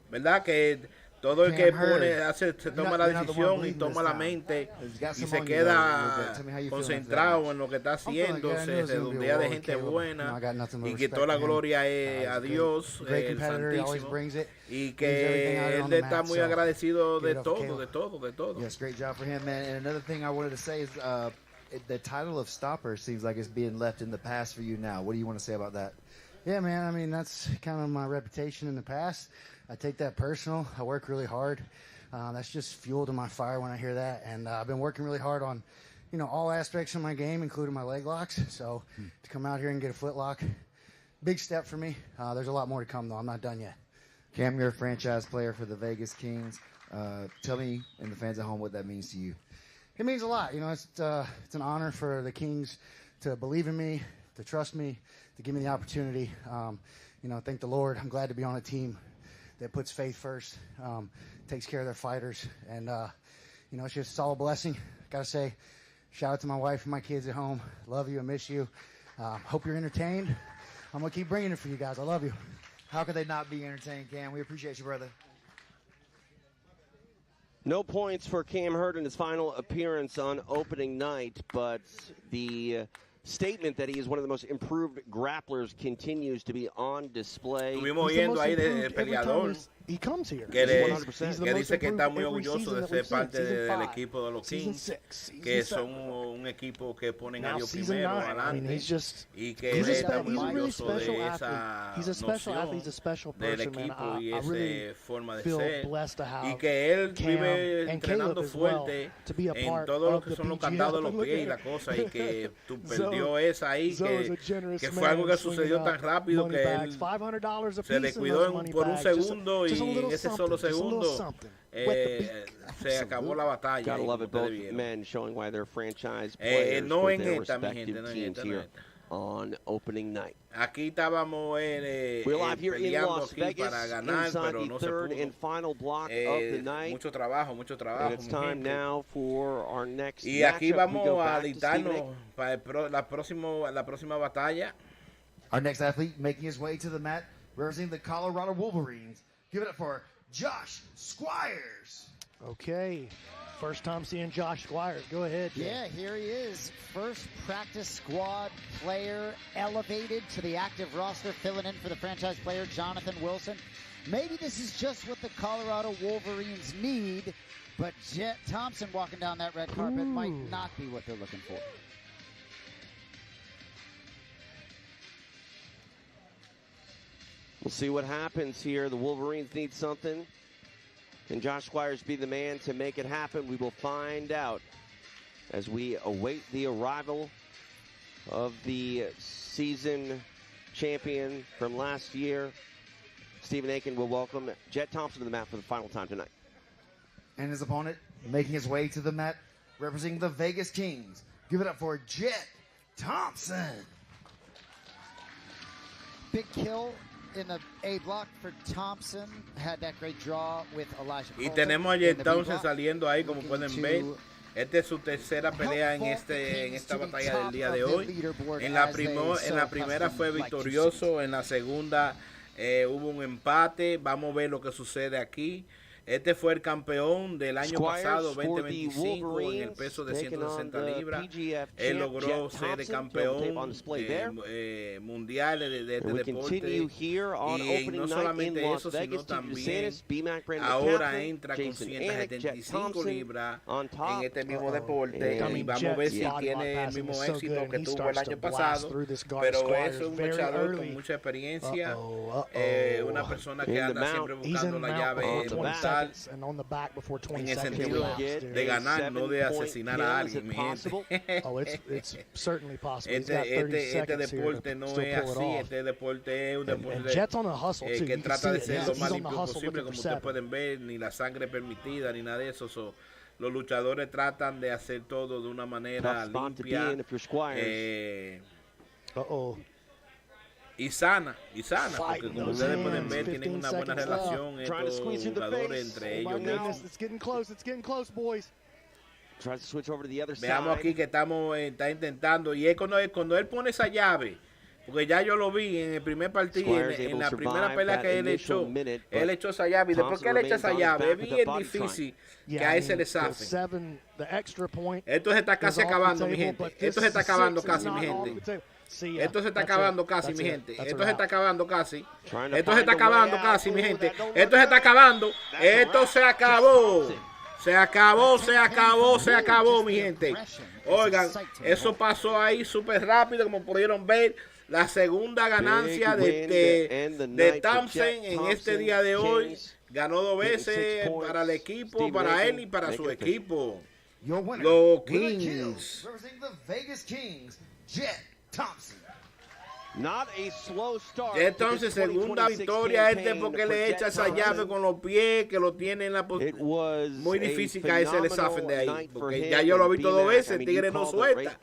¿verdad? Que todo el que se toma la decisión y toma la mente y se queda concentrado en lo que está haciendo, se redondea de gente buena y que toda la gloria es a Dios, el Santísimo, y que él está muy agradecido de todo. Yes, great job for him, man. And another thing I wanted to say is the title of stopper seems like it's being left in the past for you now. What do you want to say about that? Yeah, man, I mean, that's kind of my reputation in the past. I take that personal. I work really hard. That's just fuel to my fire when I hear that. And I've been working really hard on, you know, all aspects of my game, including my leg locks. So to come out here and get a foot lock, big step for me. There's a lot more to come, though. I'm not done yet. Cam, you're a franchise player for the Vegas Kings. Tell me and the fans at home what that means to you. It means a lot. You know, it's an honor for the Kings to believe in me, to trust me, to give me the opportunity. You know, thank the Lord. I'm glad to be on a team that puts faith first, takes care of their fighters. And, you know, it's just all a blessing. Got to say, shout out to my wife and my kids at home. Love you and miss you. Hope you're entertained. I'm going to keep bringing it for you guys. I love you. How could they not be entertained, Cam? We appreciate you, brother. No points for Cam Hurd in his final appearance on opening night, but the statement that he is one of the most improved grapplers continues to be on display. Estuvimos viendo ahí del peleador he comes here. que dice que está muy orgulloso de ser parte del equipo de los Kings, que son un equipo que ponen a Dios primero adelante, y que él está muy orgulloso de esa noción del equipo y esa forma de ser, y que él vive entrenando fuerte en todo lo que son los candados de los pies y la cosa, y que tú perdió esa ahí, que fue algo que sucedió tan rápido que él se descuidó por un segundo, y en ese solo segundo se acabó la batalla. Gotta love it, both men showing why they're franchise players no for en their esta, mi respective gente, no en teams esta, here on opening night. Aquí estábamos We're live here in peleando Las aquí Vegas, para ganar, inside pero the no se third pudo. and final block of the night. Mucho trabajo, And it's time now for our next y aquí matchup. vamos We go a back to alistarnos para la próxima batalla. Our next athlete making his way to the mat, representing the Colorado Wolverines. Give it up for Josh Squires. Okay. First time seeing Josh Squires. Go ahead, Jay. Yeah, here he is. First practice squad player elevated to the active roster, filling in for the franchise player, Jonathan Wilson. Maybe this is just what the Colorado Wolverines need, but Jet Thompson walking down that red carpet might not be what they're looking for. We'll see what happens here. The Wolverines need something. Can Josh Squires be the man to make it happen? We will find out as we await the arrival of the season champion from last year. Stephen Aiken will welcome Jet Thompson to the mat for the final time tonight. And his opponent making his way to the mat, representing the Vegas Kings. Give it up for Jet Thompson. Big kill in the A block for Thompson. Had that great draw with Elijah Y Colton tenemos a in Jet the B Thompson block. saliendo ahí, como pueden ver. Esta es su tercera pelea en esta batalla del día de hoy. En la primera fue victorioso, en la segunda hubo un empate. Vamos a ver lo que sucede aquí. Este fue el campeón del año pasado, 2025, en el peso de 160 libras. Él logró ser campeón mundial de este deporte. Y no solamente eso, sino también ahora entra con 175 libras en este mismo deporte. Y vamos a ver si tiene el mismo éxito que tuvo el año pasado. Pero es un luchador con mucha experiencia. Una persona que anda siempre buscando la llave mortal. En el sentido de ganar, no de asesinar a alguien, mi gente. Este deporte no es así. Este deporte es un deporte que trata de ser lo más limpio posible, como ustedes pueden ver, ni la sangre permitida, ni nada de eso. Los luchadores tratan de hacer todo de una manera limpia. Y sana, porque como ustedes pueden ver, tienen una buena relación estos jugadores entre ellos mismos. Veamos aquí que está intentando, y es cuando él pone esa llave, porque ya yo lo vi en el primer partido, en la primera pelea que él echó esa llave, y después que él echa esa llave, es bien difícil que a él se le zafe. Esto se está casi acabando, mi gente. Esto se está acabando casi, mi gente. Esto se está acabando casi, mi gente. Esto se está acabando casi. Esto se está acabando casi, mi gente. Esto se está acabando. Esto se acabó. Se acabó, se acabó, se acabó, mi gente. Oigan, eso pasó ahí súper rápido, como pudieron ver. La segunda ganancia de Thompson en este día de hoy. Ganó 2 veces para el equipo, para él y para su equipo. Los Kings. Thompson. Entonces, segunda victoria porque le echa esa llave con los pies, que lo tiene en la muy difícil caerse le zafen de ahí, porque ya yo lo he visto 2 veces, el Tigre no suelta.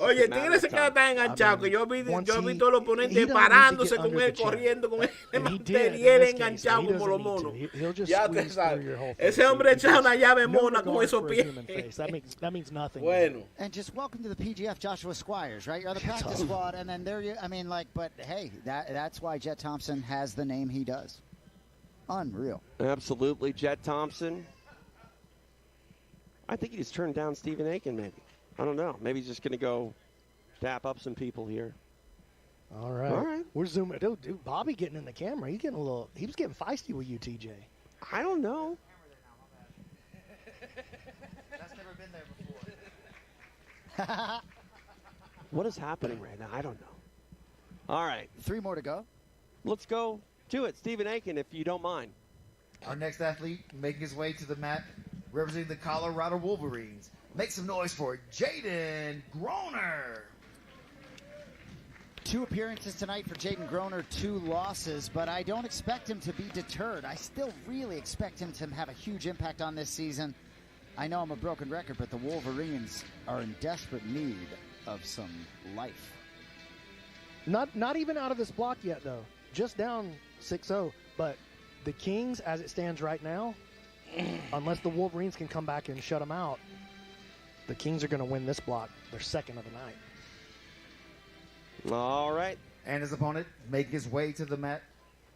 Oye, el Tigre se queda tan enganchado que yo vi todos los oponentes parándose con él, corriendo con él, y él enganchado como los monos. Ya te sabes, ese hombre echa una llave mona con esos pies. Bueno. And just welcome to the PGF, Joshua Squires, right? You're on the practice squad, and then there you, but hey, that's why Jet Thompson has the name he does. Unreal. Absolutely, Jet Thompson. I think he just turned down Stephen Aiken, maybe. I don't know. Maybe he's just going to go dap up some people here. All right. We're zooming. Dude, Bobby getting in the camera. He was getting feisty with you, TJ. I don't know. That's never been there before. What is happening right now? I don't know. All right. 3 more to go. Let's go to it. Stephen Aiken, if you don't mind. Our next athlete making his way to the mat, representing the Colorado Wolverines. Make some noise for Jaden Groner. 2 appearances tonight for Jaden Groner, 2 losses, but I don't expect him to be deterred. I still really expect him to have a huge impact on this season. I know I'm a broken record, but the Wolverines are in desperate need of some life. Not even out of this block yet, though. Just down 6-0. But the Kings, as it stands right now, unless the Wolverines can come back and shut them out, the Kings are going to win this block, their second of the night. All right. And his opponent making his way to the mat,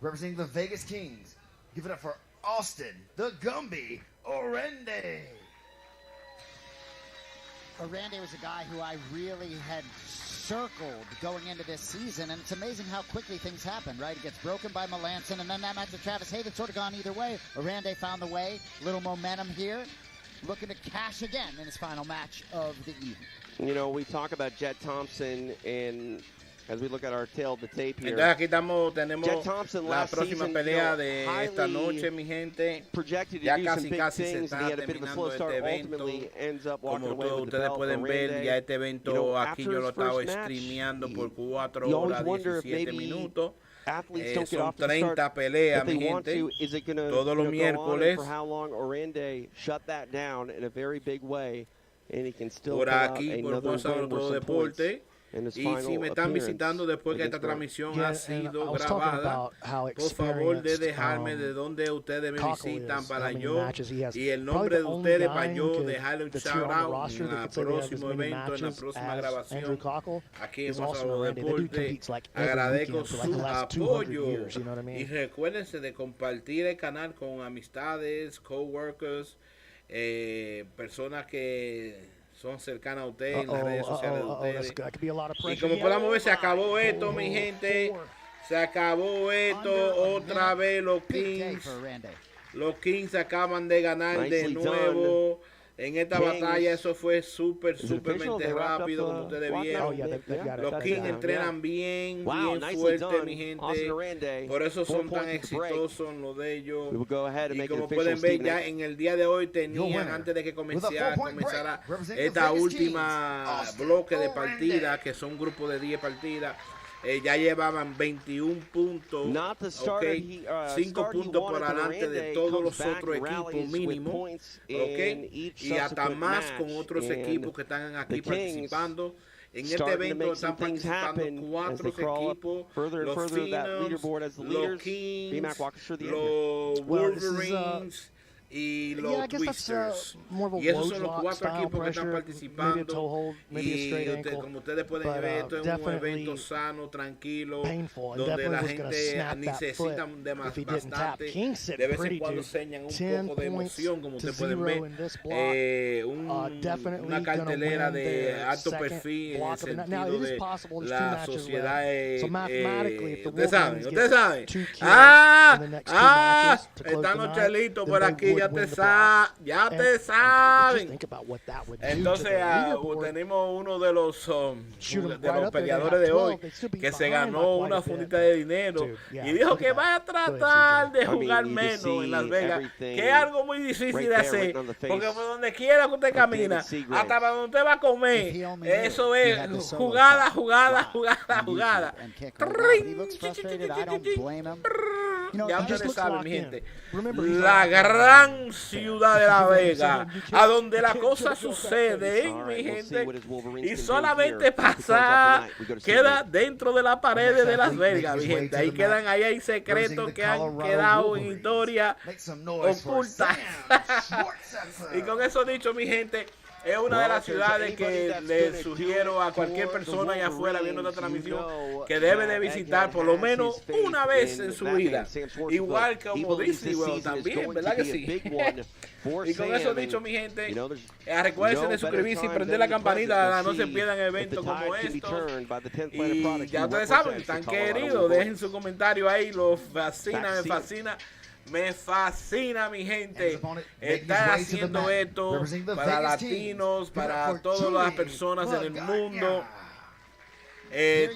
representing the Vegas Kings. Give it up for Austin, the Gumby, Orende. Orende was a guy who I really had circled going into this season, and it's amazing how quickly things happen, right? It gets broken by Melanson, and then that match with Travis Hayden sort of gone either way. Orende found the way, little momentum here, looking to cash again in his final match of the evening. You know, we talk about Jet Thompson, and as we look at our tail of the tape here. Entonces aquí tenemos Thompson la last próxima season, pelea de esta noche, mi gente. Ya casi se está terminando este evento. Como todos ustedes pueden ver, ya este evento aquí yo lo estaba streameando por 4 horas 17 minutos. Son 30 peleas, mi gente, todos los miércoles. Por aquí, por JuanSabeloTodoDeportes. Y si me están visitando después que esta transmisión ha sido grabada, por favor de dejarme de dónde ustedes me visitan para yo y el nombre de ustedes para yo dejarle un shout out en el próximo evento, en la próxima grabación aquí en JuanSabeloTodoDeportes. Agradezco su apoyo y recuérdense de compartir el canal con amistades, coworkers, personas que son cercanas a ustedes en las redes sociales de ustedes. Y como podamos ver, se acabó esto, mi gente. Se acabó esto. Otra vez los Kings. Los Kings acaban de ganar de nuevo. En esta batalla eso fue súpermente rápido, como ustedes vieron. Los Kings entrenan bien fuerte, mi gente. Por eso son tan exitosos en lo de ellos. Y como pueden ver, ya en el día de hoy tenían, antes de que comenzara esta última bloque de partidas, que son un grupo de 10 partidas, ya llevaban 21 puntos, 5 puntos por delante de todos los otros equipos mínimo, y hasta más con otros equipos que están aquí participando. En este evento están participando 4 equipos, los Phoenix, los Kings, los Wolverines y los Twisters. Y esos son los 4 equipos que están participando. Y como ustedes pueden ver, esto es un evento sano, tranquilo, donde la gente necesita bastante. De vez en cuando enseñan un poco de emoción, como ustedes pueden ver. Una cartelera de alto perfil en el sentido de la sociedad. Ustedes saben. Esta noche listo por aquí. Ya te saben. Entonces tenemos uno de los peleadores de hoy que se ganó una fundita de dinero y dijo que va a tratar de jugar menos en Las Vegas, que es algo muy difícil de hacer, porque por donde quiera que usted camina, hasta para donde usted va a comer, eso es jugada. Ya ustedes saben, mi gente, la gran ciudad de La Vega, a donde la cosa sucede, mi gente, y solamente pasar queda dentro de la pared de Las Vegas, mi gente. Ahí quedan, ahí hay secretos que han quedado en historia ocultas. Y con eso dicho, mi gente, es una de las ciudades que le sugiero a cualquier persona allá afuera viendo esta transmisión que debe de visitar por lo menos una vez en su vida. Igual como Disney World también, ¿verdad que sí? Y con eso dicho, mi gente, recuerden de suscribirse y prender la campanita, no se pierdan eventos como estos. Y ya ustedes saben, están queridos, dejen su comentario ahí, los fascina, me fascina, mi gente, estar haciendo esto para latinos, para todas las personas en el mundo,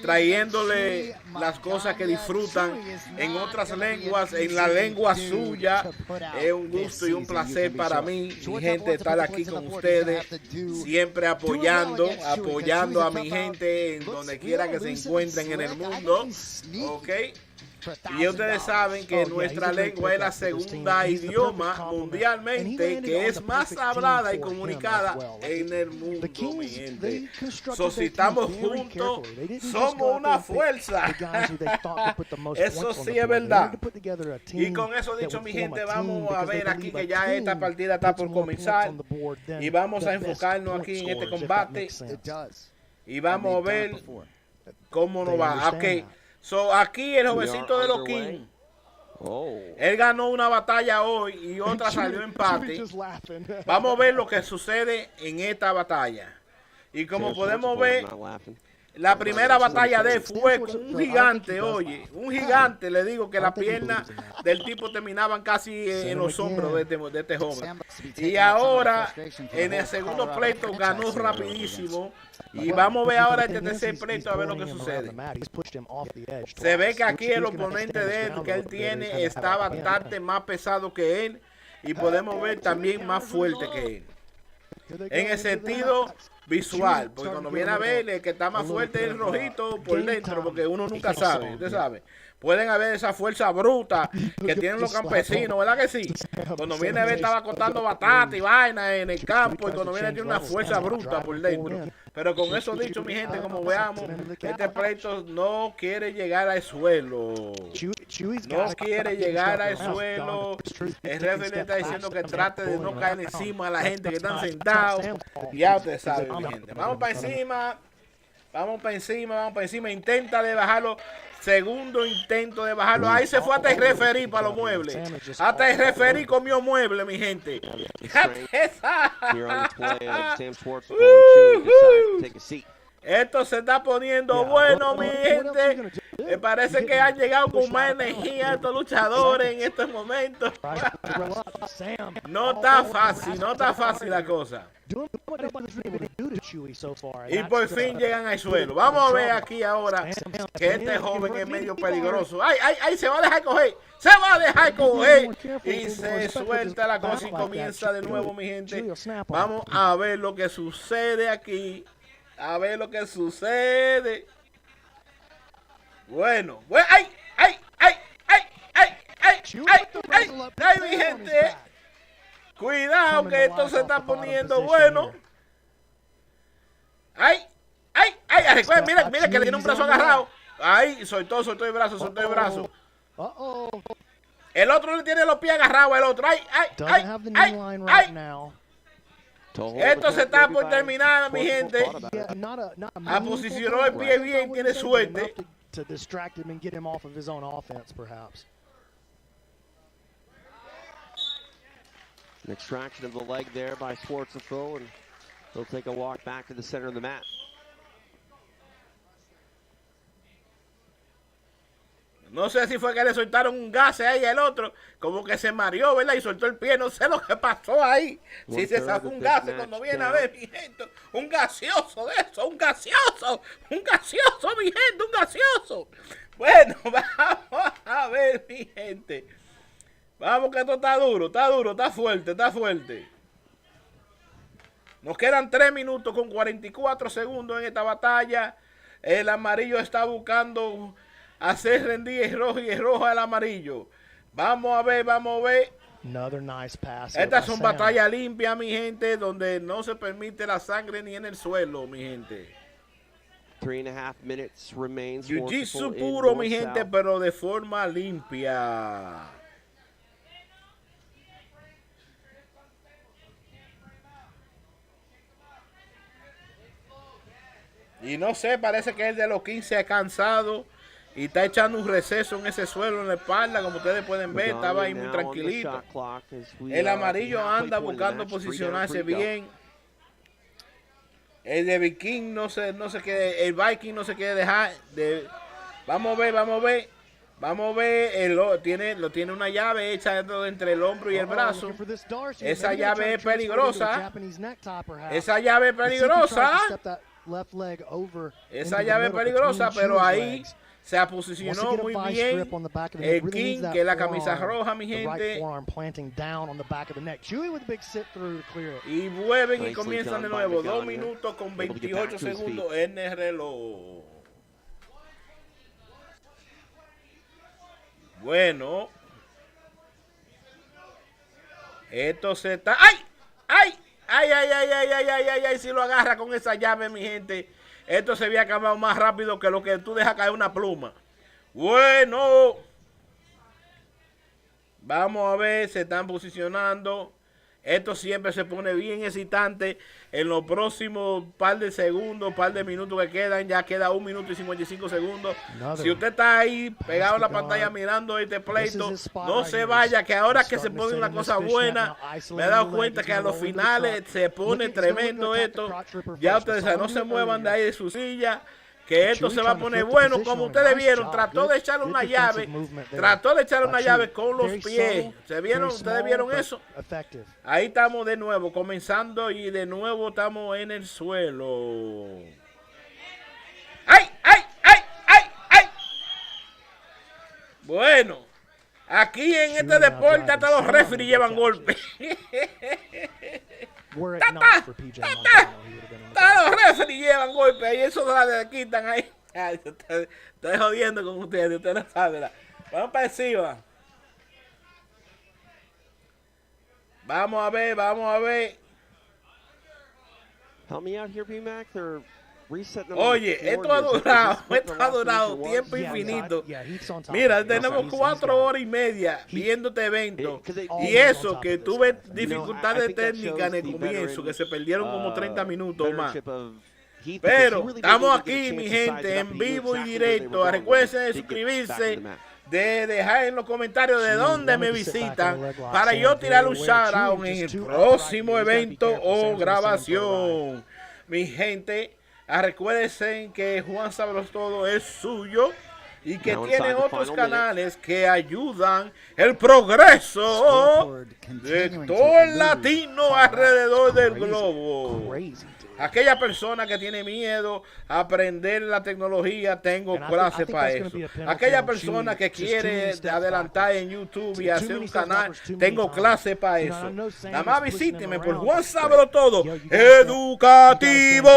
trayéndole las cosas que disfrutan en otras lenguas, en la lengua suya. Es un gusto y un placer para mí, mi gente, estar aquí con ustedes, siempre apoyando a mi gente en donde quiera que se encuentren en el mundo, Y ustedes saben que nuestra lengua es la segunda idioma mundialmente que es más hablada y comunicada en el mundo, mi gente. Si estamos juntos, somos una fuerza. Eso sí es verdad. Y con eso dicho, mi gente, vamos a ver aquí que ya esta partida está por comenzar. Y vamos a enfocarnos aquí en este combate. Y vamos a ver cómo nos va. Aquí el jovencito de los King, él ganó una batalla hoy y otra salió empate. Vamos a ver lo que sucede en esta batalla. Y como podemos ver, La primera batalla de él fue con un gigante, oye, un gigante, le digo que las piernas del tipo terminaban casi en los hombros de este joven. Y ahora, en el segundo pleito, ganó rapidísimo. Y vamos a ver ahora este tercer pleito a ver lo que sucede. Se ve que aquí el oponente de él, que él tiene, está bastante más pesado que él. Y podemos ver también más fuerte que él. En el sentido visual, porque cuando viene a ver el que está más fuerte es el rojito por dentro, porque uno nunca sabe, usted sabe. Pueden haber esa fuerza bruta que tienen los campesinos, ¿verdad que sí? Cuando viene a ver estaba cortando batata y vaina en el campo, y cuando viene tiene una fuerza bruta por dentro. Pero con eso dicho, mi gente, como veamos, este pleito no quiere llegar al suelo. No quiere llegar al suelo. El referee le está diciendo que trate de no caer encima a la gente que están sentados. Ya usted sabe, mi gente. Vamos para encima. Vamos para encima, vamos para encima. Intenta de bajarlo. Segundo intento de bajarlo. Ahí se fue hasta el referí para los muebles. Hasta el referí comió muebles, mi gente. Esto se está poniendo bueno, mi gente. Me parece que han llegado con más energía estos luchadores en estos momentos. No está fácil la cosa. Y por fin llegan al suelo. Vamos a ver aquí ahora que este joven es medio peligroso. ¡Ay! Se va a dejar coger. Se va a dejar coger. Y se suelta la cosa y comienza de nuevo, mi gente. Vamos a ver lo que sucede aquí. A ver lo que sucede. Bueno. ¡Ay, mi gente! Cuidado que esto se está poniendo bueno. ¡Ay! Recuerden, mira que le tiene un brazo agarrado. ¡Ay! Soltó el brazo. El otro le tiene los pies agarrados al otro. ¡Ay! Esto se está por terminar, mi gente. Posicionó el pie bien, tiene suerte. An extraction of the leg there by Schwarzenegger, and he'll take a walk back to the center of the mat. No sé si fue que le soltaron un gas ahí al otro, como que se mareó, ¿verdad? Y soltó el pie, no sé lo que pasó ahí. Si se sacó un gas cuando viene a ver, mi gente, un gaseoso de eso, un gaseoso, mi gente, un gaseoso. Bueno, vamos a ver, mi gente. Vamos que esto está duro, está fuerte. Nos quedan 3 minutos con 44 segundos en esta batalla. El amarillo está buscando hacer rendir el rojo y el rojo al amarillo. Vamos a ver. Estas son batallas limpias, mi gente, donde no se permite la sangre ni en el suelo, mi gente. 3.5 minutes remains. Jiu Jitsu puro, mi gente, pero de forma limpia. Y no sé, parece que el de los 15 ha cansado y está echando un receso en ese suelo en la espalda, como ustedes pueden ver, estaba ahí muy tranquilito. El amarillo anda buscando posicionarse bien. El de Viking no se quiere, el Viking no se quiere dejar de. Vamos a ver. Tiene una llave hecha entre el hombro y el brazo. Esa llave es peligrosa. Pero ahí se posicionó muy bien el King, que es la camisa roja, mi gente. Y vuelven y comienzan de nuevo. 2 minutos con 28 segundos en el reloj. Bueno. Esto se está. ¡Ay! Si lo agarra con esa llave, mi gente, esto se había acabado más rápido que lo que tú dejas caer una pluma. Bueno, vamos a ver, se están posicionando. Esto siempre se pone bien excitante. En los próximos par de segundos, par de minutos que quedan, ya queda 1 minuto y 55 segundos. Si usted está ahí pegado a la pantalla mirando este pleito, no se vaya, que ahora que se pone una cosa buena, me he dado cuenta que a los finales se pone tremendo esto. Ya ustedes no se muevan de ahí de su silla, que esto se va a poner bueno. Como ustedes vieron, trató de echarle una llave, con los pies. ¿Ustedes vieron eso? Ahí estamos de nuevo, comenzando y de nuevo estamos en el suelo. ¡Ay, ay, ay, ay, ay! Bueno, aquí en este deporte hasta los referees llevan golpes. Hasta los referees llevan golpes y eso se la quitan ahí. Ay, estoy jodiendo con ustedes no saben. Vamos para encima. Vamos a ver. Help me out here, B-Mac. They're resetting. Oye, esto ha durado tiempo infinito. Mira, tenemos 4 horas y media viendo este evento. Y eso, que tuve dificultades técnicas en el comienzo, que se perdieron como 30 minutos o más. Pero estamos aquí, mi gente, en vivo y directo. Recuerden de suscribirse, de dejar en los comentarios de dónde me visitan para yo tirar un shout out en el próximo evento o grabación. Mi gente, recuerden que Juan Sabelotodo es suyo y que tiene otros canales que ayudan el progreso de todo el latino alrededor del globo. Aquella persona que tiene miedo a aprender la tecnología, tengo clase para eso. Aquella persona que quiere adelantar en YouTube y hacer un canal, tengo clase para eso. Nada más visíteme por Juan Sabelotodo Educativo.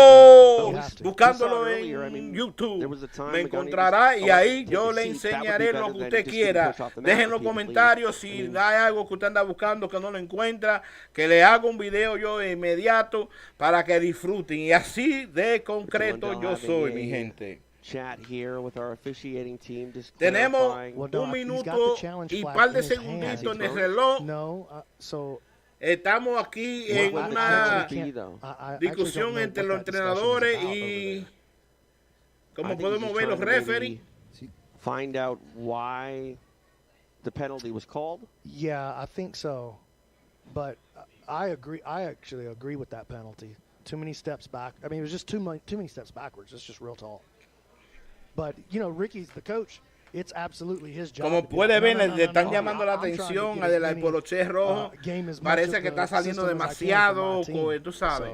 Buscándolo en YouTube, me encontrará y ahí yo le enseñaré lo que usted quiera. Dejen los comentarios si hay algo que usted anda buscando que no lo encuentra, que le haga un video yo de inmediato para que disfruten. Y así de concreto yo soy, mi gente. Tenemos 1 minuto y un par de segunditos en el reloj. Estamos aquí en una discusión entre los entrenadores y, como podemos ver, los referees. Find out why the penalty was called. Yeah, I think so. But I agree. I actually agree with that penalty. Too many steps back. I mean, it was just too many steps backwards. It's just real tall. But, you know, Ricky's the coach. It's absolutely his job. Como puede ver, le están llamando la atención a del poloché rojo. Parece que está saliendo demasiado, tú sabes,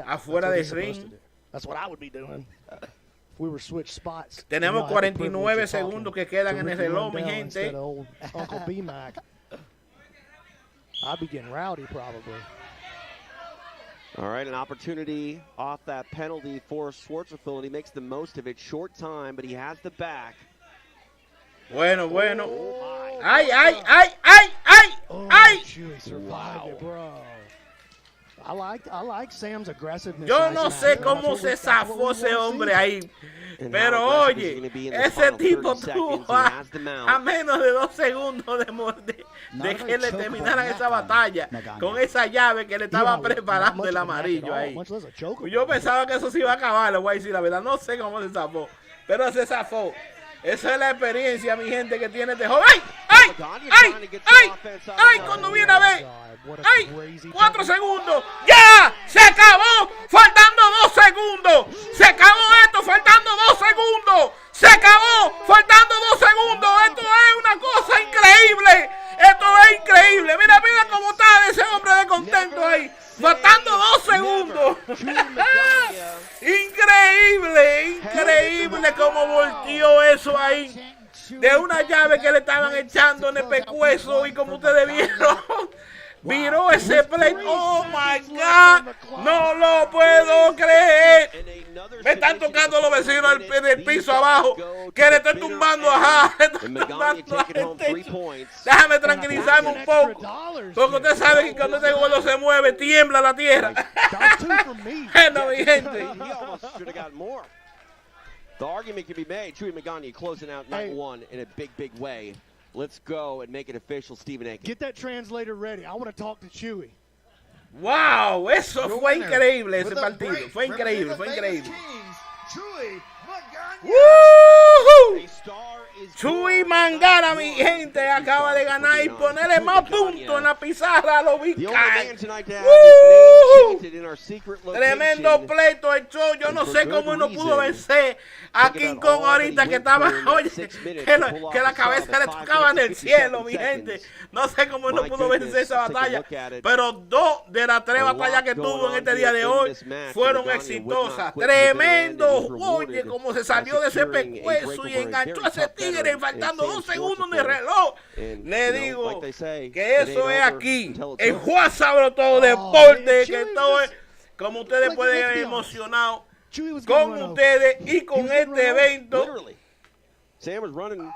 afuera del ring. That's what I would be doing. If we were switch spots. Tenemos 49 segundos que quedan en el reloj, mi gente. Uncle B-Mac. I'd be getting rowdy probably. All right, an opportunity off that penalty for Schwartzfeld, and he makes the most of it. Short time, but he has the back. Bueno. Ay. Ay. Wow. Bro. I like Sam's aggressiveness. Yo no sé cómo se zafó ese hombre ahí. Pero oye, ese tipo tuvo a menos de 2 segundos de que le terminaran esa batalla con esa llave que le estaba preparando el amarillo ahí. Yo pensaba que eso se iba a acabar, le voy a decir la verdad. No sé cómo se zafó, pero se zafó. Esa es la experiencia, mi gente, que tiene este joven. ¡Ay! Cuando viene a ver. ¡Ay! 4 segundos. ¡Ya! ¡Se acabó! ¡Faltando 2 segundos! ¡Se acabó esto! ¡Faltando 2 segundos! ¡Se acabó! ¡Faltando 2 segundos! ¡Esto es una cosa increíble! ¡Esto es increíble! Mira cómo está ese hombre de contento ahí. Faltando 2 segundos. Increíble cómo volteó eso ahí. De una llave que le estaban echando en el pescuezo y como ustedes vieron, viró ese play. Oh my God, no lo puedo creer. Me están tocando los vecinos del piso abajo, que le están tumbando a Déjame tranquilizarme un poco, porque usted sabe que cuando este gordo se mueve, tiembla la tierra. Bueno, mi gente. The argument can be made. Chewy Magana closing out night 1 in a big way. Let's go and make it official, Stephen A. Get that translator ready. I want to talk to Chewy. Wow, eso fue increíble ese partido. Fue increíble. Chuy Mangana, mi gente, acaba de ganar y ponerle más puntos en la pizarra a los Big Guys. Tremendo pleito el show. Yo no sé cómo uno pudo vencer a King Kong ahorita que estaba, oye, que la cabeza le tocaba en el cielo, mi gente. No sé cómo uno pudo vencer esa batalla, pero 2 de las 3 batallas que tuvo en este día de hoy fueron exitosas. Tremendo, oye, como se salió de ese pescuezo y enganchó a ese tigre faltando 2 segundos de reloj. Le digo que eso es aquí, en JuanSabeloTodoDeportes, que todo es, como ustedes pueden ver, emocionado con ustedes y con este evento. Sam was running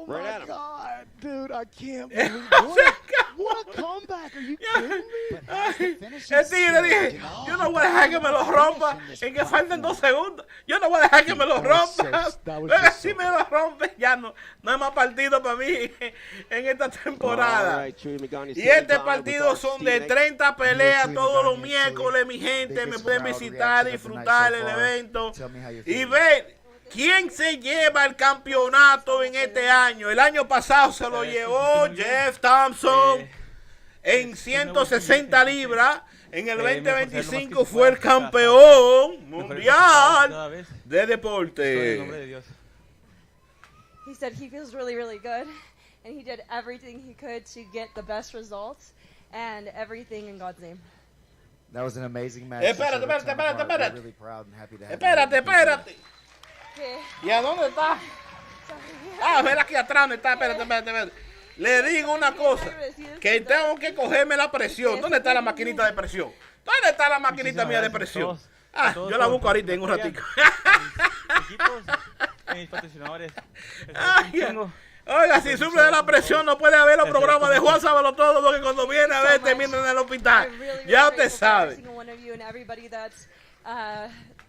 right at him. God, dude, I can't believe it. What a comeback. Are you kidding me? El tigre dije, yo no voy a dejar que me lo rompa en que falten 2 segundos. Yo no voy a dejar que me lo rompa. Pero si me lo rompe, ya no es más partido para mí en esta temporada. Y este partido son de 30 peleas todos los miércoles, mi gente. Me pueden visitar, disfrutar el evento y ver quién se lleva el campeonato en este año. El año pasado se lo llevó Jeff Thompson en 160 libras. En el 2025 fue el campeón mundial de deporte. He said he feels really, really good, and he did everything he could to get the best results and everything in God's name. That was an amazing match. Espérate. Espérate. ¿Y a dónde está? Ah, mira aquí atrás donde está. Espérate. Le digo una cosa, que tengo que cogerme la presión. ¿Dónde está la maquinita de presión? ¿Dónde está la maquinita mía de presión? Ah, yo la busco ahorita en un ratito. Equipos, mis patrocinadores. Oiga, si sufre de la presión no puede haber los programas de Juan Sábelo Todo, porque cuando viene a ver termina en el hospital. Ya usted sabe.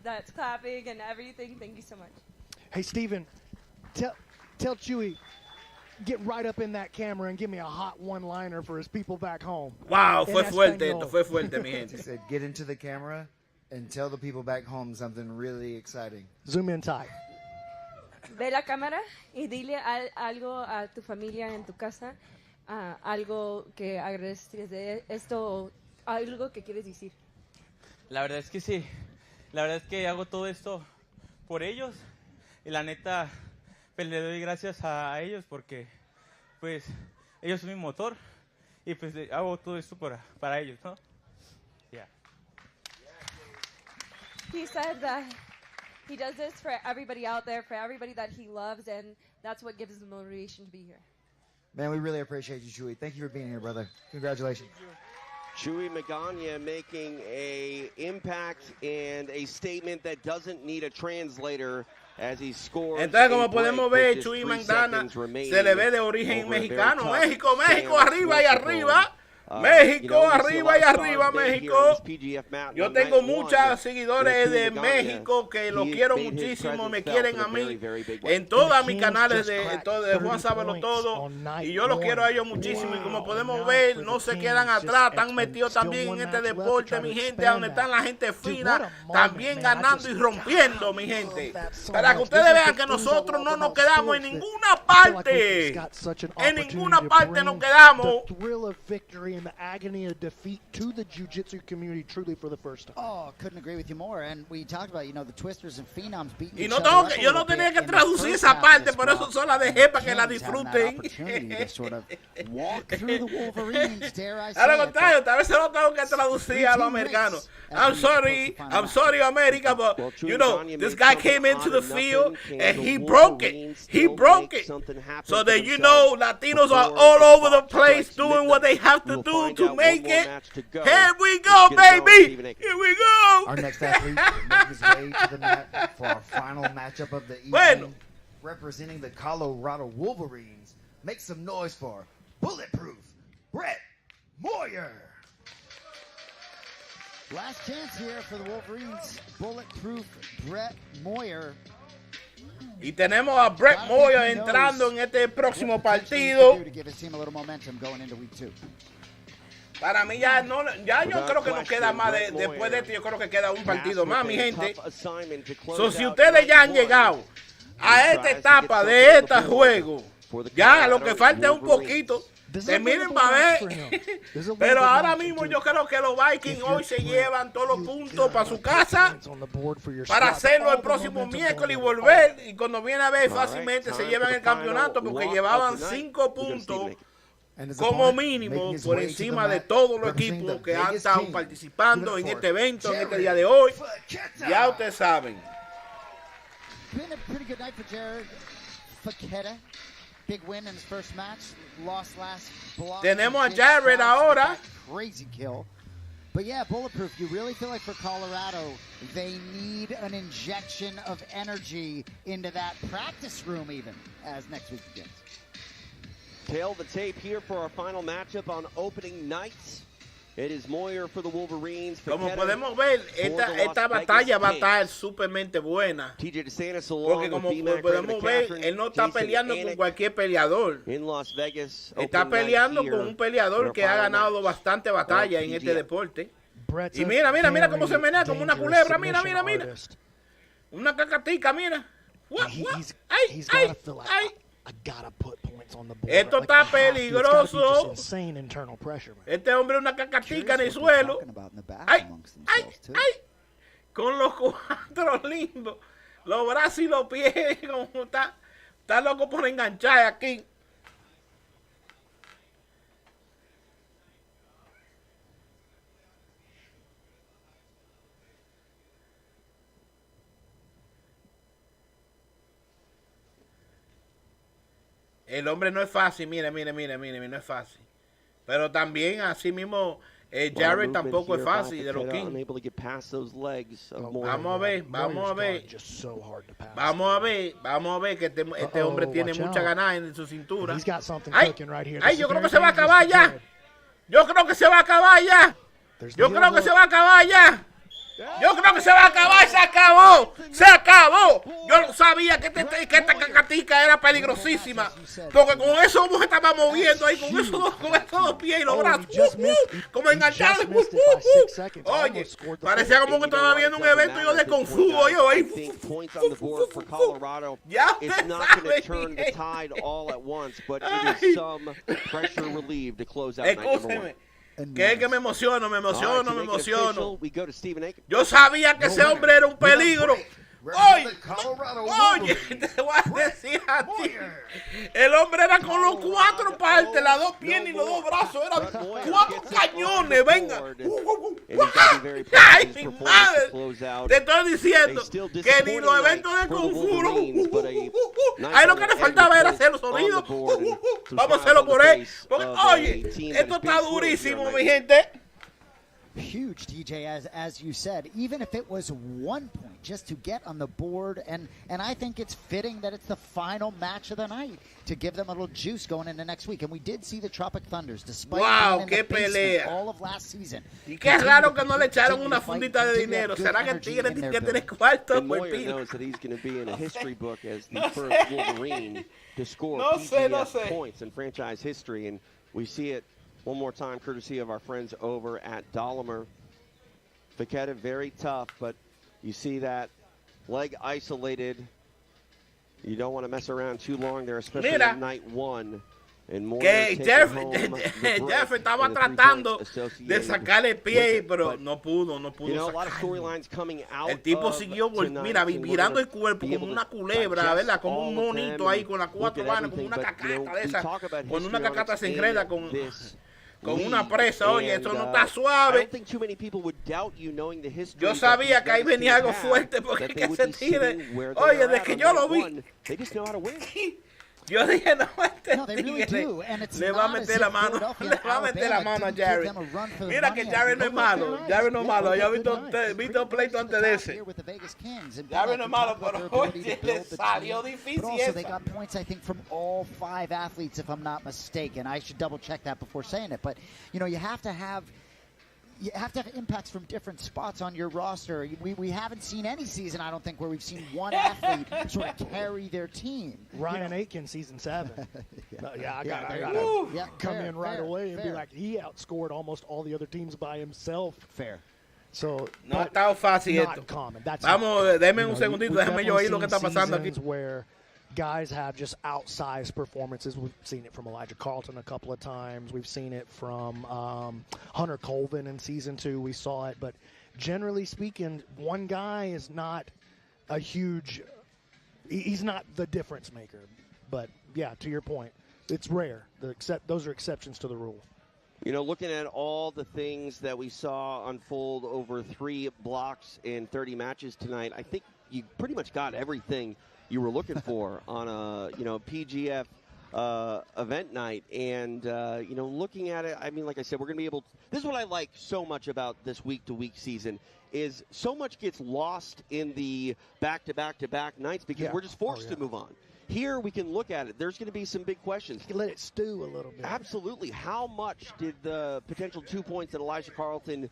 That's clapping and everything. Thank you so much. Hey, Steven, tell Chewy, get right up in that camera and give me a hot one-liner for his people back home. Wow, fue fuerte, mi gente. He said, get into the camera and tell the people back home something really exciting. Zoom in tight. Ve la cámara y dile algo a tu familia en tu casa, algo que agradeces de esto, algo que quieres decir. La verdad es que sí. La verdad es que hago todo esto por ellos y la neta pues le doy gracias a ellos porque pues ellos son mi motor y pues hago todo esto para ellos, ¿no? Yeah. He said that he does this for everybody out there, for everybody that he loves, and that's what gives him the motivation to be here. Man, we really appreciate you, Chewy. Thank you for being here, brother. Congratulations. Chewy Magana making a impact and a statement that doesn't need a translator as he scores. Entonces, como podemos ver, Chewy Magana se le ve de origen mexicano. México arriba y arriba. México, arriba y arriba, México. Yo tengo muchos seguidores de México que los quiero muchísimo, me quieren a mí en todos mis canales de Juan Sábelo Todo, y yo los quiero a ellos muchísimo. Y como podemos ver, no se quedan atrás, están metidos también en este deporte, mi gente, donde están la gente fina, también ganando y rompiendo, mi gente. Para que ustedes vean que nosotros no nos quedamos en ninguna parte. En ninguna parte nos quedamos. The agony of defeat to the jiu-jitsu community truly for the first time. Oh, couldn't agree with you more. And we talked about, the Twisters and Phenoms beating each other. Yo no tenía que traducir esa parte, por eso solo la dejé para que la disfruten. A lo contrario, tal vez se lo tengo que traducir a los americanos. I'm sorry, America, but this guy came into the field and he broke it. So that Latinos are all over the place doing what they have to do to make it. Here we go, baby. Here we go. Our next athlete will make his way to the mat for our final matchup of the evening. Representing the Colorado Wolverines, make some noise for Bulletproof Brett Moyer. Last chance here for the Wolverines. Bulletproof Brett Moyer. Y tenemos a Brett Moyer entrando en este próximo partido. Para mí ya yo creo que no queda más después de esto. Yo creo que queda un partido más, mi gente. Si ustedes ya han llegado a esta etapa de este juego, ya lo que falta es un poquito. Terminen para ver. Pero ahora mismo yo creo que los Vikings hoy se llevan todos los puntos para su casa para hacerlo el próximo miércoles y volver. Y cuando viene a ver, fácilmente se llevan el campeonato porque llevaban 5 puntos como mínimo por encima de todos los equipos que han estado participando en este evento, en este día de hoy. Ya ustedes saben. Big win in his first match, lost last block. Tenemos a Jared ahora. Crazy kill. But yeah, Bulletproof, you really feel like for Colorado, they need an injection of energy into that practice room even as next week begins. Tail the tape here for our final matchup on opening nights. It is Moyer for the Wolverines. Como podemos ver, esta batalla va a estar supermente buena. Porque como podemos ver, él no está peleando con cualquier peleador. Está peleando con un peleador que ha ganado bastante batalla en este deporte. Y mira, mira, mira cómo se menea como una culebra. Mira, mira, mira. Una cacatica, mira. ¡Ay, ay, ay! Esto está peligroso. Este hombre es una cacatica en el suelo. ¡Ay, ay, ay! Con los 4 limbos, los brazos y los pies, como está loco por enganchar aquí. El hombre no es fácil, mire, mire, mire, mire, no es fácil. Pero también, así mismo, Jared tampoco es fácil de los Kings. Vamos a ver, vamos a ver. Vamos a ver, vamos a ver que este hombre tiene mucha ganas en su cintura. ¡Ay! ¡Ay! Yo creo que se va a acabar ya. Yo creo que se va a acabar ya. Yo creo que se va a acabar ya. Yo creo que se va a acabar, se acabó, se acabó. Yo sabía que esta cacatica era peligrosísima, porque con eso se estaba moviendo ahí, con esos dos pies y los brazos, como enganchados. Oye, parecía como que estaba viendo un evento yo de Kung Fu, yo ahí. Ya usted sabe. Escúcheme. Que es que me emociono, me emociono, me emociono. Yo sabía que ese hombre era un peligro. Oye, te voy a decir a ti. El hombre era con los 4 partes, las 2 piernas y los 2 brazos. Eran 4 cañones, venga. Ay, mi madre. Te estoy diciendo que ni los eventos de Kung Fu. Ahí lo que le faltaba era hacer los sonidos. Vamos a hacerlo por él. Porque, oye, esto está durísimo, mi gente. Huge, TJ, as you said, even if it was 1 point just to get on the board, and I think it's fitting that it's the final match of the night to give them a little juice going into next week. And we did see the Tropic Thunders, despite being in the basement all of last season. Y qué raro que no le echaron una fundita de dinero. ¿Será que el Tigre tiene que tener cuarto? Moyer knows that he's going to be in a history book as the first Wolverine to score PGF points in franchise history, and we see it one more time, courtesy of our friends over at Dolomer. Faketa, very tough, but you see that leg isolated. You don't want to mess around too long there, especially in night 1. Que Jeff estaba tratando de sacarle pie, pero no pudo El tipo siguió, mira, virando el cuerpo como una culebra, ¿verdad? Como un monito ahí con las 4 manos, como una cacata de esa. Cuando una cacata se enreda con una presa, oye, eso no está suave. Yo sabía que ahí venía algo fuerte porque que se tire. Oye, desde que yo lo vi, yo dije, no, le va a meter la mano, le va a meter la mano a Jared. Mira que Jared no es malo, Jared no es malo. Ya he visto pleito antes de ese. Jared no es malo, pero oye, le salió difícil esa. They got points, I think, from all 5 athletes, if I'm not mistaken. I should double check that before saying it. But, you know, you have to have impacts from different spots on your roster. We haven't seen any season, I don't think, where we've seen one athlete sort of carry their team. Ryan Aiken, season 7. I gotta come in right away and be like, he outscored almost all the other teams by himself. Fair. So, no está fácil esto. Vamos, déme un segundito, déjame yo oír lo que está pasando aquí. Where guys have just outsized performances. We've seen it from Elijah Carlton a couple of times. We've seen it from Hunter Colvin in Season 2. We saw it. But generally speaking, one guy is not a huge – he's not the difference maker. But, yeah, to your point, it's rare. Those are exceptions to the rule. You know, looking at all the things that we saw unfold over 3 blocks in 30 matches tonight, I think you pretty much got everything you were looking for on a, PGF event night. And, looking at it, I mean, like I said, we're going to be able to – this is what I like so much about this week-to-week season is so much gets lost in the back-to-back-to-back nights because we're just forced to move on. Here we can look at it. There's going to be some big questions. You can let it stew a little bit. Absolutely. How much did the potential 2 points that Elijah Carlton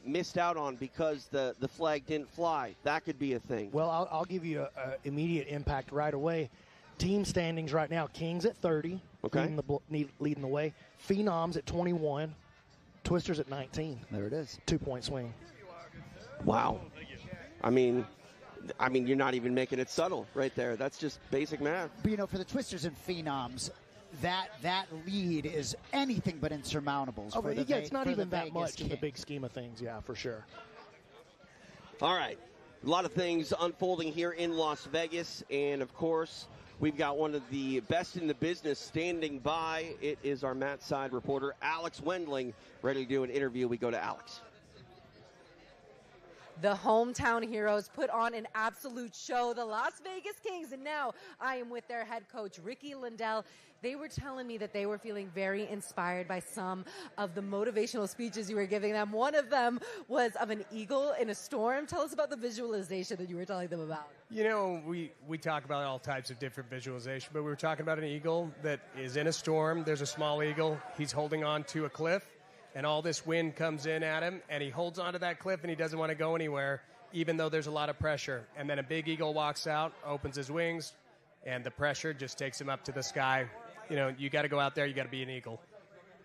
missed out on because the flag didn't fly? That could be a thing. Well, I'll give you an immediate impact right away. Team standings right now, Kings at 30, leading the way. Phenoms at 21, Twisters at 19. There it is. 2-point swing. Wow. I mean, you're not even making it subtle right there. That's just basic math. But, for the Twisters and Phenoms, that lead is anything but insurmountable. It's not even that much in the big scheme of things, for sure. All right. A lot of things unfolding here in Las Vegas. And, of course, we've got one of the best in the business standing by. It is our Mat Side reporter, Alex Wendling, ready to do an interview. We go to Alex. The hometown heroes put on an absolute show, the Las Vegas Kings, and now I am with their head coach, Ricky Lindell. They were telling me that they were feeling very inspired by some of the motivational speeches you were giving them. One of them was of an eagle in a storm. Tell us about the visualization that you were telling them about. We talk about all types of different visualization, but we were talking about an eagle that is in a storm. There's a small eagle. He's holding on to a cliff. And all this wind comes in at him, and he holds onto that cliff, and he doesn't want to go anywhere, even though there's a lot of pressure. And then a big eagle walks out, opens his wings, and the pressure just takes him up to the sky. You got to go out there. You got to be an eagle.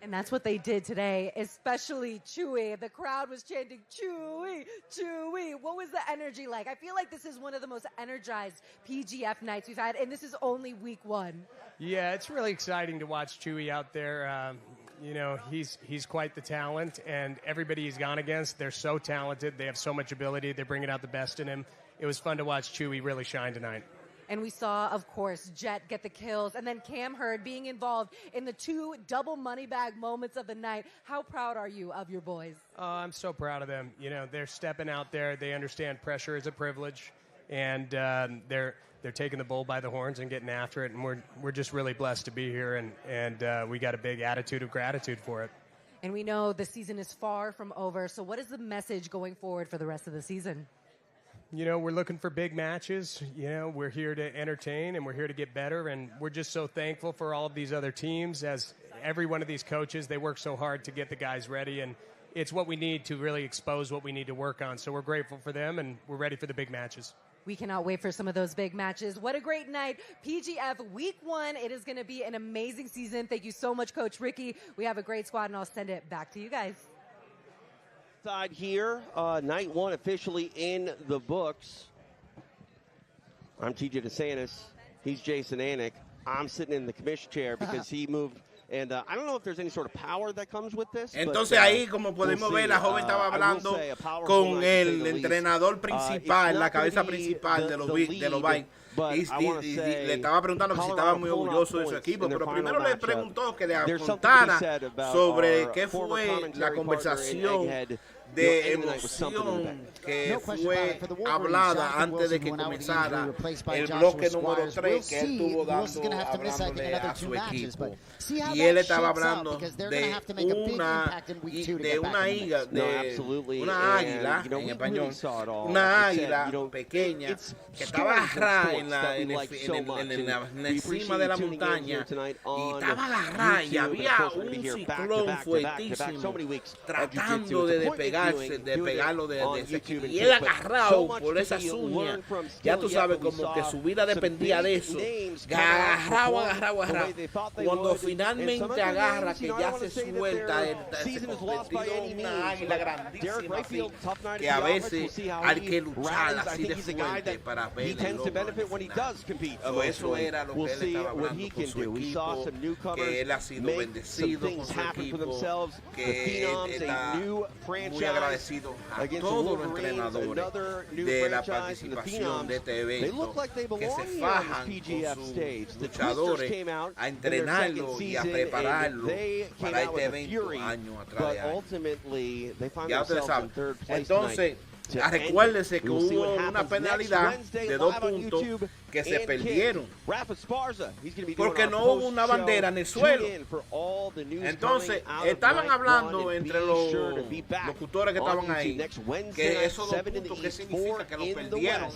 And that's what they did today, especially Chewy. The crowd was chanting, Chewy, Chewy. What was the energy like? I feel like this is one of the most energized PGF nights we've had, and this is only week 1. Yeah, it's really exciting to watch Chewy out there. He's quite the talent, and everybody he's gone against, they're so talented. They have so much ability. They're bringing out the best in him. It was fun to watch Chewy really shine tonight. And we saw, of course, Jet get the kills, and then Cam Hurd being involved in the 2 double money bag moments of the night. How proud are you of your boys? I'm so proud of them. They're stepping out there. They understand pressure is a privilege, and they're taking the bull by the horns and getting after it, and we're just really blessed to be here, and we got a big attitude of gratitude for it. And we know the season is far from over, so what is the message going forward for the rest of the season? We're looking for big matches. We're here to entertain, and we're here to get better, and we're just so thankful for all of these other teams. As every one of these coaches, they work so hard to get the guys ready, and it's what we need to really expose what we need to work on. So we're grateful for them, and we're ready for the big matches. We cannot wait for some of those big matches. What a great night. PGF Week 1. It is going to be an amazing season. Thank you so much, Coach Ricky. We have a great squad, and I'll send it back to you guys. Side here, night 1 officially in the books. I'm TJ DeSantis. He's Jason Anik. I'm sitting in the commission chair because he moved. And I don't know if there's any sort of power that comes with this. Entonces ahí, como podemos ver, la joven estaba hablando con el entrenador principal, la cabeza principal de los Vikes. Y le estaba preguntando que si estaba muy orgulloso de su equipo, pero primero le preguntó que le contara sobre qué fue la conversación de emoción que fue hablada antes de que comenzara el bloque número 3 que él tuvo hablándole a su equipo. Y él estaba hablando de una águila en español, una águila pequeña que estaba agarrada en encima de la montaña y estaba agarrada y había un ciclón fuertísimo tratando de despegar pegarlo y él agarrado por esas uñas, ya tú sabes, como que su vida dependía de eso, agarrado. Cuando finalmente agarra, que ya se suelta, se convirtió en una águila grandísima, así, que a veces hay que luchar así de fuerte para ver el logro. Eso era lo que él estaba hablando con su equipo, que él ha sido bendecido con su equipo, que él está muy agradecido a todos los entrenadores de la participación de este evento, que se fajan con sus luchadores a entrenarlo y a prepararlo para este evento año atrás de año. Ya ustedes saben. Entonces, recuérdense que hubo una penalidad de 2 puntos que se perdieron porque no hubo una bandera en el suelo. Entonces estaban hablando entre los locutores que estaban ahí que esos 2 puntos, ¿qué significa? Que los perdieron,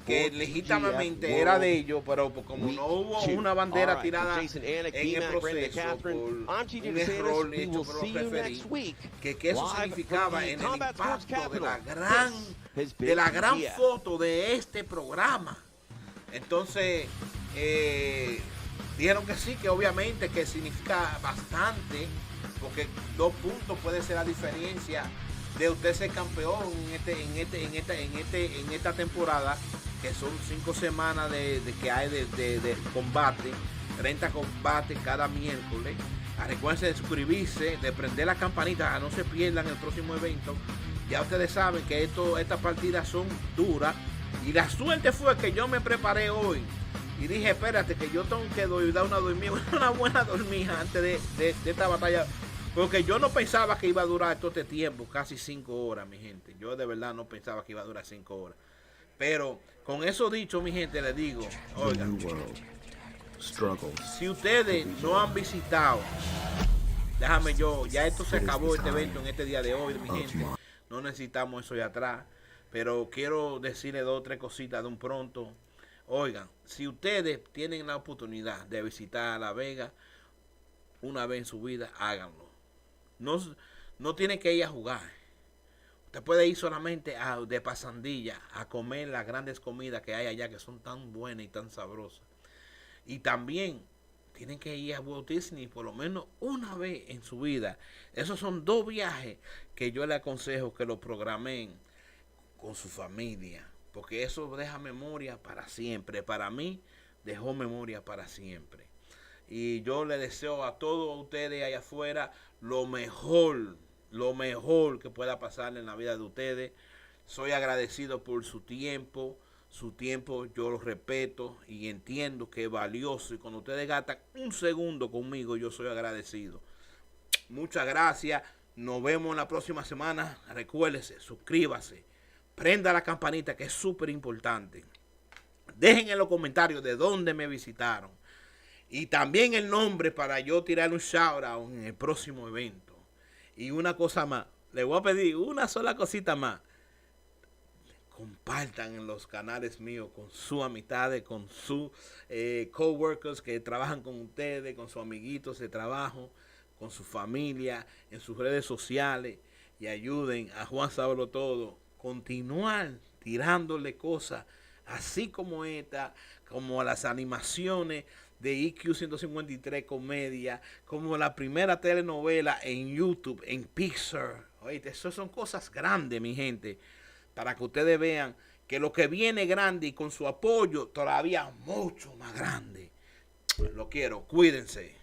que legítimamente era de ellos, pero como no hubo una bandera tirada en el proceso por un error hecho por los referees, que eso significaba en el impacto de la gran foto de este programa. Entonces dijeron que sí, que obviamente que significa bastante, porque 2 puntos puede ser la diferencia de usted ser campeón en esta temporada, que son 5 semanas de que hay de combate, 30 combates cada miércoles. Recuerden de suscribirse, de prender la campanita, no se pierdan el próximo evento. Ya ustedes saben que estas partidas son duras, y la suerte fue que yo me preparé hoy y dije, espérate, que yo tengo que dar una buena dormida antes de esta batalla, porque yo no pensaba que iba a durar todo este tiempo, casi 5 horas, mi gente. Yo de verdad no pensaba que iba a durar 5 horas. Pero con eso dicho, mi gente, les digo, oigan, si ustedes no han visitado, ya esto se acabó, este evento en este día de hoy, mi gente, no necesitamos eso de atrás, pero quiero decirles 2 o 3 cositas de un pronto. Oigan, si ustedes tienen la oportunidad de visitar La Vega una vez en su vida, háganlo. No tienen que ir a jugar. Usted puede ir solamente de pasandilla a comer las grandes comidas que hay allá, que son tan buenas y tan sabrosas. Y también tienen que ir a Walt Disney por lo menos una vez en su vida. Esos son 2 viajes que yo le aconsejo que lo programen con su familia, porque eso deja memoria para siempre. Para mí dejó memoria para siempre. Y yo le deseo a todos ustedes allá afuera lo mejor que pueda pasar en la vida de ustedes. Soy agradecido por su tiempo yo lo respeto y entiendo que es valioso, y cuando ustedes gastan 1 segundo conmigo, yo soy agradecido. Muchas gracias, nos vemos la próxima semana. Recuérdese, suscríbase, prenda la campanita, que es súper importante. Dejen en los comentarios de dónde me visitaron y también el nombre para yo tirar un shout out en el próximo evento. Y una cosa más, les voy a pedir una sola cosita más: compartan en los canales míos con sus amistades, con sus coworkers que trabajan con ustedes, con sus amiguitos de trabajo, con su familia, en sus redes sociales, y ayuden a Juan Sabelo Todo continuar tirándole cosas así como esta, como las animaciones de IQ 153 comedia, como la primera telenovela en YouTube, en Pixar. Oye, eso son cosas grandes, mi gente, para que ustedes vean que lo que viene grande, y con su apoyo todavía mucho más grande. Lo quiero, cuídense.